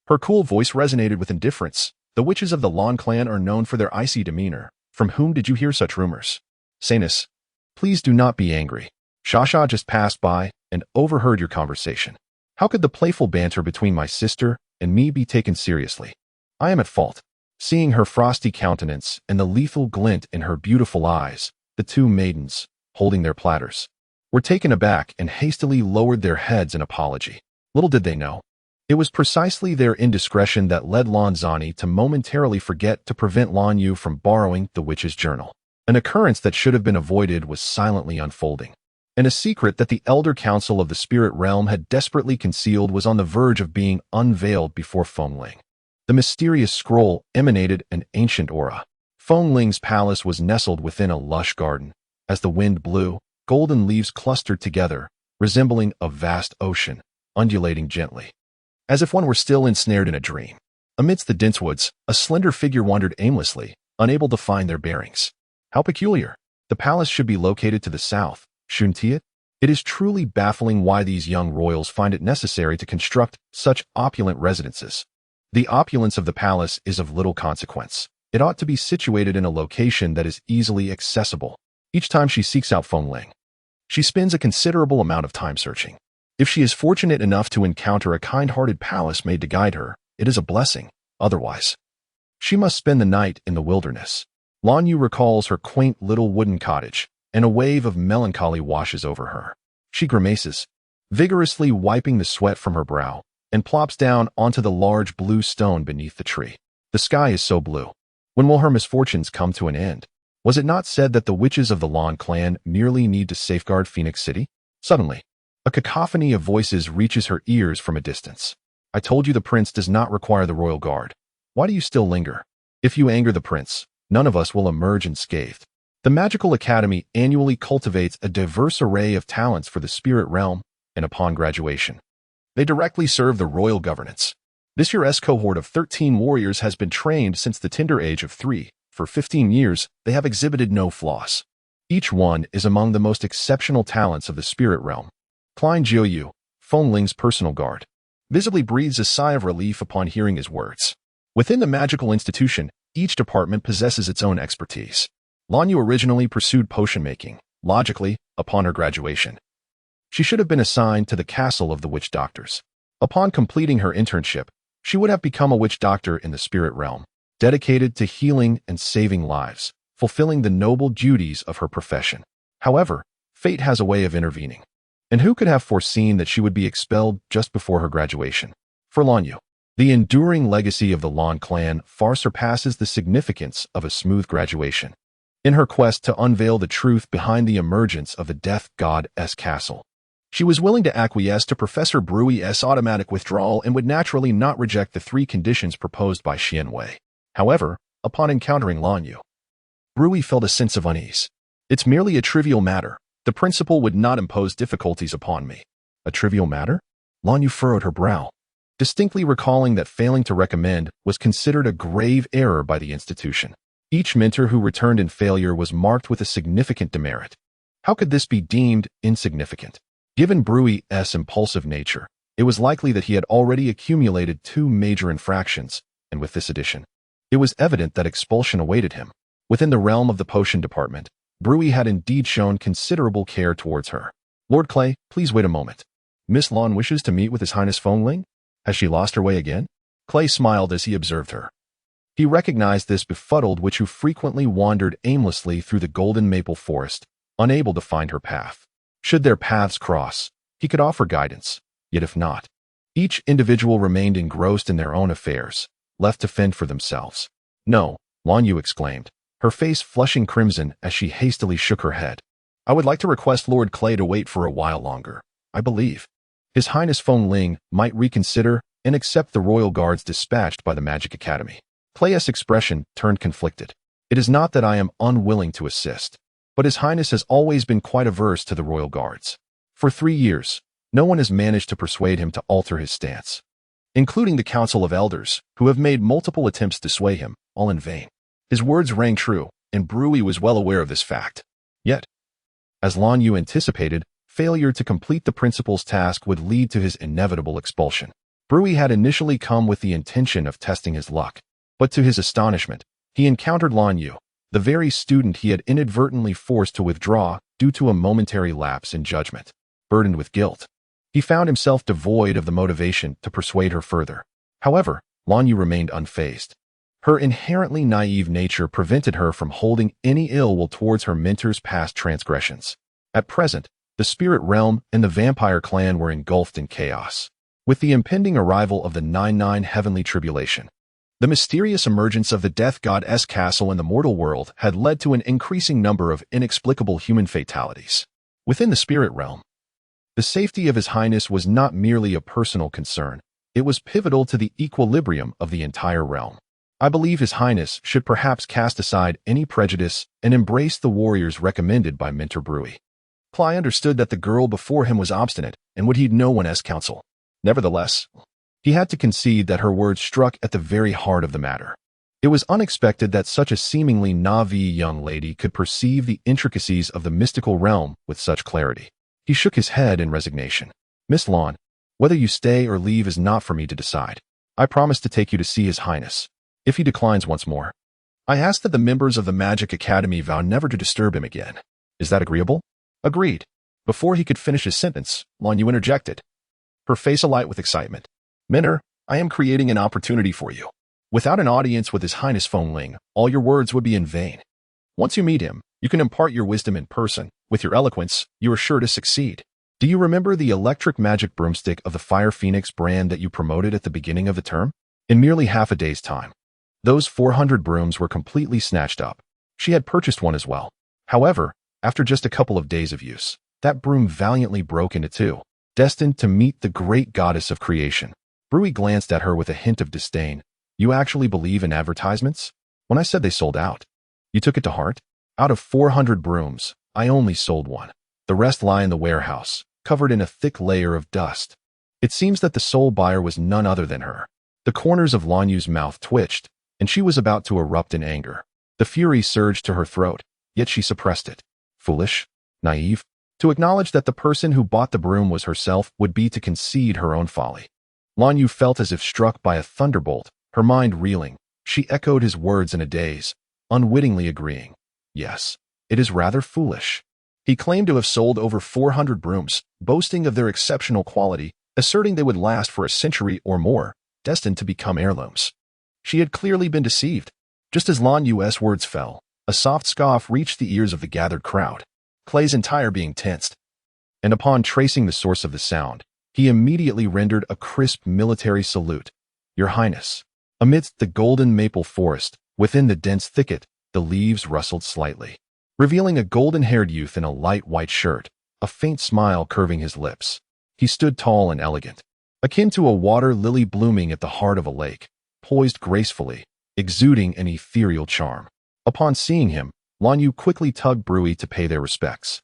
Her cool voice resonated with indifference. The witches of the Lan clan are known for their icy demeanor. From whom did you hear such rumors? Saintess, please do not be angry. Shasha just passed by and overheard your conversation. How could the playful banter between my sister and me be taken seriously? I am at fault. Seeing her frosty countenance and the lethal glint in her beautiful eyes, the two maidens, holding their platters, were taken aback and hastily lowered their heads in apology. Little did they know, it was precisely their indiscretion that led Lanzani to momentarily forget to prevent Lan Yu from borrowing the witch's journal. An occurrence that should have been avoided was silently unfolding, and a secret that the Elder Council of the Spirit Realm had desperately concealed was on the verge of being unveiled before Fengling. The mysterious scroll emanated an ancient aura. Fengling's palace was nestled within a lush garden. As the wind blew, golden leaves clustered together, resembling a vast ocean, undulating gently, as if one were still ensnared in a dream. Amidst the dense woods, a slender figure wandered aimlessly, unable to find their bearings. How peculiar. The palace should be located to the south, shouldn't it? It is truly baffling why these young royals find it necessary to construct such opulent residences. The opulence of the palace is of little consequence. It ought to be situated in a location that is easily accessible. Each time she seeks out Fengling, she spends a considerable amount of time searching. If she is fortunate enough to encounter a kind-hearted palace made to guide her, it is a blessing. Otherwise, she must spend the night in the wilderness. Lan Yu recalls her quaint little wooden cottage, and a wave of melancholy washes over her. She grimaces, vigorously wiping the sweat from her brow, and plops down onto the large blue stone beneath the tree. The sky is so blue. When will her misfortunes come to an end? Was it not said that the witches of the Lan clan merely need to safeguard Phoenix City? Suddenly, a cacophony of voices reaches her ears from a distance. I told you the prince does not require the royal guard. Why do you still linger? If you anger the prince, none of us will emerge unscathed. The Magical Academy annually cultivates a diverse array of talents for the spirit realm, and upon graduation, they directly serve the royal governance. This year's cohort of 13 warriors has been trained since the tender age of 3. For 15 years, they have exhibited no flaws. Each one is among the most exceptional talents of the spirit realm. Klein Jiuyu, Fengling's personal guard, visibly breathes a sigh of relief upon hearing his words. Within the magical institution, each department possesses its own expertise. Lan Yu originally pursued potion making. Logically, upon her graduation, she should have been assigned to the castle of the witch doctors. Upon completing her internship, she would have become a witch doctor in the spirit realm, dedicated to healing and saving lives, fulfilling the noble duties of her profession. However, fate has a way of intervening. And who could have foreseen that she would be expelled just before her graduation? For Lan Yu, the enduring legacy of the Lan clan far surpasses the significance of a smooth graduation. In her quest to unveil the truth behind the emergence of the Death God's castle, she was willing to acquiesce to Professor Brui's automatic withdrawal and would naturally not reject the 3 conditions proposed by Xian Wei. However, upon encountering Lan Yu, Brui felt a sense of unease. It's merely a trivial matter. The principal would not impose difficulties upon me. A trivial matter? Lan Yu furrowed her brow, distinctly recalling that failing to recommend was considered a grave error by the institution. Each mentor who returned in failure was marked with a significant demerit. How could this be deemed insignificant? Given Brui's impulsive nature, it was likely that he had already accumulated 2 major infractions, and with this addition, it was evident that expulsion awaited him. Within the realm of the potion department, Brui had indeed shown considerable care towards her. Lord Clay, please wait a moment. Miss Lan wishes to meet with His Highness Fengling? Has she lost her way again? Clay smiled as he observed her. He recognized this befuddled witch who frequently wandered aimlessly through the golden maple forest, unable to find her path. Should their paths cross, he could offer guidance, yet if not, each individual remained engrossed in their own affairs, left to fend for themselves. No, Lan Yu exclaimed, her face flushing crimson as she hastily shook her head. I would like to request Lord Clay to wait for a while longer. I believe His Highness Fengling might reconsider and accept the royal guards dispatched by the Magic Academy. Clay's expression turned conflicted. It is not that I am unwilling to assist, but His Highness has always been quite averse to the royal guards. For 3 years, no one has managed to persuade him to alter his stance, including the Council of Elders, who have made multiple attempts to sway him, all in vain. His words rang true, and Brui was well aware of this fact. Yet, as Lan Yu anticipated, failure to complete the principal's task would lead to his inevitable expulsion. Brui had initially come with the intention of testing his luck, but to his astonishment, he encountered Lan Yu, the very student he had inadvertently forced to withdraw due to a momentary lapse in judgment. Burdened with guilt, he found himself devoid of the motivation to persuade her further. However, Lan Yu remained unfazed. Her inherently naive nature prevented her from holding any ill will towards her mentor's past transgressions. At present, the spirit realm and the vampire clan were engulfed in chaos. With the impending arrival of the 9-9 heavenly tribulation, the mysterious emergence of the death god's castle in the mortal world had led to an increasing number of inexplicable human fatalities. Within the spirit realm, the safety of His Highness was not merely a personal concern, it was pivotal to the equilibrium of the entire realm. I believe His Highness should perhaps cast aside any prejudice and embrace the warriors recommended by Mentor Brewy. Cly understood that the girl before him was obstinate and would heed no one's counsel. Nevertheless, he had to concede that her words struck at the very heart of the matter. It was unexpected that such a seemingly naive young lady could perceive the intricacies of the mystical realm with such clarity. He shook his head in resignation. Miss Lawn, whether you stay or leave is not for me to decide. I promise to take you to see His Highness. If he declines once more, I ask that the members of the Magic Academy vow never to disturb him again. Is that agreeable? Agreed. Before he could finish his sentence, Lawn Yu interjected, her face alight with excitement. Mentor, I am creating an opportunity for you. Without an audience with His Highness Feng Ling, all your words would be in vain. Once you meet him, you can impart your wisdom in person. With your eloquence, you are sure to succeed. Do you remember the electric magic broomstick of the Fire Phoenix brand that you promoted at the beginning of the term? In merely half a day's time, those 400 brooms were completely snatched up. She had purchased one as well. However, after just a couple of days of use, that broom valiantly broke into two, destined to meet the great goddess of creation. Brewy glanced at her with a hint of disdain. You actually believe in advertisements? When I said they sold out, you took it to heart? Out of 400 brooms, I only sold one. The rest lie in the warehouse, covered in a thick layer of dust. It seems that the sole buyer was none other than her. The corners of Lan Yu's mouth twitched, and she was about to erupt in anger. The fury surged to her throat, yet she suppressed it. Foolish? Naive? To acknowledge that the person who bought the broom was herself would be to concede her own folly. Lan Yu felt as if struck by a thunderbolt, her mind reeling. She echoed his words in a daze, unwittingly agreeing. Yes, it is rather foolish. He claimed to have sold over 400 brooms, boasting of their exceptional quality, asserting they would last for a century or more, destined to become heirlooms. She had clearly been deceived. Just as Lan Yu's words fell, a soft scoff reached the ears of the gathered crowd, Clay's entire being tensed. And upon tracing the source of the sound, he immediately rendered a crisp military salute. Your Highness. Amidst the golden maple forest, within the dense thicket, the leaves rustled slightly, revealing a golden-haired youth in a light white shirt, a faint smile curving his lips. He stood tall and elegant, akin to a water lily blooming at the heart of a lake, poised gracefully, exuding an ethereal charm. Upon seeing him, Lan Yu quickly tugged Brewy to pay their respects.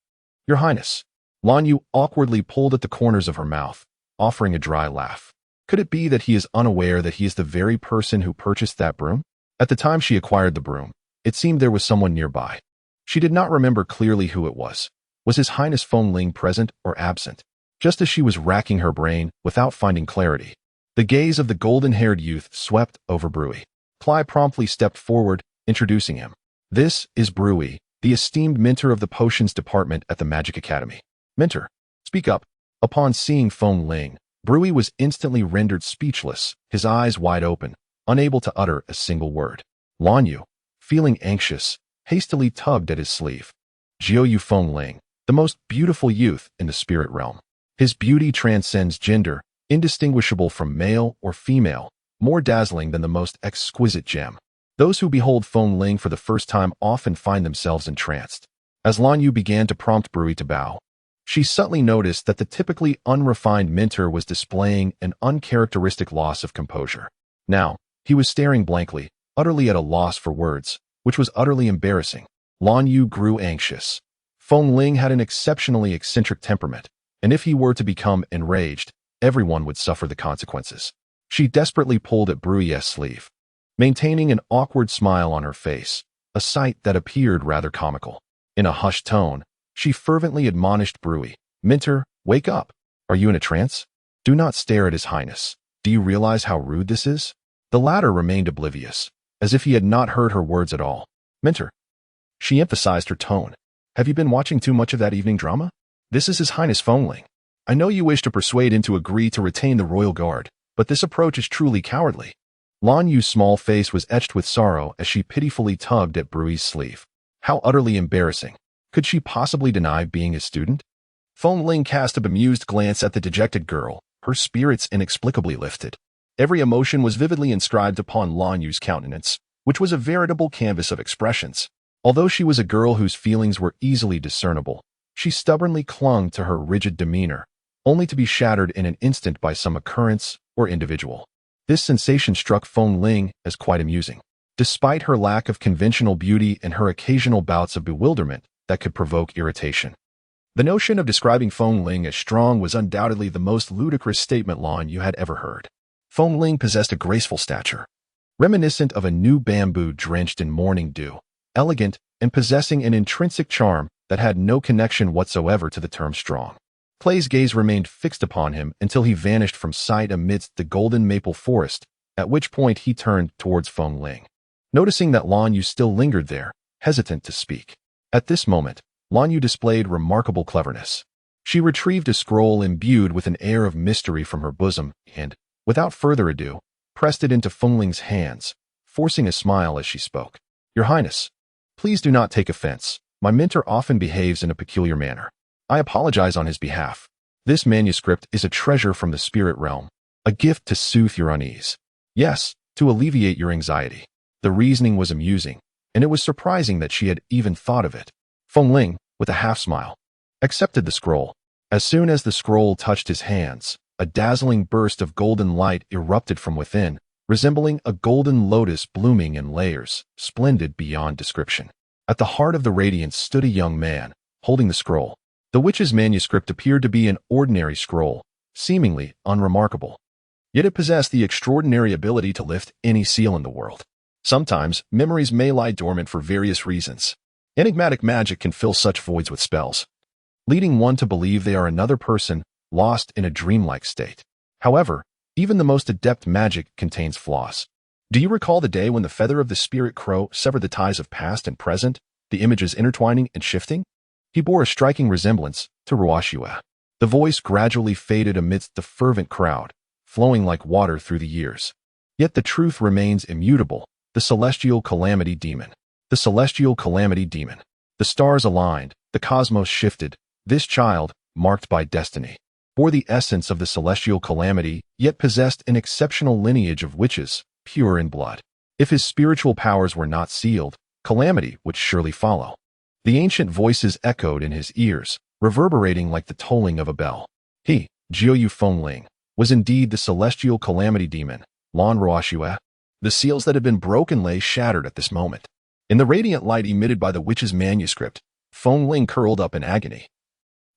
Your Highness. Lan Yu awkwardly pulled at the corners of her mouth, offering a dry laugh. Could it be that he is unaware that he is the very person who purchased that broom? At the time she acquired the broom, it seemed there was someone nearby. She did not remember clearly who it was. Was His Highness Feng Ling present or absent? Just as she was racking her brain without finding clarity, the gaze of the golden-haired youth swept over Brewy. Cly promptly stepped forward, introducing him. This is Brewy, the esteemed mentor of the potions department at the Magic Academy. Mentor, speak up. Upon seeing Feng Ling, Brewy was instantly rendered speechless, his eyes wide open, unable to utter a single word. Lan Yu, feeling anxious, hastily tugged at his sleeve. Jiu Feng Ling, the most beautiful youth in the spirit realm. His beauty transcends gender, indistinguishable from male or female, more dazzling than the most exquisite gem. Those who behold Feng Ling for the first time often find themselves entranced. As Lan Yu began to prompt Brewy to bow, she subtly noticed that the typically unrefined mentor was displaying an uncharacteristic loss of composure. Now, he was staring blankly, utterly at a loss for words, which was utterly embarrassing. Lan Yu grew anxious. Feng Ling had an exceptionally eccentric temperament, and if he were to become enraged, everyone would suffer the consequences. She desperately pulled at Brewy's sleeve, maintaining an awkward smile on her face, a sight that appeared rather comical. In a hushed tone, she fervently admonished Brewy, Mentor, wake up. Are you in a trance? Do not stare at His Highness. Do you realize how rude this is? The latter remained oblivious, as if he had not heard her words at all. Mentor. She emphasized her tone. Have you been watching too much of that evening drama? This is His Highness Feng Ling. I know you wish to persuade him to agree to retain the royal guard, but this approach is truly cowardly. Lan Yu's small face was etched with sorrow as she pitifully tugged at Brui's sleeve. How utterly embarrassing. Could she possibly deny being his student? Feng Ling cast a bemused glance at the dejected girl, her spirits inexplicably lifted. Every emotion was vividly inscribed upon Lan Yu's countenance, which was a veritable canvas of expressions. Although she was a girl whose feelings were easily discernible, she stubbornly clung to her rigid demeanor, only to be shattered in an instant by some occurrence or individual. This sensation struck Feng Ling as quite amusing. Despite her lack of conventional beauty and her occasional bouts of bewilderment that could provoke irritation. The notion of describing Feng Ling as strong was undoubtedly the most ludicrous statement Lan Yu had ever heard. Feng Ling possessed a graceful stature, reminiscent of a new bamboo drenched in morning dew, elegant and possessing an intrinsic charm that had no connection whatsoever to the term strong. Clay's gaze remained fixed upon him until he vanished from sight amidst the golden maple forest, at which point he turned towards Feng Ling. Noticing that Lan Yu still lingered there, hesitant to speak. At this moment, Lan Yu displayed remarkable cleverness. She retrieved a scroll imbued with an air of mystery from her bosom and, without further ado, pressed it into Feng Ling's hands, forcing a smile as she spoke. "Your Highness, please do not take offense. My mentor often behaves in a peculiar manner. I apologize on his behalf. This manuscript is a treasure from the spirit realm, a gift to soothe your unease. Yes, to alleviate your anxiety." The reasoning was amusing, and it was surprising that she had even thought of it. Feng Ling, with a half-smile, accepted the scroll. As soon as the scroll touched his hands, a dazzling burst of golden light erupted from within, resembling a golden lotus blooming in layers, splendid beyond description. At the heart of the radiance stood a young man, holding the scroll. The witch's manuscript appeared to be an ordinary scroll, seemingly unremarkable. Yet it possessed the extraordinary ability to lift any seal in the world. Sometimes, memories may lie dormant for various reasons. Enigmatic magic can fill such voids with spells, leading one to believe they are another person, lost in a dreamlike state. However, even the most adept magic contains flaws. Do you recall the day when the feather of the spirit crow severed the ties of past and present, the images intertwining and shifting? He bore a striking resemblance to Ruoxue. The voice gradually faded amidst the fervent crowd, flowing like water through the years. Yet the truth remains immutable. The celestial calamity demon. The celestial calamity demon. The stars aligned, the cosmos shifted. This child, marked by destiny, bore the essence of the celestial calamity, yet possessed an exceptional lineage of witches, pure in blood. If his spiritual powers were not sealed, calamity would surely follow. The ancient voices echoed in his ears, reverberating like the tolling of a bell. He, Jiuyu Feng Ling, was indeed the celestial calamity demon, Lan Ruoxue. The seals that had been broken lay shattered at this moment. In the radiant light emitted by the witch's manuscript, Feng Ling curled up in agony,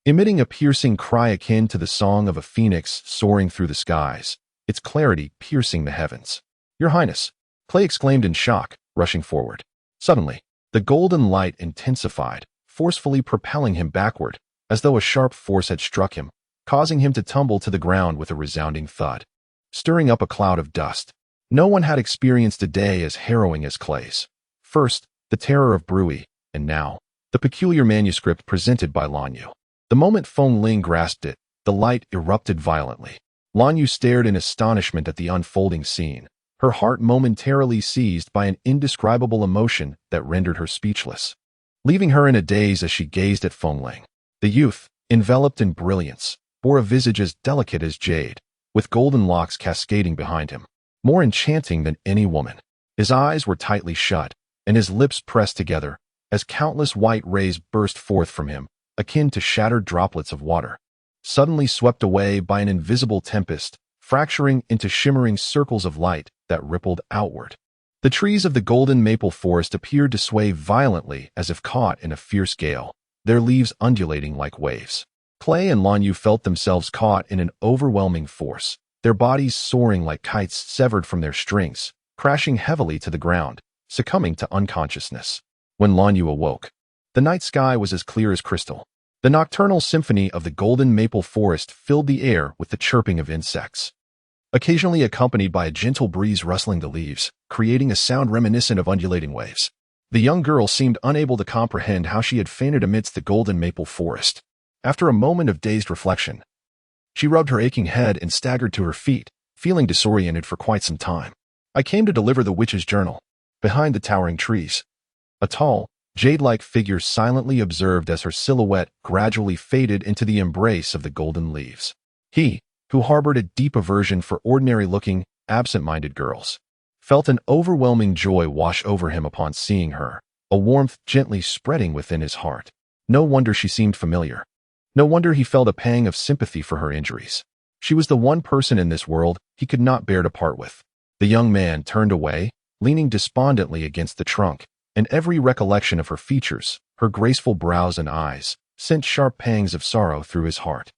emitting a piercing cry akin to the song of a phoenix soaring through the skies, its clarity piercing the heavens. "Your Highness," Clay exclaimed in shock, rushing forward. Suddenly, the golden light intensified, forcefully propelling him backward, as though a sharp force had struck him, causing him to tumble to the ground with a resounding thud, stirring up a cloud of dust. No one had experienced a day as harrowing as Clay's. First, the terror of Brui, and now, the peculiar manuscript presented by Lan Yu. The moment Feng Ling grasped it, the light erupted violently. Lan Yu stared in astonishment at the unfolding scene, her heart momentarily seized by an indescribable emotion that rendered her speechless, leaving her in a daze as she gazed at Feng Ling. The youth, enveloped in brilliance, bore a visage as delicate as jade, with golden locks cascading behind him, more enchanting than any woman. His eyes were tightly shut, and his lips pressed together, as countless white rays burst forth from him, akin to shattered droplets of water, suddenly swept away by an invisible tempest, fracturing into shimmering circles of light that rippled outward. The trees of the golden maple forest appeared to sway violently as if caught in a fierce gale, their leaves undulating like waves. Clay and Lan Yu felt themselves caught in an overwhelming force, their bodies soaring like kites severed from their strings, crashing heavily to the ground, succumbing to unconsciousness. When Lan Yu awoke, the night sky was as clear as crystal. The nocturnal symphony of the golden maple forest filled the air with the chirping of insects, occasionally accompanied by a gentle breeze rustling the leaves, creating a sound reminiscent of undulating waves. The young girl seemed unable to comprehend how she had fainted amidst the golden maple forest. After a moment of dazed reflection, she rubbed her aching head and staggered to her feet, feeling disoriented for quite some time. I came to deliver the witch's journal. Behind the towering trees, a tall, jade-like figure silently observed as her silhouette gradually faded into the embrace of the golden leaves. He, who harbored a deep aversion for ordinary-looking, absent-minded girls, felt an overwhelming joy wash over him upon seeing her, a warmth gently spreading within his heart. No wonder she seemed familiar. No wonder he felt a pang of sympathy for her injuries. She was the one person in this world he could not bear to part with. The young man turned away, leaning despondently against the trunk, and every recollection of her features, her graceful brows and eyes, sent sharp pangs of sorrow through his heart.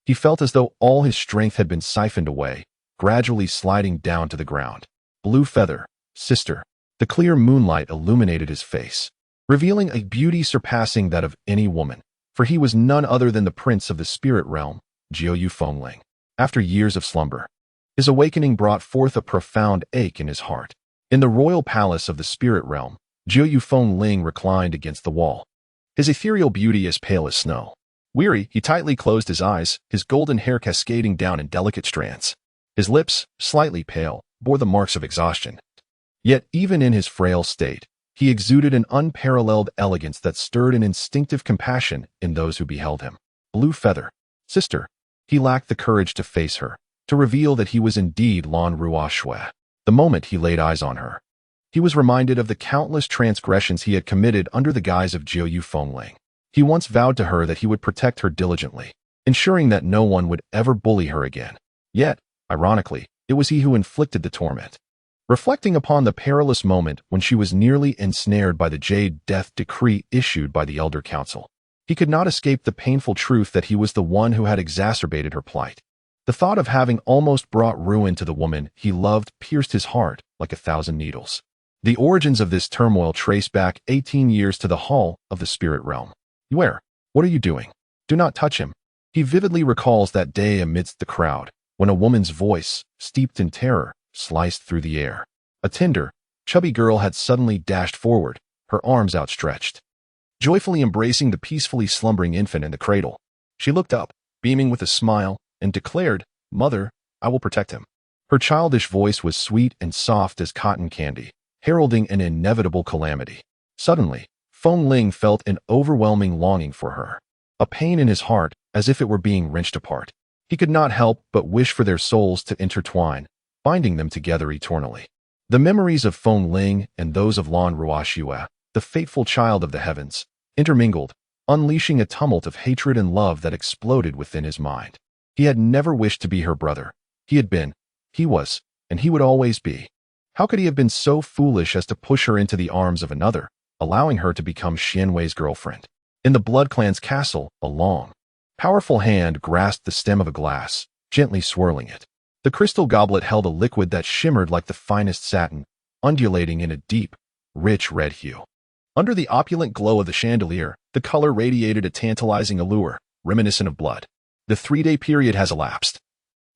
He felt as though all his strength had been siphoned away, gradually sliding down to the ground. Blue feather, sister. The clear moonlight illuminated his face, revealing a beauty surpassing that of any woman, for he was none other than the prince of the spirit realm, Jiu Fengling. After years of slumber, his awakening brought forth a profound ache in his heart. In the royal palace of the spirit realm, Jiu Fengling reclined against the wall, his ethereal beauty as pale as snow. Weary, he tightly closed his eyes, his golden hair cascading down in delicate strands. His lips, slightly pale, bore the marks of exhaustion. Yet even in his frail state, he exuded an unparalleled elegance that stirred an instinctive compassion in those who beheld him. Blue feather, sister. He lacked the courage to face her, to reveal that he was indeed Lan Ruoxue. The moment he laid eyes on her, he was reminded of the countless transgressions he had committed under the guise of Jiu Fengling. He once vowed to her that he would protect her diligently, ensuring that no one would ever bully her again. Yet, ironically, it was he who inflicted the torment. Reflecting upon the perilous moment when she was nearly ensnared by the jade death decree issued by the Elder Council, he could not escape the painful truth that he was the one who had exacerbated her plight. The thought of having almost brought ruin to the woman he loved pierced his heart like 1,000 needles. The origins of this turmoil trace back 18 years to the Hall of the Spirit Realm. Where? What are you doing? Do not touch him. He vividly recalls that day amidst the crowd, when a woman's voice, steeped in terror, sliced through the air. A tender, chubby girl had suddenly dashed forward, her arms outstretched, joyfully embracing the peacefully slumbering infant in the cradle. She looked up, beaming with a smile, and declared, "Mother, I will protect him." Her childish voice was sweet and soft as cotton candy, heralding an inevitable calamity. Suddenly, Fengling felt an overwhelming longing for her, a pain in his heart as if it were being wrenched apart. He could not help but wish for their souls to intertwine, binding them together eternally. The memories of Fengling and those of Lan Ruoxue, the fateful child of the heavens, intermingled, unleashing a tumult of hatred and love that exploded within his mind. He had never wished to be her brother. He had been, he was, and he would always be. How could he have been so foolish as to push her into the arms of another, allowing her to become Xianwei's girlfriend? In the Blood Clan's castle, a long, powerful hand grasped the stem of a glass, gently swirling it. The crystal goblet held a liquid that shimmered like the finest satin, undulating in a deep, rich red hue. Under the opulent glow of the chandelier, the color radiated a tantalizing allure, reminiscent of blood. The 3-day period has elapsed,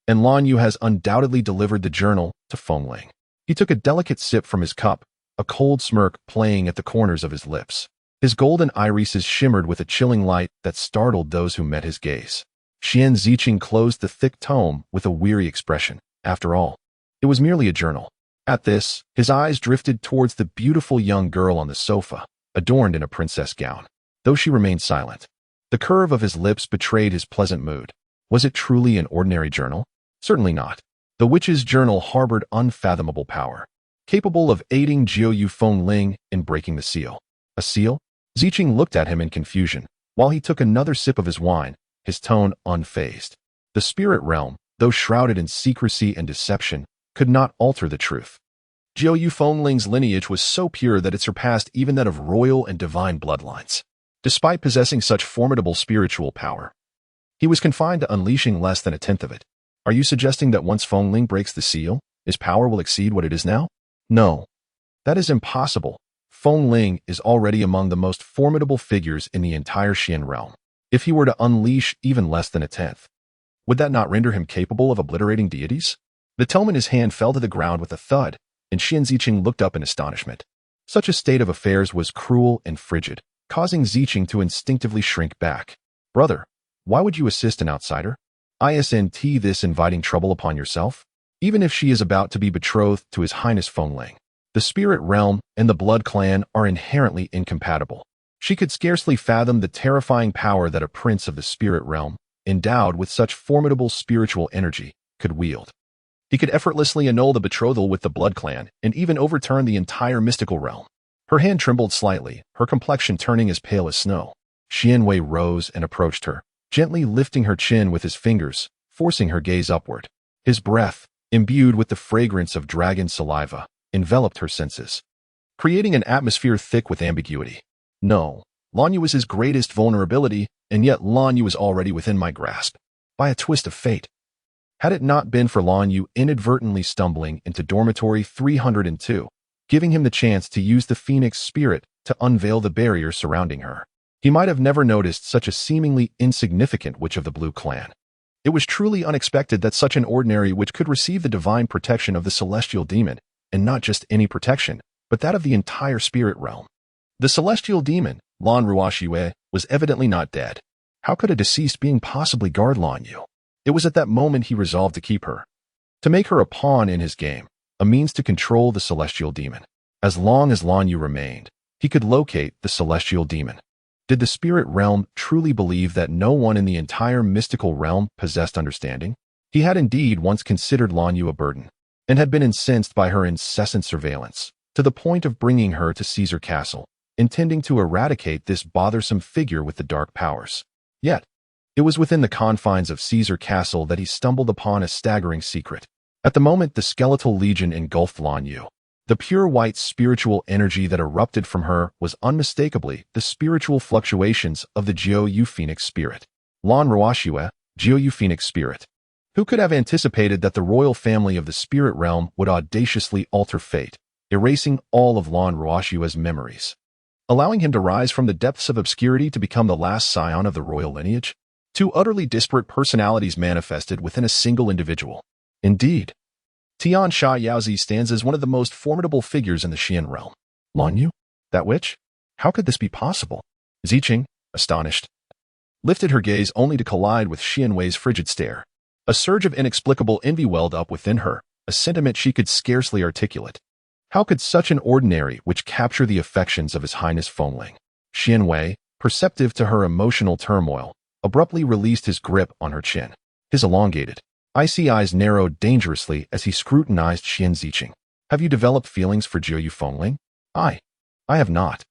and Lan Yu has undoubtedly delivered the journal to Fengling. He took a delicate sip from his cup, a cold smirk playing at the corners of his lips. His golden irises shimmered with a chilling light that startled those who met his gaze. Xian Ziqing closed the thick tome with a weary expression. After all, it was merely a journal. At this, his eyes drifted towards the beautiful young girl on the sofa, adorned in a princess gown. Though she remained silent, the curve of his lips betrayed his pleasant mood. Was it truly an ordinary journal? Certainly not. The witch's journal harbored unfathomable power, capable of aiding Jiu Fengling in breaking the seal. A seal? Ziqing looked at him in confusion, while he took another sip of his wine, his tone unfazed. The spirit realm, though shrouded in secrecy and deception, could not alter the truth. Jiu Fengling's lineage was so pure that it surpassed even that of royal and divine bloodlines. Despite possessing such formidable spiritual power, he was confined to unleashing less than 1/10 of it. Are you suggesting that once Fengling breaks the seal, his power will exceed what it is now? No. That is impossible. Fengling is already among the most formidable figures in the entire Xian realm. If he were to unleash even less than 1/10, would that not render him capable of obliterating deities? The tome in his hand fell to the ground with a thud, and Xian Ziqing looked up in astonishment. Such a state of affairs was cruel and frigid, causing Ziqing to instinctively shrink back. Brother, why would you assist an outsider? Isn't this inviting trouble upon yourself? even if she is about to be betrothed to His Highness Fengling. The spirit realm and the blood clan are inherently incompatible. She could scarcely fathom the terrifying power that a prince of the spirit realm, endowed with such formidable spiritual energy, could wield. He could effortlessly annul the betrothal with the blood clan and even overturn the entire mystical realm. Her hand trembled slightly, her complexion turning as pale as snow. Xianwei rose and approached her, gently lifting her chin with his fingers, forcing her gaze upward. His breath, imbued with the fragrance of dragon saliva, enveloped her senses, creating an atmosphere thick with ambiguity. No, Lan Yu was his greatest vulnerability, and yet Lan Yu was already within my grasp. By a twist of fate. Had it not been for Lan Yu inadvertently stumbling into dormitory 302, giving him the chance to use the phoenix spirit to unveil the barrier surrounding her, he might have never noticed such a seemingly insignificant witch of the Blue Clan. It was truly unexpected that such an ordinary witch could receive the divine protection of the celestial demon, and not just any protection, but that of the entire spirit realm. The celestial demon, Lan Ruoxue, was evidently not dead. How could a deceased being possibly guard Lan Yu? It was at that moment he resolved to keep her, to make her a pawn in his game, a means to control the celestial demon. As long as Lan Yu remained, he could locate the celestial demon. Did the spirit realm truly believe that no one in the entire mystical realm possessed understanding? He had indeed once considered Lan Yu a burden, and had been incensed by her incessant surveillance, to the point of bringing her to Caesar Castle, intending to eradicate this bothersome figure with the dark powers. Yet, it was within the confines of Caesar Castle that he stumbled upon a staggering secret. At the moment the skeletal legion engulfed Lan Yu, the pure white spiritual energy that erupted from her was unmistakably the spiritual fluctuations of the Jiu Yu Phoenix spirit. Lan Ruoxue, Jiu Yu Phoenix spirit. Who could have anticipated that the royal family of the spirit realm would audaciously alter fate, erasing all of Lan Ruoxue's memories, allowing him to rise from the depths of obscurity to become the last scion of the royal lineage? Two utterly disparate personalities manifested within a single individual. Indeed, Tian Sha Yaozi stands as one of the most formidable figures in the Xian realm. Lan Yu? That witch? How could this be possible? Ziqing, astonished, lifted her gaze only to collide with Xianwei's frigid stare. A surge of inexplicable envy welled up within her, a sentiment she could scarcely articulate. How could such an ordinary witch capture the affections of His Highness Fengling? Xianwei, perceptive to her emotional turmoil, abruptly released his grip on her chin. His elongated, icy eyes narrowed dangerously as he scrutinized Xian Ziqing. Have you developed feelings for Jiu Yu Fengling? I have not.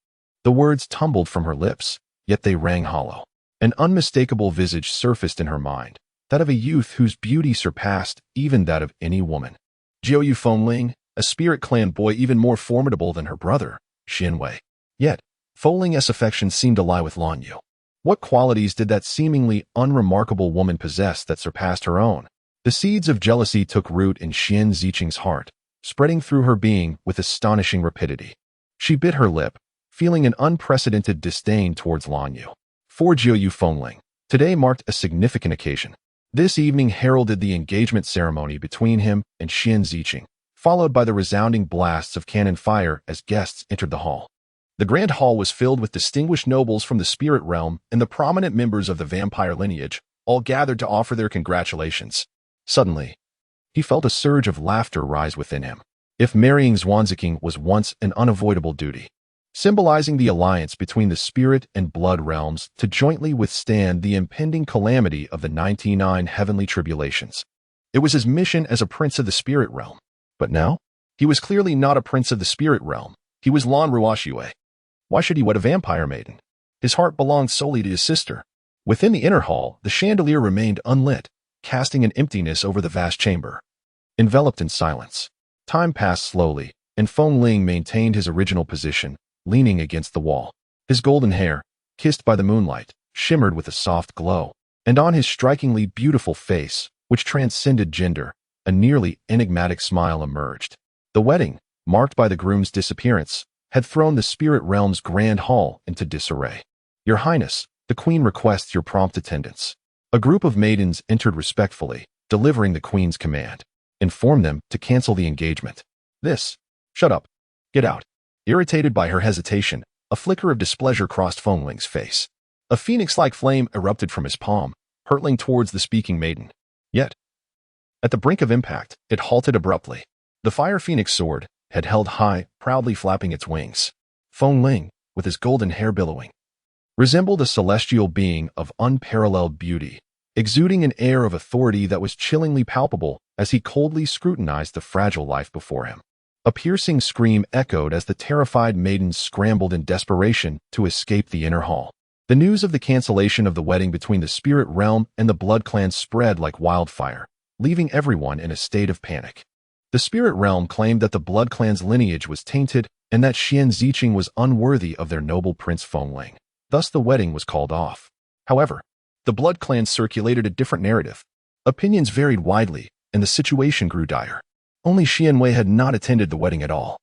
The words tumbled from her lips, yet they rang hollow. An unmistakable visage surfaced in her mind, that of a youth whose beauty surpassed even that of any woman. Jiu Yu Fengling, a spirit clan boy even more formidable than her brother, Xianwei. Yet, Fengling's affection seemed to lie with Lan Yu. What qualities did that seemingly unremarkable woman possess that surpassed her own? The seeds of jealousy took root in Xian Ziqing's heart, spreading through her being with astonishing rapidity. She bit her lip, feeling an unprecedented disdain towards Lan Yu. For Jiu Yu Fengling, today marked a significant occasion. This evening heralded the engagement ceremony between him and Xian Ziqing, followed by the resounding blasts of cannon fire as guests entered the hall. The grand hall was filled with distinguished nobles from the spirit realm and the prominent members of the vampire lineage, all gathered to offer their congratulations. Suddenly, he felt a surge of laughter rise within him. If marrying Zwanziking was once an unavoidable duty, symbolizing the alliance between the spirit and blood realms to jointly withstand the impending calamity of the 99 heavenly tribulations, it was his mission as a prince of the spirit realm. But now, he was clearly not a prince of the spirit realm. He was Lan Ruoxue. Why should he wed a vampire maiden? His heart belonged solely to his sister. Within the inner hall, the chandelier remained unlit, casting an emptiness over the vast chamber. Enveloped in silence, time passed slowly, and Fengling maintained his original position, leaning against the wall. His golden hair, kissed by the moonlight, shimmered with a soft glow, and on his strikingly beautiful face, which transcended gender, a nearly enigmatic smile emerged. The wedding, marked by the groom's disappearance, had thrown the spirit realm's grand hall into disarray. Your Highness, the Queen requests your prompt attendance. A group of maidens entered respectfully, delivering the Queen's command. Inform them to cancel the engagement. Shut up. Get out. Irritated by her hesitation, a flicker of displeasure crossed Fengling's face. A phoenix-like flame erupted from his palm, hurtling towards the speaking maiden. Yet, At the brink of impact, it halted abruptly. The fire phoenix soared, head held high, proudly flapping its wings. Feng Ling, with his golden hair billowing, resembled a celestial being of unparalleled beauty, exuding an air of authority that was chillingly palpable as he coldly scrutinized the fragile life before him. A piercing scream echoed as the terrified maidens scrambled in desperation to escape the inner hall. The news of the cancellation of the wedding between the spirit realm and the blood clan spread like wildfire, leaving everyone in a state of panic. The spirit realm claimed that the blood clan's lineage was tainted and that Xian Ziqing was unworthy of their noble prince Feng Ling. Thus the wedding was called off. However, the blood clan circulated a different narrative. Opinions varied widely, and the situation grew dire. Only Xian Wei had not attended the wedding at all.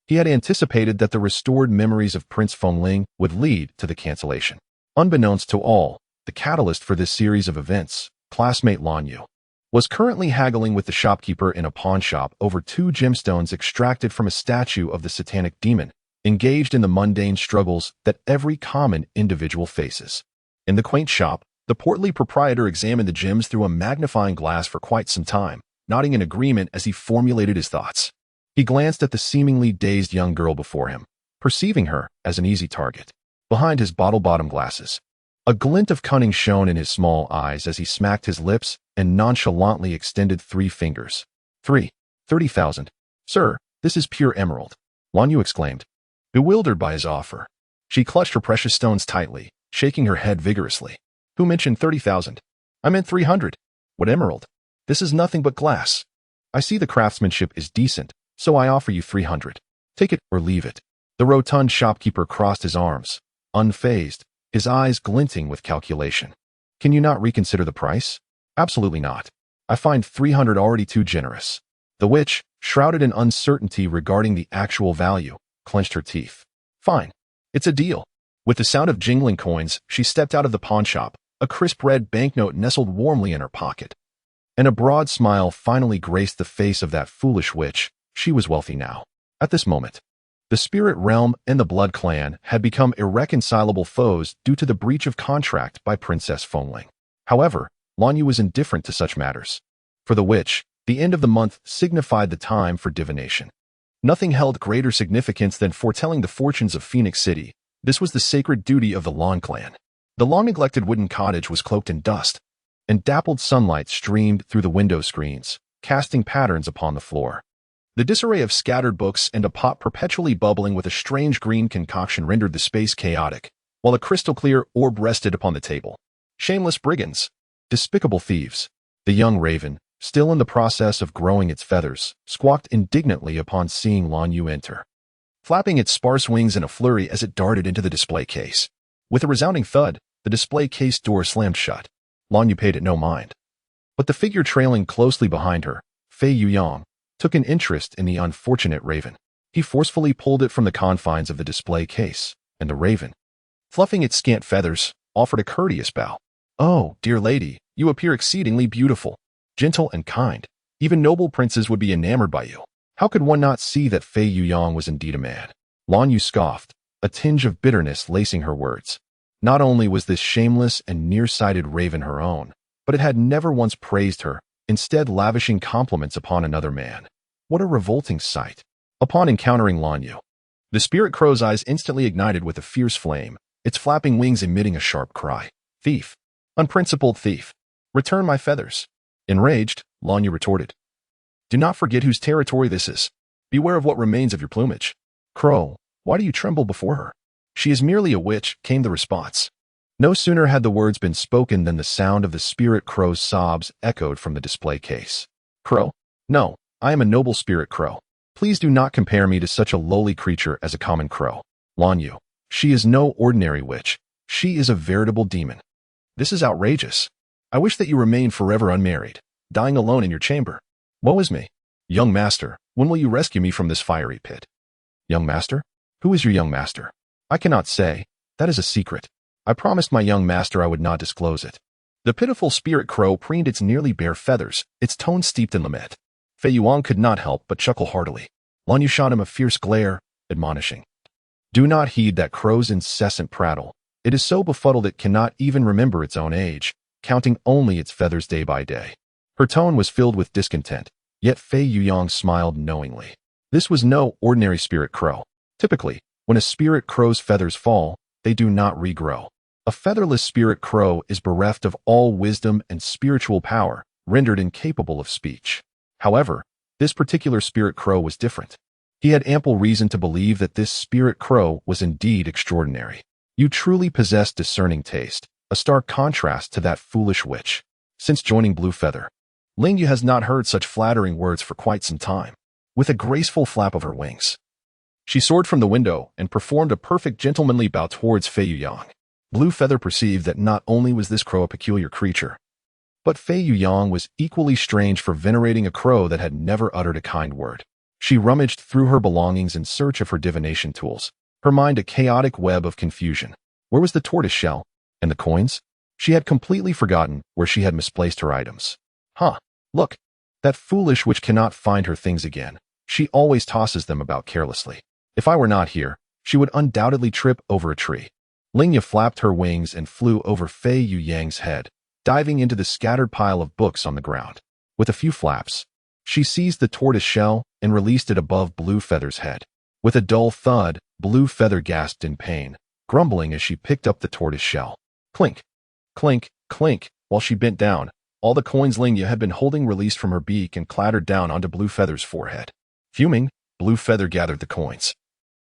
He had anticipated that the restored memories of Prince Feng Ling would lead to the cancellation. Unbeknownst to all, the catalyst for this series of events, classmate Lan Yu, was currently haggling with the shopkeeper in a pawn shop over 2 gemstones extracted from a statue of the satanic demon, engaged in the mundane struggles that every common individual faces. In the quaint shop, the portly proprietor examined the gems through a magnifying glass for quite some time, nodding in agreement as he formulated his thoughts. He glanced at the seemingly dazed young girl before him, perceiving her as an easy target. Behind his bottle-bottom glasses, a glint of cunning shone in his small eyes as he smacked his lips and nonchalantly extended 3 fingers. 30,000. Sir, this is pure emerald, Lan Yu exclaimed, bewildered by his offer. She clutched her precious stones tightly, shaking her head vigorously. Who mentioned 30,000? I meant 300. What emerald? This is nothing but glass. I see the craftsmanship is decent, so I offer you 300. Take it or leave it. The rotund shopkeeper crossed his arms, unfazed, his eyes glinting with calculation. Can you not reconsider the price? Absolutely not. I find 300 already too generous. The witch, shrouded in uncertainty regarding the actual value, clenched her teeth. Fine. It's a deal. With the sound of jingling coins, she stepped out of the pawn shop, a crisp red banknote nestled warmly in her pocket. And a broad smile finally graced the face of that foolish witch. She was wealthy now. At this moment, the spirit realm and the blood clan had become irreconcilable foes due to the breach of contract by Princess Feng Ling. However, Lan Yu was indifferent to such matters. For the witch, the end of the month signified the time for divination. Nothing held greater significance than foretelling the fortunes of Phoenix City. This was the sacred duty of the Lan clan. The long-neglected wooden cottage was cloaked in dust, and dappled sunlight streamed through the window screens, casting patterns upon the floor. The disarray of scattered books and a pot perpetually bubbling with a strange green concoction rendered the space chaotic, while a crystal-clear orb rested upon the table. Shameless brigands, despicable thieves. The young raven, still in the process of growing its feathers, squawked indignantly upon seeing Lan Yu enter, flapping its sparse wings in a flurry as it darted into the display case. With a resounding thud, the display case door slammed shut. Lan Yu paid it no mind. But the figure trailing closely behind her, Fei Yuyang, took an interest in the unfortunate raven. He forcefully pulled it from the confines of the display case, and the raven, fluffing its scant feathers, offered a courteous bow. Oh, dear lady, you appear exceedingly beautiful, gentle and kind. Even noble princes would be enamored by you. How could one not see that Fei Yuyang was indeed a man? Lan Yu scoffed, a tinge of bitterness lacing her words. Not only was this shameless and nearsighted raven her own, but it had never once praised her, instead lavishing compliments upon another man. What a revolting sight. Upon encountering Lan Yu, the spirit crow's eyes instantly ignited with a fierce flame, its flapping wings emitting a sharp cry. Thief! Unprincipled thief! Return my feathers! Enraged, Lan Yu retorted. Do not forget whose territory this is. Beware of what remains of your plumage. Crow, why do you tremble before her? She is merely a witch, came the response. No sooner had the words been spoken than the sound of the spirit crow's sobs echoed from the display case. Crow? No, I am a noble spirit crow. Please do not compare me to such a lowly creature as a common crow. Lan Yu, she is no ordinary witch. She is a veritable demon. This is outrageous. I wish that you remained forever unmarried, dying alone in your chamber. Woe is me. Young master, when will you rescue me from this fiery pit? Young master? Who is your young master? I cannot say. That is a secret. I promised my young master I would not disclose it. The pitiful spirit crow preened its nearly bare feathers, its tone steeped in lament. Fei Yuan could not help but chuckle heartily. Lan Yu shot him a fierce glare, admonishing. Do not heed that crow's incessant prattle. It is so befuddled it cannot even remember its own age, counting only its feathers day by day. Her tone was filled with discontent, yet Fei Yuyang smiled knowingly. This was no ordinary spirit crow. Typically, when a spirit crow's feathers fall, they do not regrow. A featherless spirit crow is bereft of all wisdom and spiritual power, rendered incapable of speech. However, this particular spirit crow was different. He had ample reason to believe that this spirit crow was indeed extraordinary. You truly possess discerning taste, a stark contrast to that foolish witch. Since joining Blue Feather, Lingyu has not heard such flattering words for quite some time. With a graceful flap of her wings, she soared from the window and performed a perfect gentlemanly bow towards Fei Yuyang. Blue Feather perceived that not only was this crow a peculiar creature, but Fei Yuyang was equally strange for venerating a crow that had never uttered a kind word. She rummaged through her belongings in search of her divination tools, her mind a chaotic web of confusion. Where was the tortoise shell? And the coins? She had completely forgotten where she had misplaced her items. Look, that foolish witch cannot find her things again. She always tosses them about carelessly. If I were not here, she would undoubtedly trip over a tree. Lingya flapped her wings and flew over Fei Yuyang's head, diving into the scattered pile of books on the ground. With a few flaps, she seized the tortoise shell and released it above Blue Feather's head. With a dull thud, Blue Feather gasped in pain, grumbling as she picked up the tortoise shell. Clink, clink, clink. While she bent down, all the coins Lingya had been holding released from her beak and clattered down onto Blue Feather's forehead. Fuming, Blue Feather gathered the coins,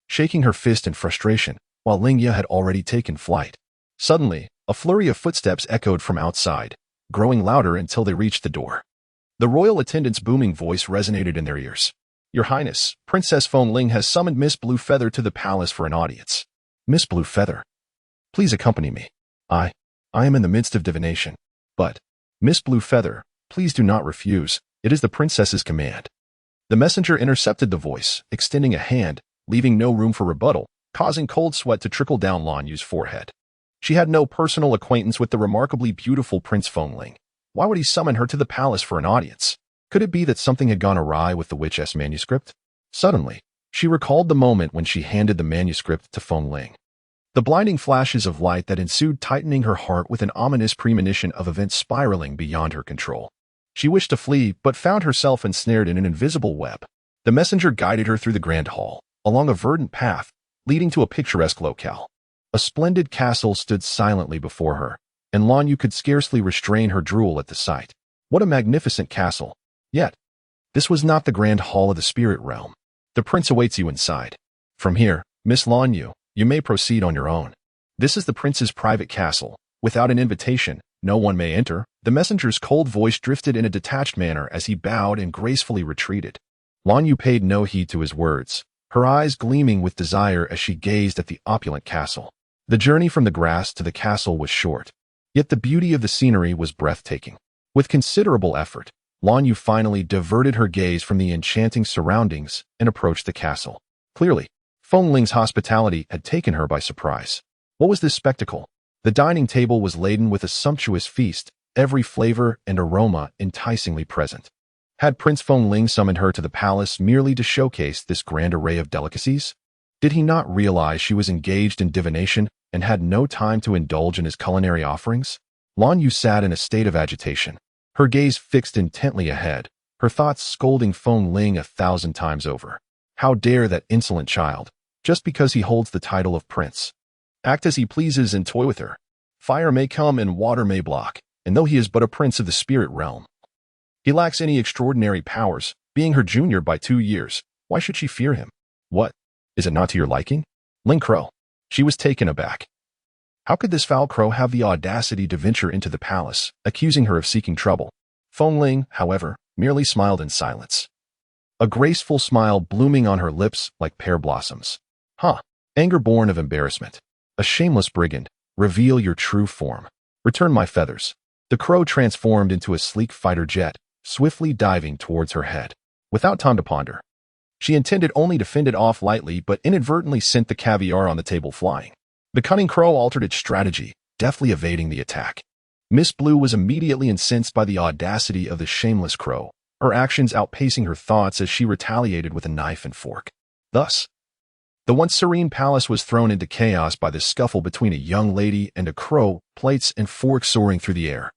shaking her fist in frustration, while Lingya had already taken flight. Suddenly, a flurry of footsteps echoed from outside, growing louder until they reached the door. The royal attendant's booming voice resonated in their ears. Your Highness, Princess Feng Ling has summoned Miss Blue Feather to the palace for an audience. Miss Blue Feather, please accompany me. I am in the midst of divination. But, Miss Blue Feather, please do not refuse. It is the princess's command. The messenger intercepted the voice, extending a hand, leaving no room for rebuttal, causing cold sweat to trickle down Lan Yu's forehead. She had no personal acquaintance with the remarkably beautiful Prince Feng Ling. Why would he summon her to the palace for an audience? Could it be that something had gone awry with the witch's manuscript? Suddenly, she recalled the moment when she handed the manuscript to Feng Ling. The blinding flashes of light that ensued tightening her heart with an ominous premonition of events spiraling beyond her control. She wished to flee, but found herself ensnared in an invisible web. The messenger guided her through the grand hall, along a verdant path, leading to a picturesque locale. A splendid castle stood silently before her, and Lan Yu could scarcely restrain her drool at the sight. What a magnificent castle! Yet, this was not the grand hall of the spirit realm. The prince awaits you inside. From here, Miss Lan Yu, you may proceed on your own. This is the prince's private castle. Without an invitation, no one may enter. The messenger's cold voice drifted in a detached manner as he bowed and gracefully retreated. Lan Yu paid no heed to his words, her eyes gleaming with desire as she gazed at the opulent castle. The journey from the grass to the castle was short, yet the beauty of the scenery was breathtaking. With considerable effort, Lan Yu finally diverted her gaze from the enchanting surroundings and approached the castle. Clearly, Feng Ling's hospitality had taken her by surprise. What was this spectacle? The dining table was laden with a sumptuous feast, every flavor and aroma enticingly present. Had Prince Feng Ling summoned her to the palace merely to showcase this grand array of delicacies? Did he not realize she was engaged in divination and had no time to indulge in his culinary offerings? Lan Yu sat in a state of agitation, her gaze fixed intently ahead, her thoughts scolding Feng Ling 1,000 times over. How dare that insolent child, just because he holds the title of prince, act as he pleases and toy with her? Fire may come and water may block, and though he is but a prince of the spirit realm, he lacks any extraordinary powers, being her junior by 2 years. Why should she fear him? What? Is it not to your liking? Ling Crow. She was taken aback. How could this foul crow have the audacity to venture into the palace, accusing her of seeking trouble? Feng Ling, however, merely smiled in silence, a graceful smile blooming on her lips like pear blossoms. Anger born of embarrassment. A shameless brigand, reveal your true form. Return my feathers. The crow transformed into a sleek fighter jet, swiftly diving towards her head. Without time to ponder, she intended only to fend it off lightly but inadvertently sent the caviar on the table flying. The cunning crow altered its strategy, deftly evading the attack. Miss Blue was immediately incensed by the audacity of the shameless crow, her actions outpacing her thoughts as she retaliated with a knife and fork. Thus, the once serene palace was thrown into chaos by the scuffle between a young lady and a crow, plates and forks soaring through the air.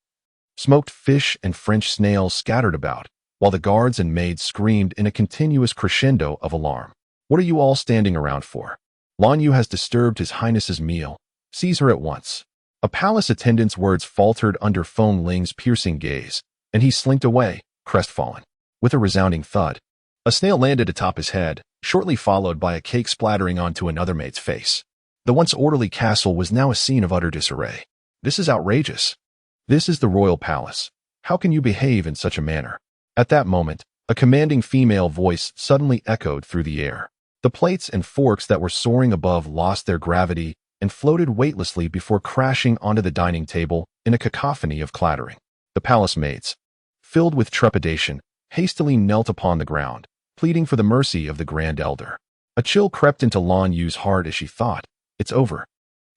Smoked fish and French snails scattered about, while the guards and maids screamed in a continuous crescendo of alarm. What are you all standing around for? Lan Yu has disturbed His Highness's meal. Seize her at once. A palace attendant's words faltered under Feng Ling's piercing gaze, and he slinked away, crestfallen. With a resounding thud, a snail landed atop his head, shortly followed by a cake splattering onto another maid's face. The once orderly castle was now a scene of utter disarray. This is outrageous. This is the royal palace. How can you behave in such a manner? At that moment, a commanding female voice suddenly echoed through the air. The plates and forks that were soaring above lost their gravity and floated weightlessly before crashing onto the dining table in a cacophony of clattering. The palace maids, filled with trepidation, hastily knelt upon the ground, pleading for the mercy of the Grand Elder. A chill crept into Lan Yu's heart as she thought, "It's over."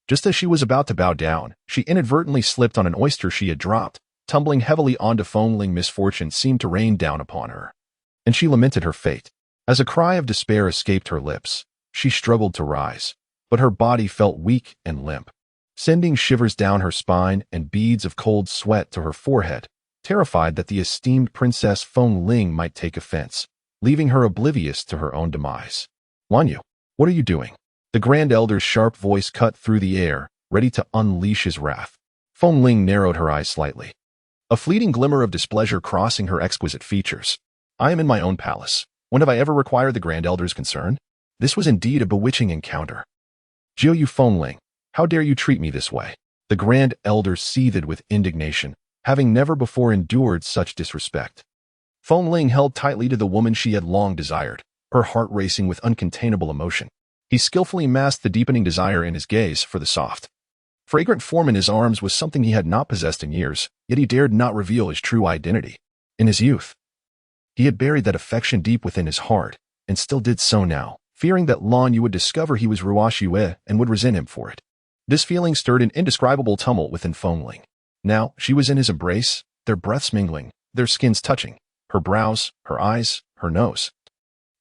Just as she was about to bow down, she inadvertently slipped on an oyster she had dropped, tumbling heavily onto Feng Ling. Misfortune seemed to rain down upon her, and she lamented her fate. As a cry of despair escaped her lips, she struggled to rise, but her body felt weak and limp, sending shivers down her spine and beads of cold sweat to her forehead, terrified that the esteemed Princess Feng Ling might take offense, leaving her oblivious to her own demise. "Lan Yu, what are you doing?" The Grand Elder's sharp voice cut through the air, ready to unleash his wrath. Feng Ling narrowed her eyes slightly, a fleeting glimmer of displeasure crossing her exquisite features. "I am in my own palace. When have I ever required the Grand Elder's concern?" This was indeed a bewitching encounter. "Jiu Yu Feng Ling, how dare you treat me this way?" The Grand Elder seethed with indignation, having never before endured such disrespect. Feng Ling held tightly to the woman she had long desired, her heart racing with uncontainable emotion. He skillfully masked the deepening desire in his gaze for the soft, fragrant form in his arms was something he had not possessed in years, yet he dared not reveal his true identity. In his youth, he had buried that affection deep within his heart, and still did so now, fearing that Lan Yu would discover he was Ruosh Yue and would resent him for it. This feeling stirred an indescribable tumult within Feng Ling. Now she was in his embrace, their breaths mingling, their skins touching. Her brows, her eyes, her nose,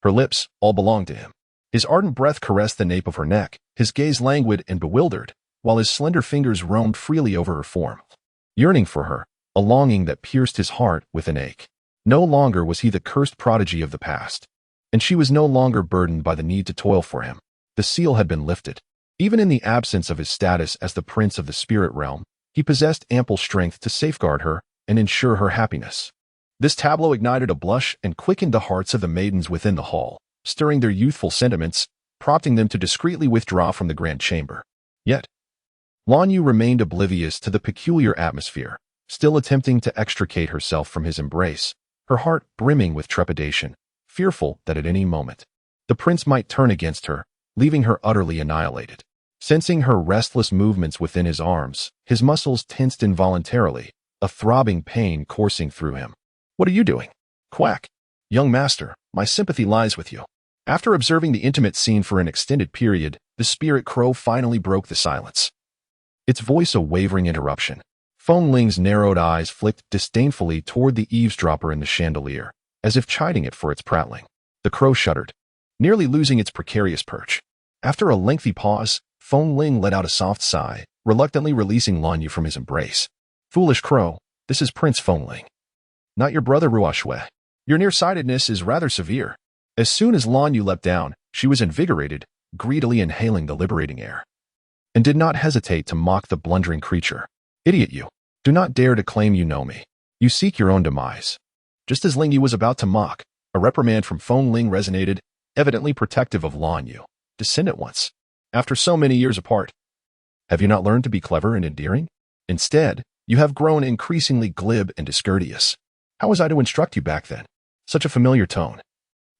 her lips, all belonged to him. His ardent breath caressed the nape of her neck, his gaze languid and bewildered, while his slender fingers roamed freely over her form. Yearning for her, a longing that pierced his heart with an ache. No longer was he the cursed prodigy of the past, and she was no longer burdened by the need to toil for him. The seal had been lifted. Even in the absence of his status as the prince of the spirit realm, he possessed ample strength to safeguard her and ensure her happiness. This tableau ignited a blush and quickened the hearts of the maidens within the hall, stirring their youthful sentiments, prompting them to discreetly withdraw from the grand chamber. Yet, Lan Yu remained oblivious to the peculiar atmosphere, still attempting to extricate herself from his embrace, her heart brimming with trepidation, fearful that at any moment, the prince might turn against her, leaving her utterly annihilated. Sensing her restless movements within his arms, his muscles tensed involuntarily, a throbbing pain coursing through him. "What are you doing?" "Quack. Young master, my sympathy lies with you." After observing the intimate scene for an extended period, the spirit crow finally broke the silence, its voice a wavering interruption. Feng Ling's narrowed eyes flicked disdainfully toward the eavesdropper in the chandelier, as if chiding it for its prattling. The crow shuddered, nearly losing its precarious perch. After a lengthy pause, Feng Ling let out a soft sigh, reluctantly releasing Lan Yu from his embrace. "Foolish crow, this is Prince Feng Ling, not your brother Ruoshue. Your nearsightedness is rather severe." As soon as Lan Yu leapt down, she was invigorated, greedily inhaling the liberating air, and did not hesitate to mock the blundering creature. "Idiot you! Do not dare to claim you know me. You seek your own demise." Just as Ling Yu was about to mock, a reprimand from Feng Ling resonated, evidently protective of Lan Yu. "Descend at once. After so many years apart, have you not learned to be clever and endearing? Instead, you have grown increasingly glib and discourteous. How was I to instruct you back then? Such a familiar tone.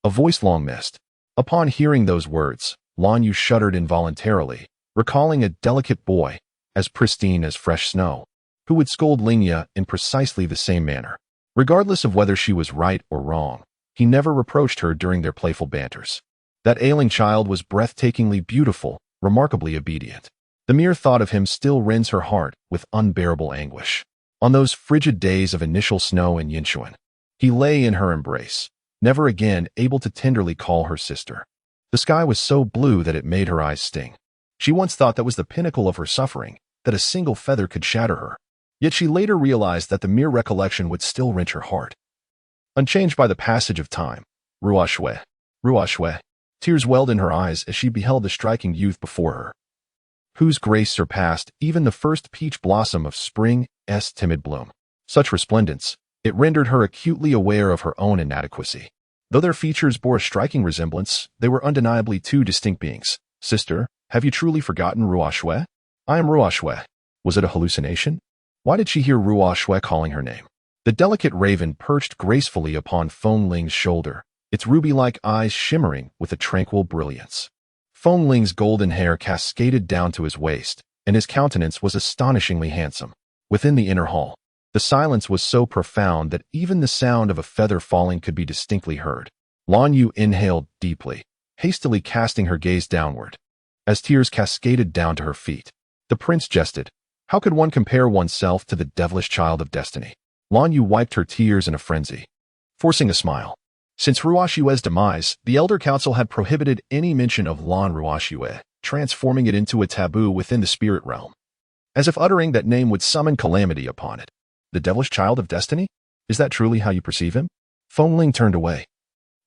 A voice long missed." Upon hearing those words, Lan Yu shuddered involuntarily, recalling a delicate boy, as pristine as fresh snow, who would scold Lingya in precisely the same manner. Regardless of whether she was right or wrong, he never reproached her during their playful banters. That ailing child was breathtakingly beautiful, remarkably obedient. The mere thought of him still rends her heart with unbearable anguish. On those frigid days of initial snow in Yinchuan, he lay in her embrace, never again able to tenderly call her sister. The sky was so blue that it made her eyes sting. She once thought that was the pinnacle of her suffering, that a single feather could shatter her. Yet she later realized that the mere recollection would still wrench her heart. Unchanged by the passage of time, Ruo Shui, Ruo Shui, tears welled in her eyes as she beheld the striking youth before her, whose grace surpassed even the first peach blossom of spring's timid bloom. Such resplendence, it rendered her acutely aware of her own inadequacy. Though their features bore a striking resemblance, they were undeniably two distinct beings. Sister, have you truly forgotten Ruo Shui? I am Ruo Shui. Was it a hallucination? Why did she hear Ruo Shui calling her name? The delicate raven perched gracefully upon Feng Ling's shoulder, its ruby-like eyes shimmering with a tranquil brilliance. Feng Ling's golden hair cascaded down to his waist, and his countenance was astonishingly handsome. Within the inner hall, the silence was so profound that even the sound of a feather falling could be distinctly heard. Lan Yu inhaled deeply, hastily casting her gaze downward. As tears cascaded down to her feet, the prince jested. How could one compare oneself to the devilish child of destiny? Lan Yu wiped her tears in a frenzy, forcing a smile. Since Ruo Shui's demise, the Elder Council had prohibited any mention of Lan Ruo Shui, transforming it into a taboo within the spirit realm, as if uttering that name would summon calamity upon it. The devilish child of destiny? Is that truly how you perceive him? Feng Ling turned away,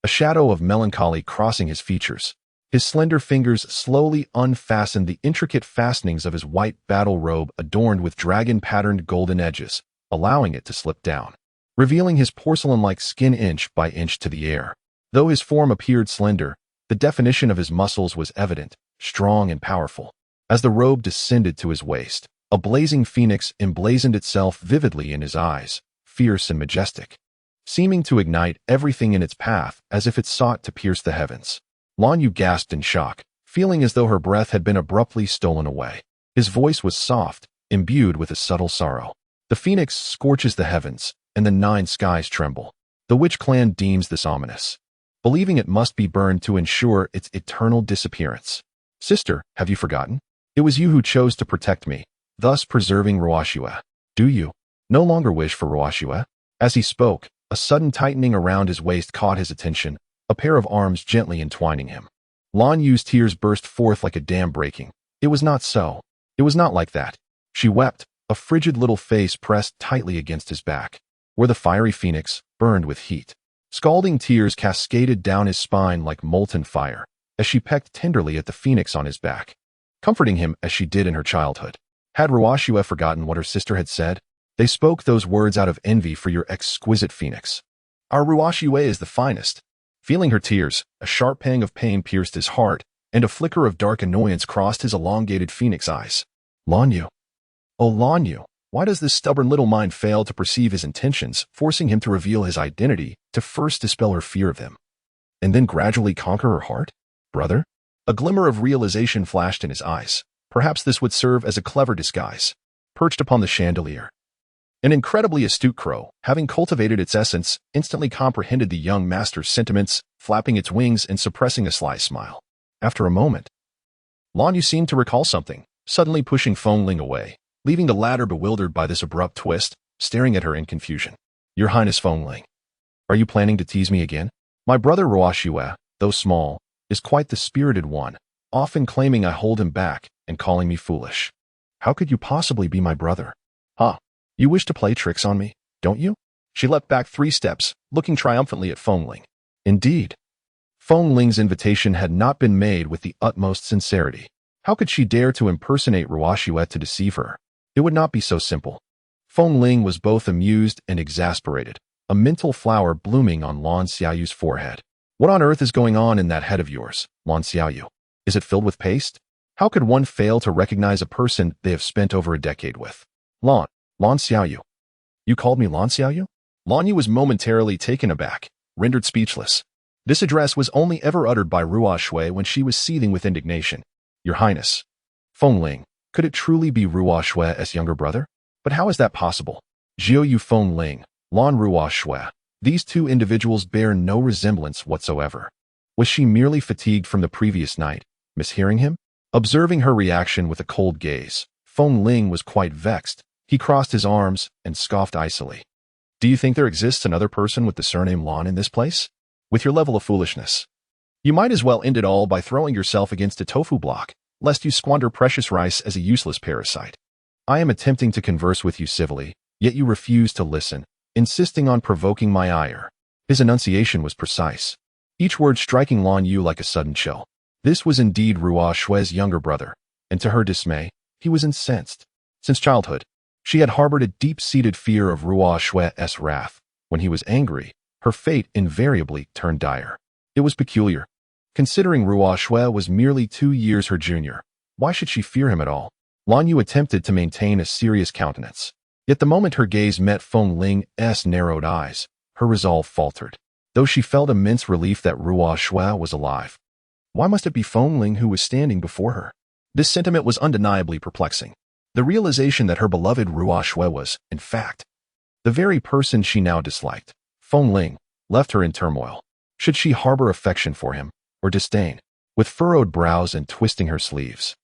a shadow of melancholy crossing his features. His slender fingers slowly unfastened the intricate fastenings of his white battle robe adorned with dragon-patterned golden edges, allowing it to slip down, revealing his porcelain-like skin inch by inch to the air. Though his form appeared slender, the definition of his muscles was evident, strong and powerful. As the robe descended to his waist, a blazing phoenix emblazoned itself vividly in his eyes, fierce and majestic, seeming to ignite everything in its path as if it sought to pierce the heavens. Lan Yu gasped in shock, feeling as though her breath had been abruptly stolen away. His voice was soft, imbued with a subtle sorrow. The phoenix scorches the heavens, and the 9 skies tremble. The witch clan deems this ominous, believing it must be burned to ensure its eternal disappearance. Sister, have you forgotten? It was you who chose to protect me, thus preserving Ruo Shui. Do you no longer wish for Ruo Shui? As he spoke, a sudden tightening around his waist caught his attention, a pair of arms gently entwining him. Lan Yu's tears burst forth like a dam breaking. It was not so. It was not like that. She wept, a frigid little face pressed tightly against his back, where the fiery phoenix burned with heat. Scalding tears cascaded down his spine like molten fire, as she pecked tenderly at the phoenix on his back, comforting him as she did in her childhood. Had Ruo Shui forgotten what her sister had said? They spoke those words out of envy for your exquisite phoenix. Our Ruo Shui is the finest. Feeling her tears, a sharp pang of pain pierced his heart, and a flicker of dark annoyance crossed his elongated phoenix eyes. Lan Yu. Oh, Lan Yu, why does this stubborn little mind fail to perceive his intentions, forcing him to reveal his identity, to first dispel her fear of him, and then gradually conquer her heart? Brother? A glimmer of realization flashed in his eyes. Perhaps this would serve as a clever disguise. Perched upon the chandelier, an incredibly astute crow, having cultivated its essence, instantly comprehended the young master's sentiments, flapping its wings and suppressing a sly smile. After a moment, Lan Yu seemed to recall something, suddenly pushing Feng Ling away, leaving the latter bewildered by this abrupt twist, staring at her in confusion. Your Highness Feng Ling, are you planning to tease me again? My brother Ruo Shui, though small, is quite the spirited one, often claiming I hold him back and calling me foolish. How could you possibly be my brother? Huh? You wish to play tricks on me, don't you? She leapt back 3 steps, looking triumphantly at Feng Ling. Indeed. Feng Ling's invitation had not been made with the utmost sincerity. How could she dare to impersonate Ruo Shui to deceive her? It would not be so simple. Feng Ling was both amused and exasperated, a mental flower blooming on Lan Xiaoyu's forehead. What on earth is going on in that head of yours, Lan Xiaoyu? Is it filled with paste? How could one fail to recognize a person they have spent over a decade with? Lan Xiaoyu. You called me Lan Xiaoyu? Lan Yu was momentarily taken aback, rendered speechless. This address was only ever uttered by Ruo Shui when she was seething with indignation. Your Highness. Feng Ling, could it truly be Ruo Shui's younger brother? But how is that possible? Jiuyu Feng Ling, Lan Ruo Shui. These two individuals bear no resemblance whatsoever. Was she merely fatigued from the previous night, mishearing him? Observing her reaction with a cold gaze, Feng Ling was quite vexed. He crossed his arms and scoffed icily. Do you think there exists another person with the surname Lan in this place? With your level of foolishness, you might as well end it all by throwing yourself against a tofu block, lest you squander precious rice as a useless parasite. I am attempting to converse with you civilly, yet you refuse to listen, insisting on provoking my ire. His enunciation was precise, each word striking Lan Yu like a sudden chill. This was indeed Ruo Xue's younger brother, and to her dismay, he was incensed. Since childhood, she had harbored a deep-seated fear of Ruo Xue's wrath. When he was angry, her fate invariably turned dire. It was peculiar. Considering Ruo Xue was merely 2 years her junior, why should she fear him at all? Lan Yu attempted to maintain a serious countenance. Yet the moment her gaze met Feng Ling's narrowed eyes, her resolve faltered, though she felt immense relief that Ruo Xue was alive. Why must it be Feng Ling who was standing before her? This sentiment was undeniably perplexing. The realization that her beloved Ruo Xue was, in fact, the very person she now disliked, Feng Ling, left her in turmoil. Should she harbor affection for him, or disdain? With furrowed brows and twisting her sleeves,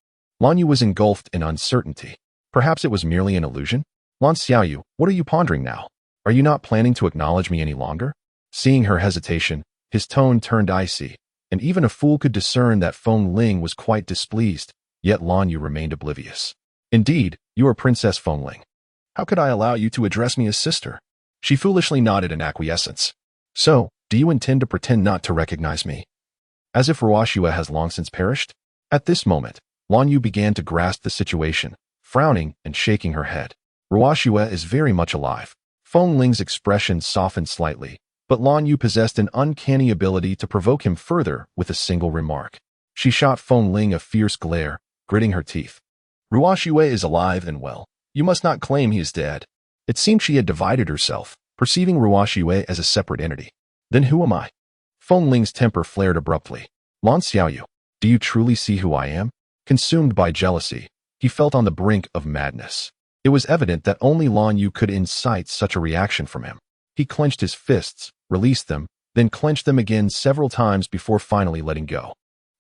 Lan Yu was engulfed in uncertainty. Perhaps it was merely an illusion? Lan Xiaoyu, what are you pondering now? Are you not planning to acknowledge me any longer? Seeing her hesitation, his tone turned icy, and even a fool could discern that Feng Ling was quite displeased, yet Lan Yu remained oblivious. Indeed, you are Princess Feng Ling. How could I allow you to address me as sister? She foolishly nodded in acquiescence. So, do you intend to pretend not to recognize me? As if Ruo Xue has long since perished? At this moment, Lan Yu began to grasp the situation, frowning and shaking her head. Ruo Xue is very much alive. Feng Ling's expression softened slightly, but Lan Yu possessed an uncanny ability to provoke him further with a single remark. She shot Feng Ling a fierce glare, gritting her teeth. Ruo Xue is alive and well. You must not claim he is dead. It seemed she had divided herself, perceiving Ruo Xue as a separate entity. Then who am I? Feng Ling's temper flared abruptly. Lan Xiaoyu, do you truly see who I am? Consumed by jealousy, he felt on the brink of madness. It was evident that only Lan Yu could incite such a reaction from him. He clenched his fists, released them, then clenched them again several times before finally letting go.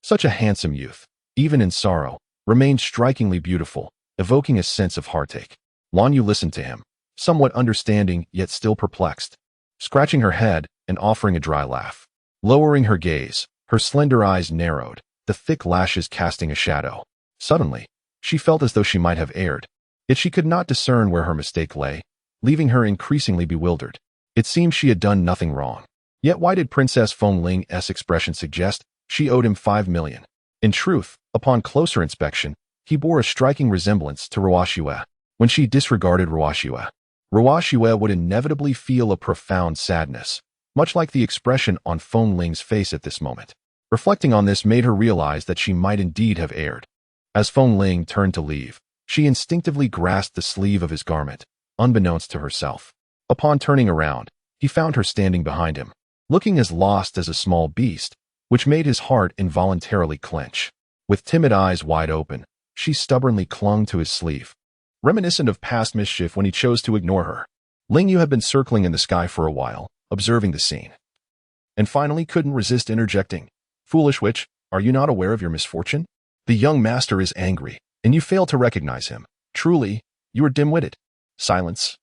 Such a handsome youth, even in sorrow, remained strikingly beautiful, evoking a sense of heartache. Lan Yu listened to him, somewhat understanding yet still perplexed, scratching her head and offering a dry laugh. Lowering her gaze, her slender eyes narrowed, the thick lashes casting a shadow. Suddenly, she felt as though she might have erred, yet she could not discern where her mistake lay, leaving her increasingly bewildered. It seemed she had done nothing wrong. Yet why did Princess Feng Ling's expression suggest she owed him 5 million? In truth, upon closer inspection, he bore a striking resemblance to Ruo Xue. When she disregarded Ruo Xue would inevitably feel a profound sadness, much like the expression on Feng Ling's face at this moment. Reflecting on this made her realize that she might indeed have erred. As Feng Ling turned to leave, she instinctively grasped the sleeve of his garment, unbeknownst to herself. Upon turning around, he found her standing behind him, looking as lost as a small beast, which made his heart involuntarily clench. With timid eyes wide open, she stubbornly clung to his sleeve, reminiscent of past mischief when he chose to ignore her. Ling Yu had been circling in the sky for a while, observing the scene, and finally couldn't resist interjecting. Foolish witch, are you not aware of your misfortune? The young master is angry, and you fail to recognize him. Truly, you are dim-witted. Silence.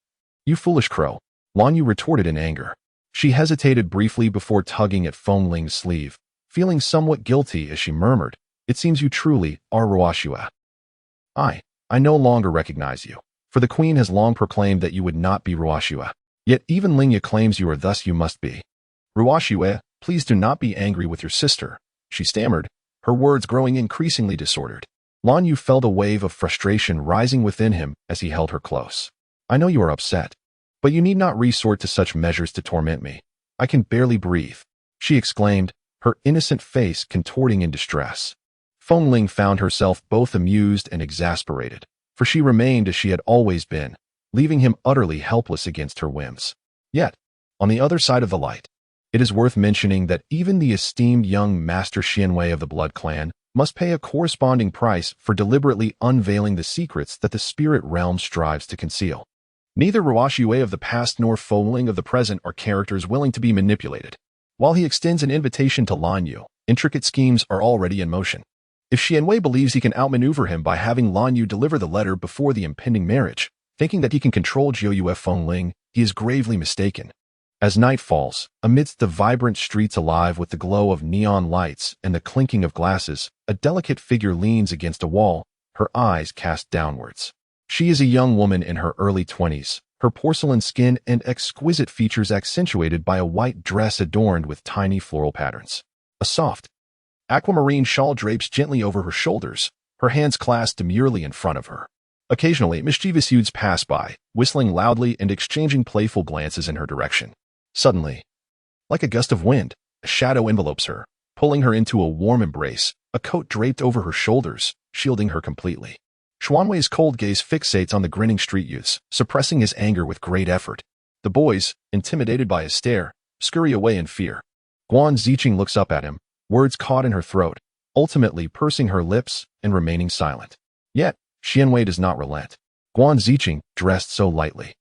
You foolish crow, Lan Yu retorted in anger. She hesitated briefly before tugging at Feng Ling's sleeve, feeling somewhat guilty as she murmured, it seems you truly are Ruo Xue. I no longer recognize you, for the queen has long proclaimed that you would not be Ruo Xue. Yet even Ling Yu claims you are, thus you must be. Ruo Xue, please do not be angry with your sister, she stammered, her words growing increasingly disordered. Lan Yu felt a wave of frustration rising within him as he held her close. I know you are upset, but you need not resort to such measures to torment me. I can barely breathe, she exclaimed, her innocent face contorting in distress. Feng Ling found herself both amused and exasperated, for she remained as she had always been, leaving him utterly helpless against her whims. Yet, on the other side of the light, it is worth mentioning that even the esteemed young Master Xianwei of the Blood Clan must pay a corresponding price for deliberately unveiling the secrets that the spirit realm strives to conceal. Neither Ruo Xue of the past nor Feng Ling of the present are characters willing to be manipulated. While he extends an invitation to Lan Yu, intricate schemes are already in motion. If Xianwei believes he can outmaneuver him by having Lan Yu deliver the letter before the impending marriage, thinking that he can control Jiuyue Feng Ling, he is gravely mistaken. As night falls, amidst the vibrant streets alive with the glow of neon lights and the clinking of glasses, a delicate figure leans against a wall, her eyes cast downwards. She is a young woman in her early 20s, her porcelain skin and exquisite features accentuated by a white dress adorned with tiny floral patterns. A soft, aquamarine shawl drapes gently over her shoulders, her hands clasped demurely in front of her. Occasionally, mischievous youths pass by, whistling loudly and exchanging playful glances in her direction. Suddenly, like a gust of wind, a shadow envelopes her, pulling her into a warm embrace, a coat draped over her shoulders, shielding her completely. Xuanwei's cold gaze fixates on the grinning street youths, suppressing his anger with great effort. The boys, intimidated by his stare, scurry away in fear. Guan Ziqing looks up at him, words caught in her throat, ultimately pursing her lips and remaining silent. Yet, Xianwei does not relent. Guan Ziqing, dressed so lightly.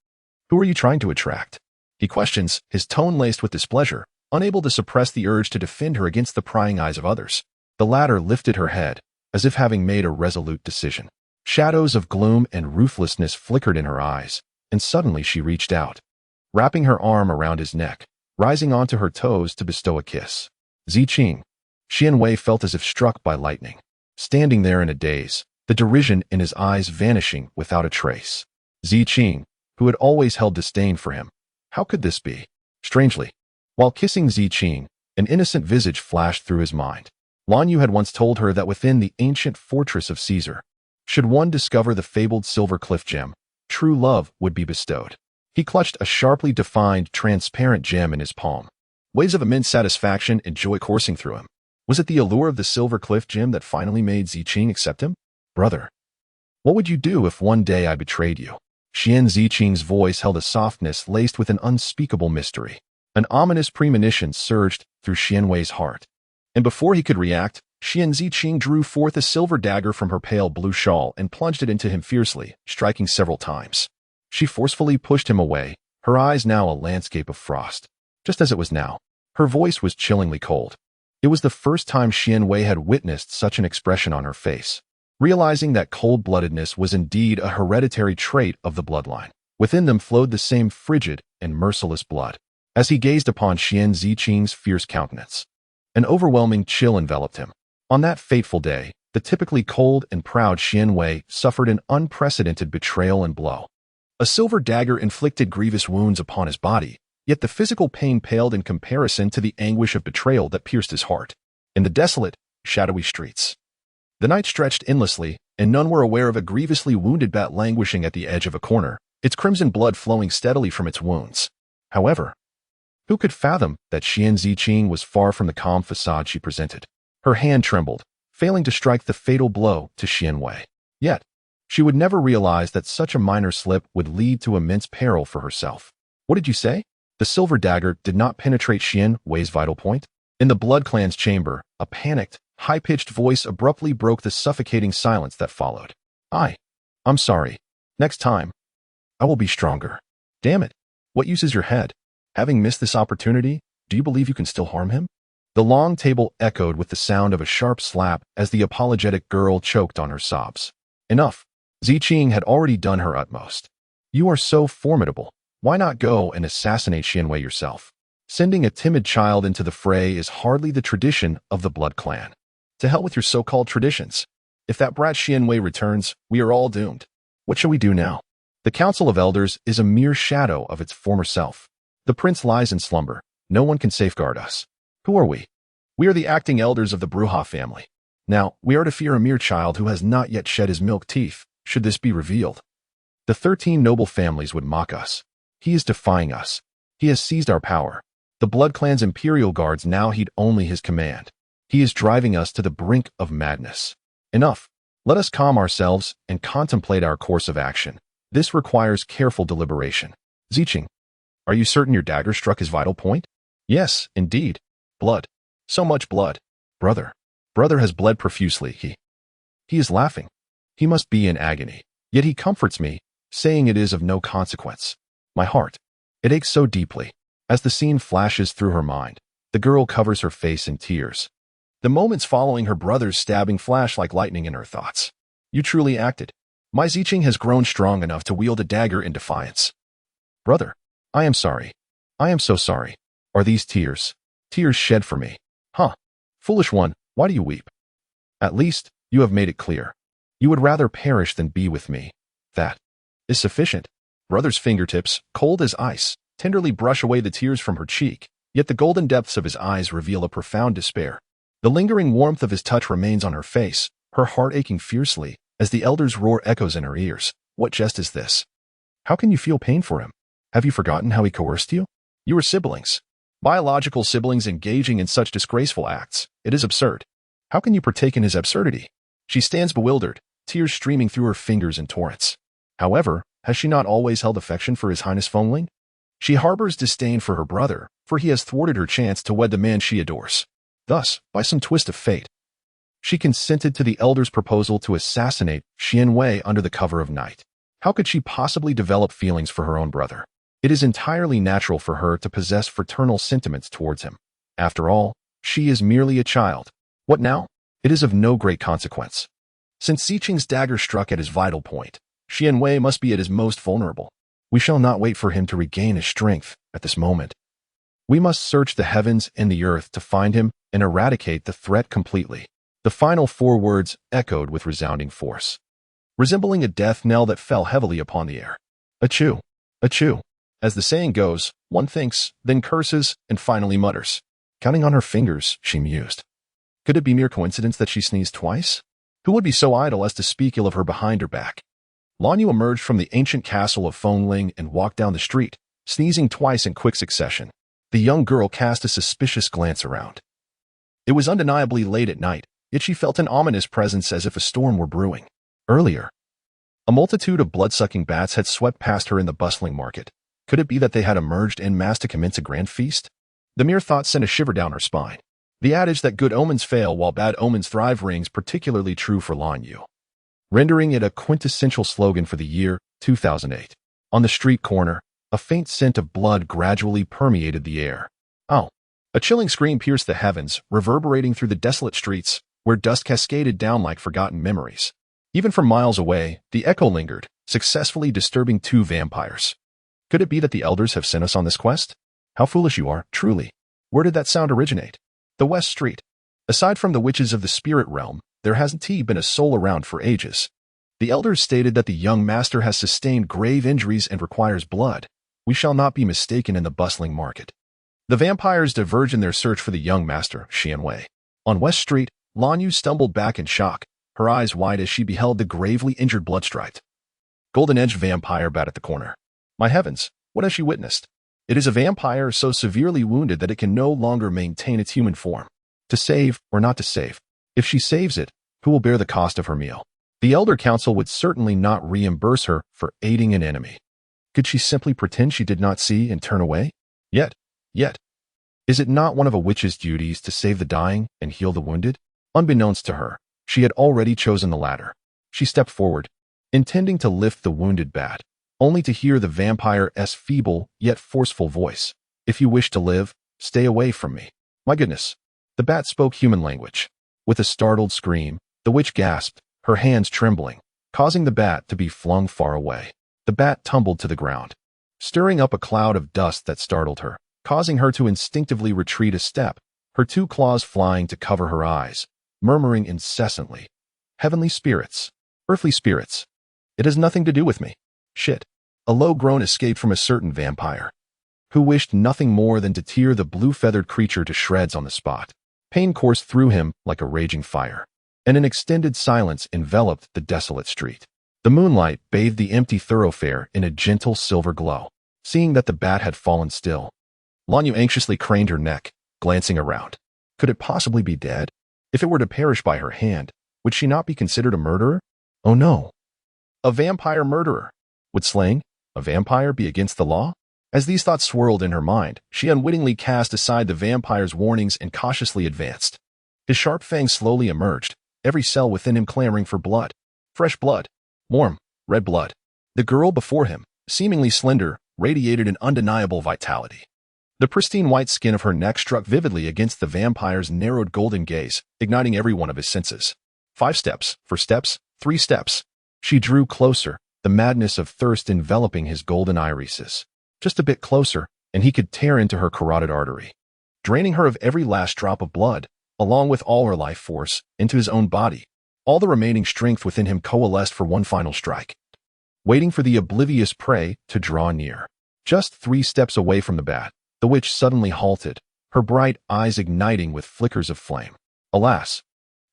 Who are you trying to attract? He questions, his tone laced with displeasure, unable to suppress the urge to defend her against the prying eyes of others. The latter lifted her head, as if having made a resolute decision. Shadows of gloom and ruthlessness flickered in her eyes, and suddenly she reached out, wrapping her arm around his neck, rising onto her toes to bestow a kiss. Ziqing. Xianwei felt as if struck by lightning. Standing there in a daze, the derision in his eyes vanishing without a trace. Ziqing, who had always held disdain for him. How could this be? Strangely, while kissing Ziqing, an innocent visage flashed through his mind. Lan Yu had once told her that within the ancient fortress of Caesar, should one discover the fabled silver cliff gem, true love would be bestowed. He clutched a sharply defined, transparent gem in his palm. Waves of immense satisfaction and joy coursing through him. Was it the allure of the silver cliff gem that finally made Ziqing accept him? Brother, what would you do if one day I betrayed you? Xian Ziqing's voice held a softness laced with an unspeakable mystery. An ominous premonition surged through Xianwei's heart. And before he could react, Xian Ziqing drew forth a silver dagger from her pale blue shawl and plunged it into him fiercely, striking several times. She forcefully pushed him away, her eyes now a landscape of frost. Just as it was now, her voice was chillingly cold. It was the first time Xianwei had witnessed such an expression on her face. Realizing that cold-bloodedness was indeed a hereditary trait of the bloodline, within them flowed the same frigid and merciless blood. As he gazed upon Xian Ziqing's fierce countenance, an overwhelming chill enveloped him. On that fateful day, the typically cold and proud Xianwei suffered an unprecedented betrayal and blow. A silver dagger inflicted grievous wounds upon his body, yet the physical pain paled in comparison to the anguish of betrayal that pierced his heart. In the desolate, shadowy streets, the night stretched endlessly, and none were aware of a grievously wounded bat languishing at the edge of a corner, its crimson blood flowing steadily from its wounds. However, who could fathom that Xian Ziqing was far from the calm facade she presented? Her hand trembled, failing to strike the fatal blow to Xianwei. Yet, she would never realize that such a minor slip would lead to immense peril for herself. What did you say? The silver dagger did not penetrate Xianwei's vital point? In the Blood Clan's chamber, a panicked, high-pitched voice abruptly broke the suffocating silence that followed. I'm sorry. Next time, I will be stronger. Damn it. What use is your head? Having missed this opportunity, do you believe you can still harm him? The long table echoed with the sound of a sharp slap as the apologetic girl choked on her sobs. Enough. Ziqing had already done her utmost. You are so formidable. Why not go and assassinate Xianwei yourself? Sending a timid child into the fray is hardly the tradition of the Blood Clan. To hell with your so-called traditions. If that brat Xianwei returns, we are all doomed. What shall we do now? The Council of Elders is a mere shadow of its former self. The prince lies in slumber. No one can safeguard us. Who are we? We are the acting elders of the Bruja family. Now, we are to fear a mere child who has not yet shed his milk teeth, should this be revealed. The 13 noble families would mock us. He is defying us. He has seized our power. The Blood Clan's imperial guards now heed only his command. He is driving us to the brink of madness. Enough. Let us calm ourselves and contemplate our course of action. This requires careful deliberation. Ziqing, are you certain your dagger struck his vital point? Yes, indeed. Blood. So much blood. Brother has bled profusely. He is laughing. He must be in agony. Yet he comforts me, saying it is of no consequence. My heart. It aches so deeply. As the scene flashes through her mind, the girl covers her face in tears. The moments following her brother's stabbing flash like lightning in her thoughts. You truly acted. My Ziqing has grown strong enough to wield a dagger in defiance. Brother, I am sorry. I am so sorry. Are these tears? Tears shed for me. Huh. Foolish one, why do you weep? At least, you have made it clear. You would rather perish than be with me. That is sufficient. Brother's fingertips, cold as ice, tenderly brush away the tears from her cheek, yet the golden depths of his eyes reveal a profound despair. The lingering warmth of his touch remains on her face, her heart aching fiercely, as the elder's roar echoes in her ears. What jest is this? How can you feel pain for him? Have you forgotten how he coerced you? You were siblings. Biological siblings engaging in such disgraceful acts. It is absurd. How can you partake in his absurdity? She stands bewildered, tears streaming through her fingers in torrents. However, has she not always held affection for His Highness Fengling? She harbors disdain for her brother, for he has thwarted her chance to wed the man she adores. Thus, by some twist of fate, she consented to the elder's proposal to assassinate Xian Wei under the cover of night. How could she possibly develop feelings for her own brother? It is entirely natural for her to possess fraternal sentiments towards him. After all, she is merely a child. What now? It is of no great consequence. Since Xiqing's dagger struck at his vital point, Xian Wei must be at his most vulnerable. We shall not wait for him to regain his strength at this moment. We must search the heavens and the earth to find him and eradicate the threat completely. The final 4 words echoed with resounding force, resembling a death knell that fell heavily upon the air. Achoo! Achoo! As the saying goes, one thinks, then curses, and finally mutters. Counting on her fingers, she mused. Could it be mere coincidence that she sneezed twice? Who would be so idle as to speak ill of her behind her back? Lan Yu emerged from the ancient castle of Fengling and walked down the street, sneezing twice in quick succession. The young girl cast a suspicious glance around. It was undeniably late at night, yet she felt an ominous presence as if a storm were brewing. Earlier, a multitude of blood-sucking bats had swept past her in the bustling market. Could it be that they had emerged en masse to commence a grand feast? The mere thought sent a shiver down her spine. The adage that good omens fail while bad omens thrive rings particularly true for Lan Yu, rendering it a quintessential slogan for the year 2008. On the street corner, a faint scent of blood gradually permeated the air. Oh! A chilling scream pierced the heavens, reverberating through the desolate streets, where dust cascaded down like forgotten memories. Even from miles away, the echo lingered, successfully disturbing 2 vampires. Could it be that the elders have sent us on this quest? How foolish you are, truly. Where did that sound originate? The West Street. Aside from the witches of the spirit realm, there hasn't been a soul around for ages. The elders stated that the young master has sustained grave injuries and requires blood. We shall not be mistaken in the bustling market. The vampires diverged in their search for the young master, Xian Wei. On West Street, Lan Yu stumbled back in shock, her eyes wide as she beheld the gravely injured bloodstriped, golden-edged vampire bat at the corner. My heavens, what has she witnessed? It is a vampire so severely wounded that it can no longer maintain its human form. To save or not to save? If she saves it, who will bear the cost of her meal? The Elder Council would certainly not reimburse her for aiding an enemy. Could she simply pretend she did not see and turn away? Yet, is it not one of a witch's duties to save the dying and heal the wounded? Unbeknownst to her, she had already chosen the latter. She stepped forward, intending to lift the wounded bat, only to hear the vampire's feeble yet forceful voice. If you wish to live, stay away from me. My goodness. The bat spoke human language. With a startled scream, the witch gasped, her hands trembling, causing the bat to be flung far away. The bat tumbled to the ground, stirring up a cloud of dust that startled her, causing her to instinctively retreat a step, her 2 claws flying to cover her eyes, murmuring incessantly, "Heavenly spirits, earthly spirits, it has nothing to do with me." Shit. A low groan escaped from a certain vampire, who wished nothing more than to tear the blue-feathered creature to shreds on the spot. Pain coursed through him like a raging fire, and an extended silence enveloped the desolate street. The moonlight bathed the empty thoroughfare in a gentle silver glow. Seeing that the bat had fallen still, Lan Yu anxiously craned her neck, glancing around. Could it possibly be dead? If it were to perish by her hand, would she not be considered a murderer? Oh no! A vampire murderer! Would slaying a vampire be against the law? As these thoughts swirled in her mind, she unwittingly cast aside the vampire's warnings and cautiously advanced. His sharp fangs slowly emerged, every cell within him clamoring for blood. Fresh blood. Warm, red blood. The girl before him, seemingly slender, radiated an undeniable vitality. The pristine white skin of her neck struck vividly against the vampire's narrowed golden gaze, igniting every one of his senses. 5 steps, 4 steps, 3 steps. She drew closer, the madness of thirst enveloping his golden irises. Just a bit closer, and he could tear into her carotid artery, draining her of every last drop of blood, along with all her life force, into his own body. All the remaining strength within him coalesced for one final strike. waiting for the oblivious prey to draw near. Just 3 steps away from the bat, the witch suddenly halted, her bright eyes igniting with flickers of flame. Alas,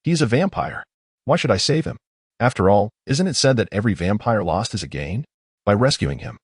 he is a vampire. Why should I save him? After all, isn't it said that every vampire lost is a gain? By rescuing him,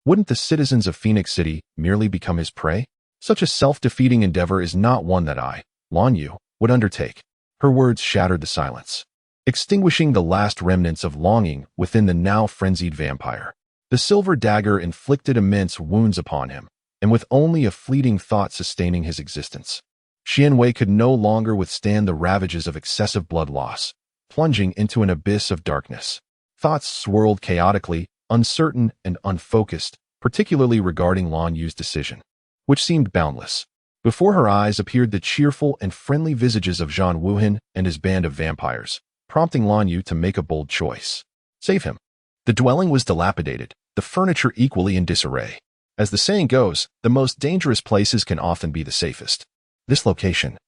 wouldn't the citizens of Phoenix City merely become his prey? Such a self-defeating endeavor is not one that I, Lan Yu, would undertake. Her words shattered the silence, extinguishing the last remnants of longing within the now frenzied vampire. The silver dagger inflicted immense wounds upon him, and with only a fleeting thought sustaining his existence. Xianwei could no longer withstand the ravages of excessive blood loss, plunging into an abyss of darkness. Thoughts swirled chaotically, uncertain and unfocused, particularly regarding Lan Yu's decision, which seemed boundless. Before her eyes appeared the cheerful and friendly visages of Zhang Wuhan and his band of vampires, prompting Lan Yu to make a bold choice. Save him. The dwelling was dilapidated, the furniture equally in disarray. As the saying goes, the most dangerous places can often be the safest. This location,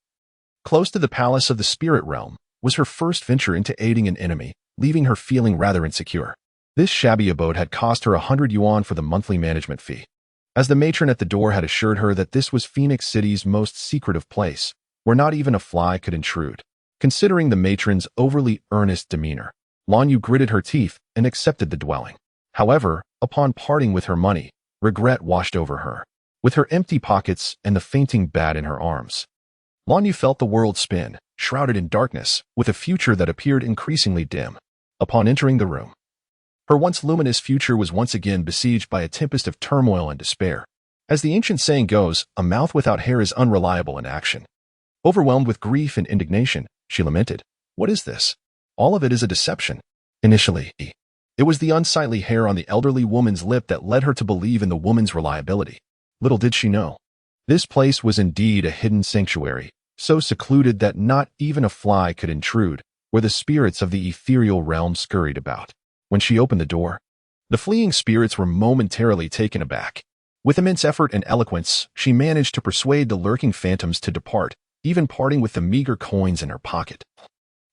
close to the palace of the spirit realm, was her first venture into aiding an enemy, leaving her feeling rather insecure. This shabby abode had cost her 100 yuan for the monthly management fee. As the matron at the door had assured her that this was Phoenix City's most secretive place, where not even a fly could intrude. Considering the matron's overly earnest demeanor, Lan Yu gritted her teeth and accepted the dwelling. However, upon parting with her money, regret washed over her. With her empty pockets and the fainting bat in her arms, Lan Yu felt the world spin, shrouded in darkness, with a future that appeared increasingly dim. Upon entering the room, her once luminous future was once again besieged by a tempest of turmoil and despair. As the ancient saying goes, a mouth without hair is unreliable in action. Overwhelmed with grief and indignation, she lamented, "What is this? All of it is a deception." Initially, it was the unsightly hair on the elderly woman's lip that led her to believe in the woman's reliability. Little did she know, this place was indeed a hidden sanctuary, so secluded that not even a fly could intrude, where the spirits of the ethereal realm scurried about. When she opened the door, the fleeing spirits were momentarily taken aback. With immense effort and eloquence, she managed to persuade the lurking phantoms to depart, even parting with the meager coins in her pocket,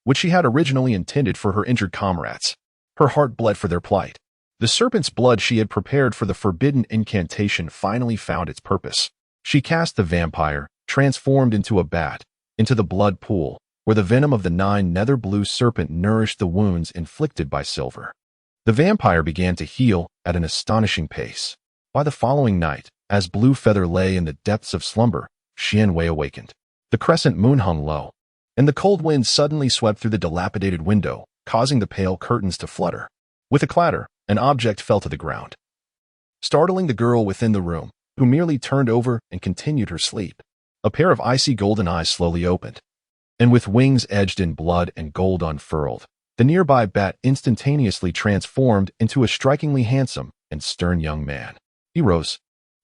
which she had originally intended for her injured comrades. Her heart bled for their plight. The serpent's blood she had prepared for the forbidden incantation finally found its purpose. She cast the vampire, transformed into a bat, into the blood pool, where the venom of the 9 nether blue serpent nourished the wounds inflicted by silver. The vampire began to heal at an astonishing pace. By the following night, as Blue Feather lay in the depths of slumber, Xianwei awakened. The crescent moon hung low, and the cold wind suddenly swept through the dilapidated window, causing the pale curtains to flutter. With a clatter, an object fell to the ground, startling the girl within the room, who merely turned over and continued her sleep. A pair of icy golden eyes slowly opened, and with wings edged in blood and gold unfurled, the nearby bat instantaneously transformed into a strikingly handsome and stern young man. He rose,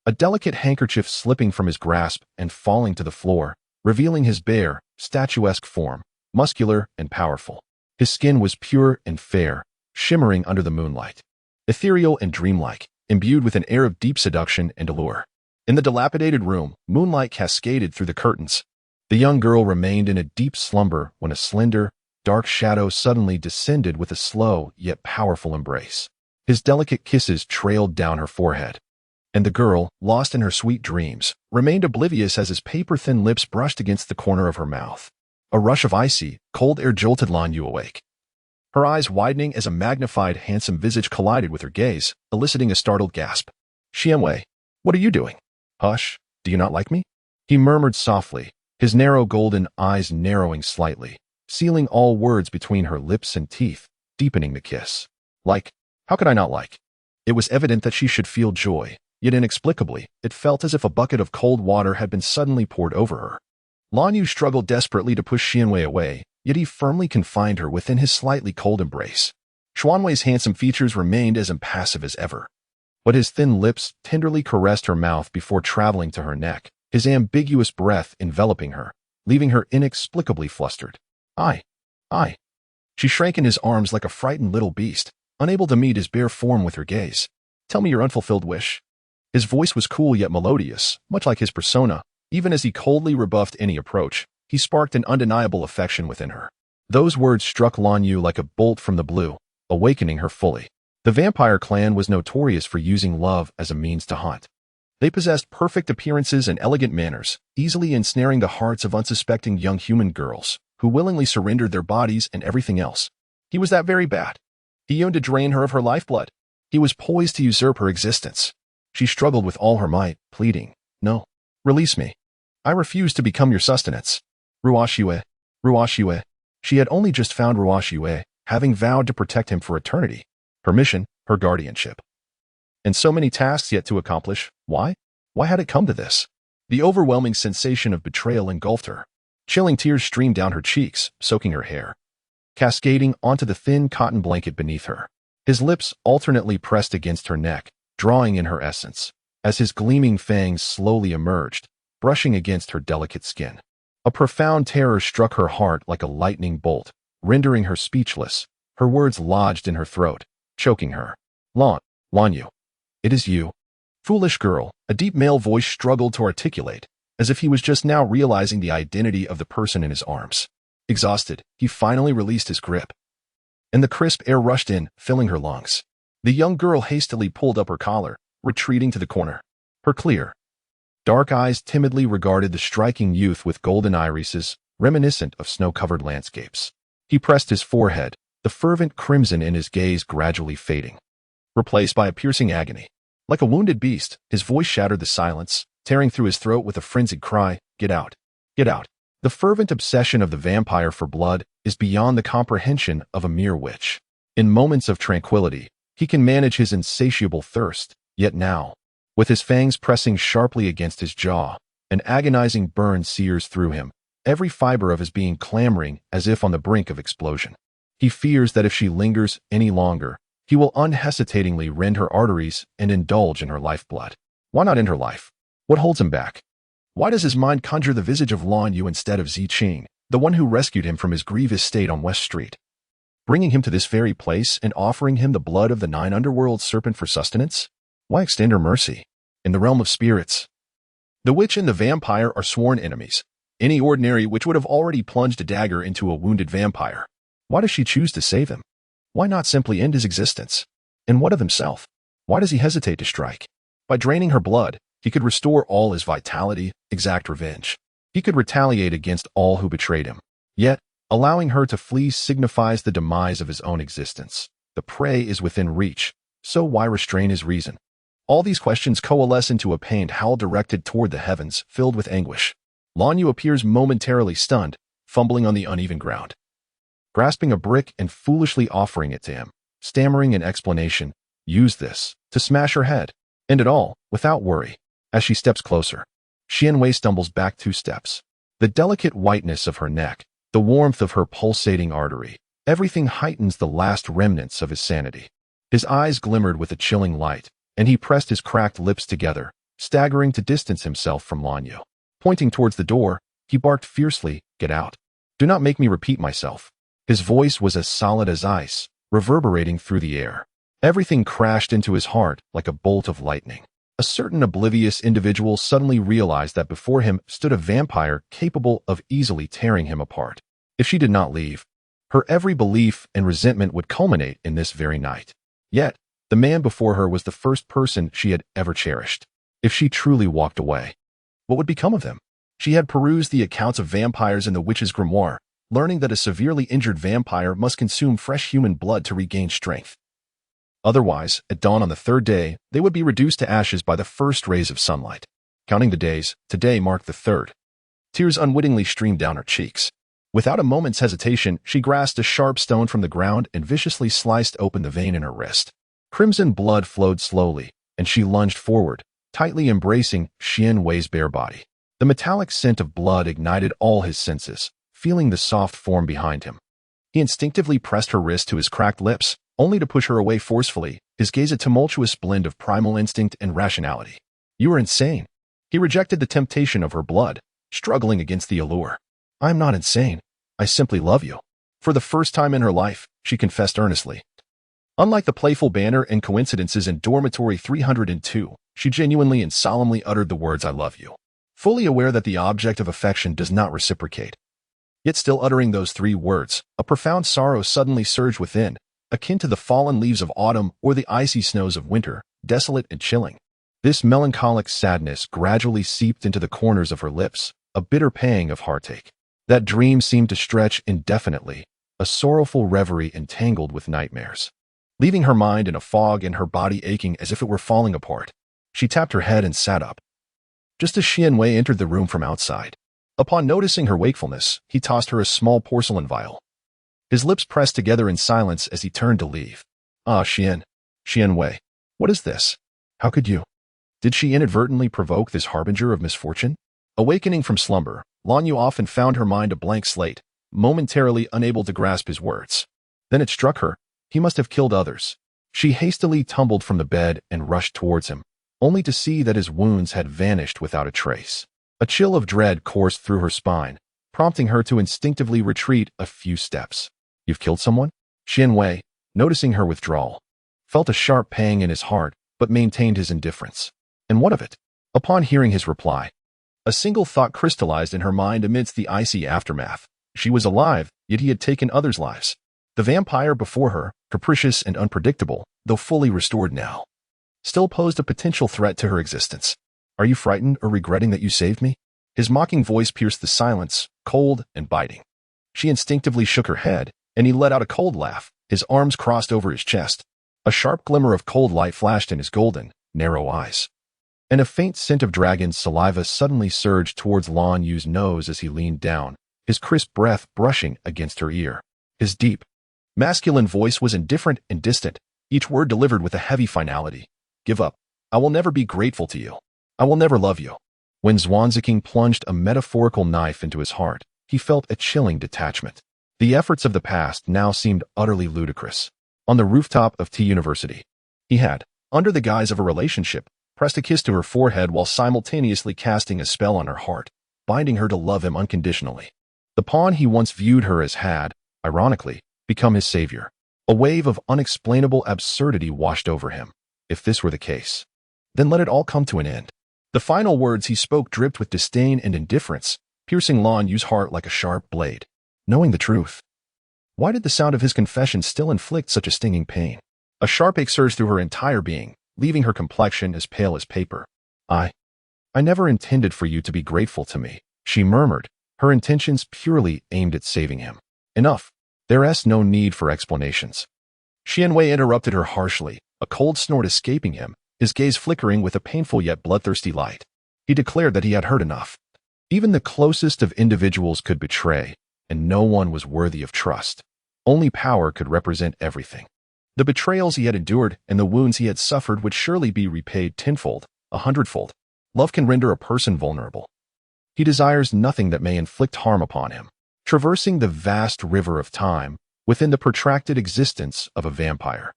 a delicate handkerchief slipping from his grasp and falling to the floor, revealing his bare, statuesque form, muscular and powerful. His skin was pure and fair, shimmering under the moonlight, ethereal and dreamlike, imbued with an air of deep seduction and allure. In the dilapidated room, moonlight cascaded through the curtains. The young girl remained in a deep slumber when a slender, dark shadow suddenly descended with a slow yet powerful embrace. His delicate kisses trailed down her forehead, and the girl, lost in her sweet dreams, remained oblivious as his paper-thin lips brushed against the corner of her mouth. A rush of icy, cold air jolted Lan Yu awake, her eyes widening as a magnified, handsome visage collided with her gaze, eliciting a startled gasp. "Xianwei, what are you doing?" "Hush, do you not like me?" he murmured softly, his narrow golden eyes narrowing slightly, sealing all words between her lips and teeth, deepening the kiss. "Like? How could I not like?" It was evident that she should feel joy, yet inexplicably, it felt as if a bucket of cold water had been suddenly poured over her. Lan Yu struggled desperately to push Xianwei away, yet he firmly confined her within his slightly cold embrace. Xuanwei's handsome features remained as impassive as ever, but his thin lips tenderly caressed her mouth before traveling to her neck, his ambiguous breath enveloping her, leaving her inexplicably flustered. I. She shrank in his arms like a frightened little beast, unable to meet his bare form with her gaze. "Tell me your unfulfilled wish." His voice was cool yet melodious, much like his persona. Even as he coldly rebuffed any approach, he sparked an undeniable affection within her. Those words struck Lan Yu like a bolt from the blue, awakening her fully. The vampire clan was notorious for using love as a means to hunt. They possessed perfect appearances and elegant manners, easily ensnaring the hearts of unsuspecting young human girls, who willingly surrendered their bodies and everything else. He was that very bad. He yearned to drain her of her lifeblood. He was poised to usurp her existence. She struggled with all her might, pleading, "No, release me. I refuse to become your sustenance." Ruashue, Ruashue. She had only just found Ruashue, having vowed to protect him for eternity. Her mission, her guardianship. And so many tasks yet to accomplish. Why? Why had it come to this? The overwhelming sensation of betrayal engulfed her. Chilling tears streamed down her cheeks, soaking her hair, cascading onto the thin cotton blanket beneath her. His lips alternately pressed against her neck, drawing in her essence, as his gleaming fangs slowly emerged, brushing against her delicate skin. A profound terror struck her heart like a lightning bolt, rendering her speechless, her words lodged in her throat, choking her. Lanyu. It is you. Foolish girl, a deep male voice struggled to articulate, as if he was just now realizing the identity of the person in his arms. Exhausted, he finally released his grip, and the crisp air rushed in, filling her lungs. The young girl hastily pulled up her collar, retreating to the corner. Her clear, dark eyes timidly regarded the striking youth with golden irises, reminiscent of snow-covered landscapes. He pressed his forehead, the fervent crimson in his gaze gradually fading, replaced by a piercing agony. Like a wounded beast, his voice shattered the silence, tearing through his throat with a frenzied cry, "Get out! Get out!" The fervent obsession of the vampire for blood is beyond the comprehension of a mere witch. In moments of tranquility, he can manage his insatiable thirst, yet now, with his fangs pressing sharply against his jaw, an agonizing burn sears through him, every fiber of his being clamoring as if on the brink of explosion. He fears that if she lingers any longer, he will unhesitatingly rend her arteries and indulge in her lifeblood. Why not end her life? What holds him back? Why does his mind conjure the visage of Lanyu instead of Ziqing, the one who rescued him from his grievous state on West Street, bringing him to this very place and offering him the blood of the 9 underworld serpent for sustenance? Why extend her mercy? In the realm of spirits, the witch and the vampire are sworn enemies. Any ordinary witch would have already plunged a dagger into a wounded vampire. Why does she choose to save him? Why not simply end his existence? And what of himself? Why does he hesitate to strike? By draining her blood, he could restore all his vitality, exact revenge. He could retaliate against all who betrayed him. Yet, allowing her to flee signifies the demise of his own existence. The prey is within reach, so why restrain his reason? All these questions coalesce into a pained howl directed toward the heavens, filled with anguish. Lanyu appears momentarily stunned, fumbling on the uneven ground, grasping a brick and foolishly offering it to him, stammering an explanation. Use this to smash her head. End it all, without worry. As she steps closer, Xianwei stumbles back 2 steps. The delicate whiteness of her neck, the warmth of her pulsating artery, everything heightens the last remnants of his sanity. His eyes glimmered with a chilling light, and he pressed his cracked lips together, staggering to distance himself from Lanyu. Pointing towards the door, he barked fiercely, "Get out. Do not make me repeat myself." His voice was as solid as ice, reverberating through the air. Everything crashed into his heart like a bolt of lightning. A certain oblivious individual suddenly realized that before him stood a vampire capable of easily tearing him apart. If she did not leave, her every belief and resentment would culminate in this very night. Yet, the man before her was the first person she had ever cherished. If she truly walked away, what would become of them? She had perused the accounts of vampires in the witch's grimoire, learning that a severely injured vampire must consume fresh human blood to regain strength. Otherwise, at dawn on the 3rd day, they would be reduced to ashes by the first rays of sunlight. Counting the days, today marked the 3rd. Tears unwittingly streamed down her cheeks. Without a moment's hesitation, she grasped a sharp stone from the ground and viciously sliced open the vein in her wrist. Crimson blood flowed slowly, and she lunged forward, tightly embracing Xianwei's bare body. The metallic scent of blood ignited all his senses, feeling the soft form behind him. He instinctively pressed her wrist to his cracked lips, only to push her away forcefully, his gaze a tumultuous blend of primal instinct and rationality. "You are insane." He rejected the temptation of her blood, struggling against the allure. "I am not insane. I simply love you." For the first time in her life, she confessed earnestly. Unlike the playful banter and coincidences in dormitory 302, she genuinely and solemnly uttered the words, "I love you," fully aware that the object of affection does not reciprocate. Yet still uttering those 3 words, a profound sorrow suddenly surged within, akin to the fallen leaves of autumn or the icy snows of winter, desolate and chilling. This melancholic sadness gradually seeped into the corners of her lips, a bitter pang of heartache. That dream seemed to stretch indefinitely, a sorrowful reverie entangled with nightmares, leaving her mind in a fog and her body aching as if it were falling apart. She tapped her head and sat up, just as Xianwei entered the room from outside. Upon noticing her wakefulness, he tossed her a small porcelain vial. His lips pressed together in silence as he turned to leave. Ah, Xianwei, what is this? How could you? Did she inadvertently provoke this harbinger of misfortune? Awakening from slumber, Lan Yu often found her mind a blank slate, momentarily unable to grasp his words. Then it struck her, he must have killed others. She hastily tumbled from the bed and rushed towards him, only to see that his wounds had vanished without a trace. A chill of dread coursed through her spine, prompting her to instinctively retreat a few steps. You've killed someone? Xianwei, noticing her withdrawal, felt a sharp pang in his heart, but maintained his indifference. And what of it? Upon hearing his reply, a single thought crystallized in her mind amidst the icy aftermath. She was alive, yet he had taken others' lives. The vampire before her, capricious and unpredictable, though fully restored now, still posed a potential threat to her existence. Are you frightened or regretting that you saved me? His mocking voice pierced the silence, cold and biting. She instinctively shook her head, and he let out a cold laugh, his arms crossed over his chest. A sharp glimmer of cold light flashed in his golden, narrow eyes, and a faint scent of dragon's saliva suddenly surged towards Lan Yu's nose as he leaned down, his crisp breath brushing against her ear. His deep, masculine voice was indifferent and distant, each word delivered with a heavy finality. Give up. I will never be grateful to you. I will never love you. When Zwanziking plunged a metaphorical knife into his heart, he felt a chilling detachment. The efforts of the past now seemed utterly ludicrous. On the rooftop of T University, he had, under the guise of a relationship, pressed a kiss to her forehead while simultaneously casting a spell on her heart, binding her to love him unconditionally. The pawn he once viewed her as had, ironically, become his savior. A wave of unexplainable absurdity washed over him. If this were the case, then let it all come to an end. The final words he spoke dripped with disdain and indifference, piercing Lan Yu's heart like a sharp blade. Knowing the truth, why did the sound of his confession still inflict such a stinging pain? A sharp ache surged through her entire being, leaving her complexion as pale as paper. I never intended for you to be grateful to me, she murmured, her intentions purely aimed at saving him. Enough. There is no need for explanations. Xianwei interrupted her harshly, a cold snort escaping him, his gaze flickering with a painful yet bloodthirsty light. He declared that he had heard enough. Even the closest of individuals could betray, and no one was worthy of trust. Only power could represent everything. The betrayals he had endured and the wounds he had suffered would surely be repaid tenfold, 100-fold. Love can render a person vulnerable. He desires nothing that may inflict harm upon him. Traversing the vast river of time, within the protracted existence of a vampire,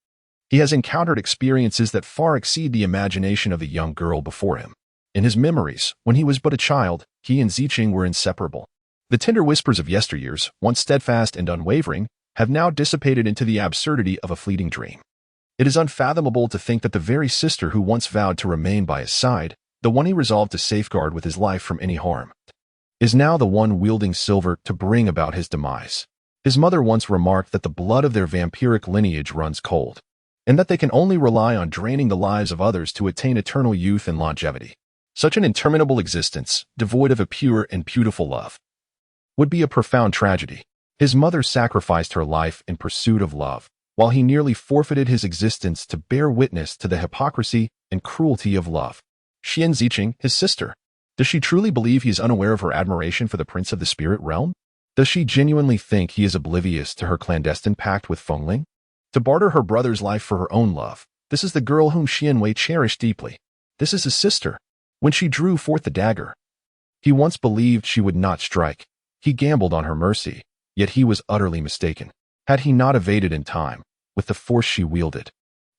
he has encountered experiences that far exceed the imagination of the young girl before him. In his memories, when he was but a child, he and Ziqing were inseparable. The tender whispers of yesteryears, once steadfast and unwavering, have now dissipated into the absurdity of a fleeting dream. It is unfathomable to think that the very sister who once vowed to remain by his side, the one he resolved to safeguard with his life from any harm, is now the one wielding silver to bring about his demise. His mother once remarked that the blood of their vampiric lineage runs cold, and that they can only rely on draining the lives of others to attain eternal youth and longevity. Such an interminable existence, devoid of a pure and beautiful love, would be a profound tragedy. His mother sacrificed her life in pursuit of love, while he nearly forfeited his existence to bear witness to the hypocrisy and cruelty of love. Xian Ziqing, his sister, does she truly believe he is unaware of her admiration for the prince of the spirit realm? Does she genuinely think he is oblivious to her clandestine pact with Fengling? To barter her brother's life for her own love, this is the girl whom Xianwei cherished deeply. This is his sister. When she drew forth the dagger, he once believed she would not strike. He gambled on her mercy, yet he was utterly mistaken. Had he not evaded in time, with the force she wielded,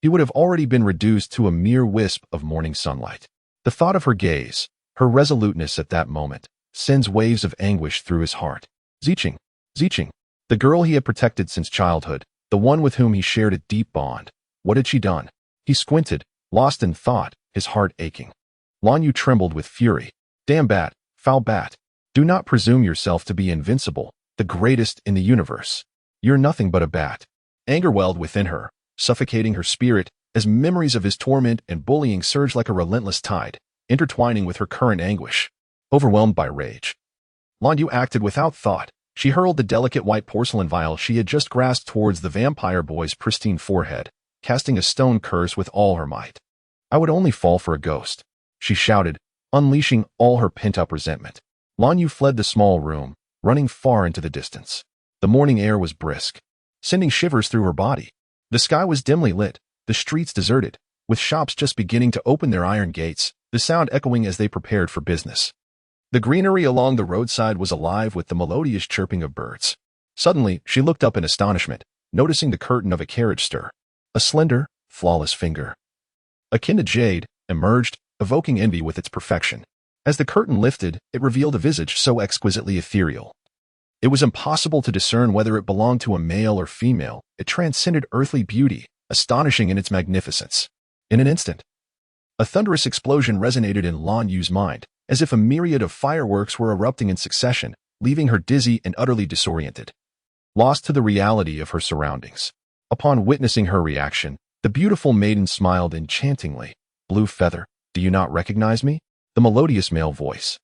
he would have already been reduced to a mere wisp of morning sunlight. The thought of her gaze, her resoluteness at that moment, sends waves of anguish through his heart. Ziqing, the girl he had protected since childhood, the one with whom he shared a deep bond. What had she done? He squinted, lost in thought, his heart aching. Lan Yu trembled with fury. Damn bat, foul bat. Do not presume yourself to be invincible, the greatest in the universe. You're nothing but a bat. Anger welled within her, suffocating her spirit as memories of his torment and bullying surged like a relentless tide, intertwining with her current anguish. Overwhelmed by rage, Lan Yu acted without thought. She hurled the delicate white porcelain vial she had just grasped towards the vampire boy's pristine forehead, casting a stone curse with all her might. "I would only fall for a ghost," she shouted, unleashing all her pent-up resentment. Lan Yu fled the small room, running far into the distance. The morning air was brisk, sending shivers through her body. The sky was dimly lit, the streets deserted, with shops just beginning to open their iron gates, the sound echoing as they prepared for business. The greenery along the roadside was alive with the melodious chirping of birds. Suddenly, she looked up in astonishment, noticing the curtain of a carriage stir. A slender, flawless finger, akin to jade, emerged, evoking envy with its perfection. As the curtain lifted, it revealed a visage so exquisitely ethereal. It was impossible to discern whether it belonged to a male or female. It transcended earthly beauty, astonishing in its magnificence. In an instant, a thunderous explosion resonated in Lan Yu's mind, as if a myriad of fireworks were erupting in succession, leaving her dizzy and utterly disoriented, lost to the reality of her surroundings. Upon witnessing her reaction, the beautiful maiden smiled enchantingly. "Blue Feather, do you not recognize me?" The melodious male voice,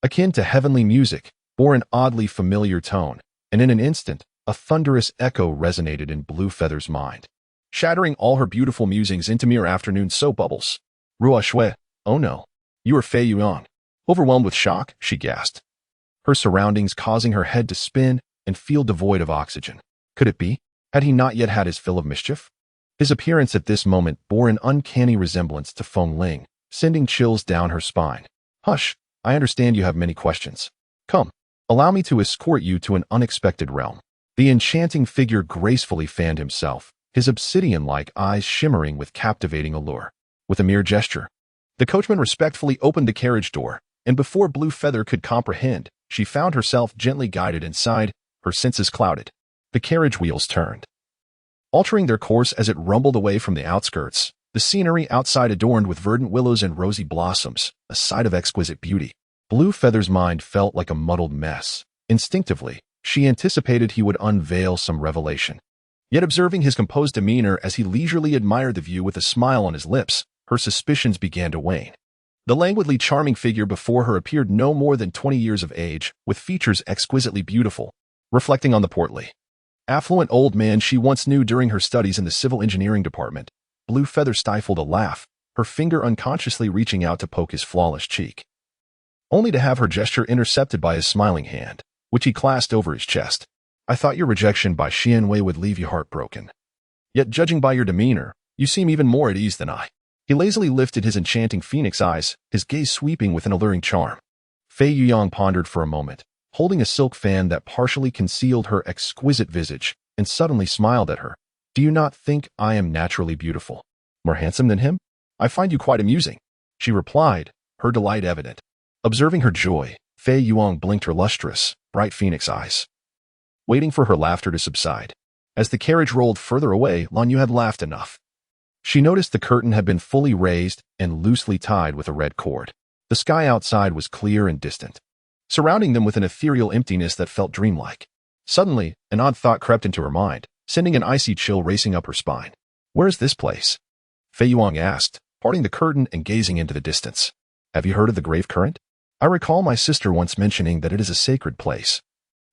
akin to heavenly music, bore an oddly familiar tone, and in an instant, a thunderous echo resonated in Blue Feather's mind, shattering all her beautiful musings into mere afternoon soap bubbles. "Rua Shui, oh no, you are Fei Yuan." Overwhelmed with shock, she gasped, her surroundings causing her head to spin and feel devoid of oxygen. Could it be? Had he not yet had his fill of mischief? His appearance at this moment bore an uncanny resemblance to Feng Ling, sending chills down her spine. "Hush, I understand you have many questions. Come, allow me to escort you to an unexpected realm." The enchanting figure gracefully fanned himself, his obsidian-like eyes shimmering with captivating allure. With a mere gesture, the coachman respectfully opened the carriage door, and before Blue Feather could comprehend, she found herself gently guided inside, her senses clouded. The carriage wheels turned, altering their course as it rumbled away from the outskirts, the scenery outside adorned with verdant willows and rosy blossoms, a sight of exquisite beauty. Blue Feather's mind felt like a muddled mess. Instinctively, she anticipated he would unveil some revelation. Yet observing his composed demeanor as he leisurely admired the view with a smile on his lips, her suspicions began to wane. The languidly charming figure before her appeared no more than 20 years of age, with features exquisitely beautiful, reflecting on the portly, affluent old man she once knew during her studies in the civil engineering department. Blue Feather stifled a laugh, her finger unconsciously reaching out to poke his flawless cheek, only to have her gesture intercepted by his smiling hand, which he clasped over his chest. "I thought your rejection by Xian Wei would leave you heartbroken. Yet judging by your demeanor, you seem even more at ease than I." He lazily lifted his enchanting phoenix eyes, his gaze sweeping with an alluring charm. Fei Yuyang pondered for a moment, holding a silk fan that partially concealed her exquisite visage, and suddenly smiled at her. "Do you not think I am naturally beautiful? More handsome than him? I find you quite amusing," she replied, her delight evident. Observing her joy, Fei Yuyang blinked her lustrous, bright phoenix eyes, waiting for her laughter to subside. As the carriage rolled further away, Lan Yu had laughed enough. She noticed the curtain had been fully raised and loosely tied with a red cord. The sky outside was clear and distant, surrounding them with an ethereal emptiness that felt dreamlike. Suddenly, an odd thought crept into her mind, sending an icy chill racing up her spine. "Where is this place?" Fei Yuyang asked, parting the curtain and gazing into the distance. "Have you heard of the Grave Current? I recall my sister once mentioning that it is a sacred place,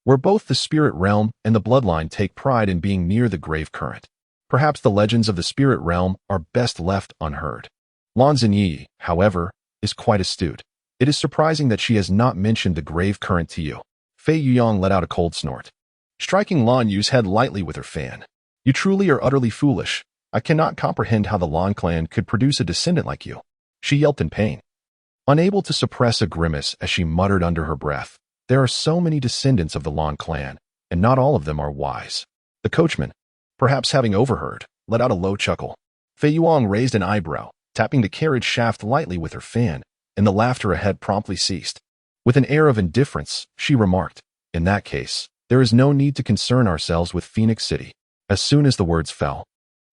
where both the spirit realm and the bloodline take pride in being near the Grave Current. Perhaps the legends of the spirit realm are best left unheard." Lan Zhenyi, however, is quite astute. It is surprising that she has not mentioned the Grave Current to you. Fei Yuyang let out a cold snort, striking Lan Yu's head lightly with her fan. "You truly are utterly foolish. I cannot comprehend how the Lan clan could produce a descendant like you." She yelped in pain, unable to suppress a grimace as she muttered under her breath. "There are so many descendants of the Lan clan, and not all of them are wise." The coachman, perhaps having overheard, let out a low chuckle. Fei Yuyang raised an eyebrow, tapping the carriage shaft lightly with her fan, and the laughter ahead promptly ceased. With an air of indifference, she remarked, "In that case, there is no need to concern ourselves with Phoenix City." As soon as the words fell,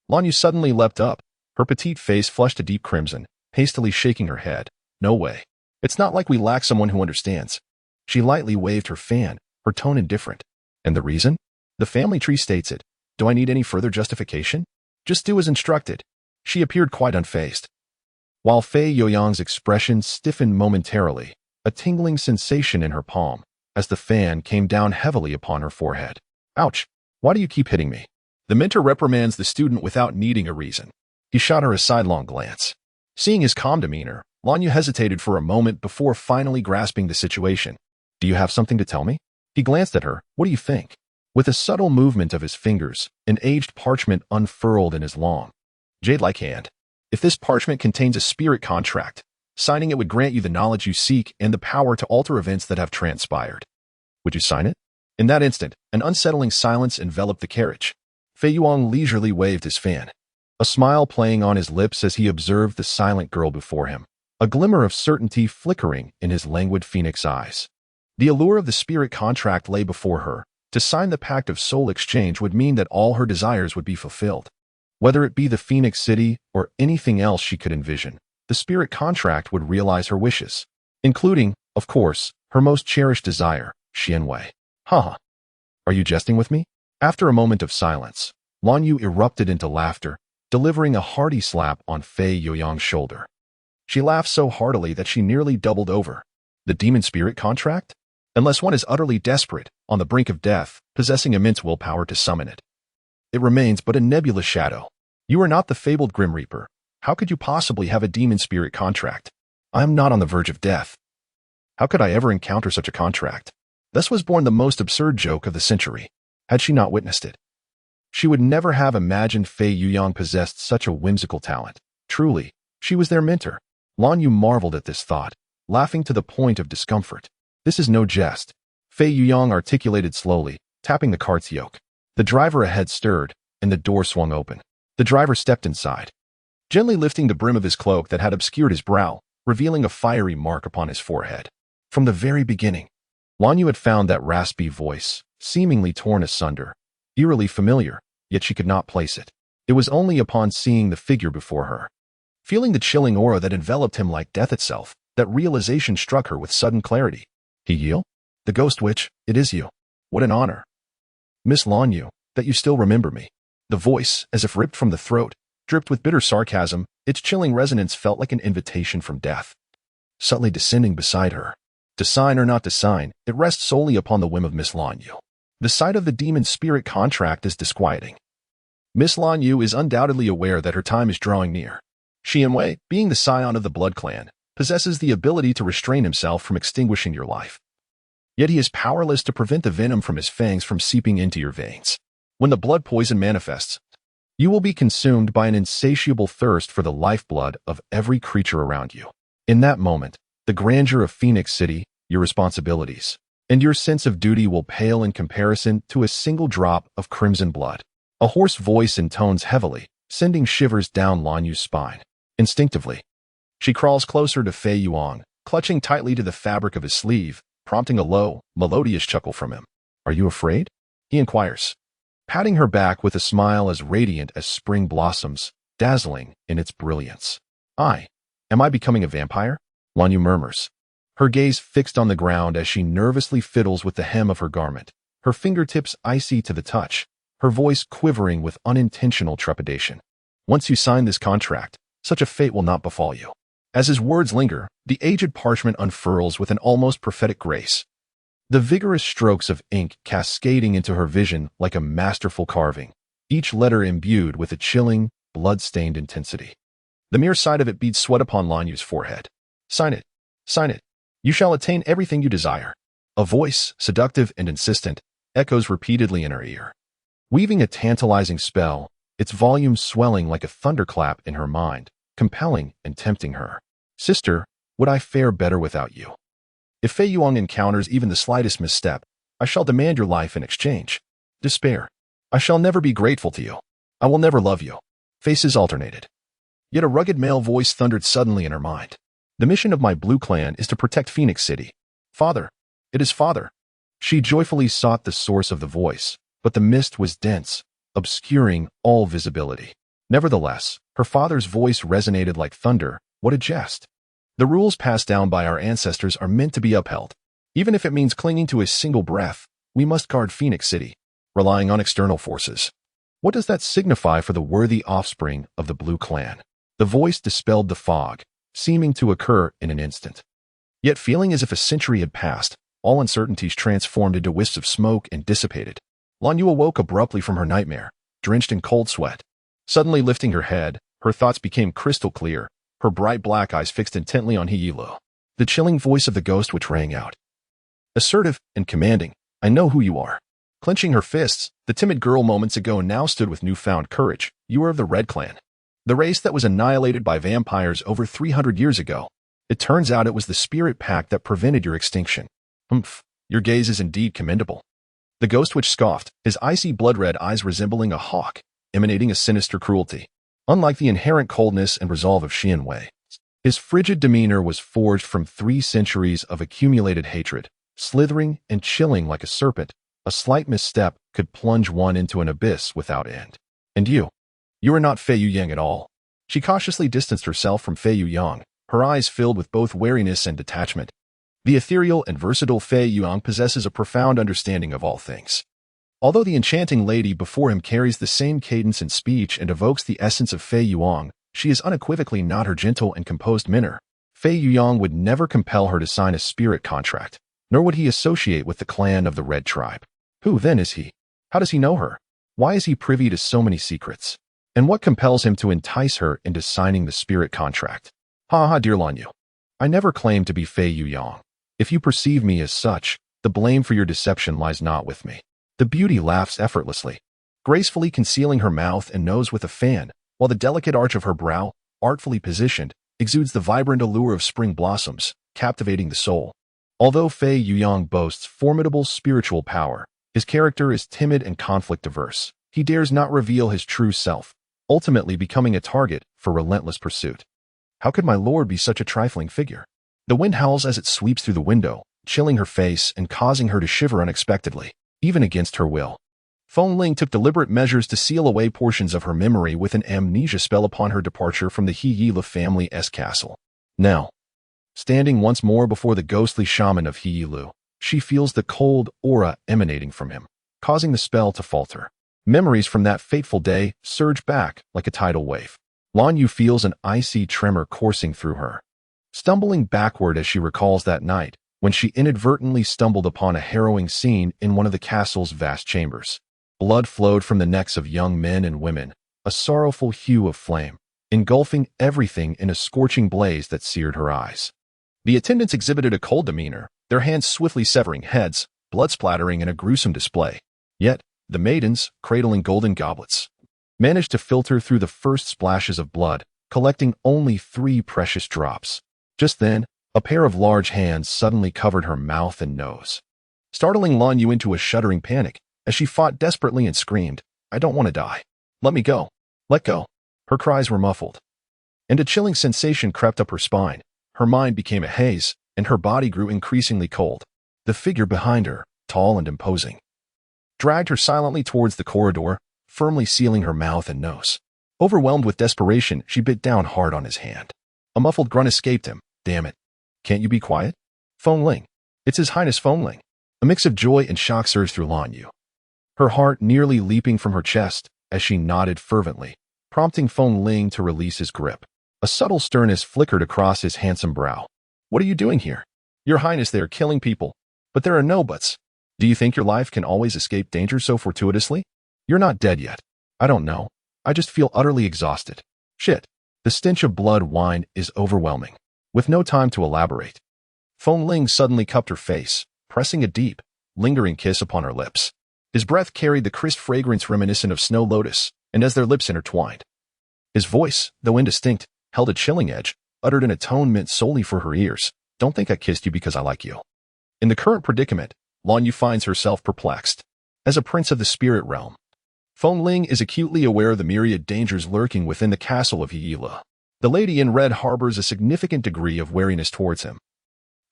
Lan Yu suddenly leapt up, her petite face flushed a deep crimson, hastily shaking her head. "No way. It's not like we lack someone who understands." She lightly waved her fan, her tone indifferent. "And the reason? The family tree states it. Do I need any further justification? Just do as instructed. She appeared quite unfazed. While Fei Youyang's expression stiffened momentarily, a tingling sensation in her palm, as the fan came down heavily upon her forehead. Ouch! Why do you keep hitting me? The mentor reprimands the student without needing a reason. He shot her a sidelong glance. Seeing his calm demeanor, Lanyu hesitated for a moment before finally grasping the situation. Do you have something to tell me? He glanced at her. What do you think? With a subtle movement of his fingers, an aged parchment unfurled in his long, jade-like hand. If this parchment contains a spirit contract, signing it would grant you the knowledge you seek and the power to alter events that have transpired. Would you sign it? In that instant, an unsettling silence enveloped the carriage. Fei Yuang leisurely waved his fan, a smile playing on his lips as he observed the silent girl before him, a glimmer of certainty flickering in his languid phoenix eyes. The allure of the spirit contract lay before her. To sign the pact of soul exchange would mean that all her desires would be fulfilled. Whether it be the Phoenix City or anything else she could envision, the spirit contract would realize her wishes, including, of course, her most cherished desire, Xianwei. Haha. Are you jesting with me? After a moment of silence, Lanyu erupted into laughter, delivering a hearty slap on Fei Youyang's shoulder. She laughed so heartily that she nearly doubled over. The demon spirit contract? Unless one is utterly desperate, on the brink of death, possessing immense willpower to summon it. It remains but a nebulous shadow. You are not the fabled Grim Reaper. How could you possibly have a demon spirit contract? I am not on the verge of death. How could I ever encounter such a contract? Thus was born the most absurd joke of the century, had she not witnessed it. She would never have imagined Fei Youyang possessed such a whimsical talent. Truly, she was their mentor. Lanyu marveled at this thought, laughing to the point of discomfort. This is no jest, Fei Youyang articulated slowly, tapping the cart's yoke. The driver ahead stirred, and the door swung open. The driver stepped inside, gently lifting the brim of his cloak that had obscured his brow, revealing a fiery mark upon his forehead. From the very beginning, Lanyu had found that raspy voice, seemingly torn asunder, eerily familiar, yet she could not place it. It was only upon seeing the figure before her, feeling the chilling aura that enveloped him like death itself, that realization struck her with sudden clarity. He Yil? The Ghost Witch, it is you. What an honor. Miss Lanyu, that you still remember me. The voice, as if ripped from the throat, dripped with bitter sarcasm. Its chilling resonance felt like an invitation from death. Subtly descending beside her. To sign or not to sign, it rests solely upon the whim of Miss Lanyu. The sight of the demon spirit contract is disquieting. Miss Lanyu is undoubtedly aware that her time is drawing near. Xianwei, being the scion of the Blood Clan, possesses the ability to restrain himself from extinguishing your life. Yet he is powerless to prevent the venom from his fangs from seeping into your veins. When the blood poison manifests, you will be consumed by an insatiable thirst for the lifeblood of every creature around you. In that moment, the grandeur of Phoenix City, your responsibilities, and your sense of duty will pale in comparison to a single drop of crimson blood. A hoarse voice intones heavily, sending shivers down Lanyu's spine. Instinctively, she crawls closer to Fei Yuang, clutching tightly to the fabric of his sleeve, prompting a low, melodious chuckle from him. Are you afraid? He inquires, patting her back with a smile as radiant as spring blossoms, dazzling in its brilliance. Am I becoming a vampire? Lanyu murmurs, her gaze fixed on the ground as she nervously fiddles with the hem of her garment, her fingertips icy to the touch, her voice quivering with unintentional trepidation. Once you sign this contract, such a fate will not befall you. As his words linger, the aged parchment unfurls with an almost prophetic grace. The vigorous strokes of ink cascading into her vision like a masterful carving, each letter imbued with a chilling, blood-stained intensity. The mere sight of it beads sweat upon Lanyu's forehead. Sign it. Sign it. You shall attain everything you desire. A voice, seductive and insistent, echoes repeatedly in her ear, weaving a tantalizing spell, its volume swelling like a thunderclap in her mind, compelling and tempting her. Sister, would I fare better without you? If Fei Yuang encounters even the slightest misstep, I shall demand your life in exchange. Despair. I shall never be grateful to you. I will never love you. Faces alternated. Yet a rugged male voice thundered suddenly in her mind. The mission of my blue clan is to protect Phoenix City. Father. It is father. She joyfully sought the source of the voice, but the mist was dense, obscuring all visibility. Nevertheless, her father's voice resonated like thunder. What a jest. The rules passed down by our ancestors are meant to be upheld. Even if it means clinging to a single breath, we must guard Phoenix City, relying on external forces. What does that signify for the worthy offspring of the Blue Clan? The voice dispelled the fog, seeming to occur in an instant. Yet feeling as if a century had passed, all uncertainties transformed into wisps of smoke and dissipated. Lan Yu awoke abruptly from her nightmare, drenched in cold sweat. Suddenly lifting her head, her thoughts became crystal clear, her bright black eyes fixed intently on He Yilu. The chilling voice of the ghost which rang out. Assertive and commanding, I know who you are. Clenching her fists, the timid girl moments ago now stood with newfound courage. You are of the Red Clan, the race that was annihilated by vampires over 300 years ago. It turns out it was the spirit pact that prevented your extinction. Humph, your gaze is indeed commendable. The ghost witch scoffed, his icy blood-red eyes resembling a hawk, emanating a sinister cruelty. Unlike the inherent coldness and resolve of Xian Wei, his frigid demeanor was forged from 3 centuries of accumulated hatred, slithering and chilling like a serpent. A slight misstep could plunge one into an abyss without end. And you are not Fei Yuyang at all. She cautiously distanced herself from Fei Yuyang, her eyes filled with both wariness and detachment. The ethereal and versatile Fei Yuyang possesses a profound understanding of all things. Although the enchanting lady before him carries the same cadence and speech and evokes the essence of Fei Yuyang, she is unequivocally not her gentle and composed manner. Fei Yuyang would never compel her to sign a spirit contract, nor would he associate with the clan of the Red Tribe. Who then is he? How does he know her? Why is he privy to so many secrets? And what compels him to entice her into signing the spirit contract? Dear Lan Yu, I never claimed to be Fei Yuyang. If you perceive me as such, the blame for your deception lies not with me. The beauty laughs effortlessly, gracefully concealing her mouth and nose with a fan, while the delicate arch of her brow, artfully positioned, exudes the vibrant allure of spring blossoms, captivating the soul. Although Fei Yuyang boasts formidable spiritual power, his character is timid and conflict-averse. He dares not reveal his true self, ultimately becoming a target for relentless pursuit. How could my lord be such a trifling figure? The wind howls as it sweeps through the window, chilling her face and causing her to shiver unexpectedly, even against her will. Feng Ling took deliberate measures to seal away portions of her memory with an amnesia spell upon her departure from the He Yilu family's castle. Now, standing once more before the ghostly shaman of He Yilu, she feels the cold aura emanating from him, causing the spell to falter. Memories from that fateful day surge back like a tidal wave. Lan Yu feels an icy tremor coursing through her, stumbling backward as she recalls that night when she inadvertently stumbled upon a harrowing scene in one of the castle's vast chambers. Blood flowed from the necks of young men and women, a sorrowful hue of flame, engulfing everything in a scorching blaze that seared her eyes. The attendants exhibited a cold demeanor, their hands swiftly severing heads, blood splattering in a gruesome display. Yet, the maidens, cradling golden goblets, managed to filter through the first splashes of blood, collecting only 3 precious drops. Just then, a pair of large hands suddenly covered her mouth and nose, startling Lan Yu into a shuddering panic as she fought desperately and screamed, I don't want to die. Let me go. Let go. Her cries were muffled, and a chilling sensation crept up her spine. Her mind became a haze, and her body grew increasingly cold. The figure behind her, tall and imposing, dragged her silently towards the corridor, firmly sealing her mouth and nose. Overwhelmed with desperation, she bit down hard on his hand. A muffled grunt escaped him. Damn it. Can't you be quiet? Feng Ling. It's His Highness Feng Ling. A mix of joy and shock surged through Lan Yu, her heart nearly leaping from her chest as she nodded fervently, prompting Feng Ling to release his grip. A subtle sternness flickered across his handsome brow. What are you doing here? Your Highness, they are killing people. But there are no buts. Do you think your life can always escape danger so fortuitously? You're not dead yet. I don't know. I just feel utterly exhausted. Shit. The stench of blood wine is overwhelming. With no time to elaborate, Feng Ling suddenly cupped her face, pressing a deep, lingering kiss upon her lips. His breath carried the crisp fragrance reminiscent of snow lotus, and as their lips intertwined, his voice, though indistinct, held a chilling edge, uttered in a tone meant solely for her ears. Don't think I kissed you because I like you. In the current predicament, Lan Yu finds herself perplexed. As a prince of the spirit realm, Feng Ling is acutely aware of the myriad dangers lurking within the castle of He Yilu. The lady in red harbors a significant degree of wariness towards him,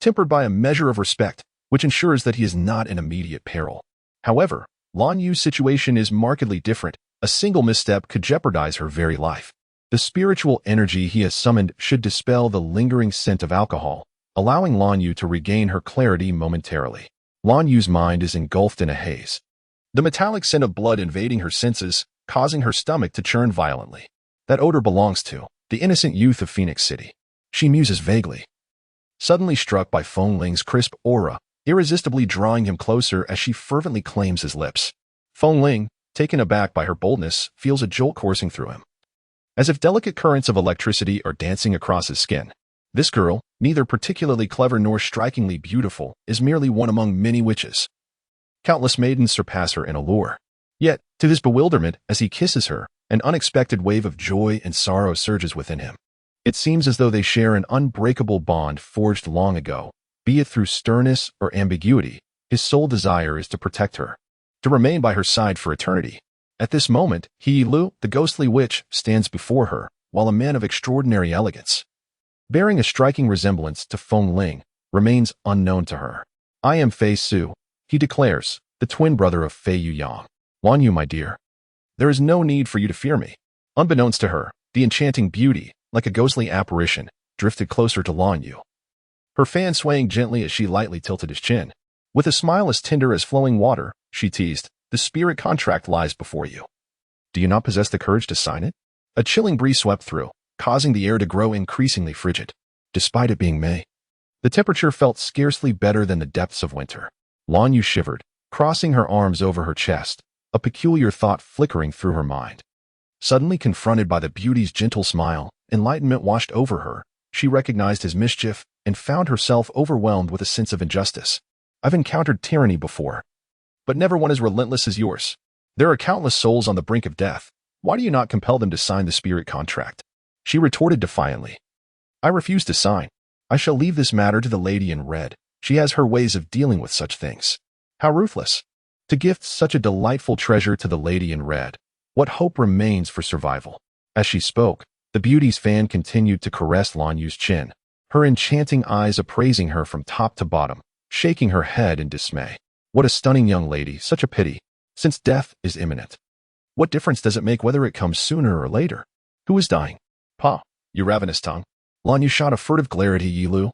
tempered by a measure of respect, which ensures that he is not in immediate peril. However, Lan Yu's situation is markedly different. A single misstep could jeopardize her very life. The spiritual energy he has summoned should dispel the lingering scent of alcohol, allowing Lan Yu to regain her clarity momentarily. Lan Yu's mind is engulfed in a haze, the metallic scent of blood invading her senses, causing her stomach to churn violently. That odor belongs to the innocent youth of Phoenix City. She muses vaguely, suddenly struck by Feng Ling's crisp aura, irresistibly drawing him closer as she fervently claims his lips. Feng Ling, taken aback by her boldness, feels a jolt coursing through him, as if delicate currents of electricity are dancing across his skin. This girl, neither particularly clever nor strikingly beautiful, is merely one among many witches. Countless maidens surpass her in allure. Yet, to his bewilderment, as he kisses her, an unexpected wave of joy and sorrow surges within him. It seems as though they share an unbreakable bond forged long ago. Be it through sternness or ambiguity, his sole desire is to protect her, to remain by her side for eternity. At this moment, He Lu, the ghostly witch, stands before her, while a man of extraordinary elegance, bearing a striking resemblance to Feng Ling, remains unknown to her. I am Fei Su, he declares, the twin brother of Fei Yuyang. Wan Yu, my dear, there is no need for you to fear me. Unbeknownst to her, the enchanting beauty, like a ghostly apparition, drifted closer to Lan Yu, her fan swaying gently as she lightly tilted his chin. With a smile as tender as flowing water, she teased, the spirit contract lies before you. Do you not possess the courage to sign it? A chilling breeze swept through, causing the air to grow increasingly frigid. Despite it being May, the temperature felt scarcely better than the depths of winter. Lan Yu shivered, crossing her arms over her chest, a peculiar thought flickering through her mind. Suddenly confronted by the beauty's gentle smile, enlightenment washed over her. She recognized his mischief and found herself overwhelmed with a sense of injustice. I've encountered tyranny before, but never one as relentless as yours. There are countless souls on the brink of death. Why do you not compel them to sign the spirit contract? She retorted defiantly. I refuse to sign. I shall leave this matter to the lady in red. She has her ways of dealing with such things. How ruthless. To gift such a delightful treasure to the lady in red. What hope remains for survival? As she spoke, the beauty's fan continued to caress Lan Yu's chin, her enchanting eyes appraising her from top to bottom, shaking her head in dismay. What a stunning young lady, such a pity, since death is imminent. What difference does it make whether it comes sooner or later? Who is dying? Pa, you ravenous tongue. Lan Yu shot a furtive glare at Yi Lu,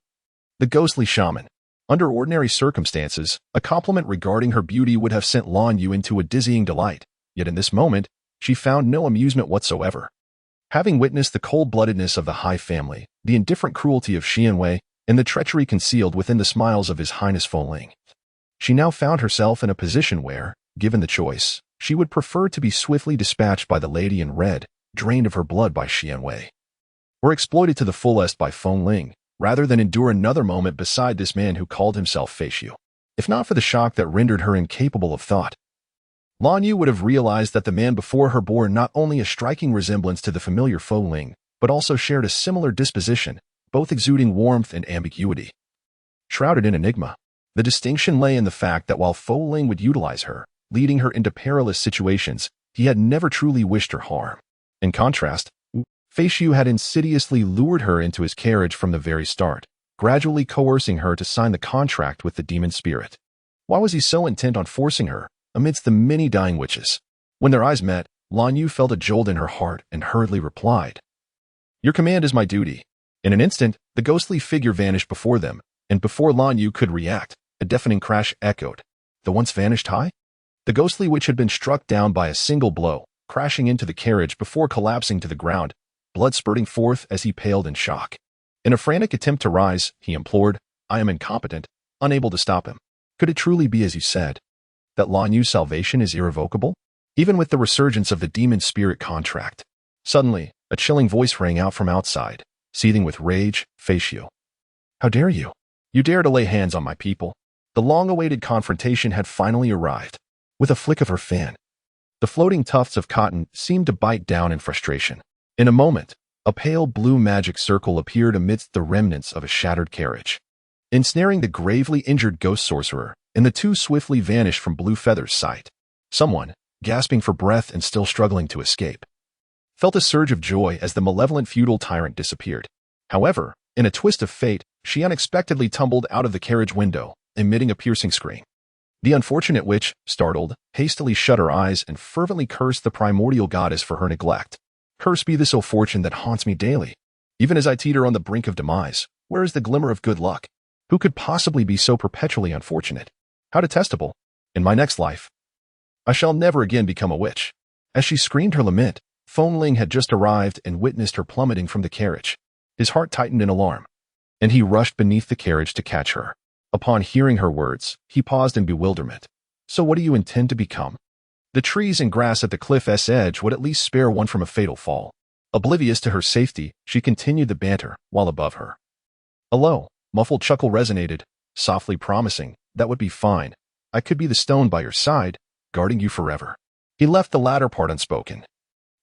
the ghostly shaman. Under ordinary circumstances, a compliment regarding her beauty would have sent Lan Yu into a dizzying delight, yet in this moment, she found no amusement whatsoever. Having witnessed the cold-bloodedness of the Hai family, the indifferent cruelty of Xianwei, and the treachery concealed within the smiles of His Highness Feng Ling, she now found herself in a position where, given the choice, she would prefer to be swiftly dispatched by the lady in red, drained of her blood by Xianwei, or exploited to the fullest by Feng Ling, rather than endure another moment beside this man who called himself Fei Xiu. If not for the shock that rendered her incapable of thought, Lan Yu would have realized that the man before her bore not only a striking resemblance to the familiar Feng Ling, but also shared a similar disposition, both exuding warmth and ambiguity. Shrouded in enigma, the distinction lay in the fact that while Feng Ling would utilize her, leading her into perilous situations, he had never truly wished her harm. In contrast, Fei Xiu had insidiously lured her into his carriage from the very start, gradually coercing her to sign the contract with the demon spirit. Why was he so intent on forcing her, amidst the many dying witches? When their eyes met, Lan Yu felt a jolt in her heart and hurriedly replied, Your command is my duty. In an instant, the ghostly figure vanished before them, and before Lan Yu could react, a deafening crash echoed. The once vanished Hai? The ghostly witch had been struck down by a single blow, crashing into the carriage before collapsing to the ground, blood spurting forth as he paled in shock. In a frantic attempt to rise, he implored, I am incompetent, unable to stop him. Could it truly be as you said, that Lan Yu's salvation is irrevocable? Even with the resurgence of the demon spirit contract. Suddenly, a chilling voice rang out from outside, seething with rage, Fei Xiu. How dare you? You dare to lay hands on my people? The long-awaited confrontation had finally arrived. With a flick of her fan, the floating tufts of cotton seemed to bite down in frustration. In a moment, a pale blue magic circle appeared amidst the remnants of a shattered carriage, ensnaring the gravely injured ghost sorcerer, and the two swiftly vanished from Blue Feather's sight. Someone, gasping for breath and still struggling to escape, felt a surge of joy as the malevolent feudal tyrant disappeared. However, in a twist of fate, she unexpectedly tumbled out of the carriage window, emitting a piercing scream. The unfortunate witch, startled, hastily shut her eyes and fervently cursed the primordial goddess for her neglect. Cursed be this ill fortune that haunts me daily. Even as I teeter on the brink of demise, where is the glimmer of good luck? Who could possibly be so perpetually unfortunate? How detestable! In my next life, I shall never again become a witch. As she screamed her lament, Feng Ling had just arrived and witnessed her plummeting from the carriage. His heart tightened in alarm, and he rushed beneath the carriage to catch her. Upon hearing her words, he paused in bewilderment. So what do you intend to become? The trees and grass at the cliff's edge would at least spare one from a fatal fall. Oblivious to her safety, she continued the banter, while above her. A low, muffled chuckle resonated, softly promising, that would be fine. I could be the stone by your side, guarding you forever. He left the latter part unspoken.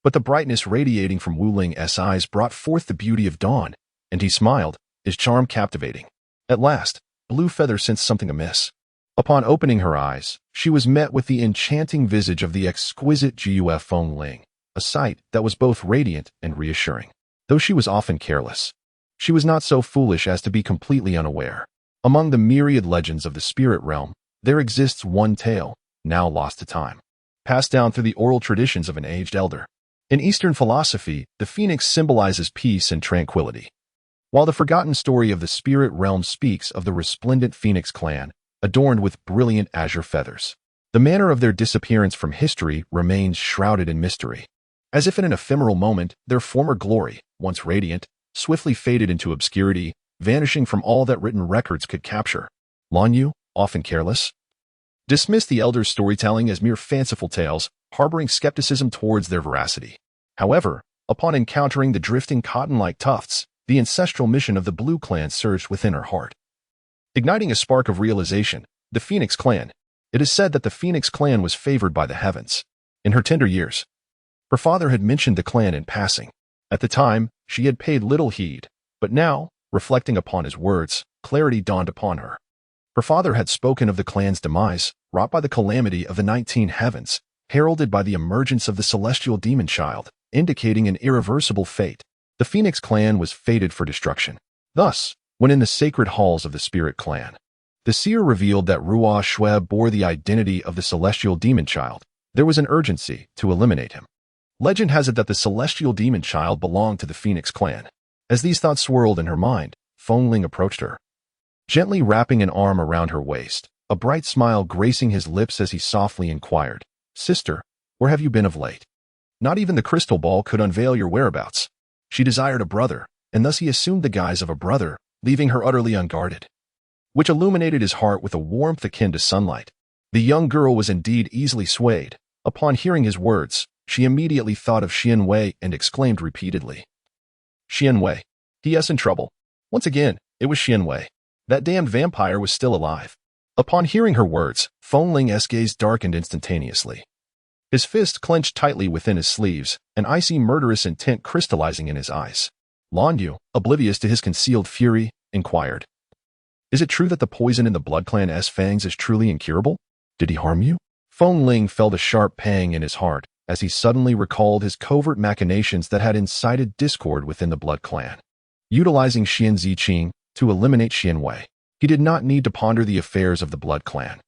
But the brightness radiating from Wu Ling's eyes brought forth the beauty of dawn, and he smiled, his charm captivating. At last, Blue Feather sensed something amiss. Upon opening her eyes, she was met with the enchanting visage of the exquisite Guf Feng Ling, a sight that was both radiant and reassuring. Though she was often careless, she was not so foolish as to be completely unaware. Among the myriad legends of the spirit realm, there exists one tale, now lost to time, passed down through the oral traditions of an aged elder. In Eastern philosophy, the phoenix symbolizes peace and tranquility, while the forgotten story of the spirit realm speaks of the resplendent phoenix clan, adorned with brilliant azure feathers. The manner of their disappearance from history remains shrouded in mystery. As if in an ephemeral moment, their former glory, once radiant, swiftly faded into obscurity, vanishing from all that written records could capture. Lan Yu, often careless, dismissed the elders' storytelling as mere fanciful tales, harboring skepticism towards their veracity. However, upon encountering the drifting cotton-like tufts, the ancestral mission of the Blue Clan surged within her heart. Igniting a spark of realization, the Phoenix Clan. It is said that the Phoenix Clan was favored by the heavens. In her tender years, her father had mentioned the clan in passing. At the time, she had paid little heed, but now, reflecting upon his words, clarity dawned upon her. Her father had spoken of the clan's demise, wrought by the calamity of the 19 heavens, heralded by the emergence of the celestial demon child, indicating an irreversible fate. The Phoenix Clan was fated for destruction. Thus, when in the sacred halls of the Spirit Clan, the seer revealed that Ruoh Shui bore the identity of the celestial demon child, there was an urgency to eliminate him. Legend has it that the celestial demon child belonged to the Phoenix Clan. As these thoughts swirled in her mind, Feng Ling approached her, gently wrapping an arm around her waist, a bright smile gracing his lips as he softly inquired, "Sister, where have you been of late? Not even the crystal ball could unveil your whereabouts." She desired a brother, and thus he assumed the guise of a brother, leaving her utterly unguarded, which illuminated his heart with a warmth akin to sunlight. The young girl was indeed easily swayed. Upon hearing his words, she immediately thought of Xian Wei and exclaimed repeatedly, "Xian Wei. He.S. in trouble." Once again, it was Xian Wei. That damned vampire was still alive. Upon hearing her words, Feng Ling's gaze darkened instantaneously. His fist clenched tightly within his sleeves, an icy murderous intent crystallizing in his eyes. Lan Yu, oblivious to his concealed fury, inquired, "Is it true that the poison in the Blood Clan's fangs is truly incurable? Did he harm you?" Feng Ling felt a sharp pang in his heart as he suddenly recalled his covert machinations that had incited discord within the Blood Clan. Utilizing Xian Ziqing to eliminate Xian Wei, he did not need to ponder the affairs of the Blood Clan.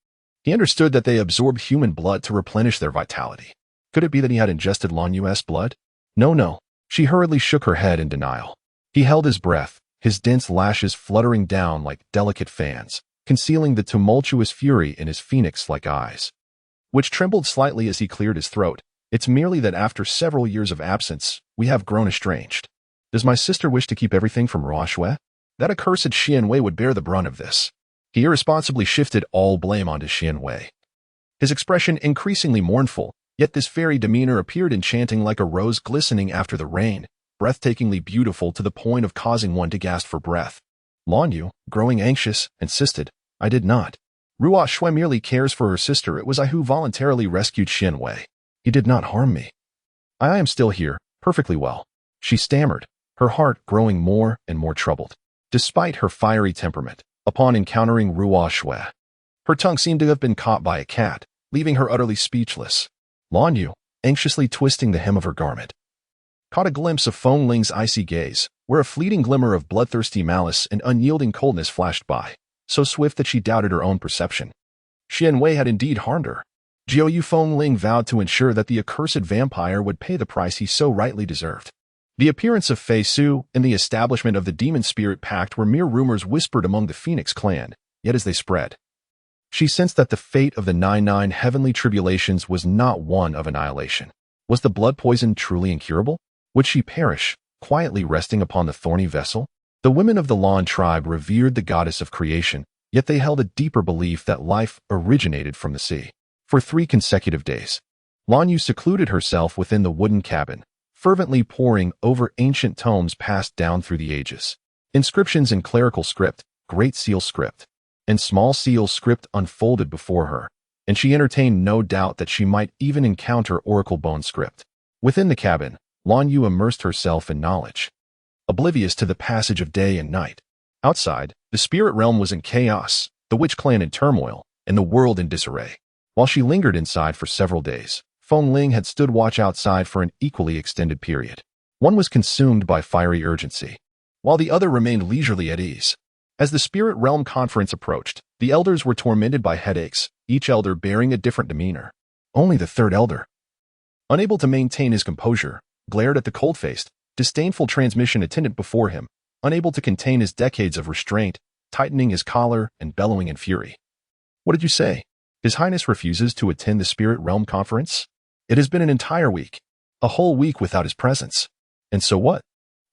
He understood that they absorbed human blood to replenish their vitality. Could it be that he had ingested Lan Yu's blood? No. She hurriedly shook her head in denial. He held his breath, his dense lashes fluttering down like delicate fans, concealing the tumultuous fury in his phoenix-like eyes, which trembled slightly as he cleared his throat. "It's merely that after several years of absence, we have grown estranged. Does my sister wish to keep everything from Ruoh Shui? That accursed Xian Wei would bear the brunt of this." He irresponsibly shifted all blame onto Xian Wei, his expression increasingly mournful, yet this fairy demeanor appeared enchanting like a rose glistening after the rain, breathtakingly beautiful to the point of causing one to gasp for breath. Lan Yu, growing anxious, insisted, "I did not. Ruoh Shui merely cares for her sister. It was I who voluntarily rescued Xian Wei. He did not harm me. I am still here, perfectly well," she stammered, her heart growing more and more troubled. Despite her fiery temperament, upon encountering Ruoh Shui, her tongue seemed to have been caught by a cat, leaving her utterly speechless. Lan Yu, anxiously twisting the hem of her garment, caught a glimpse of Feng Ling's icy gaze, where a fleeting glimmer of bloodthirsty malice and unyielding coldness flashed by, so swift that she doubted her own perception. Xian Wei had indeed harmed her. Jiu Feng Ling vowed to ensure that the accursed vampire would pay the price he so rightly deserved. The appearance of Fei Su and the establishment of the Demon Spirit Pact were mere rumors whispered among the Phoenix Clan, yet as they spread, she sensed that the fate of the 99 heavenly tribulations was not one of annihilation. Was the blood poison truly incurable? Would she perish, quietly resting upon the thorny vessel? The women of the Lan tribe revered the goddess of creation, yet they held a deeper belief that life originated from the sea. For 3 consecutive days, Lan Yu secluded herself within the wooden cabin, fervently poring over ancient tomes passed down through the ages. Inscriptions in clerical script, great seal script, and small seal script unfolded before her, and she entertained no doubt that she might even encounter oracle bone script. Within the cabin, Lan Yu immersed herself in knowledge, oblivious to the passage of day and night. Outside, the spirit realm was in chaos, the witch clan in turmoil, and the world in disarray. While she lingered inside for several days, Feng Ling had stood watch outside for an equally extended period. One was consumed by fiery urgency, while the other remained leisurely at ease. As the spirit realm conference approached, the elders were tormented by headaches, each elder bearing a different demeanor. Only the third elder, unable to maintain his composure, glared at the cold-faced, disdainful transmission attendant before him, unable to contain his decades of restraint, tightening his collar and bellowing in fury. What did you say? His Highness refuses to attend the Spirit Realm Conference? It has been an entire week, a whole week without his presence. And so what?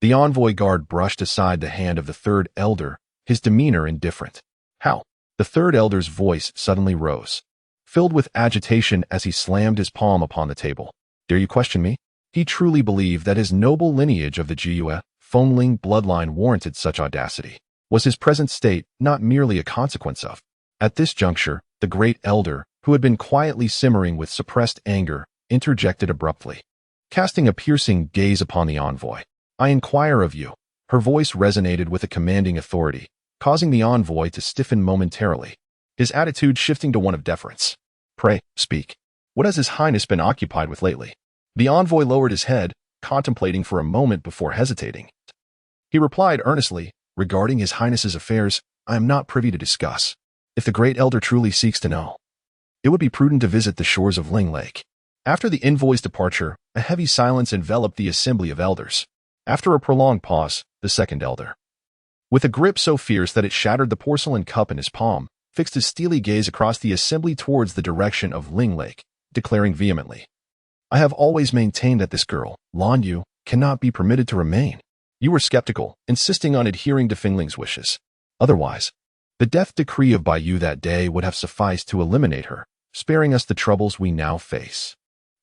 The envoy guard brushed aside the hand of the third elder, his demeanor indifferent. How? The third elder's voice suddenly rose, filled with agitation as he slammed his palm upon the table. Dare you question me? He truly believed that his noble lineage of the Jiyue, Fengling bloodline warranted such audacity. Was his present state not merely a consequence of? At this juncture, the great elder, who had been quietly simmering with suppressed anger, interjected abruptly, casting a piercing gaze upon the envoy. I inquire of you. Her voice resonated with a commanding authority, causing the envoy to stiffen momentarily, his attitude shifting to one of deference. Pray, speak. What has His Highness been occupied with lately? The envoy lowered his head, contemplating for a moment before hesitating. He replied earnestly, regarding His Highness's affairs, I am not privy to discuss. If the great elder truly seeks to know, it would be prudent to visit the shores of Ling Lake. After the envoy's departure, a heavy silence enveloped the assembly of elders. After a prolonged pause, the second elder, with a grip so fierce that it shattered the porcelain cup in his palm, fixed his steely gaze across the assembly towards the direction of Ling Lake, declaring vehemently, I have always maintained that this girl, Lan Yu, cannot be permitted to remain. You were skeptical, insisting on adhering to Fengling's wishes. Otherwise, the death decree of Baiyu that day would have sufficed to eliminate her, sparing us the troubles we now face.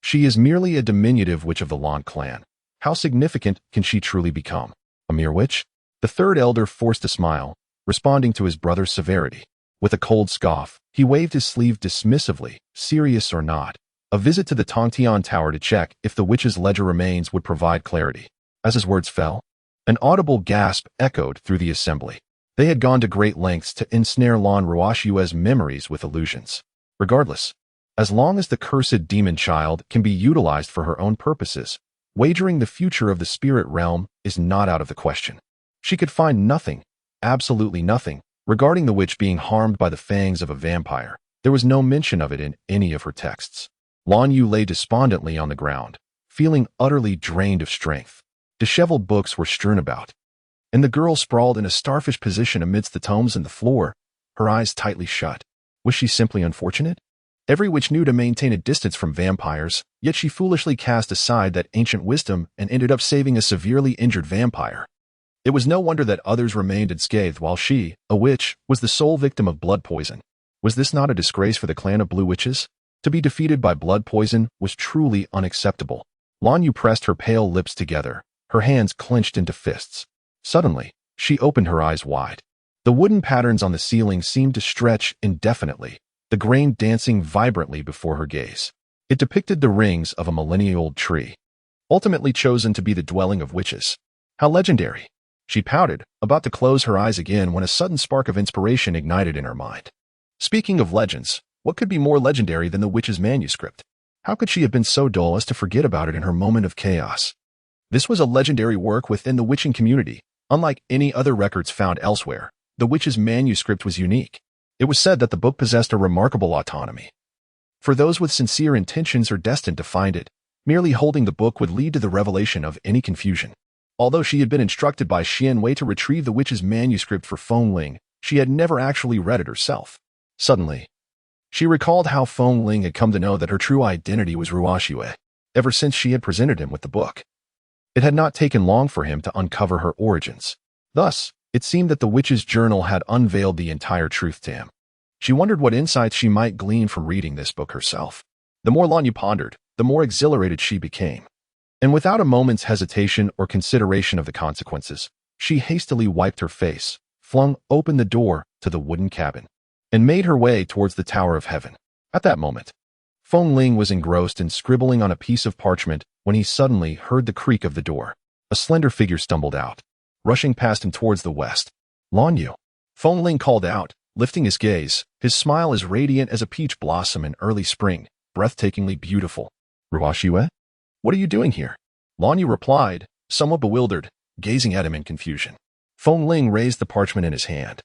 She is merely a diminutive witch of the Lan clan. How significant can she truly become? A mere witch? The third elder forced a smile, responding to his brother's severity. With a cold scoff, he waved his sleeve dismissively, serious or not. A visit to the Tongtian Tower to check if the witch's ledger remains would provide clarity. As his words fell, an audible gasp echoed through the assembly. They had gone to great lengths to ensnare Lan Ruoshue's memories with illusions. Regardless, as long as the cursed demon child can be utilized for her own purposes, wagering the future of the spirit realm is not out of the question. She could find nothing, absolutely nothing, regarding the witch being harmed by the fangs of a vampire. There was no mention of it in any of her texts. Lan Yu lay despondently on the ground, feeling utterly drained of strength. Disheveled books were strewn about, and the girl sprawled in a starfish position amidst the tomes and the floor, her eyes tightly shut. Was she simply unfortunate? Every witch knew to maintain a distance from vampires, yet she foolishly cast aside that ancient wisdom and ended up saving a severely injured vampire. It was no wonder that others remained unscathed while she, a witch, was the sole victim of blood poison. Was this not a disgrace for the clan of Blue Witches? To be defeated by blood poison was truly unacceptable. Lan Yu pressed her pale lips together, her hands clenched into fists. Suddenly, she opened her eyes wide. The wooden patterns on the ceiling seemed to stretch indefinitely, the grain dancing vibrantly before her gaze. It depicted the rings of a millennia-old tree, ultimately chosen to be the dwelling of witches. How legendary! She pouted, about to close her eyes again when a sudden spark of inspiration ignited in her mind. Speaking of legends, what could be more legendary than the witch's manuscript? How could she have been so dull as to forget about it in her moment of chaos? This was a legendary work within the witching community. Unlike any other records found elsewhere, the witch's manuscript was unique. It was said that the book possessed a remarkable autonomy. For those with sincere intentions are destined to find it. Merely holding the book would lead to the revelation of any confusion. Although she had been instructed by Xian Wei to retrieve the witch's manuscript for Feng Ling, she had never actually read it herself. Suddenly, she recalled how Feng Ling had come to know that her true identity was Ruoxue. ever since she had presented him with the book. It had not taken long for him to uncover her origins. Thus, it seemed that the witch's journal had unveiled the entire truth to him. She wondered what insights she might glean from reading this book herself. The more Lanyu pondered, the more exhilarated she became. And without a moment's hesitation or consideration of the consequences, she hastily wiped her face, flung open the door to the wooden cabin, and made her way towards the Tower of Heaven. At that moment, Feng Ling was engrossed in scribbling on a piece of parchment when he suddenly heard the creak of the door. A slender figure stumbled out, rushing past him towards the west. Lanyu, Feng Ling called out, lifting his gaze, his smile as radiant as a peach blossom in early spring, breathtakingly beautiful. Ruoxue? What are you doing here? Lanyu replied, somewhat bewildered, gazing at him in confusion. Feng Ling raised the parchment in his hand,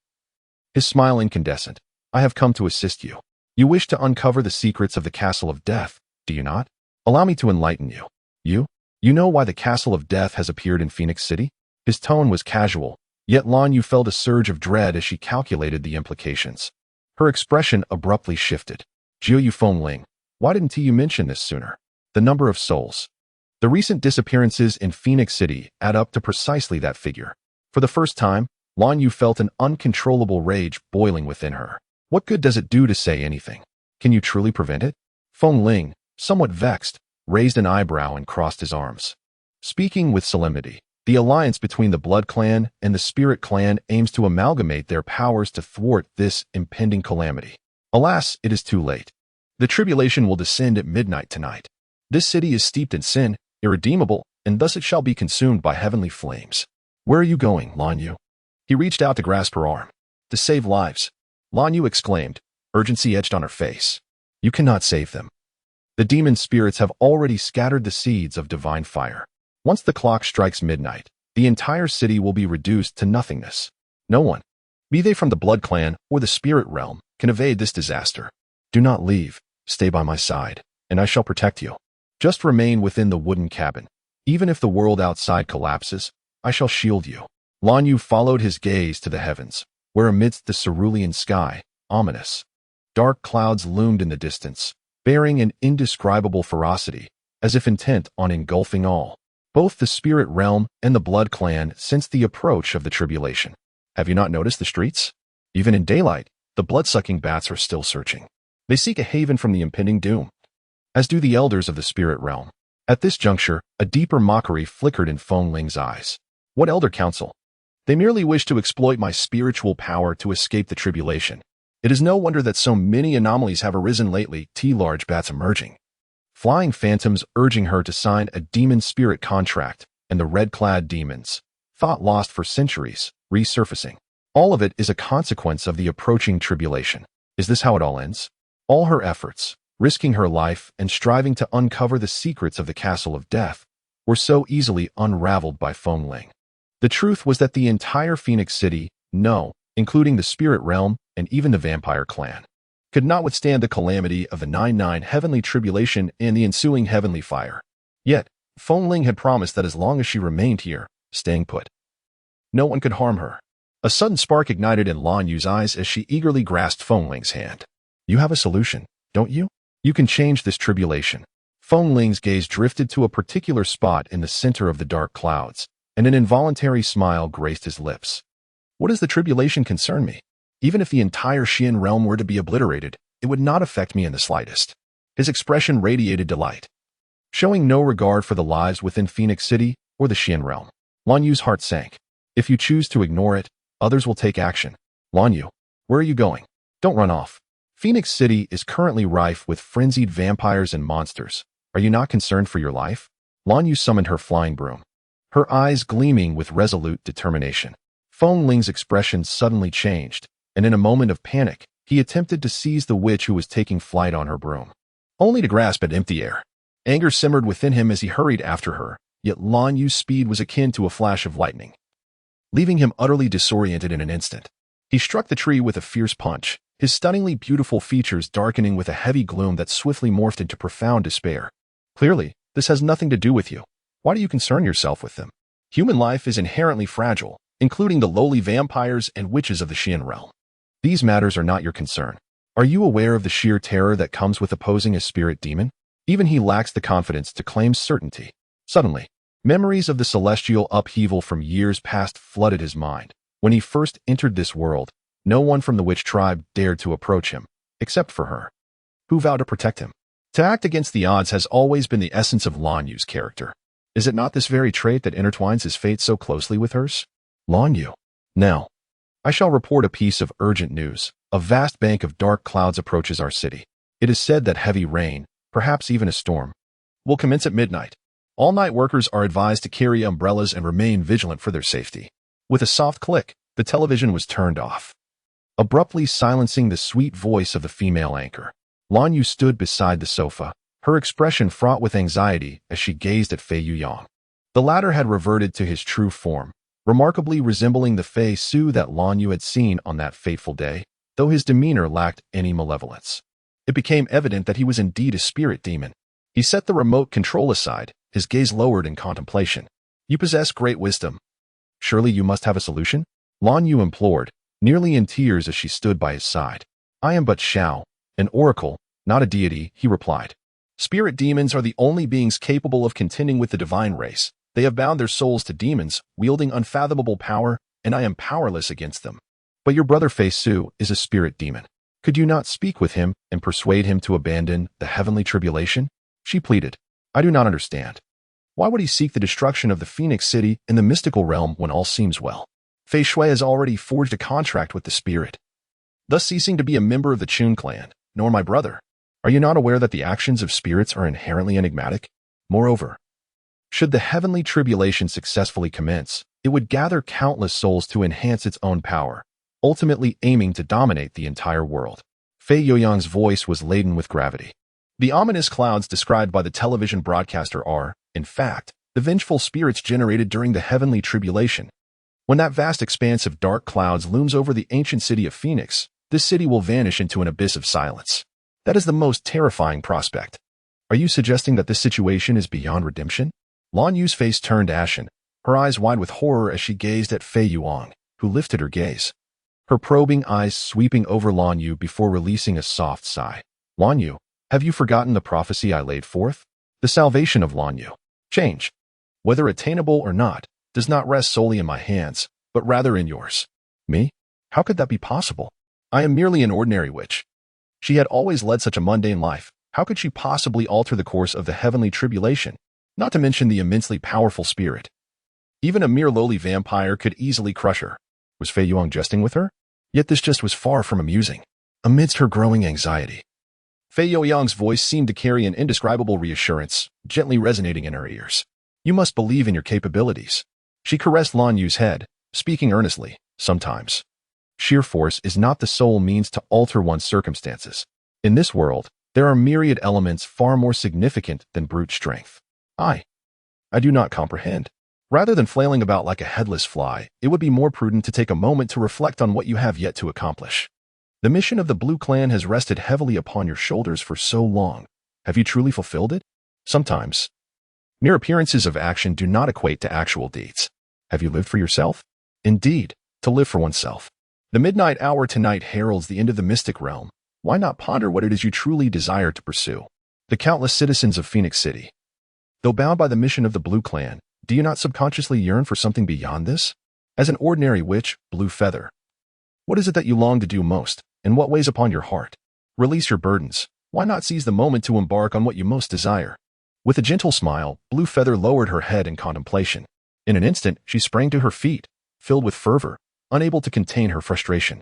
his smile incandescent. I have come to assist you. You wish to uncover the secrets of the Castle of Death, do you not? Allow me to enlighten you. You know why the Castle of Death has appeared in Phoenix City? His tone was casual, yet Lanyu felt a surge of dread as she calculated the implications. Her expression abruptly shifted. Jiuyu Feng Ling, why didn't you mention this sooner? The number of souls. The recent disappearances in Phoenix City add up to precisely that figure. For the first time, Lanyu felt an uncontrollable rage boiling within her. What good does it do to say anything? Can you truly prevent it? Feng Ling, somewhat vexed, raised an eyebrow and crossed his arms. Speaking with solemnity, the alliance between the Blood Clan and the Spirit Clan aims to amalgamate their powers to thwart this impending calamity. Alas, it is too late. The tribulation will descend at midnight tonight. This city is steeped in sin, irredeemable, and thus it shall be consumed by heavenly flames. Where are you going, Lanyu? He reached out to grasp her arm. To save lives, Lanyu exclaimed, urgency etched on her face. You cannot save them. The demon spirits have already scattered the seeds of divine fire. Once the clock strikes midnight, the entire city will be reduced to nothingness. No one, be they from the Blood Clan or the Spirit Realm, can evade this disaster. Do not leave. Stay by my side, and I shall protect you. Just remain within the wooden cabin. Even if the world outside collapses, I shall shield you. Lanyu followed his gaze to the heavens, where amidst the cerulean sky, ominous, dark clouds loomed in the distance, bearing an indescribable ferocity, as if intent on engulfing all. Both the Spirit Realm and the Blood Clan sensed the approach of the tribulation. Have you not noticed the streets? Even in daylight, the blood-sucking bats are still searching. They seek a haven from the impending doom, as do the elders of the Spirit Realm. At this juncture, a deeper mockery flickered in Feng Ling's eyes. What elder council? They merely wish to exploit my spiritual power to escape the tribulation. It is no wonder that so many anomalies have arisen lately, large bats emerging. Flying phantoms urging her to sign a demon spirit contract, and the red-clad demons, thought lost for centuries, resurfacing. All of it is a consequence of the approaching tribulation. Is this how it all ends? All her efforts, risking her life and striving to uncover the secrets of the Castle of Death, were so easily unraveled by Feng Ling. The truth was that the entire Phoenix City, including the Spirit Realm and even the Vampire Clan, could not withstand the calamity of the 9-9 heavenly tribulation and the ensuing heavenly fire. Yet, Feng Ling had promised that as long as she remained here, staying put, no one could harm her. A sudden spark ignited in Lanyu's eyes as she eagerly grasped Feng Ling's hand. You have a solution, don't you? You can change this tribulation. Feng Ling's gaze drifted to a particular spot in the center of the dark clouds, and an involuntary smile graced his lips. What does the tribulation concern me? Even if the entire Xian realm were to be obliterated, it would not affect me in the slightest. His expression radiated delight, showing no regard for the lives within Phoenix City or the Xian realm. Lanyu's heart sank. If you choose to ignore it, others will take action. Lanyu, where are you going? Don't run off. Phoenix City is currently rife with frenzied vampires and monsters. Are you not concerned for your life? Lanyu summoned her flying broom, her eyes gleaming with resolute determination. Feng Ling's expression suddenly changed, and in a moment of panic, he attempted to seize the witch who was taking flight on her broom, only to grasp at empty air. Anger simmered within him as he hurried after her, yet Lanyu's speed was akin to a flash of lightning, leaving him utterly disoriented in an instant. He struck the tree with a fierce punch, his stunningly beautiful features darkening with a heavy gloom that swiftly morphed into profound despair. Clearly, this has nothing to do with you. Why do you concern yourself with them? Human life is inherently fragile, including the lowly vampires and witches of the Xian realm. These matters are not your concern. Are you aware of the sheer terror that comes with opposing a spirit demon? Even he lacks the confidence to claim certainty. Suddenly, memories of the celestial upheaval from years past flooded his mind. When he first entered this world, no one from the witch tribe dared to approach him, except for her, who vowed to protect him. To act against the odds has always been the essence of Lan Yu's character. Is it not this very trait that intertwines his fate so closely with hers? Lan Yu. Now, I shall report a piece of urgent news. A vast bank of dark clouds approaches our city. It is said that heavy rain, perhaps even a storm, will commence at midnight. All night workers are advised to carry umbrellas and remain vigilant for their safety. With a soft click, the television was turned off, abruptly silencing the sweet voice of the female anchor. Lan Yu stood beside the sofa, her expression fraught with anxiety as she gazed at Fei Yuyang. The latter had reverted to his true form, remarkably resembling the Fei Su that Lan Yu had seen on that fateful day, though his demeanor lacked any malevolence. It became evident that he was indeed a spirit demon. He set the remote control aside, his gaze lowered in contemplation. You possess great wisdom. Surely you must have a solution? Lan Yu implored, nearly in tears as she stood by his side. I am but Xiao, an oracle, not a deity, he replied. Spirit demons are the only beings capable of contending with the divine race. They have bound their souls to demons, wielding unfathomable power, and I am powerless against them. But your brother Fei Su is a spirit demon. Could you not speak with him and persuade him to abandon the heavenly tribulation? She pleaded. I do not understand. Why would he seek the destruction of the Phoenix City in the mystical realm when all seems well? Fei Shui has already forged a contract with the spirit, thus ceasing to be a member of the Chun clan, nor my brother. Are you not aware that the actions of spirits are inherently enigmatic? Moreover, should the heavenly tribulation successfully commence, it would gather countless souls to enhance its own power, ultimately aiming to dominate the entire world. Fei Yuyang's voice was laden with gravity. The ominous clouds described by the television broadcaster are, in fact, the vengeful spirits generated during the heavenly tribulation. When that vast expanse of dark clouds looms over the ancient city of Phoenix, this city will vanish into an abyss of silence. That is the most terrifying prospect. Are you suggesting that this situation is beyond redemption? Lan Yu's face turned ashen, her eyes wide with horror as she gazed at Fei Yuyang, who lifted her gaze, her probing eyes sweeping over Lan Yu before releasing a soft sigh. Lan Yu, have you forgotten the prophecy I laid forth? The salvation of Lan Yu, change, whether attainable or not, does not rest solely in my hands, but rather in yours. Me? How could that be possible? I am merely an ordinary witch. She had always led such a mundane life. How could she possibly alter the course of the heavenly tribulation? Not to mention the immensely powerful spirit. Even a mere lowly vampire could easily crush her. Was Fei Yuyang jesting with her? Yet this just was far from amusing. Amidst her growing anxiety, Fei Yuyang's voice seemed to carry an indescribable reassurance, gently resonating in her ears. You must believe in your capabilities. She caressed Lan Yu's head, speaking earnestly. Sometimes sheer force is not the sole means to alter one's circumstances. In this world, there are myriad elements far more significant than brute strength. I do not comprehend. Rather than flailing about like a headless fly, it would be more prudent to take a moment to reflect on what you have yet to accomplish. The mission of the Blue Clan has rested heavily upon your shoulders for so long. Have you truly fulfilled it? Sometimes, mere appearances of action do not equate to actual deeds. Have you lived for yourself? Indeed, to live for oneself. The midnight hour tonight heralds the end of the mystic realm. Why not ponder what it is you truly desire to pursue? The countless citizens of Phoenix City, though bound by the mission of the Blue Clan, do you not subconsciously yearn for something beyond this? As an ordinary witch, Blue Feather, what is it that you long to do most, and what weighs upon your heart? Release your burdens. Why not seize the moment to embark on what you most desire? With a gentle smile, Blue Feather lowered her head in contemplation. In an instant, she sprang to her feet, filled with fervor, unable to contain her frustration.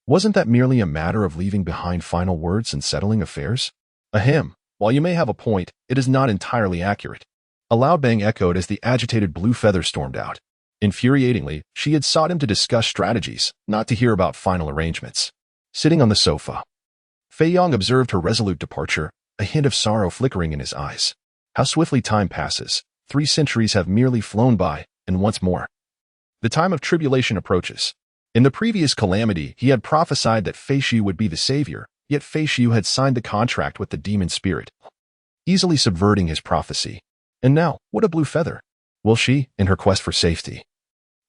Wasn't that merely a matter of leaving behind final words and settling affairs? Ahem, while you may have a point, it is not entirely accurate. A loud bang echoed as the agitated Blue Feather stormed out. Infuriatingly, she had sought him to discuss strategies, not to hear about final arrangements. Sitting on the sofa, Fei Yuyang observed her resolute departure, a hint of sorrow flickering in his eyes. How swiftly time passes. 3 centuries have merely flown by, and once more, the time of tribulation approaches. In the previous calamity, he had prophesied that Fei Shu would be the savior, yet Fei Shu had signed the contract with the demon spirit, easily subverting his prophecy. And now, what a Blue Feather! Will she, in her quest for safety,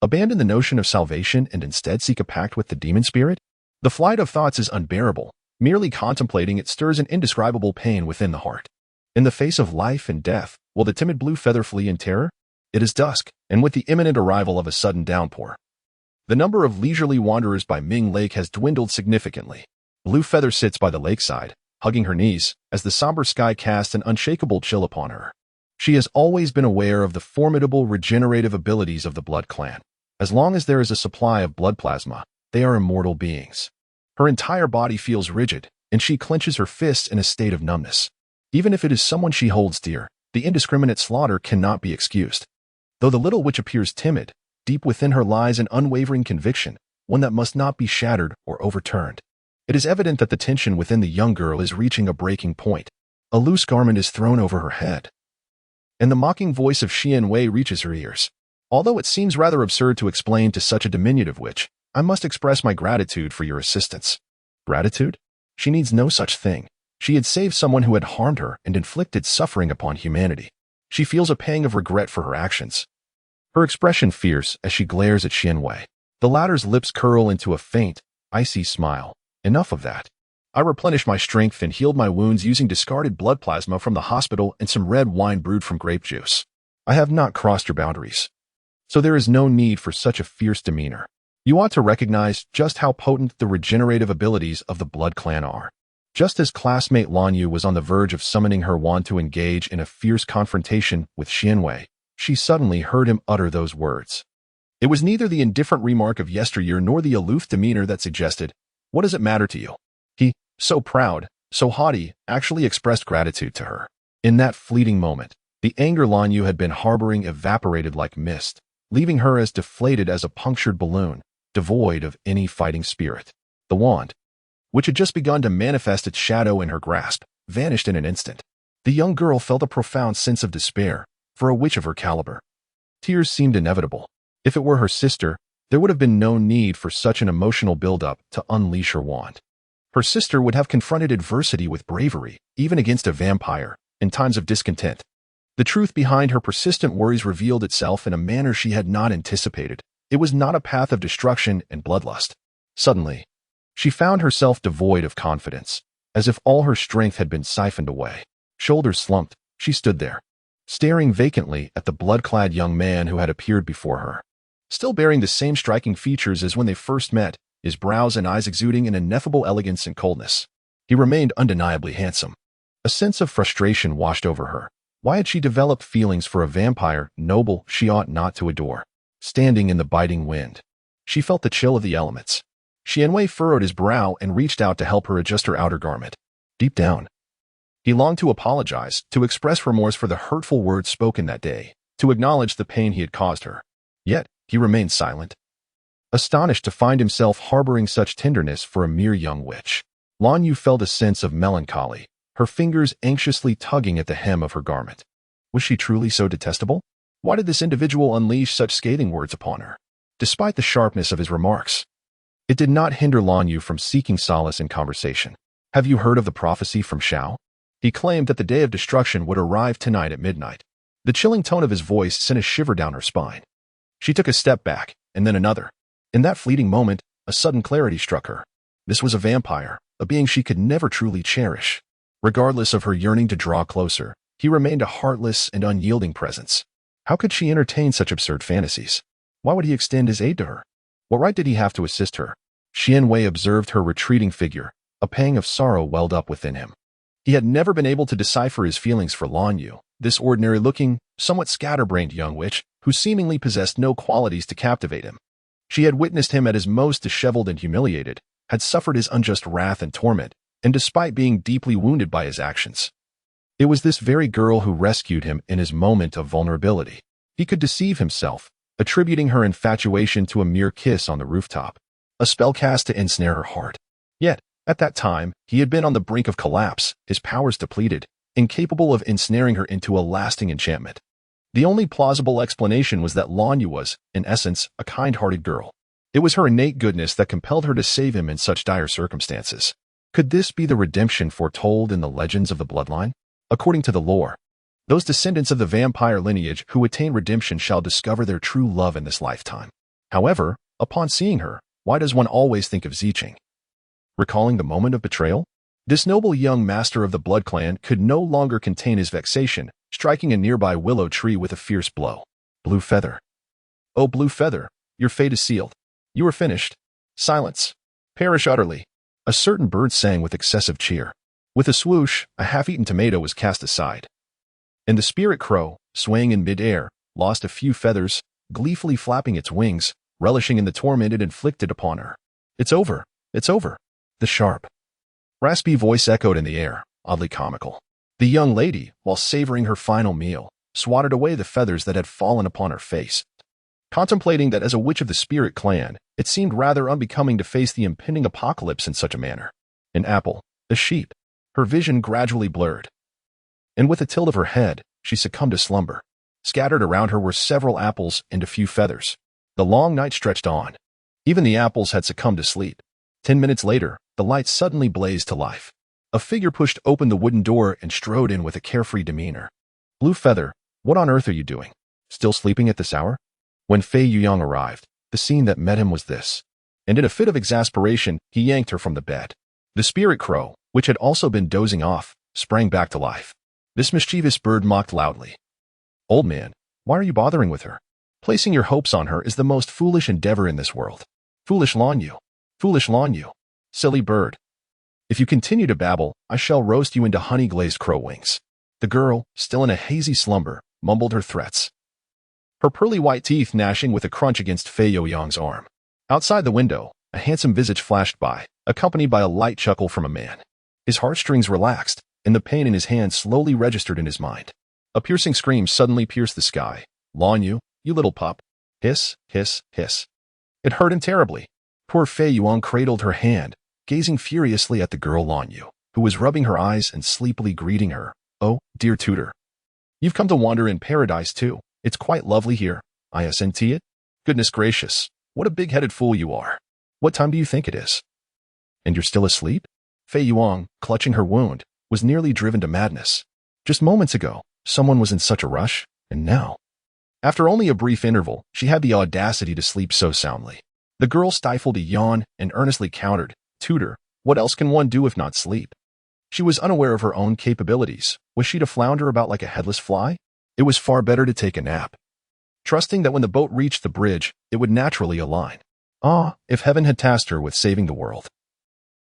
abandon the notion of salvation and instead seek a pact with the demon spirit? The flight of thoughts is unbearable. Merely contemplating it stirs an indescribable pain within the heart. In the face of life and death, will the timid blue feather flee in terror? It is dusk, and with the imminent arrival of a sudden downpour, the number of leisurely wanderers by Ming Lake has dwindled significantly. Blue Feather sits by the lakeside, hugging her knees, as the somber sky casts an unshakable chill upon her. She has always been aware of the formidable regenerative abilities of the Blood Clan. As long as there is a supply of blood plasma, they are immortal beings. Her entire body feels rigid, and she clenches her fists in a state of numbness. Even if it is someone she holds dear, the indiscriminate slaughter cannot be excused. Though the little witch appears timid, deep within her lies an unwavering conviction, one that must not be shattered or overturned. It is evident that the tension within the young girl is reaching a breaking point. A loose garment is thrown over her head, and the mocking voice of Xian Wei reaches her ears. Although it seems rather absurd to explain to such a diminutive witch, I must express my gratitude for your assistance. Gratitude? She needs no such thing. She had saved someone who had harmed her and inflicted suffering upon humanity. She feels a pang of regret for her actions. Her expression fierce as she glares at Xian Wei. The latter's lips curl into a faint, icy smile. Enough of that. I replenished my strength and healed my wounds using discarded blood plasma from the hospital and some red wine brewed from grape juice. I have not crossed your boundaries. So there is no need for such a fierce demeanor. You ought to recognize just how potent the regenerative abilities of the Blood Clan are. Just as classmate Lan Yu was on the verge of summoning her wand to engage in a fierce confrontation with Xian Wei, she suddenly heard him utter those words. It was neither the indifferent remark of yesteryear nor the aloof demeanor that suggested, "What does it matter to you?" He, so proud, so haughty, actually expressed gratitude to her. In that fleeting moment, the anger Lan Yu had been harboring evaporated like mist, leaving her as deflated as a punctured balloon, devoid of any fighting spirit. The wand, which had just begun to manifest its shadow in her grasp, vanished in an instant. The young girl felt a profound sense of despair for a witch of her caliber. Tears seemed inevitable. If it were her sister, there would have been no need for such an emotional buildup to unleash her wand. Her sister would have confronted adversity with bravery, even against a vampire, in times of discontent. The truth behind her persistent worries revealed itself in a manner she had not anticipated. It was not a path of destruction and bloodlust. Suddenly, she found herself devoid of confidence, as if all her strength had been siphoned away. Shoulders slumped, she stood there, staring vacantly at the blood-clad young man who had appeared before her. Still bearing the same striking features as when they first met, his brows and eyes exuding an ineffable elegance and coldness. He remained undeniably handsome. A sense of frustration washed over her. Why had she developed feelings for a vampire, noble she ought not to adore? Standing in the biting wind, she felt the chill of the elements. Xian Wei furrowed his brow and reached out to help her adjust her outer garment. Deep down, he longed to apologize, to express remorse for the hurtful words spoken that day, to acknowledge the pain he had caused her. Yet, he remained silent, astonished to find himself harboring such tenderness for a mere young witch. Lan Yu felt a sense of melancholy, her fingers anxiously tugging at the hem of her garment. Was she truly so detestable? Why did this individual unleash such scathing words upon her? Despite the sharpness of his remarks, it did not hinder Lan Yu from seeking solace in conversation. Have you heard of the prophecy from Shao? He claimed that the day of destruction would arrive tonight at midnight. The chilling tone of his voice sent a shiver down her spine. She took a step back, and then another. In that fleeting moment, a sudden clarity struck her. This was a vampire, a being she could never truly cherish. Regardless of her yearning to draw closer, he remained a heartless and unyielding presence. How could she entertain such absurd fantasies? Why would he extend his aid to her? What right did he have to assist her? Xian Wei observed her retreating figure. A pang of sorrow welled up within him. He had never been able to decipher his feelings for Lan Yu, this ordinary-looking, somewhat scatterbrained young witch who seemingly possessed no qualities to captivate him. She had witnessed him at his most disheveled and humiliated, had suffered his unjust wrath and torment, and despite being deeply wounded by his actions. It was this very girl who rescued him in his moment of vulnerability. He could deceive himself, attributing her infatuation to a mere kiss on the rooftop, a spell cast to ensnare her heart. Yet, at that time, he had been on the brink of collapse, his powers depleted, incapable of ensnaring her into a lasting enchantment. The only plausible explanation was that Lan Yu was, in essence, a kind-hearted girl. It was her innate goodness that compelled her to save him in such dire circumstances. Could this be the redemption foretold in the legends of the bloodline? According to the lore, those descendants of the vampire lineage who attain redemption shall discover their true love in this lifetime. However, upon seeing her, why does one always think of Zicheng? Recalling the moment of betrayal? This noble young master of the Blood Clan could no longer contain his vexation, striking a nearby willow tree with a fierce blow. Blue Feather. Oh, Blue Feather, your fate is sealed. You are finished. Silence. Perish utterly. A certain bird sang with excessive cheer. With a swoosh, a half-eaten tomato was cast aside. And the spirit crow, swaying in mid-air, lost a few feathers, gleefully flapping its wings, relishing in the torment it inflicted upon her. It's over. It's over. The sharp, raspy voice echoed in the air, oddly comical. The young lady, while savoring her final meal, swatted away the feathers that had fallen upon her face. Contemplating that as a witch of the spirit clan, it seemed rather unbecoming to face the impending apocalypse in such a manner. An apple, a sheep. Her vision gradually blurred. And with a tilt of her head, she succumbed to slumber. Scattered around her were several apples and a few feathers. The long night stretched on. Even the apples had succumbed to sleep. 10 minutes later, the lights suddenly blazed to life. A figure pushed open the wooden door and strode in with a carefree demeanor. Blue Feather, what on earth are you doing? Still sleeping at this hour? When Fei Yuyang arrived, the scene that met him was this. And in a fit of exasperation, he yanked her from the bed. The spirit crow, which had also been dozing off, sprang back to life. This mischievous bird mocked loudly. Old man, why are you bothering with her? Placing your hopes on her is the most foolish endeavor in this world. Foolish lawn you. Foolish lawn you. Silly bird. If you continue to babble, I shall roast you into honey-glazed crow wings. The girl, still in a hazy slumber, mumbled her threats. Her pearly white teeth gnashing with a crunch against Fei Youyang's arm. Outside the window, a handsome visage flashed by, accompanied by a light chuckle from a man. His heartstrings relaxed, and the pain in his hand slowly registered in his mind. A piercing scream suddenly pierced the sky. Lawn you little pup. Hiss, hiss, hiss. It hurt him terribly. Poor Fei Yuyang cradled her hand, gazing furiously at the girl Lawn Yu, who was rubbing her eyes and sleepily greeting her. Oh, dear tutor. You've come to wander in paradise too. It's quite lovely here. Isn't it? Goodness gracious, what a big-headed fool you are. What time do you think it is? And you're still asleep? Fei Yuyang, clutching her wound, was nearly driven to madness. Just moments ago, someone was in such a rush, and now. After only a brief interval, she had the audacity to sleep so soundly. The girl stifled a yawn and earnestly countered, Tutor, what else can one do if not sleep? She was unaware of her own capabilities. Was she to flounder about like a headless fly? It was far better to take a nap. Trusting that when the boat reached the bridge, it would naturally align. Ah, if heaven had tasked her with saving the world.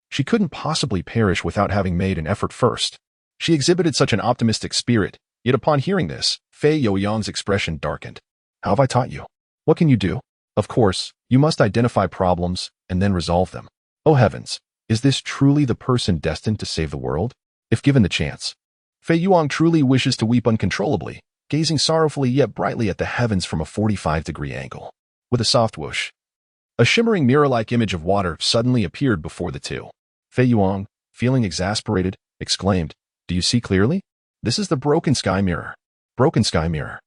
She couldn't possibly perish without having made an effort first. She exhibited such an optimistic spirit, yet upon hearing this, Fei Youyang's expression darkened. How have I taught you? What can you do? Of course, you must identify problems and then resolve them. Oh heavens, is this truly the person destined to save the world? If given the chance. Fei Yuyang truly wishes to weep uncontrollably, gazing sorrowfully yet brightly at the heavens from a 45-degree angle. With a soft whoosh, a shimmering mirror-like image of water suddenly appeared before the two. Fei Yuyang, feeling exasperated, exclaimed, Do you see clearly? This is the broken sky mirror. Broken sky mirror.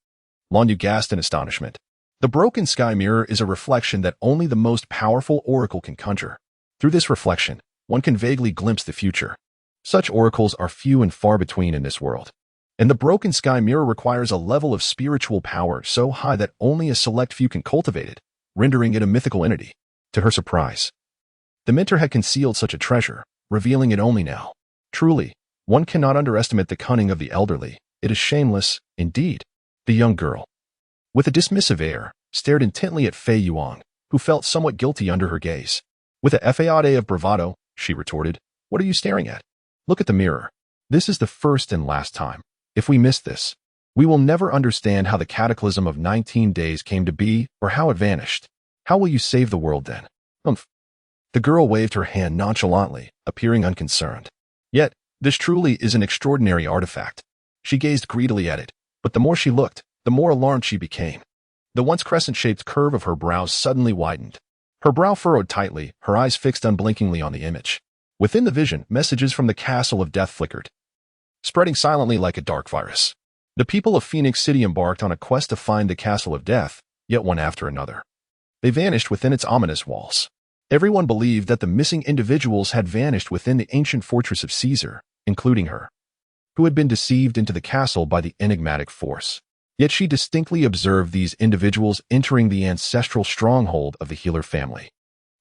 Lawn Yu gasped in astonishment. The broken sky mirror is a reflection that only the most powerful oracle can conjure. Through this reflection, one can vaguely glimpse the future. Such oracles are few and far between in this world. And the broken sky mirror requires a level of spiritual power so high that only a select few can cultivate it, rendering it a mythical entity. To her surprise, the mentor had concealed such a treasure, revealing it only now. Truly, one cannot underestimate the cunning of the elderly. It is shameless, indeed. The young girl, with a dismissive air, stared intently at Fei Yuyang, who felt somewhat guilty under her gaze. With a effade of bravado, she retorted, What are you staring at? Look at the mirror. This is the first and last time. If we miss this, we will never understand how the cataclysm of 19 days came to be or how it vanished. How will you save the world then? Umph. The girl waved her hand nonchalantly, appearing unconcerned. Yet, this truly is an extraordinary artifact. She gazed greedily at it, but the more she looked, the more alarmed she became. The once crescent-shaped curve of her brows suddenly widened. Her brow furrowed tightly, her eyes fixed unblinkingly on the image. Within the vision, messages from the Castle of Death flickered, spreading silently like a dark virus. The people of Phoenix City embarked on a quest to find the Castle of Death, yet one after another. They vanished within its ominous walls. Everyone believed that the missing individuals had vanished within the ancient fortress of Caesar, including her, who had been deceived into the castle by the enigmatic force. Yet she distinctly observed these individuals entering the ancestral stronghold of the Healer family,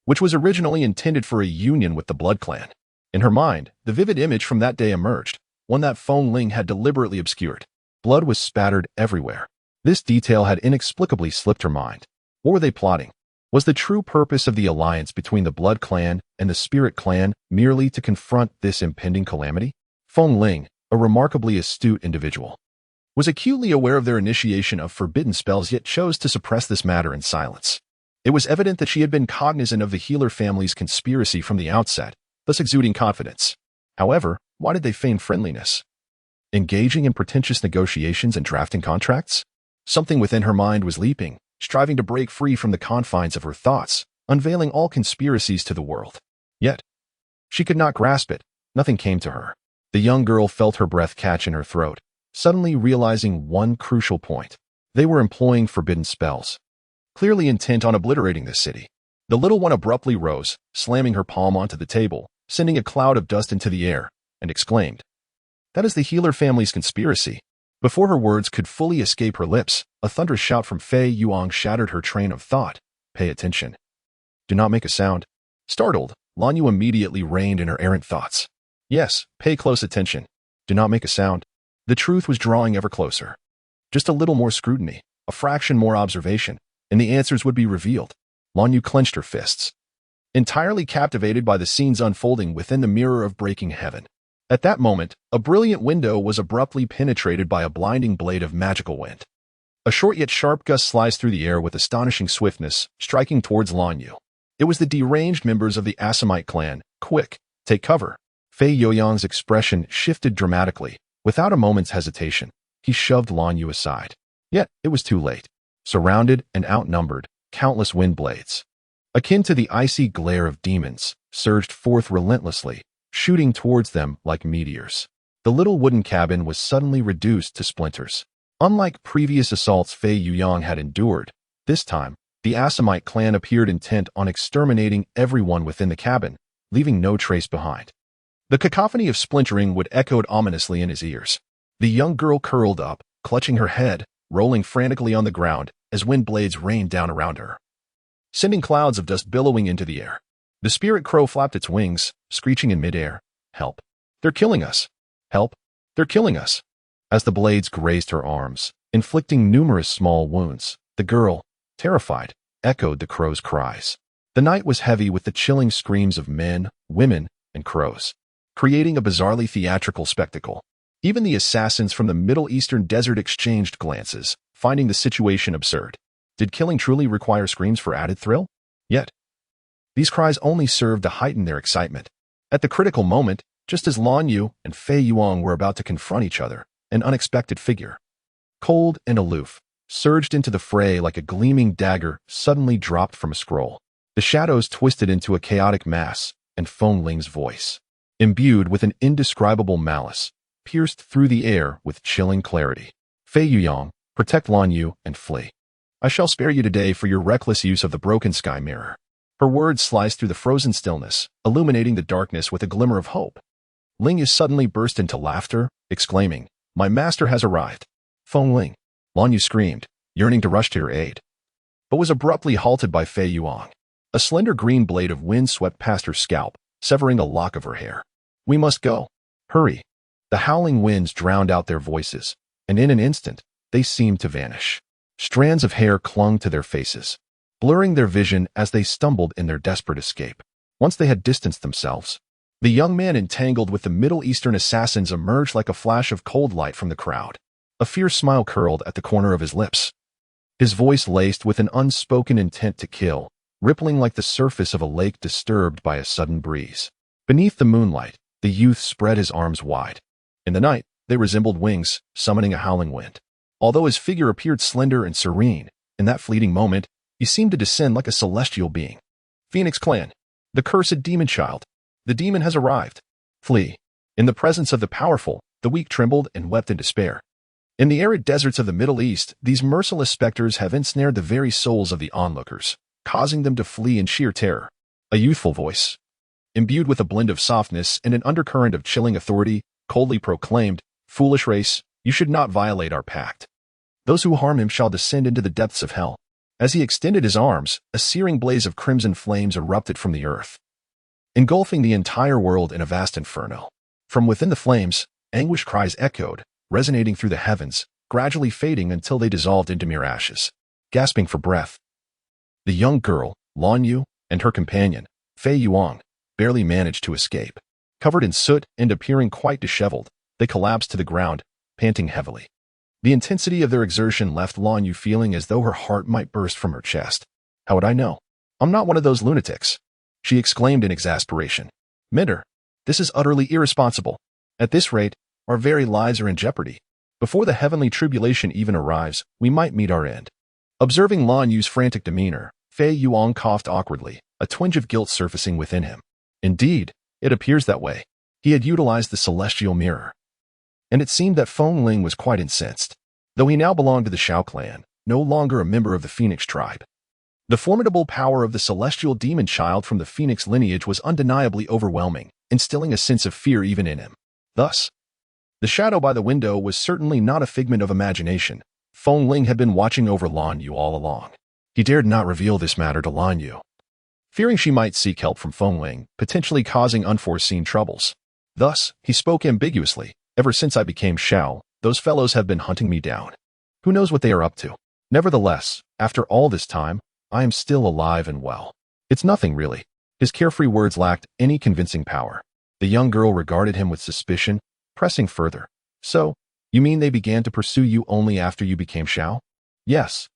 which was originally intended for a union with the Blood Clan. In her mind, the vivid image from that day emerged, one that Feng Ling had deliberately obscured. Blood was spattered everywhere. This detail had inexplicably slipped her mind. What were they plotting? Was the true purpose of the alliance between the Blood Clan and the Spirit Clan merely to confront this impending calamity? Feng Ling, a remarkably astute individual, was acutely aware of their initiation of forbidden spells, yet chose to suppress this matter in silence. It was evident that she had been cognizant of the healer family's conspiracy from the outset, thus exuding confidence. However, why did they feign friendliness? Engaging in pretentious negotiations and drafting contracts? Something within her mind was leaping, striving to break free from the confines of her thoughts, unveiling all conspiracies to the world. Yet, she could not grasp it. Nothing came to her. The young girl felt her breath catch in her throat, suddenly realizing one crucial point. They were employing forbidden spells, clearly intent on obliterating this city. The little one abruptly rose, slamming her palm onto the table, sending a cloud of dust into the air, and exclaimed, "That is the healer family's conspiracy." Before her words could fully escape her lips, a thunderous shout from Fei Yuang shattered her train of thought. "Pay attention. Do not make a sound." Startled, Lan Yu immediately reined in her errant thoughts. "Yes, pay close attention. Do not make a sound." The truth was drawing ever closer. Just a little more scrutiny, a fraction more observation, and the answers would be revealed. Lan Yu clenched her fists, entirely captivated by the scenes unfolding within the mirror of breaking heaven. At that moment, a brilliant window was abruptly penetrated by a blinding blade of magical wind. A short yet sharp gust sliced through the air with astonishing swiftness, striking towards Lan Yu. It was the deranged members of the Assamite clan. "Quick, take cover." Fei Yoyang's expression shifted dramatically. Without a moment's hesitation, he shoved Lan Yu aside. Yet, it was too late. Surrounded and outnumbered, countless wind blades, akin to the icy glare of demons, surged forth relentlessly, shooting towards them like meteors. The little wooden cabin was suddenly reduced to splinters. Unlike previous assaults Fei Yuyang had endured, this time, the Assamite clan appeared intent on exterminating everyone within the cabin, leaving no trace behind. The cacophony of splintering would echoed ominously in his ears. The young girl curled up, clutching her head, rolling frantically on the ground as wind blades rained down around her, sending clouds of dust billowing into the air. The spirit crow flapped its wings, screeching in midair. "Help! They're killing us! Help! They're killing us!" As the blades grazed her arms, inflicting numerous small wounds, the girl, terrified, echoed the crow's cries. The night was heavy with the chilling screams of men, women, and crows, creating a bizarrely theatrical spectacle. Even the assassins from the Middle Eastern desert exchanged glances, finding the situation absurd. Did killing truly require screams for added thrill? Yet, these cries only served to heighten their excitement. At the critical moment, just as Lan Yu and Fei Yuang were about to confront each other, an unexpected figure, cold and aloof, surged into the fray like a gleaming dagger suddenly dropped from a scroll. The shadows twisted into a chaotic mass, and Feng Ling's voice, imbued with an indescribable malice, pierced through the air with chilling clarity. "Fei Yuyang, protect Lan Yu and flee. I shall spare you today for your reckless use of the broken sky mirror." Her words sliced through the frozen stillness, illuminating the darkness with a glimmer of hope. Ling Yu suddenly burst into laughter, exclaiming, "My master has arrived." "Feng Ling," Lan Yu screamed, yearning to rush to her aid, but was abruptly halted by Fei Yuang. A slender green blade of wind swept past her scalp, severing a lock of her hair. "We must go. Hurry." The howling winds drowned out their voices, and in an instant, they seemed to vanish. Strands of hair clung to their faces, blurring their vision as they stumbled in their desperate escape. Once they had distanced themselves, the young man entangled with the Middle Eastern assassins emerged like a flash of cold light from the crowd. A fierce smile curled at the corner of his lips. His voice laced with an unspoken intent to kill, rippling like the surface of a lake disturbed by a sudden breeze. Beneath the moonlight, the youth spread his arms wide. In the night, they resembled wings, summoning a howling wind. Although his figure appeared slender and serene, in that fleeting moment, he seemed to descend like a celestial being. "Phoenix Clan, the cursed demon child. The demon has arrived. Flee." In the presence of the powerful, the weak trembled and wept in despair. In the arid deserts of the Middle East, these merciless specters have ensnared the very souls of the onlookers, causing them to flee in sheer terror. A youthful voice, imbued with a blend of softness and an undercurrent of chilling authority, coldly proclaimed, "Foolish race, you should not violate our pact. Those who harm him shall descend into the depths of hell." As he extended his arms, a searing blaze of crimson flames erupted from the earth, engulfing the entire world in a vast inferno. From within the flames, anguish cries echoed, resonating through the heavens, gradually fading until they dissolved into mere ashes. Gasping for breath, the young girl, Lan Yu, and her companion, Fei Yuang, barely managed to escape. Covered in soot and appearing quite disheveled, they collapsed to the ground, panting heavily. The intensity of their exertion left Lan Yu feeling as though her heart might burst from her chest. How would I know? I'm not one of those lunatics, she exclaimed in exasperation. Minder, this is utterly irresponsible. At this rate, our very lives are in jeopardy. Before the heavenly tribulation even arrives, we might meet our end. Observing Lan Yu's frantic demeanor, Fei Yuang coughed awkwardly, a twinge of guilt surfacing within him. Indeed, it appears that way. He had utilized the celestial mirror. And it seemed that Feng Ling was quite incensed. Though he now belonged to the Shao clan, no longer a member of the Phoenix tribe. The formidable power of the celestial demon child from the Phoenix lineage was undeniably overwhelming, instilling a sense of fear even in him. Thus, the shadow by the window was certainly not a figment of imagination. Feng Ling had been watching over Lan Yu all along. He dared not reveal this matter to Lan Yu, fearing she might seek help from Feng Ling, potentially causing unforeseen troubles. Thus, he spoke ambiguously. Ever since I became Shao, those fellows have been hunting me down. Who knows what they are up to? Nevertheless, after all this time, I am still alive and well. It's nothing really. His carefree words lacked any convincing power. The young girl regarded him with suspicion, pressing further. So, you mean they began to pursue you only after you became Shao? Yes.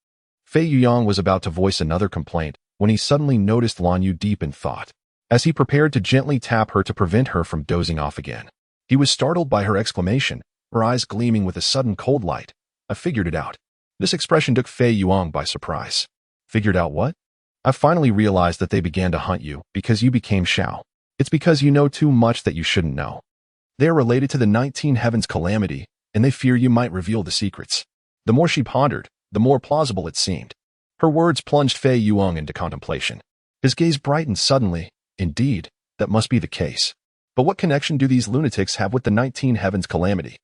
Fei Yuang was about to voice another complaint when he suddenly noticed Lan Yu deep in thought. As he prepared to gently tap her to prevent her from dozing off again, he was startled by her exclamation, her eyes gleaming with a sudden cold light. I figured it out. This expression took Fei Yuang by surprise. Figured out what? I finally realized that they began to hunt you because you became Shao. It's because you know too much that you shouldn't know. They are related to the 19 Heavens calamity, and they fear you might reveal the secrets. The more she pondered, the more plausible it seemed. Her words plunged Fei Yuang into contemplation. His gaze brightened suddenly. Indeed, that must be the case. But what connection do these lunatics have with the 19 Heavens calamity?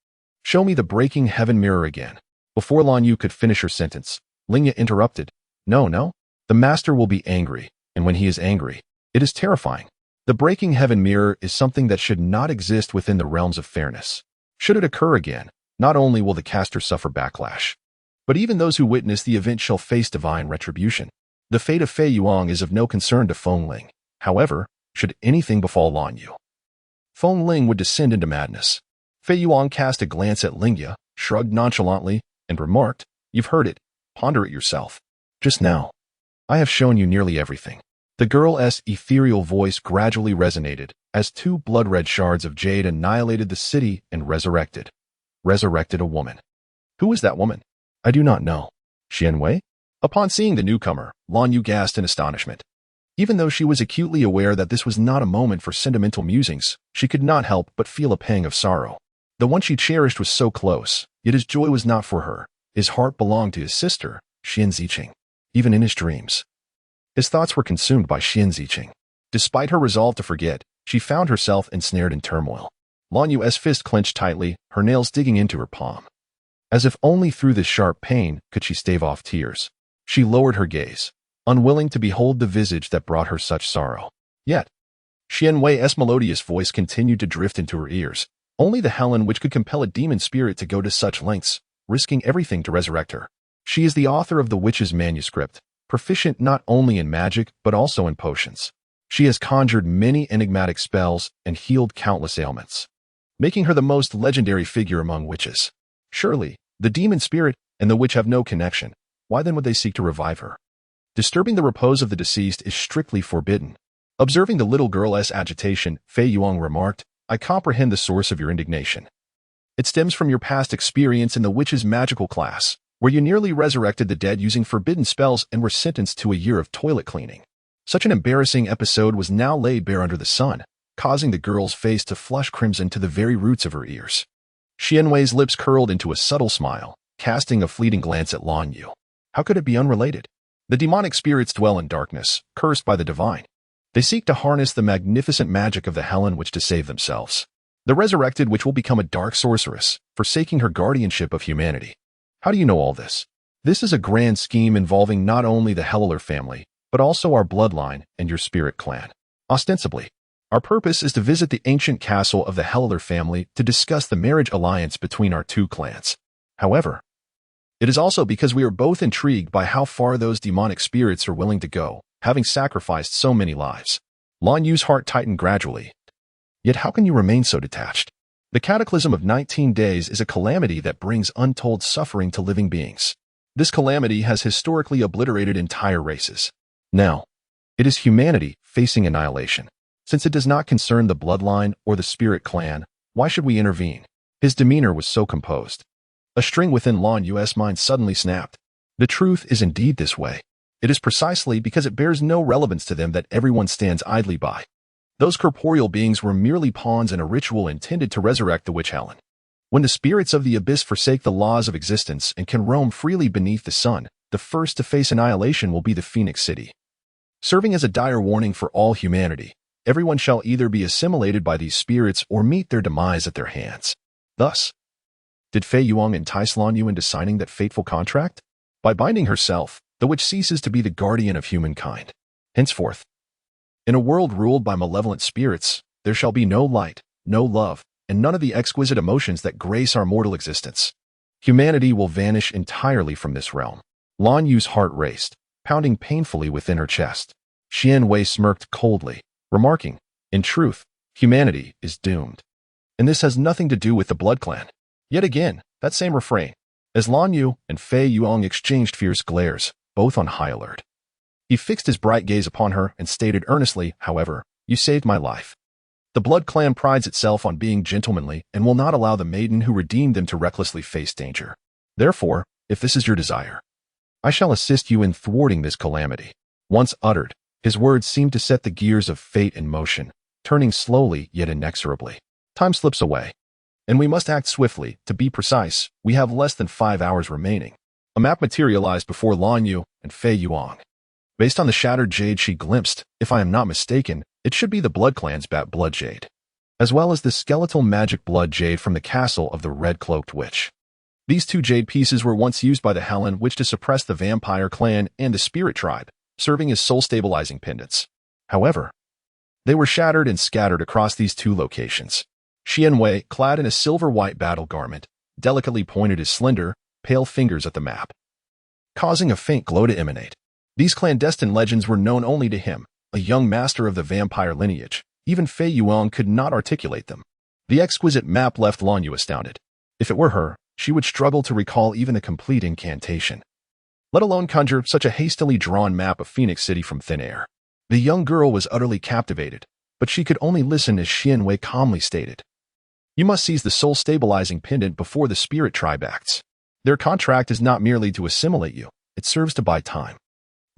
Show me the breaking heaven mirror again. Before Lan Yu could finish her sentence, Lingya interrupted. No. The master will be angry, and when he is angry, it is terrifying. The breaking heaven mirror is something that should not exist within the realms of fairness. Should it occur again, not only will the caster suffer backlash, but even those who witness the event shall face divine retribution. The fate of Fei Yuang is of no concern to Feng Ling. However, should anything befall Lan Yu, Feng Ling would descend into madness. Fei Yuang cast a glance at Lingya, shrugged nonchalantly, and remarked, You've heard it. Ponder it yourself. Just now, I have shown you nearly everything. The girl's ethereal voice gradually resonated as two blood-red shards of jade annihilated the city and resurrected a woman. Who was that woman? I do not know. Xian Wei? Upon seeing the newcomer, Lan Yu gasped in astonishment. Even though she was acutely aware that this was not a moment for sentimental musings, she could not help but feel a pang of sorrow. The one she cherished was so close, yet his joy was not for her. His heart belonged to his sister, Xian Ziqing. Even in his dreams, his thoughts were consumed by Xian Ziqing. Despite her resolve to forget, she found herself ensnared in turmoil. Lan Yu's fist clenched tightly, her nails digging into her palm. As if only through this sharp pain could she stave off tears. She lowered her gaze, unwilling to behold the visage that brought her such sorrow. Yet, Xian Wei's melodious voice continued to drift into her ears. Only the Helen which could compel a demon spirit to go to such lengths, risking everything to resurrect her. She is the author of the witch's manuscript, proficient not only in magic but also in potions. She has conjured many enigmatic spells and healed countless ailments, making her the most legendary figure among witches. Surely, the demon spirit and the witch have no connection. Why then would they seek to revive her? Disturbing the repose of the deceased is strictly forbidden. Observing the little girl's agitation, Fei Yuang remarked, I comprehend the source of your indignation. It stems from your past experience in the witch's magical class, where you nearly resurrected the dead using forbidden spells and were sentenced to a year of toilet cleaning. Such an embarrassing episode was now laid bare under the sun, causing the girl's face to flush crimson to the very roots of her ears. Xian Wei's lips curled into a subtle smile, casting a fleeting glance at Lan Yu. How could it be unrelated? The demonic spirits dwell in darkness, cursed by the divine. They seek to harness the magnificent magic of the Helen Witch to save themselves. The resurrected witch will become a dark sorceress, forsaking her guardianship of humanity. How do you know all this? This is a grand scheme involving not only the Heller family, but also our bloodline and your spirit clan. Ostensibly, Our purpose is to visit the ancient castle of the Heller family to discuss the marriage alliance between our two clans. However, it is also because we are both intrigued by how far those demonic spirits are willing to go, having sacrificed so many lives. Lan Yu's heart tightened gradually. Yet how can you remain so detached? The cataclysm of 19 days is a calamity that brings untold suffering to living beings. This calamity has historically obliterated entire races. Now, it is humanity facing annihilation. Since it does not concern the bloodline or the spirit clan, why should we intervene? His demeanor was so composed. A string within Lan Yu's mind suddenly snapped. The truth is indeed this way. It is precisely because it bears no relevance to them that everyone stands idly by. Those corporeal beings were merely pawns in a ritual intended to resurrect the witch Helen. When the spirits of the abyss forsake the laws of existence and can roam freely beneath the sun, the first to face annihilation will be the Phoenix City. Serving as a dire warning for all humanity, everyone shall either be assimilated by these spirits or meet their demise at their hands. Thus, did Fei Yuang entice Lan Yu into signing that fateful contract? By binding herself, the witch ceases to be the guardian of humankind. Henceforth, in a world ruled by malevolent spirits, there shall be no light, no love, and none of the exquisite emotions that grace our mortal existence. Humanity will vanish entirely from this realm. Lan Yu's heart raced, pounding painfully within her chest. Xian Wei smirked coldly, remarking, in truth, humanity is doomed. And this has nothing to do with the Blood Clan. Yet again, that same refrain, as Lan Yu and Fei Yuang exchanged fierce glares, both on high alert. He fixed his bright gaze upon her and stated earnestly, however, you saved my life. The Blood Clan prides itself on being gentlemanly and will not allow the maiden who redeemed them to recklessly face danger. Therefore, if this is your desire, I shall assist you in thwarting this calamity. Once uttered, his words seemed to set the gears of fate in motion, turning slowly yet inexorably. Time slips away, and we must act swiftly. To be precise, we have less than 5 hours remaining. A map materialized before Lan Yu and Fei Yuang. Based on the shattered jade she glimpsed, if I am not mistaken, it should be the Blood Clan's Bat Blood Jade, as well as the skeletal magic blood jade from the castle of the red-cloaked witch. These two jade pieces were once used by the Helen Witch to suppress the vampire clan and the spirit tribe, serving as soul-stabilizing pendants. However, they were shattered and scattered across these two locations. Xian Wei, clad in a silver-white battle garment, delicately pointed his slender, pale fingers at the map, causing a faint glow to emanate. These clandestine legends were known only to him, a young master of the vampire lineage. Even Fei Yuang could not articulate them. The exquisite map left Lan Yu astounded. If it were her, she would struggle to recall even a complete incantation, let alone conjure such a hastily drawn map of Phoenix City from thin air. The young girl was utterly captivated, but she could only listen as Xian Wei calmly stated, you must seize the soul-stabilizing pendant before the spirit tribe acts. Their contract is not merely to assimilate you, it serves to buy time.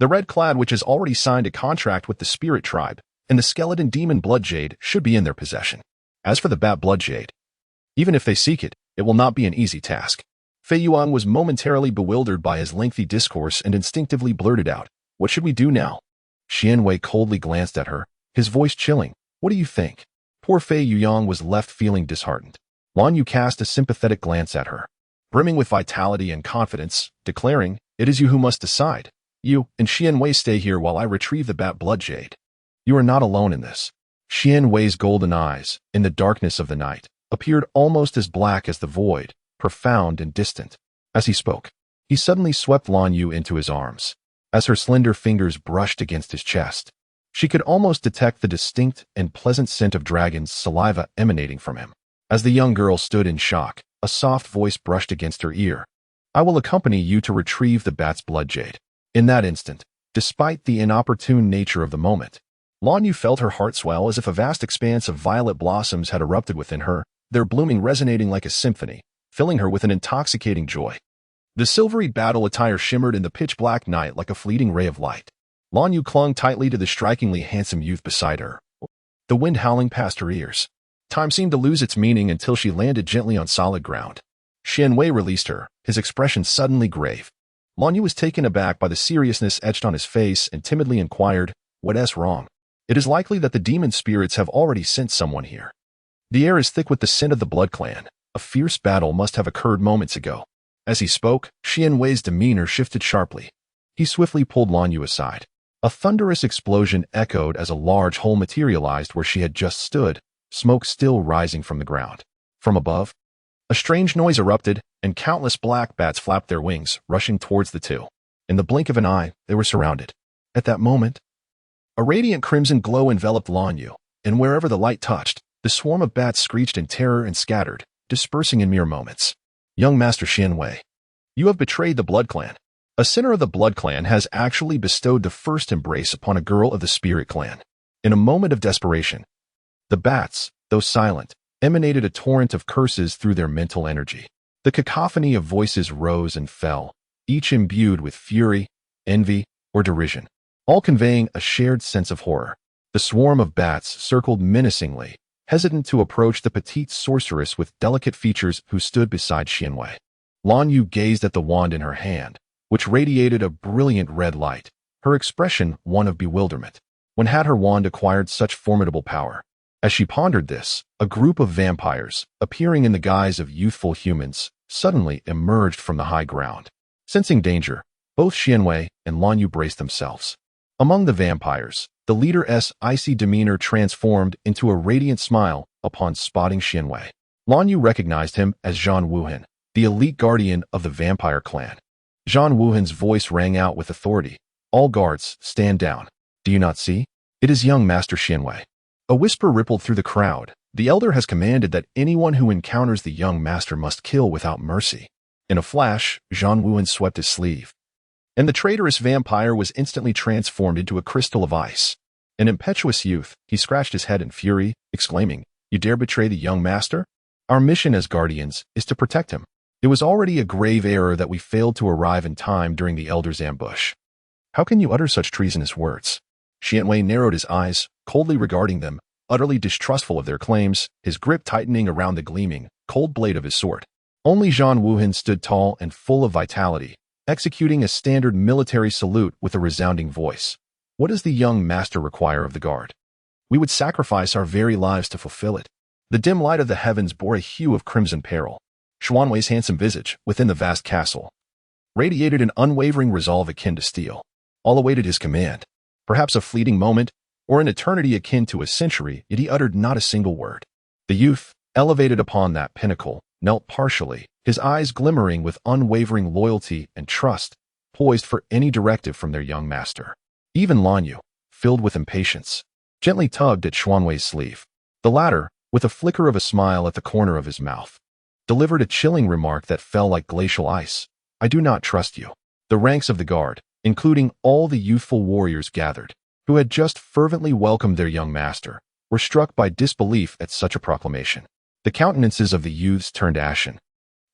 The red-clad witch has already signed a contract with the spirit tribe, and the skeleton demon blood jade should be in their possession. As for the bat blood jade, even if they seek it, it will not be an easy task. Fei Yuang was momentarily bewildered by his lengthy discourse and instinctively blurted out, what should we do now? Xian Wei coldly glanced at her, his voice chilling. What do you think? Poor Fei Yuang was left feeling disheartened. Lan Yu cast a sympathetic glance at her, brimming with vitality and confidence, declaring, it is you who must decide. You and Xian Wei stay here while I retrieve the bat blood jade. You are not alone in this. Xian Wei's golden eyes, in the darkness of the night, appeared almost as black as the void, profound and distant. As he spoke, he suddenly swept Lan Yu into his arms. As her slender fingers brushed against his chest, she could almost detect the distinct and pleasant scent of dragon's saliva emanating from him. As the young girl stood in shock, a soft voice brushed against her ear. I will accompany you to retrieve the bat's blood jade. In that instant, despite the inopportune nature of the moment, Lan Yu felt her heart swell as if a vast expanse of violet blossoms had erupted within her, their blooming resonating like a symphony, filling her with an intoxicating joy. The silvery battle attire shimmered in the pitch-black night like a fleeting ray of light. Lan Yu clung tightly to the strikingly handsome youth beside her, the wind howling past her ears. Time seemed to lose its meaning until she landed gently on solid ground. Xian Wei released her, his expression suddenly grave. Lan Yu was taken aback by the seriousness etched on his face and timidly inquired, what's wrong? It is likely that the demon spirits have already sent someone here. The air is thick with the scent of the Blood Clan. A fierce battle must have occurred moments ago. As he spoke, Xian Wei's demeanor shifted sharply. He swiftly pulled Lan Yu aside. A thunderous explosion echoed as a large hole materialized where she had just stood, smoke still rising from the ground. From above, a strange noise erupted, and countless black bats flapped their wings, rushing towards the two. In the blink of an eye, they were surrounded. At that moment, a radiant crimson glow enveloped Lanyu, and wherever the light touched, the swarm of bats screeched in terror and scattered, dispersing in mere moments. Young Master Xianwei, you have betrayed the Blood Clan. A sinner of the Blood Clan has actually bestowed the first embrace upon a girl of the Spirit Clan. In a moment of desperation, the bats, though silent, emanated a torrent of curses through their mental energy. The cacophony of voices rose and fell, each imbued with fury, envy, or derision, all conveying a shared sense of horror. The swarm of bats circled menacingly, hesitant to approach the petite sorceress with delicate features who stood beside Xianwei. Lanyu gazed at the wand in her hand, which radiated a brilliant red light, her expression one of bewilderment. When had her wand acquired such formidable power? As she pondered this, a group of vampires, appearing in the guise of youthful humans, suddenly emerged from the high ground. Sensing danger, both Xianwei and Lanyu braced themselves. Among the vampires, the leader's icy demeanor transformed into a radiant smile upon spotting Xianwei. Lanyu recognized him as Zhan Wuhan, the elite guardian of the vampire clan. Zhan Wuhan's voice rang out with authority. All guards, stand down. Do you not see? It is young Master Xianwei. A whisper rippled through the crowd. The elder has commanded that anyone who encounters the young master must kill without mercy. In a flash, Zhan Wuhan swept his sleeve, and the traitorous vampire was instantly transformed into a crystal of ice. An impetuous youth, he scratched his head in fury, exclaiming, "You dare betray the young master? Our mission as guardians is to protect him. It was already a grave error that we failed to arrive in time during the elder's ambush. How can you utter such treasonous words?" Xianwei narrowed his eyes, coldly regarding them, utterly distrustful of their claims, his grip tightening around the gleaming, cold blade of his sword. Only Zhan Wuhan stood tall and full of vitality, executing a standard military salute with a resounding voice. "What does the young master require of the guard? We would sacrifice our very lives to fulfill it." The dim light of the heavens bore a hue of crimson peril. Xuanwei's handsome visage, within the vast castle, radiated an unwavering resolve akin to steel. All awaited his command. Perhaps a fleeting moment, or an eternity akin to a century, yet he uttered not a single word. The youth, elevated upon that pinnacle, knelt partially, his eyes glimmering with unwavering loyalty and trust, poised for any directive from their young master. Even Lanyu, filled with impatience, gently tugged at Xuanwei's sleeve. The latter, with a flicker of a smile at the corner of his mouth, delivered a chilling remark that fell like glacial ice. "I do not trust you." The ranks of the guard, including all the youthful warriors gathered, who had just fervently welcomed their young master, were struck by disbelief at such a proclamation. The countenances of the youths turned ashen,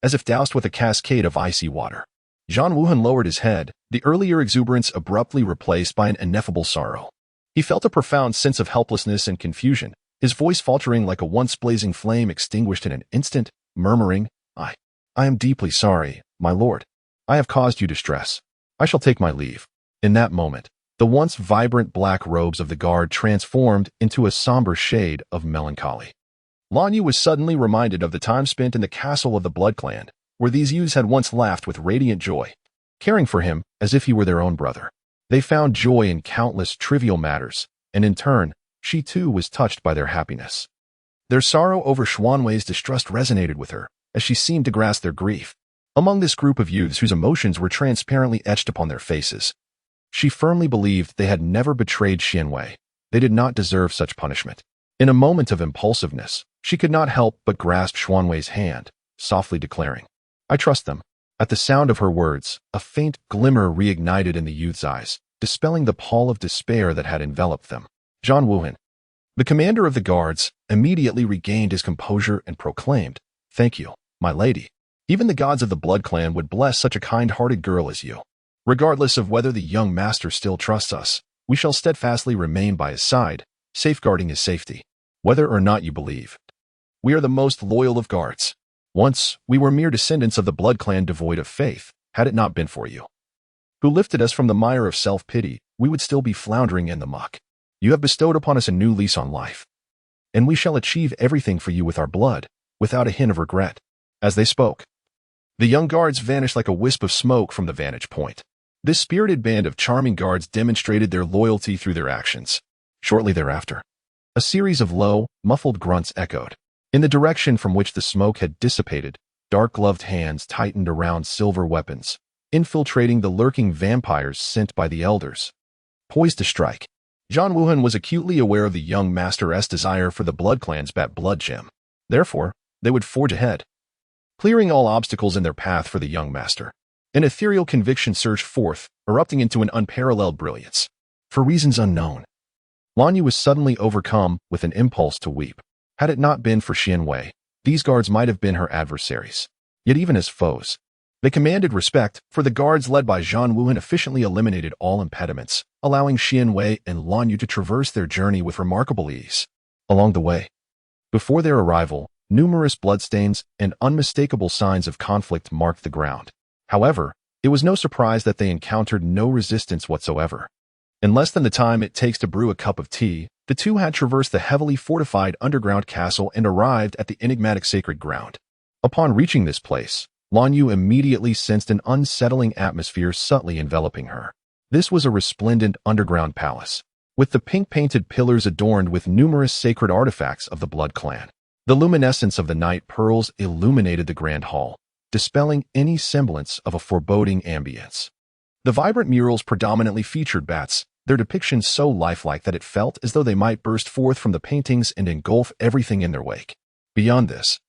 as if doused with a cascade of icy water. Zhan Wuhan lowered his head, the earlier exuberance abruptly replaced by an ineffable sorrow. He felt a profound sense of helplessness and confusion, his voice faltering like a once blazing flame extinguished in an instant, murmuring, I am deeply sorry, my lord. I have caused you distress. I shall take my leave." In that moment, the once vibrant black robes of the guard transformed into a somber shade of melancholy. Lanyu was suddenly reminded of the time spent in the castle of the Blood Clan, where these youths had once laughed with radiant joy, caring for him as if he were their own brother. They found joy in countless trivial matters, and in turn, she too was touched by their happiness. Their sorrow over Xuanwei's distrust resonated with her, as she seemed to grasp their grief. Among this group of youths whose emotions were transparently etched upon their faces, she firmly believed they had never betrayed Xianwei. They did not deserve such punishment. In a moment of impulsiveness, she could not help but grasp Xuanwei's hand, softly declaring, "I trust them." At the sound of her words, a faint glimmer reignited in the youth's eyes, dispelling the pall of despair that had enveloped them. Zhan Wuhan, the commander of the guards, immediately regained his composure and proclaimed, "Thank you, my lady. Even the gods of the Blood Clan would bless such a kind-hearted girl as you. Regardless of whether the young master still trusts us, we shall steadfastly remain by his side, safeguarding his safety. Whether or not you believe, we are the most loyal of guards. Once, we were mere descendants of the Blood Clan devoid of faith. Had it not been for you, who lifted us from the mire of self-pity, we would still be floundering in the muck. You have bestowed upon us a new lease on life, and we shall achieve everything for you with our blood, without a hint of regret." As they spoke, the young guards vanished like a wisp of smoke from the vantage point. This spirited band of charming guards demonstrated their loyalty through their actions. Shortly thereafter, a series of low, muffled grunts echoed. In the direction from which the smoke had dissipated, dark-gloved hands tightened around silver weapons, infiltrating the lurking vampires sent by the elders. Poised to strike, Zhang Wuhan was acutely aware of the young master's desire for the Blood Clan's Bat Blood Gem. Therefore, they would forge ahead, clearing all obstacles in their path for the young master. An ethereal conviction surged forth, erupting into an unparalleled brilliance. For reasons unknown, Lan Yu was suddenly overcome with an impulse to weep. Had it not been for Xian Wei, these guards might have been her adversaries. Yet even as foes, they commanded respect, for the guards led by Zhang Wuhan efficiently eliminated all impediments, allowing Xian Wei and Lan Yu to traverse their journey with remarkable ease. Along the way, before their arrival, numerous bloodstains and unmistakable signs of conflict marked the ground. However, it was no surprise that they encountered no resistance whatsoever. In less than the time it takes to brew a cup of tea, the two had traversed the heavily fortified underground castle and arrived at the enigmatic sacred ground. Upon reaching this place, Lan Yu immediately sensed an unsettling atmosphere subtly enveloping her. This was a resplendent underground palace, with the pink-painted pillars adorned with numerous sacred artifacts of the Blood Clan. The luminescence of the night pearls illuminated the grand hall, dispelling any semblance of a foreboding ambience. The vibrant murals predominantly featured bats, their depictions so lifelike that it felt as though they might burst forth from the paintings and engulf everything in their wake. Beyond this,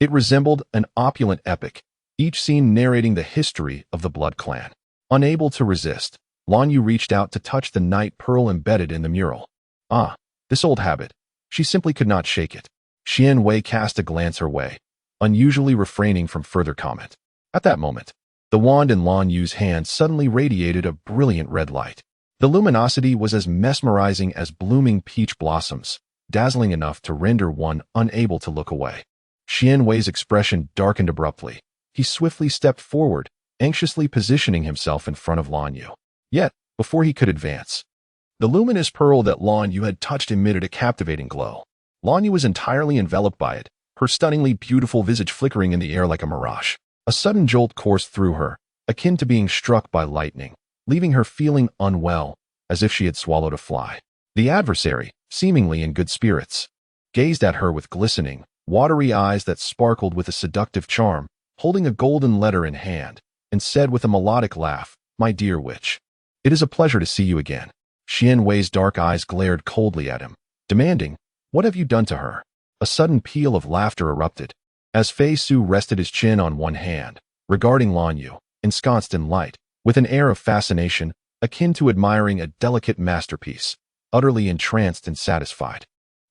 it resembled an opulent epic, each scene narrating the history of the Blood Clan. Unable to resist, Lan Yu reached out to touch the night pearl embedded in the mural. Ah, this old habit. She simply could not shake it. Xian Wei cast a glance her way, unusually refraining from further comment. At that moment, the wand in Lan Yu's hand suddenly radiated a brilliant red light. The luminosity was as mesmerizing as blooming peach blossoms, dazzling enough to render one unable to look away. Xian Wei's expression darkened abruptly. He swiftly stepped forward, anxiously positioning himself in front of Lan Yu. Yet, before he could advance, the luminous pearl that Lan Yu had touched emitted a captivating glow. Lan Yu was entirely enveloped by it, her stunningly beautiful visage flickering in the air like a mirage. A sudden jolt coursed through her, akin to being struck by lightning, leaving her feeling unwell, as if she had swallowed a fly. The adversary, seemingly in good spirits, gazed at her with glistening, watery eyes that sparkled with a seductive charm, holding a golden letter in hand, and said with a melodic laugh, "My dear witch, it is a pleasure to see you again." Xian Wei's dark eyes glared coldly at him, demanding, "What have you done to her?" A sudden peal of laughter erupted, as Fei Su rested his chin on one hand, regarding Lan Yu, ensconced in light, with an air of fascination, akin to admiring a delicate masterpiece, utterly entranced and satisfied.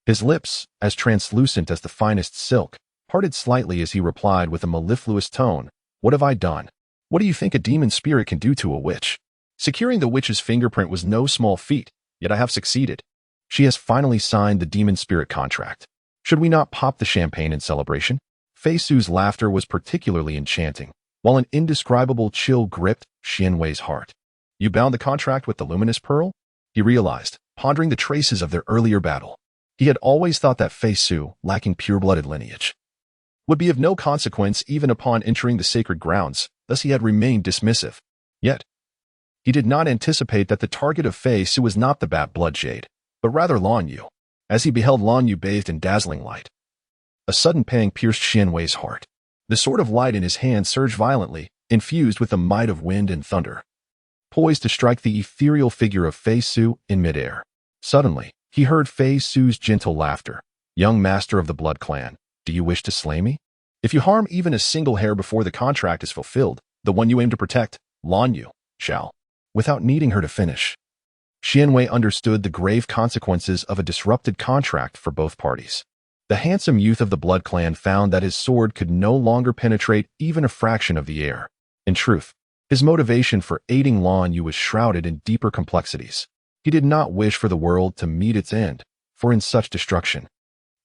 His lips, as translucent as the finest silk, parted slightly as he replied with a mellifluous tone, "What have I done? What do you think a demon spirit can do to a witch? Securing the witch's fingerprint was no small feat, yet I have succeeded. She has finally signed the demon spirit contract. Should we not pop the champagne in celebration?" Fei Su's laughter was particularly enchanting, while an indescribable chill gripped Xian Wei's heart. "You bound the contract with the luminous pearl?" He realized, pondering the traces of their earlier battle. He had always thought that Fei Su, lacking pure-blooded lineage, would be of no consequence even upon entering the sacred grounds, thus he had remained dismissive. Yet, he did not anticipate that the target of Fei Su was not the Bat Blood Jade, but rather Lan Yu. As he beheld Lan Yu bathed in dazzling light, a sudden pang pierced Xian Wei's heart. The sword of light in his hand surged violently, infused with the might of wind and thunder, poised to strike the ethereal figure of Fei Su in midair. Suddenly, he heard Fei Su's gentle laughter. "Young master of the Blood Clan, do you wish to slay me? If you harm even a single hair before the contract is fulfilled, the one you aim to protect, Lan Yu, shall." Without needing her to finish, Xian Wei understood the grave consequences of a disrupted contract for both parties. The handsome youth of the Blood Clan found that his sword could no longer penetrate even a fraction of the air. In truth, his motivation for aiding Lan Yu was shrouded in deeper complexities. He did not wish for the world to meet its end, for in such destruction,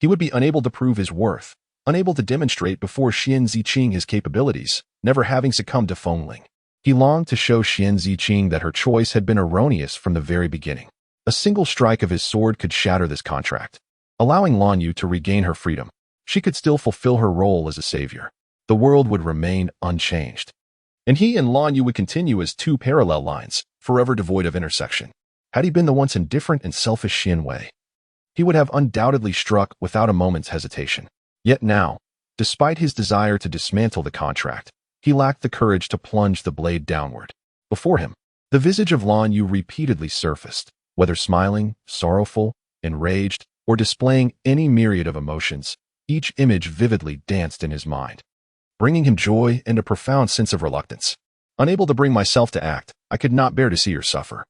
he would be unable to prove his worth, unable to demonstrate before Xian Ziqing his capabilities, never having succumbed to Fengling. He longed to show Xian Ziqing that her choice had been erroneous from the very beginning. A single strike of his sword could shatter this contract, allowing Lan Yu to regain her freedom. She could still fulfill her role as a savior. The world would remain unchanged. and he and Lan Yu would continue as two parallel lines, forever devoid of intersection. Had he been the once indifferent and selfish Xian Wei, he would have undoubtedly struck without a moment's hesitation. Yet now, despite his desire to dismantle the contract, he lacked the courage to plunge the blade downward. Before him, the visage of Lan Yu repeatedly surfaced, whether smiling, sorrowful, enraged, or displaying any myriad of emotions. Each image vividly danced in his mind, bringing him joy and a profound sense of reluctance. Unable to bring myself to act, I could not bear to see her suffer.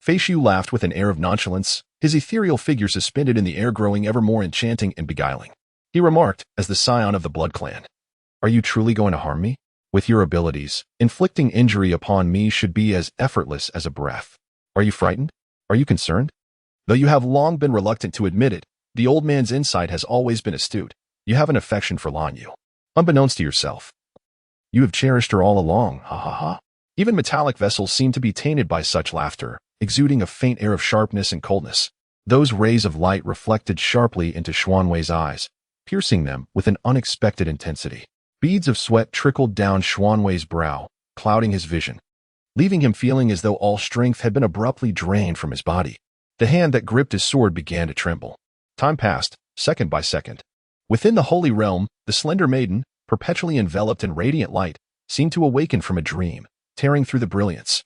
Fei Xiu laughed with an air of nonchalance, his ethereal figure suspended in the air growing ever more enchanting and beguiling. He remarked, as the scion of the Blood Clan, "Are you truly going to harm me? With your abilities, inflicting injury upon me should be as effortless as a breath. Are you frightened? Are you concerned?" Though you have long been reluctant to admit it, the old man's insight has always been astute. You have an affection for Lan Yu. Unbeknownst to yourself, you have cherished her all along, ha ha ha. Even metallic vessels seem to be tainted by such laughter, exuding a faint air of sharpness and coldness. Those rays of light reflected sharply into Xuanwei's eyes, piercing them with an unexpected intensity. Beads of sweat trickled down Xuanwei's brow, clouding his vision, leaving him feeling as though all strength had been abruptly drained from his body. The hand that gripped his sword began to tremble. Time passed, second by second. Within the holy realm, the slender maiden, perpetually enveloped in radiant light, seemed to awaken from a dream, tearing through the brilliance.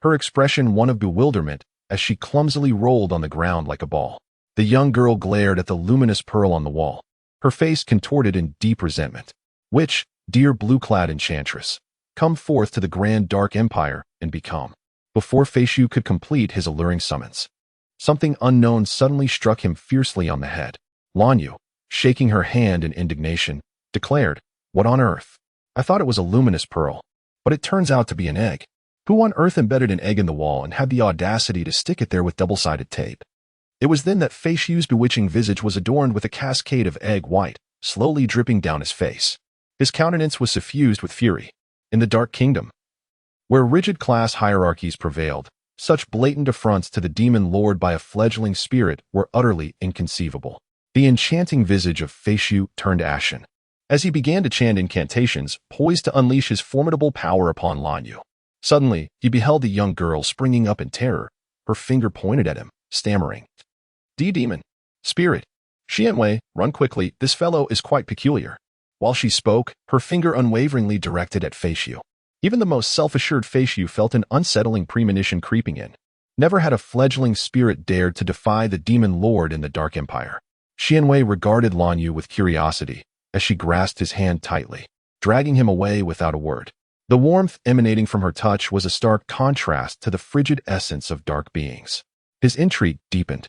Her expression one of bewilderment as she clumsily rolled on the ground like a ball. The young girl glared at the luminous pearl on the wall, her face contorted in deep resentment. "Which, dear blue-clad enchantress, come forth to the grand dark empire and become." Before Fei Xiu could complete his alluring summons, something unknown suddenly struck him fiercely on the head. Lan Yu, shaking her hand in indignation, declared, "What on earth? I thought it was a luminous pearl, but it turns out to be an egg. Who on earth embedded an egg in the wall and had the audacity to stick it there with double-sided tape?" It was then that Fei Xiu's bewitching visage was adorned with a cascade of egg white, slowly dripping down his face. His countenance was suffused with fury. In the Dark Kingdom, where rigid class hierarchies prevailed, such blatant affronts to the demon lord by a fledgling spirit were utterly inconceivable. The enchanting visage of Fei Xiu turned ashen, as he began to chant incantations, poised to unleash his formidable power upon Lan Yu. Suddenly, he beheld the young girl springing up in terror, her finger pointed at him, stammering, "Demon! Spirit! Xian Wei, run quickly, this fellow is quite peculiar." While she spoke, her finger unwaveringly directed at Fei Xiu. Even the most self-assured Fei Xiu felt an unsettling premonition creeping in. Never had a fledgling spirit dared to defy the demon lord in the Dark Empire. Xian Wei regarded Lan Yu with curiosity as she grasped his hand tightly, dragging him away without a word. The warmth emanating from her touch was a stark contrast to the frigid essence of dark beings. His intrigue deepened,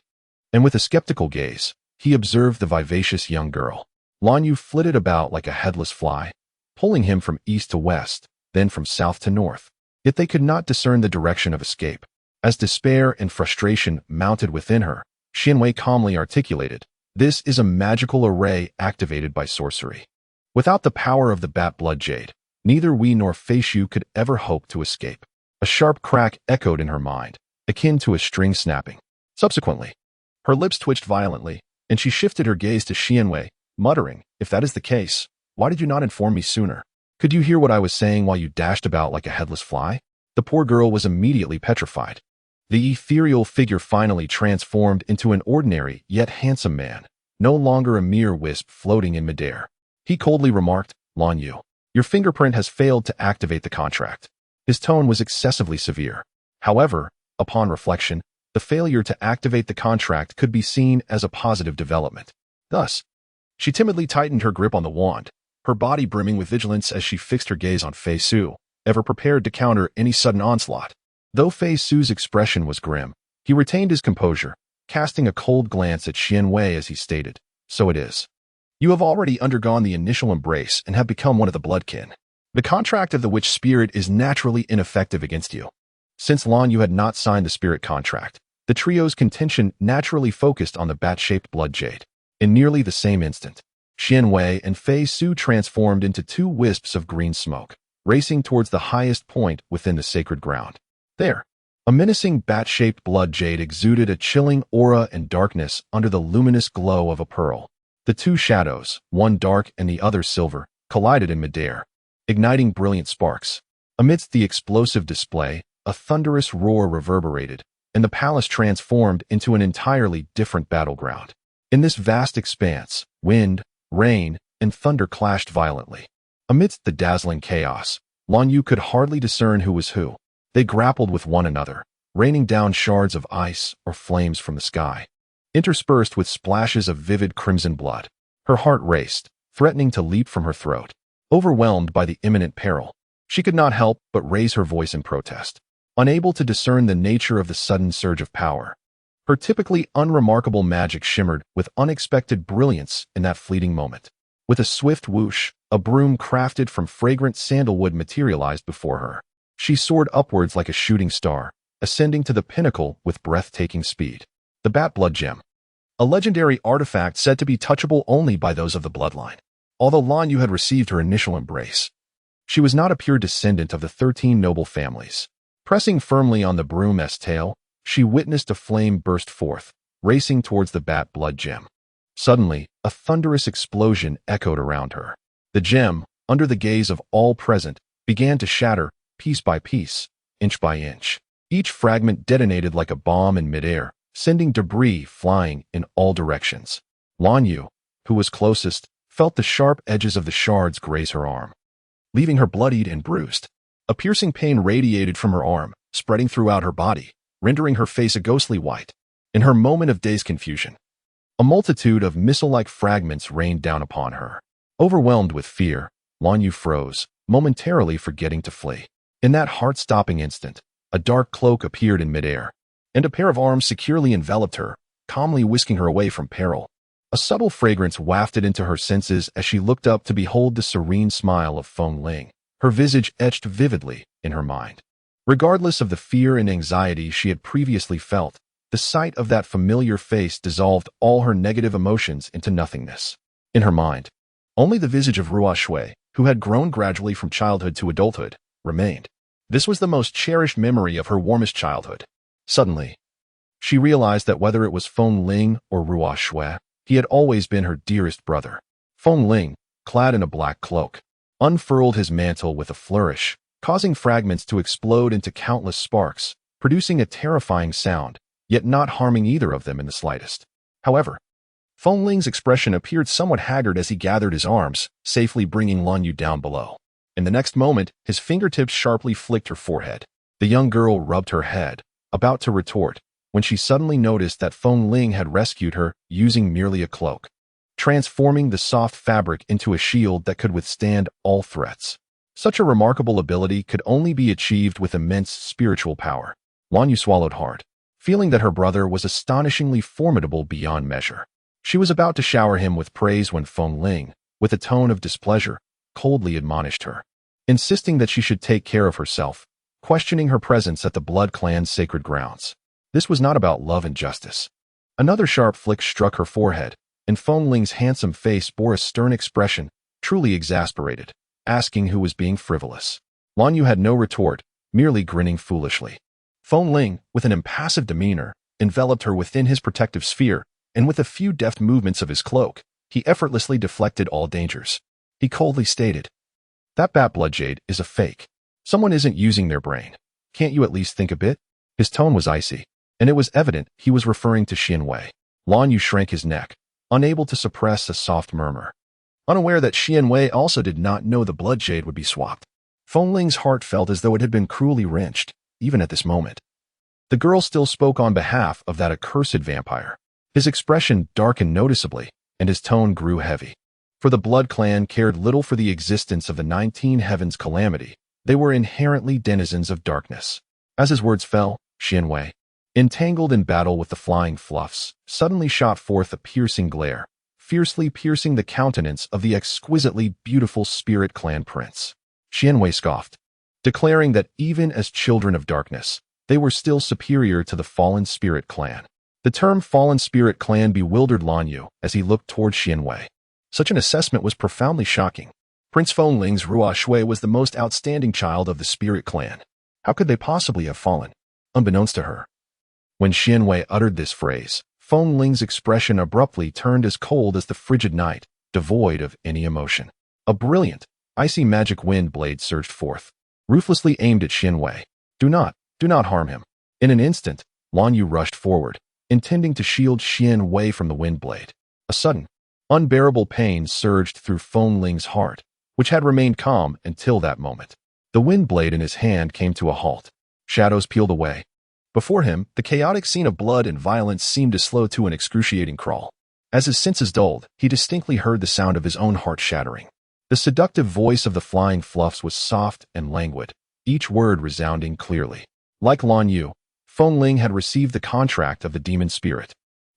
and with a skeptical gaze, he observed the vivacious young girl. Lan Yu flitted about like a headless fly, pulling him from east to west, then from south to north. Yet they could not discern the direction of escape. As despair and frustration mounted within her, Xian Wei calmly articulated, "This is a magical array activated by sorcery. Without the power of the Bat Blood Jade, neither we nor Fei Xiu could ever hope to escape." A sharp crack echoed in her mind, akin to a string snapping. Subsequently, her lips twitched violently, and she shifted her gaze to Xian Wei, muttering, "If that is the case, why did you not inform me sooner? Could you hear what I was saying while you dashed about like a headless fly?" The poor girl was immediately petrified. The ethereal figure finally transformed into an ordinary yet handsome man, no longer a mere wisp floating in midair. He coldly remarked, "Lan Yu, your fingerprint has failed to activate the contract." His tone was excessively severe. However, upon reflection, the failure to activate the contract could be seen as a positive development. Thus, she timidly tightened her grip on the wand, her body brimming with vigilance as she fixed her gaze on Fei Xiu, ever prepared to counter any sudden onslaught. Though Fei Xiu's expression was grim, he retained his composure, casting a cold glance at Xian Wei as he stated, "So it is. You have already undergone the initial embrace and have become one of the bloodkin. The contract of the witch spirit is naturally ineffective against you." Since Lan Yu had not signed the spirit contract, the trio's contention naturally focused on the bat-shaped blood jade. In nearly the same instant, Xian Wei and Fei Xiu transformed into two wisps of green smoke, racing towards the highest point within the sacred ground. There, a menacing bat-shaped blood jade exuded a chilling aura and darkness under the luminous glow of a pearl. The two shadows, one dark and the other silver, collided in midair, igniting brilliant sparks. Amidst the explosive display, a thunderous roar reverberated, and the palace transformed into an entirely different battleground. In this vast expanse, wind, rain, and thunder clashed violently. Amidst the dazzling chaos, Lan Yu could hardly discern who was who. They grappled with one another, raining down shards of ice or flames from the sky, interspersed with splashes of vivid crimson blood. Her heart raced, threatening to leap from her throat. Overwhelmed by the imminent peril, she could not help but raise her voice in protest. Unable to discern the nature of the sudden surge of power, her typically unremarkable magic shimmered with unexpected brilliance in that fleeting moment. With a swift whoosh, a broom crafted from fragrant sandalwood materialized before her. She soared upwards like a shooting star, ascending to the pinnacle with breathtaking speed. The Bat Blood Gem, a legendary artifact said to be touchable only by those of the bloodline. Although Lan Yu had received her initial embrace, she was not a pure descendant of the 13 noble families. Pressing firmly on the broom's tail, she witnessed a flame burst forth, racing towards the Bat Blood Gem. Suddenly, a thunderous explosion echoed around her. The gem, under the gaze of all present, began to shatter, piece by piece, inch by inch. Each fragment detonated like a bomb in midair, sending debris flying in all directions. Lan Yu, who was closest, felt the sharp edges of the shards graze her arm, leaving her bloodied and bruised. A piercing pain radiated from her arm, spreading throughout her body, rendering her face a ghostly white. In her moment of dazed confusion, a multitude of missile-like fragments rained down upon her. Overwhelmed with fear, Lan Yu froze, momentarily forgetting to flee. In that heart-stopping instant, a dark cloak appeared in midair, and a pair of arms securely enveloped her, calmly whisking her away from peril. A subtle fragrance wafted into her senses as she looked up to behold the serene smile of Feng Ling, her visage etched vividly in her mind. Regardless of the fear and anxiety she had previously felt, the sight of that familiar face dissolved all her negative emotions into nothingness. In her mind, only the visage of Ruo Shui, who had grown gradually from childhood to adulthood, remained. This was the most cherished memory of her warmest childhood. Suddenly, she realized that whether it was Feng Ling or Ruo Shui, he had always been her dearest brother. Feng Ling, clad in a black cloak, unfurled his mantle with a flourish, causing fragments to explode into countless sparks, producing a terrifying sound, yet not harming either of them in the slightest. However, Feng Ling's expression appeared somewhat haggard as he gathered his arms, safely bringing Lan Yu down below. In the next moment, his fingertips sharply flicked her forehead. The young girl rubbed her head, about to retort, when she suddenly noticed that Feng Ling had rescued her using merely a cloak, transforming the soft fabric into a shield that could withstand all threats. Such a remarkable ability could only be achieved with immense spiritual power. Lan Yu swallowed hard, feeling that her brother was astonishingly formidable beyond measure. She was about to shower him with praise when Feng Ling, with a tone of displeasure, coldly admonished her, insisting that she should take care of herself, questioning her presence at the Blood Clan's sacred grounds. This was not about love and justice. Another sharp flick struck her forehead, and Feng Ling's handsome face bore a stern expression, truly exasperated, asking who was being frivolous. Lan Yu had no retort, merely grinning foolishly. Feng Ling, with an impassive demeanor, enveloped her within his protective sphere, and with a few deft movements of his cloak, he effortlessly deflected all dangers. He coldly stated, "That Bat Blood Jade is a fake. Someone isn't using their brain. Can't you at least think a bit?" His tone was icy, and it was evident he was referring to Xian Wei. Lan Yu shrank his neck, unable to suppress a soft murmur, unaware that Xian Wei also did not know the Blood Jade would be swapped. Feng Ling's heart felt as though it had been cruelly wrenched, even at this moment. The girl still spoke on behalf of that accursed vampire. His expression darkened noticeably, and his tone grew heavy. For the Blood Clan cared little for the existence of the 19 Heavens calamity. They were inherently denizens of darkness. As his words fell, Xian Wei, entangled in battle with the flying fluffs, suddenly shot forth a piercing glare, fiercely piercing the countenance of the exquisitely beautiful Spirit Clan prince. Xian Wei scoffed, declaring that even as children of darkness, they were still superior to the fallen Spirit Clan. The term fallen Spirit Clan bewildered Lan Yu as he looked toward Xian Wei. Such an assessment was profoundly shocking. Prince Feng Ling's Ruo Shui was the most outstanding child of the Spirit Clan. How could they possibly have fallen, unbeknownst to her? When Xian Wei uttered this phrase, Feng Ling's expression abruptly turned as cold as the frigid night, devoid of any emotion. A brilliant, icy magic wind blade surged forth, ruthlessly aimed at Xin Wei. Do not harm him. In an instant, Lan Yu rushed forward, intending to shield Xin Wei from the wind blade. A sudden, unbearable pain surged through Feng Ling's heart, which had remained calm until that moment. The wind blade in his hand came to a halt. Shadows peeled away. Before him, the chaotic scene of blood and violence seemed to slow to an excruciating crawl. As his senses dulled, he distinctly heard the sound of his own heart shattering. The seductive voice of the flying fluffs was soft and languid, each word resounding clearly. Like Lan Yu, Feng Ling had received the contract of the demon spirit.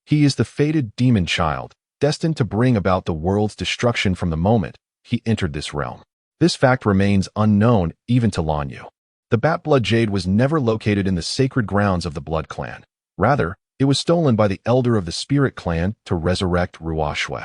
He is the fated demon child, destined to bring about the world's destruction from the moment he entered this realm. This fact remains unknown even to Lan Yu. The Bat Blood Jade was never located in the sacred grounds of the Blood Clan. Rather, it was stolen by the elder of the Spirit Clan to resurrect Ruo Shui.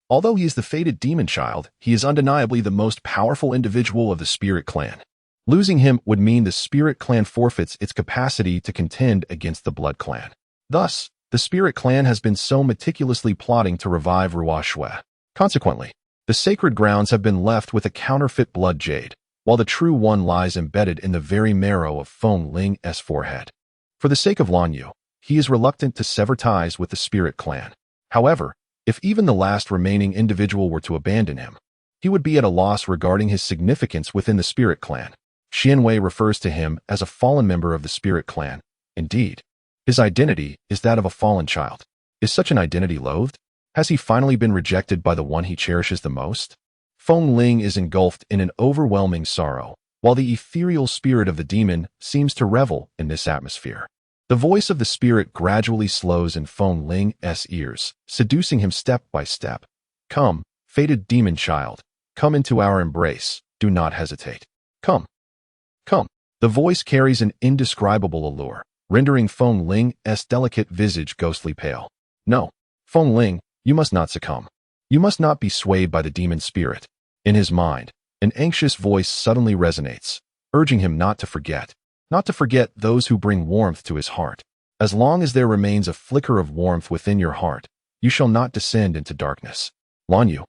Although he is the fated demon child, he is undeniably the most powerful individual of the Spirit Clan. Losing him would mean the Spirit Clan forfeits its capacity to contend against the Blood Clan. Thus, the Spirit Clan has been so meticulously plotting to revive Ruo Shui. Consequently, the sacred grounds have been left with a counterfeit Blood Jade, while the true one lies embedded in the very marrow of Feng Ling's forehead. For the sake of Lan Yu, he is reluctant to sever ties with the Spirit Clan. However, if even the last remaining individual were to abandon him, he would be at a loss regarding his significance within the Spirit Clan. Xin Wei refers to him as a fallen member of the Spirit Clan. Indeed, his identity is that of a fallen child. Is such an identity loathed? Has he finally been rejected by the one he cherishes the most? Feng Ling is engulfed in an overwhelming sorrow, while the ethereal spirit of the demon seems to revel in this atmosphere. The voice of the spirit gradually slows in Feng Ling's ears, seducing him step by step. Come, fated demon child, come into our embrace, do not hesitate. Come. Come. The voice carries an indescribable allure, rendering Feng Ling's delicate visage ghostly pale. No, Feng Ling, you must not succumb. You must not be swayed by the demon spirit. In his mind, an anxious voice suddenly resonates, urging him not to forget those who bring warmth to his heart. As long as there remains a flicker of warmth within your heart, you shall not descend into darkness. Lan Yu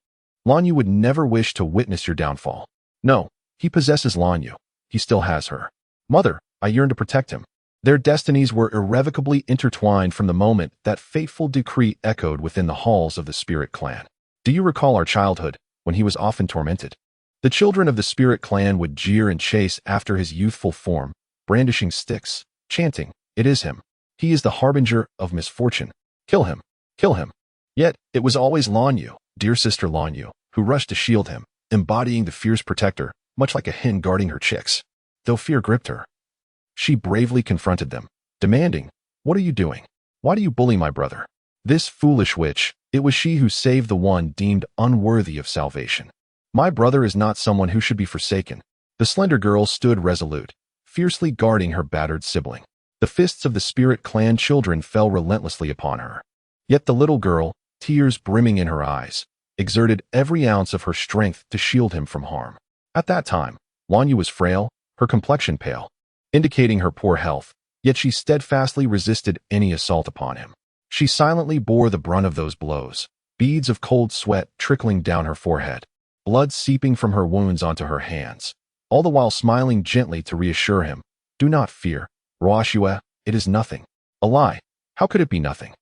would never wish to witness your downfall. No, he possesses Lan Yu. He still has her. Mother, I yearn to protect him. Their destinies were irrevocably intertwined from the moment that fateful decree echoed within the halls of the Spirit Clan. Do you recall our childhood, when he was often tormented? The children of the Spirit Clan would jeer and chase after his youthful form, brandishing sticks, chanting, "It is him. He is the harbinger of misfortune. Kill him. Kill him." Yet, it was always Lan Yu, dear sister Lan Yu, who rushed to shield him, embodying the fierce protector, much like a hen guarding her chicks. Though fear gripped her, she bravely confronted them, demanding, "What are you doing? Why do you bully my brother?" This foolish witch, it was she who saved the one deemed unworthy of salvation. My brother is not someone who should be forsaken. The slender girl stood resolute, fiercely guarding her battered sibling. The fists of the Spirit Clan children fell relentlessly upon her. Yet the little girl, tears brimming in her eyes, exerted every ounce of her strength to shield him from harm. At that time, Lan Yu was frail, her complexion pale, indicating her poor health, yet she steadfastly resisted any assault upon him. She silently bore the brunt of those blows, beads of cold sweat trickling down her forehead, blood seeping from her wounds onto her hands, all the while smiling gently to reassure him. "Do not fear, Ruo Shui, it is nothing." A lie. How could it be nothing?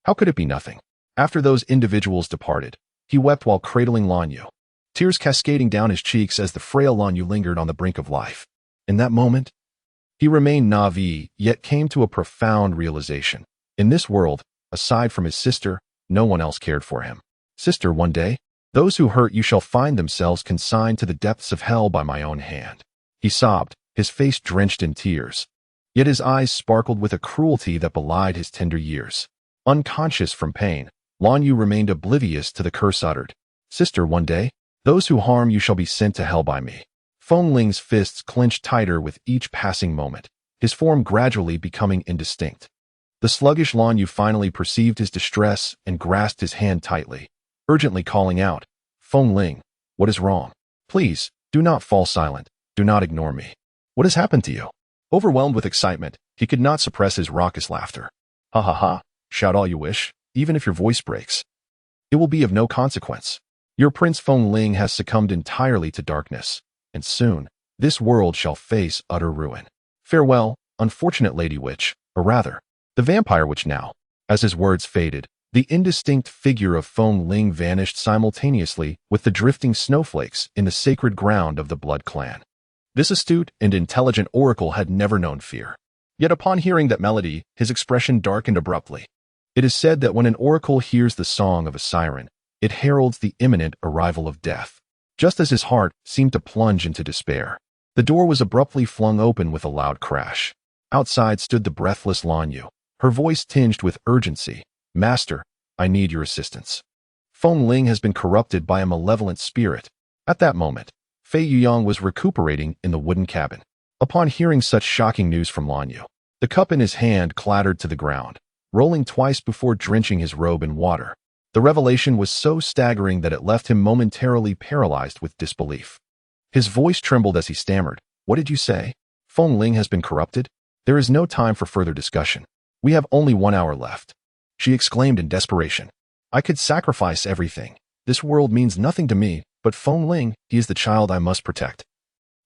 How could it be nothing? After those individuals departed, he wept while cradling Lan Yu, tears cascading down his cheeks as the frail Lan Yu lingered on the brink of life. In that moment, he remained naive, yet came to a profound realization. In this world, aside from his sister, no one else cared for him. "Sister, one day, those who hurt you shall find themselves consigned to the depths of hell by my own hand." He sobbed, his face drenched in tears. Yet his eyes sparkled with a cruelty that belied his tender years. Unconscious from pain, Lan Yu remained oblivious to the curse uttered. "Sister, one day, those who harm you shall be sent to hell by me." Feng Ling's fists clenched tighter with each passing moment, his form gradually becoming indistinct. The sluggish Lan Yu finally perceived his distress and grasped his hand tightly, urgently calling out, "Feng Ling, what is wrong? Please, do not fall silent, do not ignore me. What has happened to you?" Overwhelmed with excitement, he could not suppress his raucous laughter. "Ha ha ha, shout all you wish, even if your voice breaks. It will be of no consequence. Your Prince Feng Ling has succumbed entirely to darkness, and soon, This world shall face utter ruin. Farewell, unfortunate Lady Witch, or rather, the Vampire Witch now. As his words faded, the indistinct figure of Feng Ling vanished simultaneously with the drifting snowflakes in the sacred ground of the Blood Clan. This astute and intelligent oracle had never known fear. Yet upon hearing that melody, his expression darkened abruptly. It is said that when an oracle hears the song of a siren, it heralds the imminent arrival of death. Just as his heart seemed to plunge into despair, the door was abruptly flung open with a loud crash. Outside stood the breathless Lan Yu, her voice tinged with urgency. Master, I need your assistance. Feng Ling has been corrupted by a malevolent spirit. At that moment, Fei Yuyang was recuperating in the wooden cabin. Upon hearing such shocking news from Lan Yu, the cup in his hand clattered to the ground, rolling twice before drenching his robe in water. The revelation was so staggering that it left him momentarily paralyzed with disbelief. His voice trembled as he stammered, "What did you say? Feng Ling has been corrupted? There is no time for further discussion. We have only 1 hour left." She exclaimed in desperation. "I could sacrifice everything. This world means nothing to me, but Feng Ling, he is the child I must protect.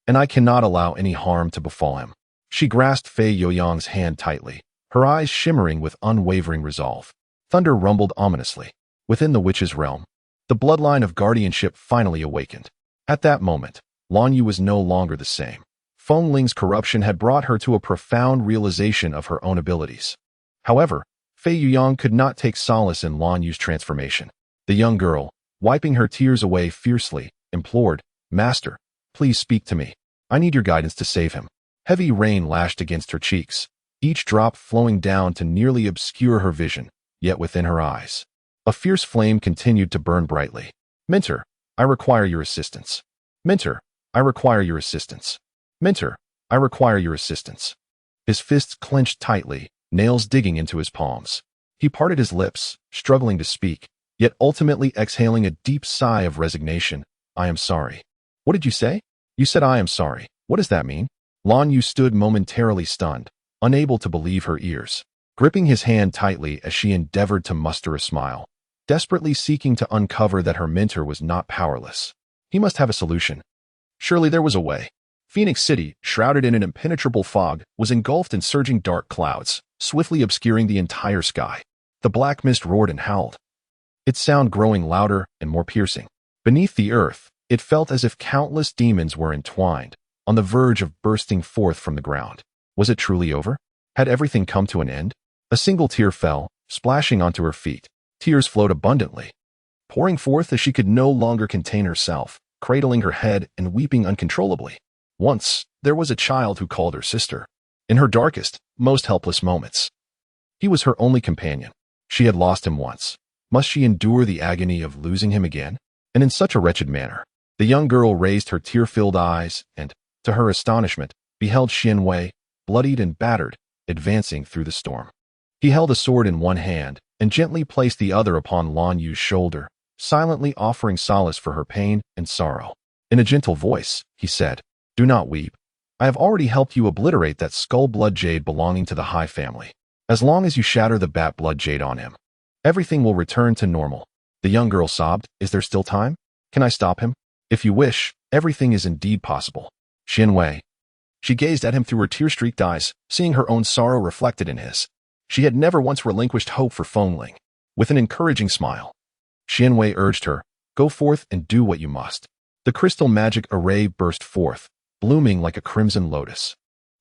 And I cannot allow any harm to befall him." She grasped Fei Yoyang's hand tightly, her eyes shimmering with unwavering resolve. Thunder rumbled ominously. Within the witch's realm, the bloodline of guardianship finally awakened. At that moment, Lan Yu was no longer the same. Feng Ling's corruption had brought her to a profound realization of her own abilities. However, Fei Yuyang could not take solace in Lan Yu's transformation. The young girl, wiping her tears away fiercely, implored, "Master, please speak to me. I need your guidance to save him." Heavy rain lashed against her cheeks, each drop flowing down to nearly obscure her vision, yet within her eyes, a fierce flame continued to burn brightly. "Mentor, I require your assistance. Mentor, I require your assistance. Mentor, I require your assistance." His fists clenched tightly, nails digging into his palms. He parted his lips, struggling to speak, yet ultimately exhaling a deep sigh of resignation. "I am sorry." "What did you say?" "You said I am sorry. What does that mean?" Lan Yu stood momentarily stunned, unable to believe her ears, gripping his hand tightly as she endeavored to muster a smile, desperately seeking to uncover that her mentor was not powerless. He must have a solution. Surely there was a way. Phoenix City, shrouded in an impenetrable fog, was engulfed in surging dark clouds, swiftly obscuring the entire sky. The black mist roared and howled, its sound growing louder and more piercing. Beneath the earth, it felt as if countless demons were entwined, on the verge of bursting forth from the ground. Was it truly over? Had everything come to an end? A single tear fell, splashing onto her feet. Tears flowed abundantly, pouring forth as she could no longer contain herself, cradling her head and weeping uncontrollably. Once, there was a child who called her sister. In her darkest, most helpless moments, he was her only companion. She had lost him once. Must she endure the agony of losing him again? And in such a wretched manner? The young girl raised her tear-filled eyes and, to her astonishment, beheld Xian Wei, bloodied and battered, advancing through the storm. He held a sword in one hand and gently placed the other upon Lan Yu's shoulder, silently offering solace for her pain and sorrow. In a gentle voice, he said, "Do not weep. I have already helped you obliterate that skull blood jade belonging to the High family. As long as you shatter the bat blood jade on him, everything will return to normal." The young girl sobbed, "Is there still time? Can I stop him?" "If you wish, everything is indeed possible." "Xian Wei." She gazed at him through her tear-streaked eyes, seeing her own sorrow reflected in his. She had never once relinquished hope for Feng Ling. With an encouraging smile, Xian Wei urged her, "Go forth and do what you must." The crystal magic array burst forth, blooming like a crimson lotus,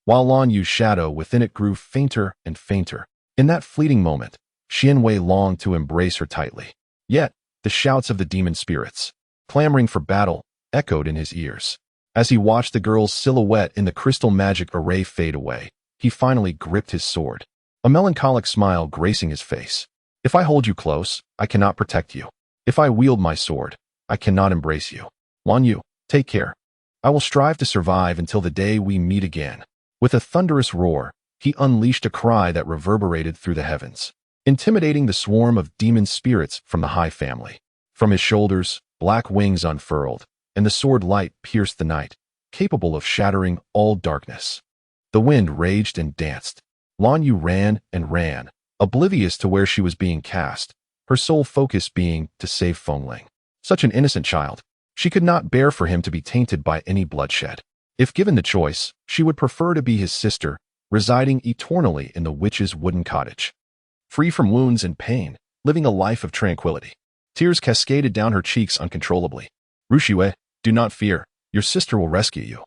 while Lan Yu's shadow within it grew fainter and fainter. In that fleeting moment, Xian Wei longed to embrace her tightly. Yet, the shouts of the demon spirits, clamoring for battle, echoed in his ears. As he watched the girl's silhouette in the crystal magic array fade away, he finally gripped his sword, a melancholic smile gracing his face. "If I hold you close, I cannot protect you. If I wield my sword, I cannot embrace you. Lan Yu, take care. I will strive to survive until the day we meet again." With a thunderous roar, he unleashed a cry that reverberated through the heavens, intimidating the swarm of demon spirits from the High family. From his shoulders, black wings unfurled, and the sword light pierced the night, capable of shattering all darkness. The wind raged and danced. Lan Yu ran and ran, oblivious to where she was being cast, her sole focus being to save Feng Ling. Such an innocent child. She could not bear for him to be tainted by any bloodshed. If given the choice, she would prefer to be his sister, residing eternally in the witch's wooden cottage. Free from wounds and pain, living a life of tranquility. Tears cascaded down her cheeks uncontrollably. Rushiwe, do not fear, your sister will rescue you,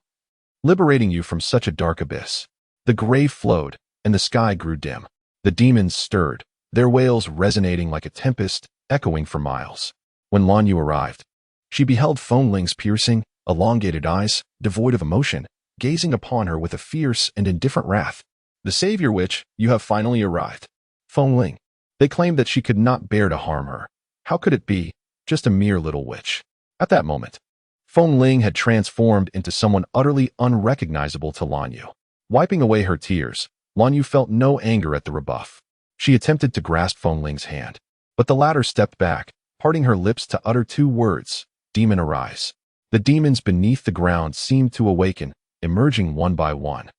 liberating you from such a dark abyss. The grave flowed, and the sky grew dim. The demons stirred, their wails resonating like a tempest, echoing for miles. When Lan Yu arrived, she beheld Feng Ling's piercing, elongated eyes, devoid of emotion, gazing upon her with a fierce and indifferent wrath. The savior witch, you have finally arrived. Feng Ling. They claimed that she could not bear to harm her. How could it be? Just a mere little witch. At that moment, Feng Ling had transformed into someone utterly unrecognizable to Lan Yu. Wiping away her tears, Lan Yu felt no anger at the rebuff. She attempted to grasp Feng Ling's hand, but the latter stepped back, parting her lips to utter two words, "Demon arise." The demons beneath the ground seemed to awaken, emerging one by one,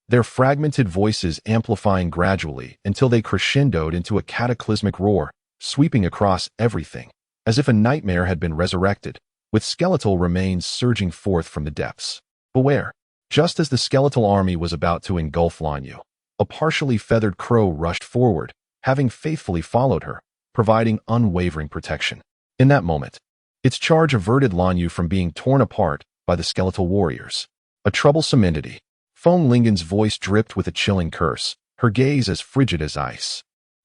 their fragmented voices amplifying gradually until they crescendoed into a cataclysmic roar, sweeping across everything, as if a nightmare had been resurrected, with skeletal remains surging forth from the depths. Beware! Just as the skeletal army was about to engulf Lan Yu, a partially feathered crow rushed forward, having faithfully followed her, providing unwavering protection. In that moment, its charge averted Lan Yu from being torn apart by the skeletal warriors. A troublesome entity. Feng Lingen's voice dripped with a chilling curse, her gaze as frigid as ice.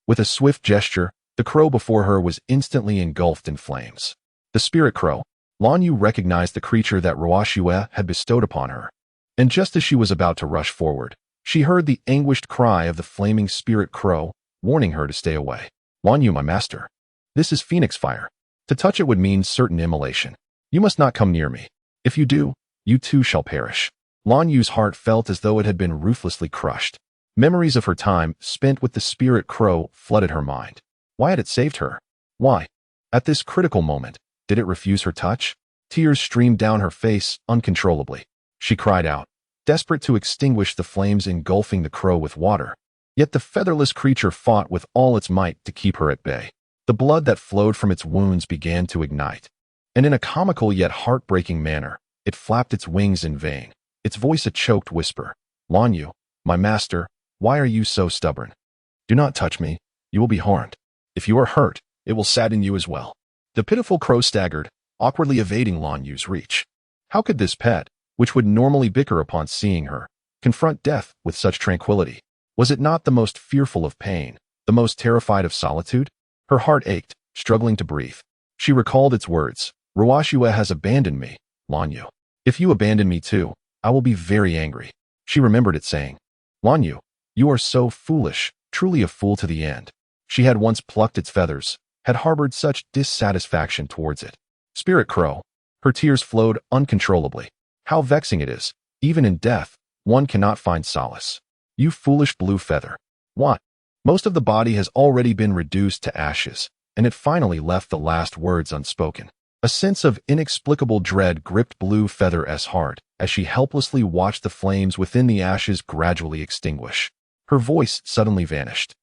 With a swift gesture, the crow before her was instantly engulfed in flames. The spirit crow. Lan Yu recognized the creature that Ruoxue had bestowed upon her. And just as she was about to rush forward, she heard the anguished cry of the flaming spirit crow, warning her to stay away. Lan Yu, my master. This is phoenix fire. To touch it would mean certain immolation. You must not come near me. If you do, you too shall perish. Lan Yu's heart felt as though it had been ruthlessly crushed. Memories of her time spent with the spirit crow flooded her mind. Why had it saved her? Why? At this critical moment, did it refuse her touch? Tears streamed down her face uncontrollably. She cried out, desperate to extinguish the flames engulfing the crow with water. Yet the featherless creature fought with all its might to keep her at bay. The blood that flowed from its wounds began to ignite, and in a comical yet heartbreaking manner, it flapped its wings in vain, its voice a choked whisper. Lan Yu, my master, why are you so stubborn? Do not touch me, you will be harmed. If you are hurt, it will sadden you as well. The pitiful crow staggered, awkwardly evading Lan Yu's reach. How could this pet, which would normally bicker upon seeing her, confront death with such tranquility? Was it not the most fearful of pain, the most terrified of solitude? Her heart ached, struggling to breathe. She recalled its words, Ruoxue has abandoned me, Lan Yu. If you abandon me too, I will be very angry. She remembered it saying, Lan Yu, you are so foolish, truly a fool to the end. She had once plucked its feathers, had harbored such dissatisfaction towards it. Spirit crow. Her tears flowed uncontrollably. How vexing it is, even in death, one cannot find solace. You foolish blue feather. What? Most of the body has already been reduced to ashes, and it finally left the last words unspoken. A sense of inexplicable dread gripped Blue Feather's heart as she helplessly watched the flames within the ashes gradually extinguish. Her voice suddenly vanished,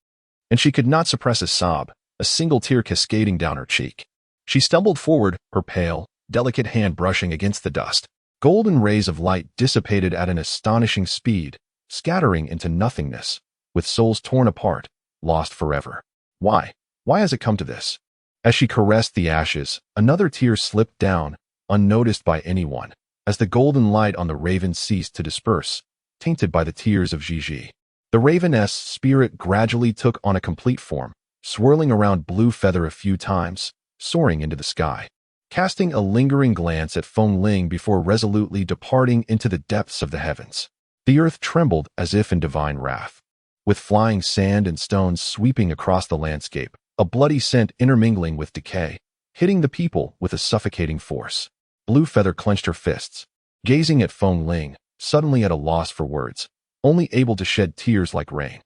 and she could not suppress a sob, a single tear cascading down her cheek. She stumbled forward, her pale, delicate hand brushing against the dust. Golden rays of light dissipated at an astonishing speed, scattering into nothingness, with souls torn apart, lost forever. Why? Why has it come to this? As she caressed the ashes, another tear slipped down, unnoticed by anyone, as the golden light on the raven ceased to disperse, tainted by the tears of Gigi. The raveness spirit gradually took on a complete form, swirling around Blue Feather a few times, soaring into the sky, casting a lingering glance at Feng Ling before resolutely departing into the depths of the heavens. The earth trembled as if in divine wrath. With flying sand and stones sweeping across the landscape, a bloody scent intermingling with decay, hitting the people with a suffocating force. Blue Feather clenched her fists, gazing at Feng Ling, suddenly at a loss for words, only able to shed tears like rain.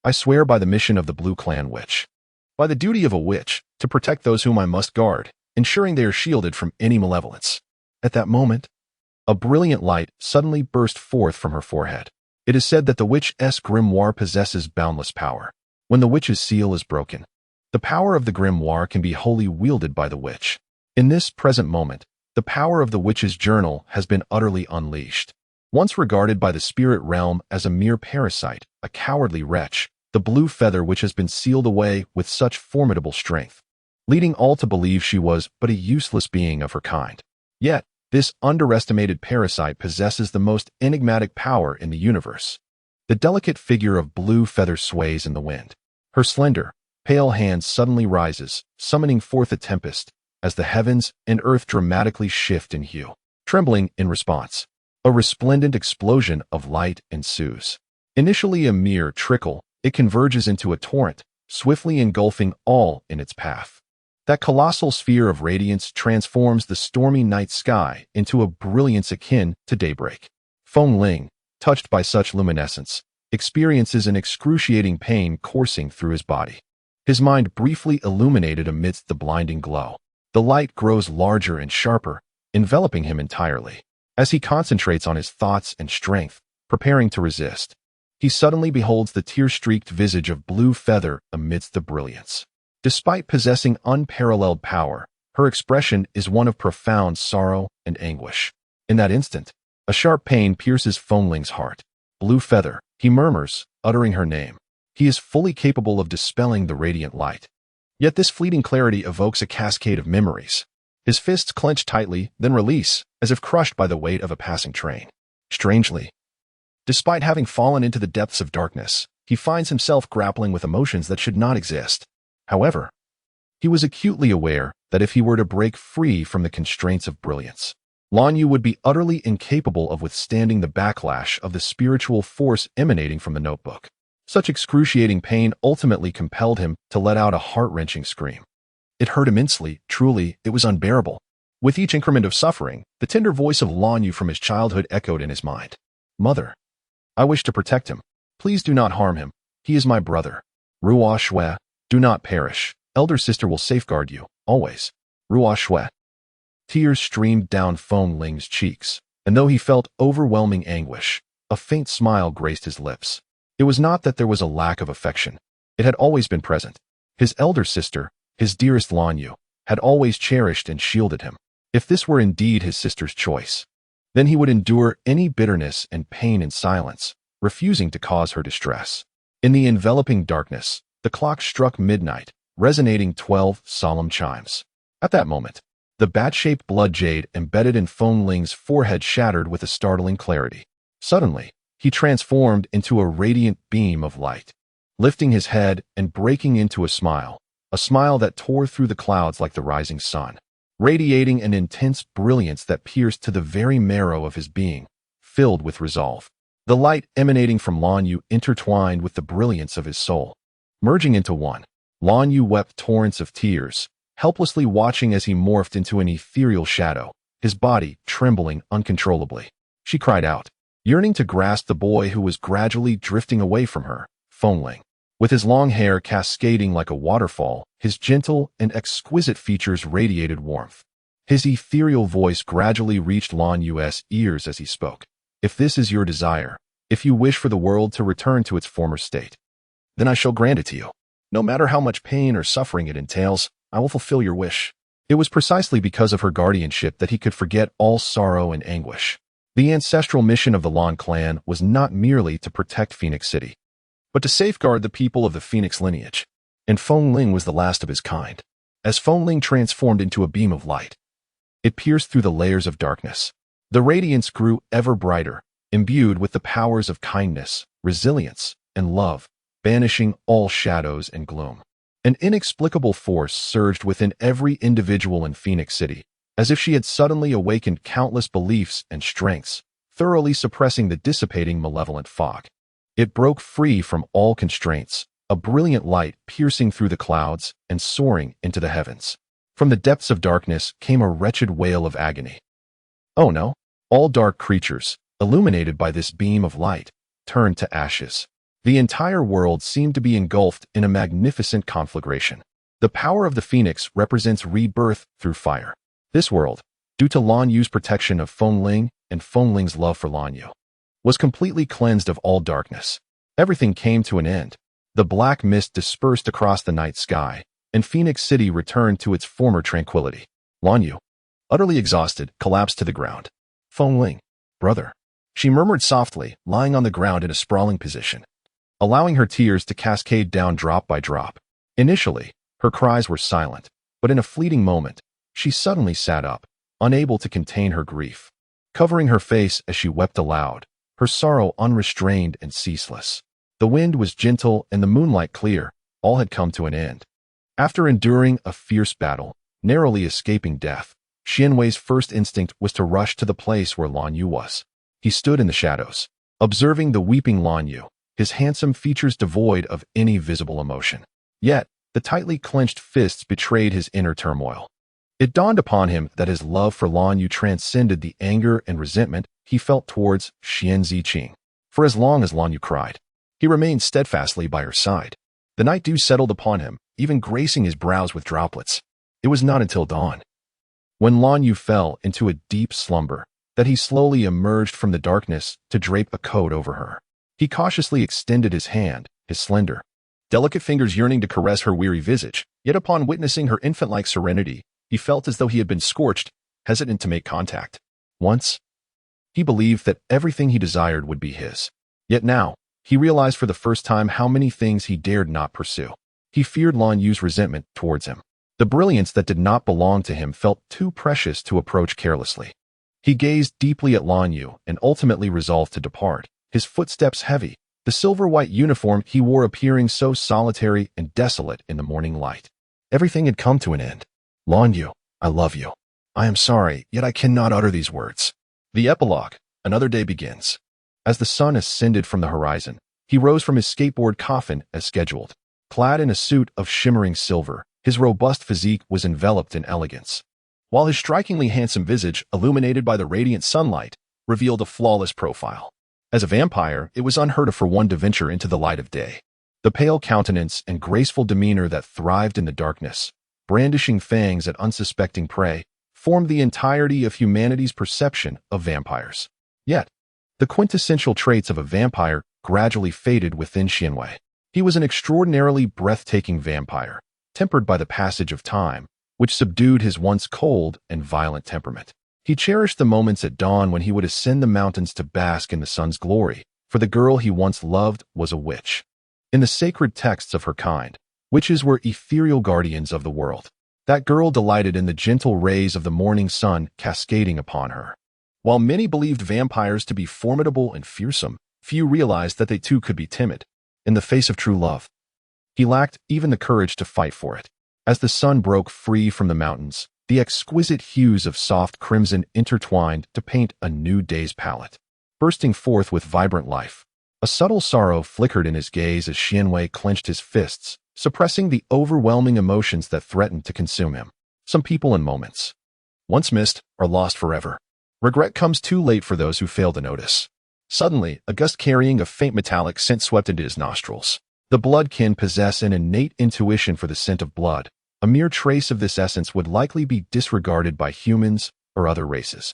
I swear by the mission of the Blue Clan Witch, by the duty of a witch, to protect those whom I must guard, ensuring they are shielded from any malevolence. At that moment, a brilliant light suddenly burst forth from her forehead. It is said that the witch's grimoire possesses boundless power. When the witch's seal is broken, the power of the grimoire can be wholly wielded by the witch. In this present moment, the power of the witch's journal has been utterly unleashed. Once regarded by the spirit realm as a mere parasite, a cowardly wretch, the blue feather which has been sealed away with such formidable strength, leading all to believe she was but a useless being of her kind. Yet, this underestimated parasite possesses the most enigmatic power in the universe. The delicate figure of blue feather sways in the wind. Her slender, pale hand suddenly rises, summoning forth a tempest, as the heavens and earth dramatically shift in hue. Trembling in response, a resplendent explosion of light ensues. Initially a mere trickle, it converges into a torrent, swiftly engulfing all in its path. That colossal sphere of radiance transforms the stormy night sky into a brilliance akin to daybreak. Feng Ling, touched by such luminescence, experiences an excruciating pain coursing through his body. His mind briefly illuminated amidst the blinding glow. The light grows larger and sharper, enveloping him entirely. As he concentrates on his thoughts and strength, preparing to resist, he suddenly beholds the tear-streaked visage of blue feather amidst the brilliance. Despite possessing unparalleled power, her expression is one of profound sorrow and anguish. In that instant, a sharp pain pierces Feng Ling's heart. Blue feather, he murmurs, uttering her name. He is fully capable of dispelling the radiant light. Yet this fleeting clarity evokes a cascade of memories. His fists clench tightly, then release, as if crushed by the weight of a passing train. Strangely, despite having fallen into the depths of darkness, he finds himself grappling with emotions that should not exist. However, he was acutely aware that if he were to break free from the constraints of brilliance, Lan Yu would be utterly incapable of withstanding the backlash of the spiritual force emanating from the notebook. Such excruciating pain ultimately compelled him to let out a heart-wrenching scream. It hurt immensely, truly, it was unbearable. With each increment of suffering, the tender voice of Lan Yu from his childhood echoed in his mind. Mother, I wish to protect him. Please do not harm him. He is my brother. Ruo Shui, do not perish. Elder sister will safeguard you, always. Ruo Shui. Tears streamed down Feng Ling's cheeks, and though he felt overwhelming anguish, a faint smile graced his lips. It was not that there was a lack of affection. It had always been present. His elder sister, his dearest Lan Yu, had always cherished and shielded him. If this were indeed his sister's choice, then he would endure any bitterness and pain in silence, refusing to cause her distress. In the enveloping darkness, the clock struck midnight, resonating 12 solemn chimes. At that moment, the bat-shaped blood jade embedded in Feng Ling's forehead shattered with a startling clarity. Suddenly, he transformed into a radiant beam of light, lifting his head and breaking into a smile that tore through the clouds like the rising sun, radiating an intense brilliance that pierced to the very marrow of his being, filled with resolve. The light emanating from Lan Yu intertwined with the brilliance of his soul. Merging into one, Lan Yu wept torrents of tears, helplessly watching as he morphed into an ethereal shadow, his body trembling uncontrollably. She cried out, yearning to grasp the boy who was gradually drifting away from her, Feng Ling. With his long hair cascading like a waterfall, his gentle and exquisite features radiated warmth. His ethereal voice gradually reached Lan Yu's ears as he spoke. If this is your desire, if you wish for the world to return to its former state, then I shall grant it to you. No matter how much pain or suffering it entails, I will fulfill your wish. It was precisely because of her guardianship that he could forget all sorrow and anguish. The ancestral mission of the Lan clan was not merely to protect Phoenix City, but to safeguard the people of the Phoenix lineage. And Feng Ling was the last of his kind. As Feng Ling transformed into a beam of light, it pierced through the layers of darkness. The radiance grew ever brighter, imbued with the powers of kindness, resilience, and love, banishing all shadows and gloom. An inexplicable force surged within every individual in Phoenix City, as if she had suddenly awakened countless beliefs and strengths, thoroughly suppressing the dissipating malevolent fog. It broke free from all constraints, a brilliant light piercing through the clouds and soaring into the heavens. From the depths of darkness came a wretched wail of agony. Oh no! All dark creatures, illuminated by this beam of light, turned to ashes. The entire world seemed to be engulfed in a magnificent conflagration. The power of the Phoenix represents rebirth through fire. This world, due to Lan Yu's protection of Feng Ling and Feng Ling's love for Lan Yu, was completely cleansed of all darkness. Everything came to an end. The black mist dispersed across the night sky, and Phoenix City returned to its former tranquility. Lan Yu, utterly exhausted, collapsed to the ground. Feng Ling, brother. She murmured softly, lying on the ground in a sprawling position, allowing her tears to cascade down drop by drop. Initially, her cries were silent, but in a fleeting moment, she suddenly sat up, unable to contain her grief. Covering her face as she wept aloud, her sorrow unrestrained and ceaseless. The wind was gentle and the moonlight clear. All had come to an end. After enduring a fierce battle, narrowly escaping death, Xianwei's first instinct was to rush to the place where Lan Yu was. He stood in the shadows, observing the weeping Lan Yu, his handsome features devoid of any visible emotion. Yet, the tightly clenched fists betrayed his inner turmoil. It dawned upon him that his love for Lan Yu transcended the anger and resentment he felt towards Xian Ziqing. For as long as Lan Yu cried, he remained steadfastly by her side. The night dew settled upon him, even gracing his brows with droplets. It was not until dawn, when Lan Yu fell into a deep slumber, that he slowly emerged from the darkness to drape a coat over her. He cautiously extended his hand, his slender, delicate fingers yearning to caress her weary visage, yet upon witnessing her infant-like serenity, he felt as though he had been scorched, hesitant to make contact. Once, he believed that everything he desired would be his. Yet now, he realized for the first time how many things he dared not pursue. He feared Lan Yu's resentment towards him. The brilliance that did not belong to him felt too precious to approach carelessly. He gazed deeply at Lan Yu and ultimately resolved to depart, his footsteps heavy, the silver-white uniform he wore appearing so solitary and desolate in the morning light. Everything had come to an end. Lan Yu, I love you. I am sorry, yet I cannot utter these words. The epilogue, another day begins. As the sun ascended from the horizon, he rose from his skateboard coffin as scheduled. Clad in a suit of shimmering silver, his robust physique was enveloped in elegance, while his strikingly handsome visage, illuminated by the radiant sunlight, revealed a flawless profile. As a vampire, it was unheard of for one to venture into the light of day. The pale countenance and graceful demeanor that thrived in the darkness, brandishing fangs at unsuspecting prey, formed the entirety of humanity's perception of vampires. Yet, the quintessential traits of a vampire gradually faded within Xianwei. He was an extraordinarily breathtaking vampire, tempered by the passage of time, which subdued his once cold and violent temperament. He cherished the moments at dawn when he would ascend the mountains to bask in the sun's glory, for the girl he once loved was a witch. In the sacred texts of her kind, witches were ethereal guardians of the world. That girl delighted in the gentle rays of the morning sun cascading upon her. While many believed vampires to be formidable and fearsome, few realized that they too could be timid. In the face of true love, he lacked even the courage to fight for it. As the sun broke free from the mountains, the exquisite hues of soft crimson intertwined to paint a new day's palette, bursting forth with vibrant life. A subtle sorrow flickered in his gaze as Xianwei clenched his fists, suppressing the overwhelming emotions that threatened to consume him. Some people and moments, once missed, are lost forever. Regret comes too late for those who fail to notice. Suddenly, a gust carrying a faint metallic scent swept into his nostrils. The bloodkin possess an innate intuition for the scent of blood. A mere trace of this essence would likely be disregarded by humans or other races.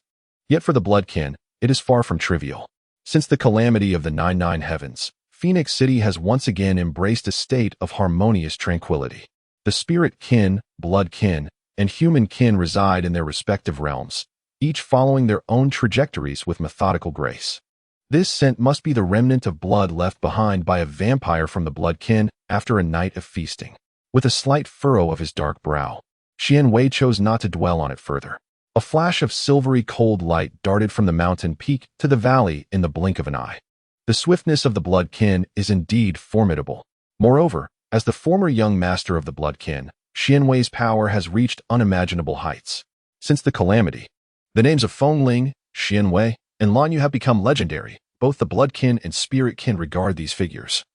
Yet for the bloodkin, it is far from trivial. Since the calamity of the 99 heavens, Phoenix City has once again embraced a state of harmonious tranquility. The spirit kin, blood kin, and human kin reside in their respective realms, each following their own trajectories with methodical grace. This scent must be the remnant of blood left behind by a vampire from the blood kin after a night of feasting. With a slight furrow of his dark brow, Xianwei chose not to dwell on it further. A flash of silvery cold light darted from the mountain peak to the valley in the blink of an eye. The swiftness of the blood kin is indeed formidable. Moreover, as the former young master of the blood kin, Xianwei's power has reached unimaginable heights. Since the calamity, the names of Fengling, Xianwei, and Lan Yu have become legendary. Both the blood kin and spirit kin regard these figures,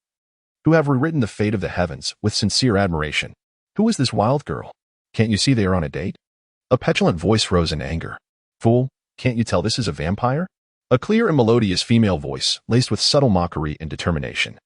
who have rewritten the fate of the heavens, with sincere admiration. Who is this wild girl? Can't you see they are on a date? A petulant voice rose in anger. Fool, can't you tell this is a vampire? A clear and melodious female voice, laced with subtle mockery and determination,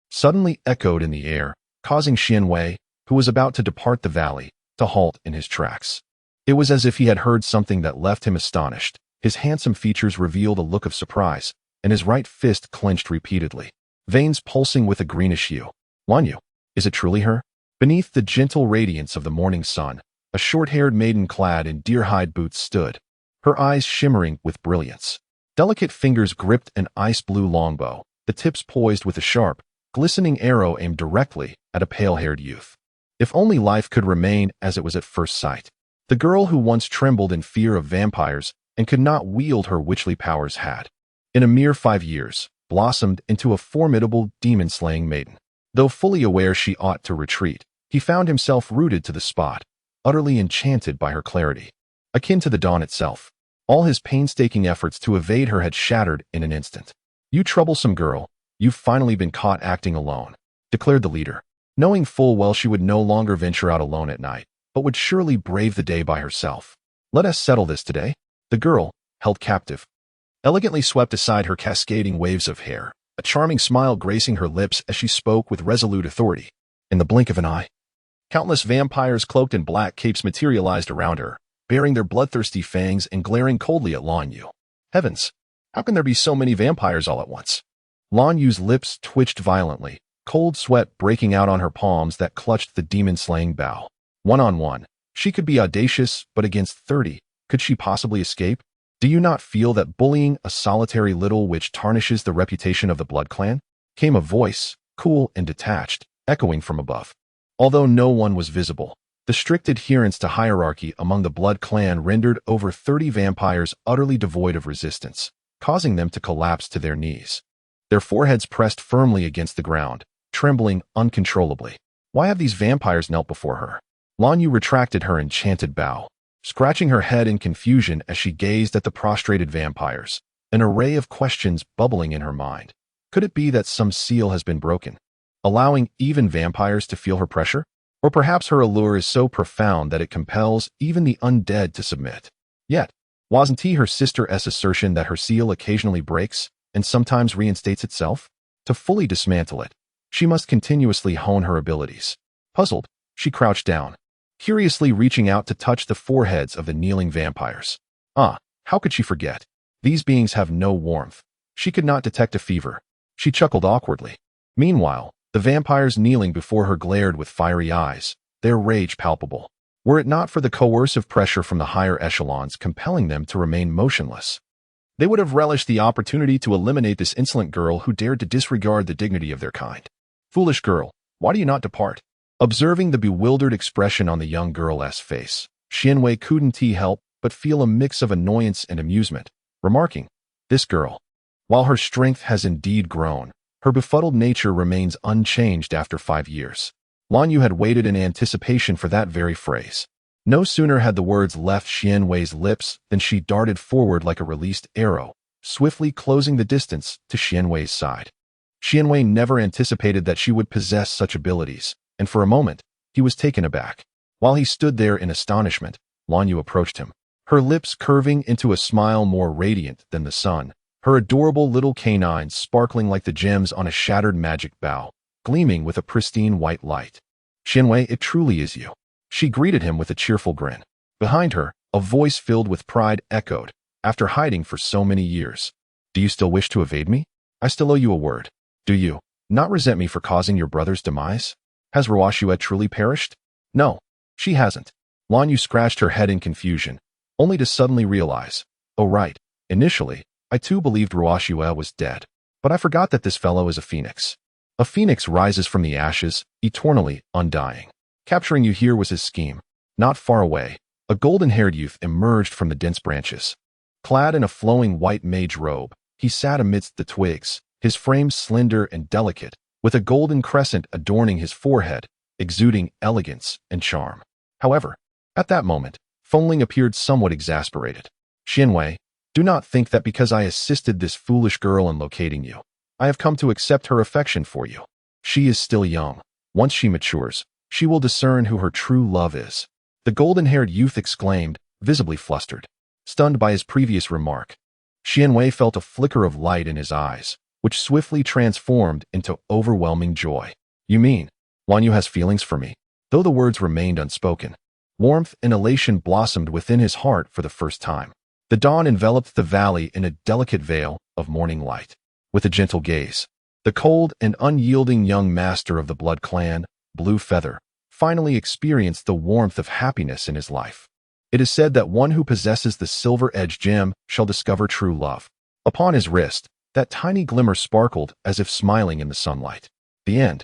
suddenly echoed in the air, causing Xianwei, who was about to depart the valley, to halt in his tracks. It was as if he had heard something that left him astonished. His handsome features revealed a look of surprise, and his right fist clenched repeatedly, veins pulsing with a greenish hue. Lan Yu, is it truly her? Beneath the gentle radiance of the morning sun, a short-haired maiden clad in deer-hide boots stood, her eyes shimmering with brilliance. Delicate fingers gripped an ice-blue longbow, the tips poised with a sharp, glistening arrow aimed directly at a pale-haired youth. If only life could remain as it was at first sight. The girl who once trembled in fear of vampires and could not wield her witchly powers had, in a mere 5 years, blossomed into a formidable demon-slaying maiden. Though fully aware she ought to retreat, he found himself rooted to the spot, utterly enchanted by her clarity. Akin to the dawn itself, all his painstaking efforts to evade her had shattered in an instant. "You troublesome girl, you've finally been caught acting alone," declared the leader, knowing full well she would no longer venture out alone at night, but would surely brave the day by herself. "Let us settle this today." The girl, held captive, elegantly swept aside her cascading waves of hair, a charming smile gracing her lips as she spoke with resolute authority. In the blink of an eye, countless vampires cloaked in black capes materialized around her, baring their bloodthirsty fangs and glaring coldly at Lan Yu. Heavens, how can there be so many vampires all at once? Lan Yu's lips twitched violently, cold sweat breaking out on her palms that clutched the demon-slaying bow. One-on-one, she could be audacious, but against 30, could she possibly escape? "Do you not feel that bullying a solitary little witch tarnishes the reputation of the Blood Clan?" came a voice, cool and detached, echoing from above. Although no one was visible, the strict adherence to hierarchy among the Blood Clan rendered over 30 vampires utterly devoid of resistance, causing them to collapse to their knees. Their foreheads pressed firmly against the ground, trembling uncontrollably. Why have these vampires knelt before her? Lan Yu retracted her enchanted bow, scratching her head in confusion as she gazed at the prostrated vampires, an array of questions bubbling in her mind. Could it be that some seal has been broken, allowing even vampires to feel her pressure? Or perhaps her allure is so profound that it compels even the undead to submit. Yet, wasn't her sister's assertion that her seal occasionally breaks and sometimes reinstates itself? To fully dismantle it, she must continuously hone her abilities. Puzzled, she crouched down, curiously reaching out to touch the foreheads of the kneeling vampires. How could she forget? These beings have no warmth. She could not detect a fever. She chuckled awkwardly. Meanwhile, the vampires kneeling before her glared with fiery eyes, their rage palpable. Were it not for the coercive pressure from the higher echelons compelling them to remain motionless, they would have relished the opportunity to eliminate this insolent girl who dared to disregard the dignity of their kind. "Foolish girl, why do you not depart?" Observing the bewildered expression on the young girl's face, Xianwei couldn't help but feel a mix of annoyance and amusement, remarking, "This girl, while her strength has indeed grown, her befuddled nature remains unchanged after 5 years." Lan Yu had waited in anticipation for that very phrase. No sooner had the words left Xianwei's lips than she darted forward like a released arrow, swiftly closing the distance to Xianwei's side. Xianwei never anticipated that she would possess such abilities, and for a moment, he was taken aback. While he stood there in astonishment, Lan Yu approached him, her lips curving into a smile more radiant than the sun, her adorable little canines sparkling like the gems on a shattered magic bow, gleaming with a pristine white light. "Xianwei, it truly is you." She greeted him with a cheerful grin. Behind her, a voice filled with pride echoed, "After hiding for so many years, do you still wish to evade me? I still owe you a word. Do you not resent me for causing your brother's demise? Has Ruoxue truly perished?" "No, she hasn't." Lan Yu scratched her head in confusion, only to suddenly realize, "Oh right, initially, I too believed Ruoxue was dead. But I forgot that this fellow is a phoenix. A phoenix rises from the ashes, eternally undying. Capturing you here was his scheme." Not far away, a golden-haired youth emerged from the dense branches. Clad in a flowing white mage robe, he sat amidst the twigs, his frame slender and delicate, with a golden crescent adorning his forehead, exuding elegance and charm. However, at that moment, Fengling appeared somewhat exasperated. "Xianwei, do not think that because I assisted this foolish girl in locating you, I have come to accept her affection for you. She is still young. Once she matures, she will discern who her true love is." The golden-haired youth exclaimed, visibly flustered. Stunned by his previous remark, Xianwei felt a flicker of light in his eyes, which swiftly transformed into overwhelming joy. "You mean, Lan Yu has feelings for me?" Though the words remained unspoken, warmth and elation blossomed within his heart for the first time. The dawn enveloped the valley in a delicate veil of morning light. With a gentle gaze, the cold and unyielding young master of the Blood Clan, Blue Feather, finally experienced the warmth of happiness in his life. It is said that one who possesses the silver-edged gem shall discover true love. Upon his wrist, that tiny glimmer sparkled as if smiling in the sunlight. The end.